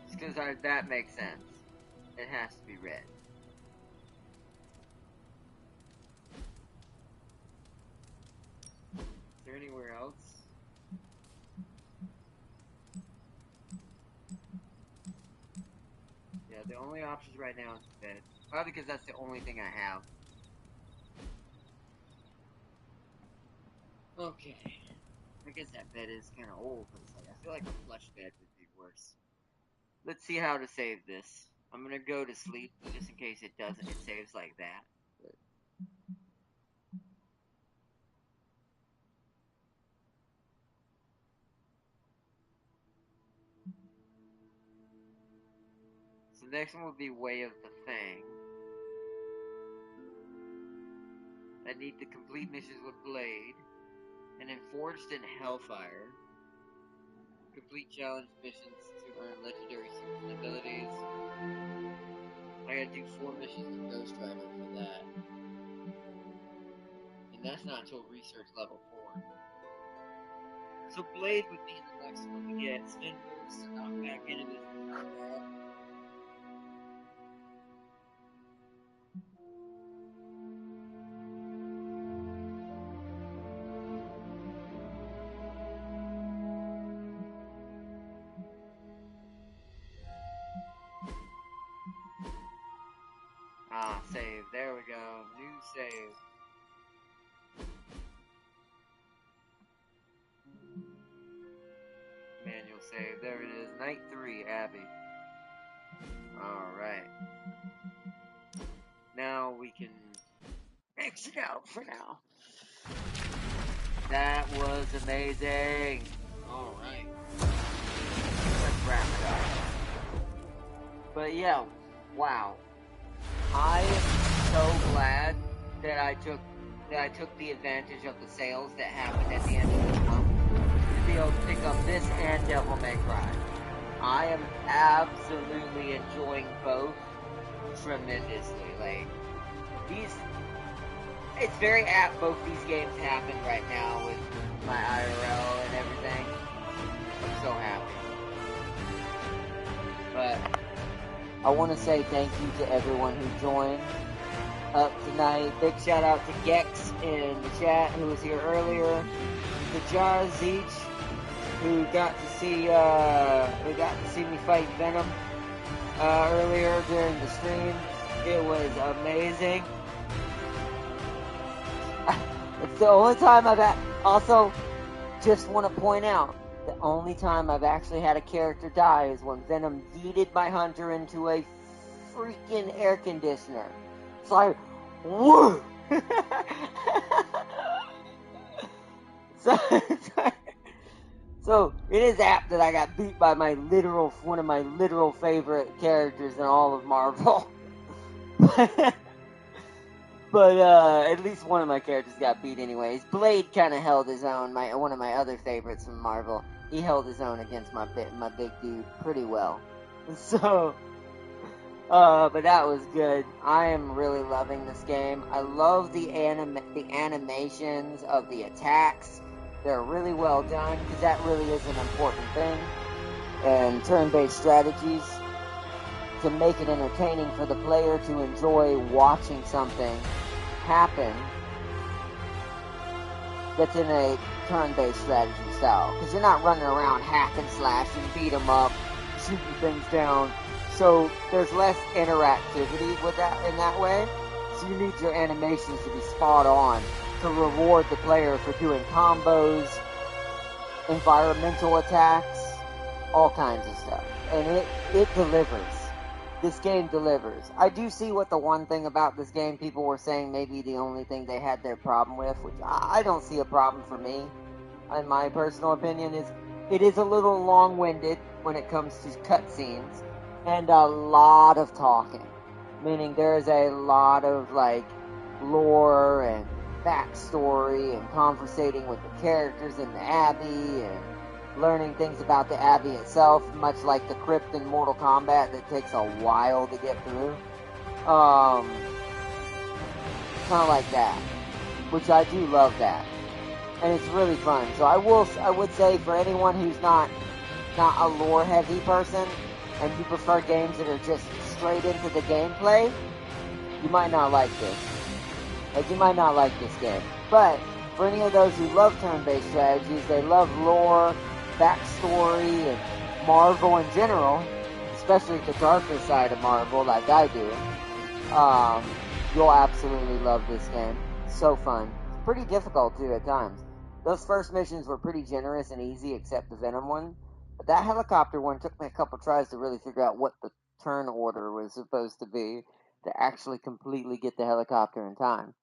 It's because that makes sense. It has to be red. Is there anywhere else? Yeah, the only options right now is the bed. Probably because that's the only thing I have. Okay. I guess that bed is kind of old, but it's like, I feel like a plush bed would be worse. Let's see how to save this. I'm gonna go to sleep just in case it doesn't. It saves like that. But... So the next one would be Way of the Fang. I need to complete missions with Blade. And then Forged in Hellfire. Complete challenge missions to earn legendary abilities. I gotta do 4 missions with Ghost Rider for that. And that's not until research level 4. So Blade would be the next one to get. Spin moves to knock back enemies in combat. Ah, save. There we go. New save. Manual save. There it is. Night 3, Abby. Alright. Now we can exit out for now. That was amazing. Alright. Let's wrap it up. But yeah, wow. I am so glad that I took the advantage of the sales that happened at the end of the month to be able to pick up this and Devil May Cry. I am absolutely enjoying both tremendously. Like, it's very apt both these games happen right now with my IRL and everything. I'm so happy. But I want to say thank you to everyone who joined up tonight. Big shout out to Gex in the chat who was here earlier. To Jar Zeech, who got to see me fight Venom earlier during the stream. It was amazing. It's the only time also just want to point out, the only time I've actually had a character die is when Venom yeeted my hunter into a freaking air conditioner. It's like, whoa! So it is apt that I got beat by one of my literal favorite characters in all of Marvel. But at least one of my characters got beat anyways. Blade kind of held his own, one of my other favorites from Marvel. He held his own against my big dude pretty well. So, but that was good. I am really loving this game. I love the animations of the attacks. They're really well done, because that really is an important thing. And turn-based strategies to make it entertaining for the player to enjoy watching something happen that's in a turn-based strategy style, because you're not running around hack and slash and beat them up, shooting things down. So there's less interactivity with that in that way. So you need your animations to be spot on to reward the player for doing combos, environmental attacks, all kinds of stuff, and it delivers. this game delivers. I do see what the one thing about this game people were saying maybe the only thing they had their problem with, which I don't see a problem for me, in my personal opinion, is it is a little long-winded when it comes to cutscenes and a lot of talking. Meaning there's a lot of, like, lore and backstory and conversating with the characters in the Abbey and learning things about the Abbey itself, much like the crypt in Mortal Kombat that takes a while to get through. Kind of like that, which I do love that, and it's really fun. So I would say for anyone who's not a lore heavy person and you prefer games that are just straight into the gameplay, you might not like this. Like, you might not like this game. But for any of those who love turn-based strategies, they love lore, backstory, and Marvel in general, especially the darker side of Marvel like I do, you'll absolutely love this game. So fun. Pretty difficult too at times. Those first missions were pretty generous and easy except the Venom one. But that helicopter one took me a couple tries to really figure out what the turn order was supposed to be to actually completely get the helicopter in time.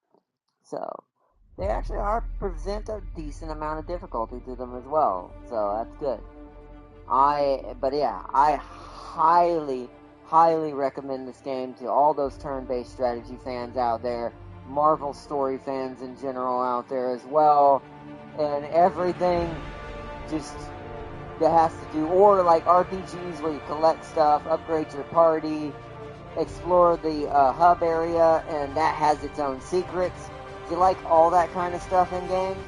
So, they actually present a decent amount of difficulty to them as well. So, that's good. I highly, highly recommend this game to all those turn-based strategy fans out there, Marvel story fans in general out there as well, and everything just that has to do, or like RPGs where you collect stuff, upgrade your party, explore the hub area, and that has its own secrets. If you like all that kind of stuff in games,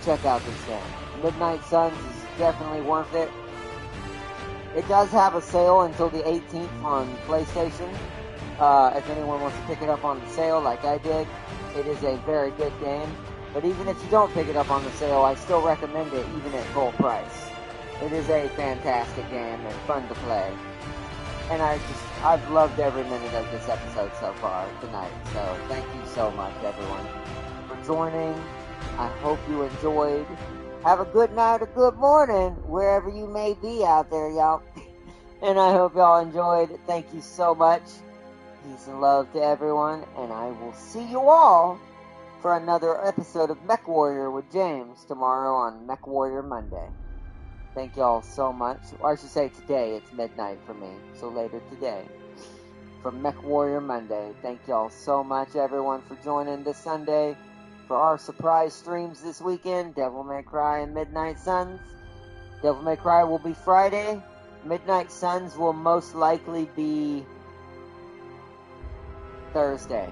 check out this game. Midnight Suns is definitely worth it. It does have a sale until the 18th on PlayStation. If anyone wants to pick it up on the sale like I did, it is a very good game. But even if you don't pick it up on the sale, I still recommend it even at full price. It is a fantastic game and fun to play. And I've loved every minute of this episode so far tonight. So thank you so much, everyone, for joining. I hope you enjoyed. Have a good night or good morning, wherever you may be out there, y'all. And I hope y'all enjoyed. Thank you so much. Peace and love to everyone. And I will see you all for another episode of Mech Warrior with James tomorrow on Mech Warrior Monday. Thank y'all so much. Or I should say today, it's midnight for me. So later today. For Mech Warrior Monday. Thank y'all so much, everyone, for joining this Sunday. For our surprise streams this weekend, Devil May Cry and Midnight Suns. Devil May Cry will be Friday. Midnight Suns will most likely be Thursday.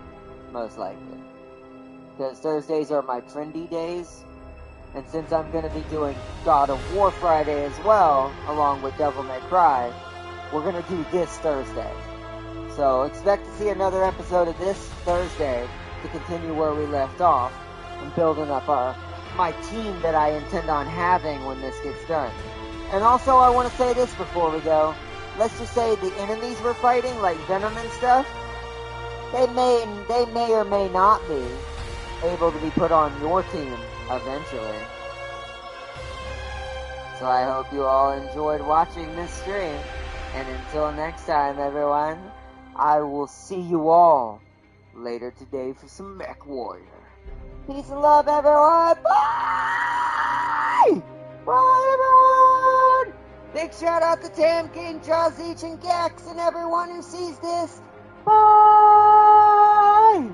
Most likely. Because Thursdays are my trendy days. And since I'm going to be doing God of War Friday as well, along with Devil May Cry, we're going to do this Thursday. So expect to see another episode of this Thursday to continue where we left off and building up my team that I intend on having when this gets done. And also I want to say this before we go. Let's just say the enemies we're fighting, like Venom and stuff, they may or may not be able to be put on your team eventually. So I hope you all enjoyed watching this stream. And until next time, everyone, I will see you all later today for some Mech Warrior. Peace and love, everyone. Bye! Bye, everyone! Big shout out to Tam King, Jazeech, and Gex, and everyone who sees this. Bye!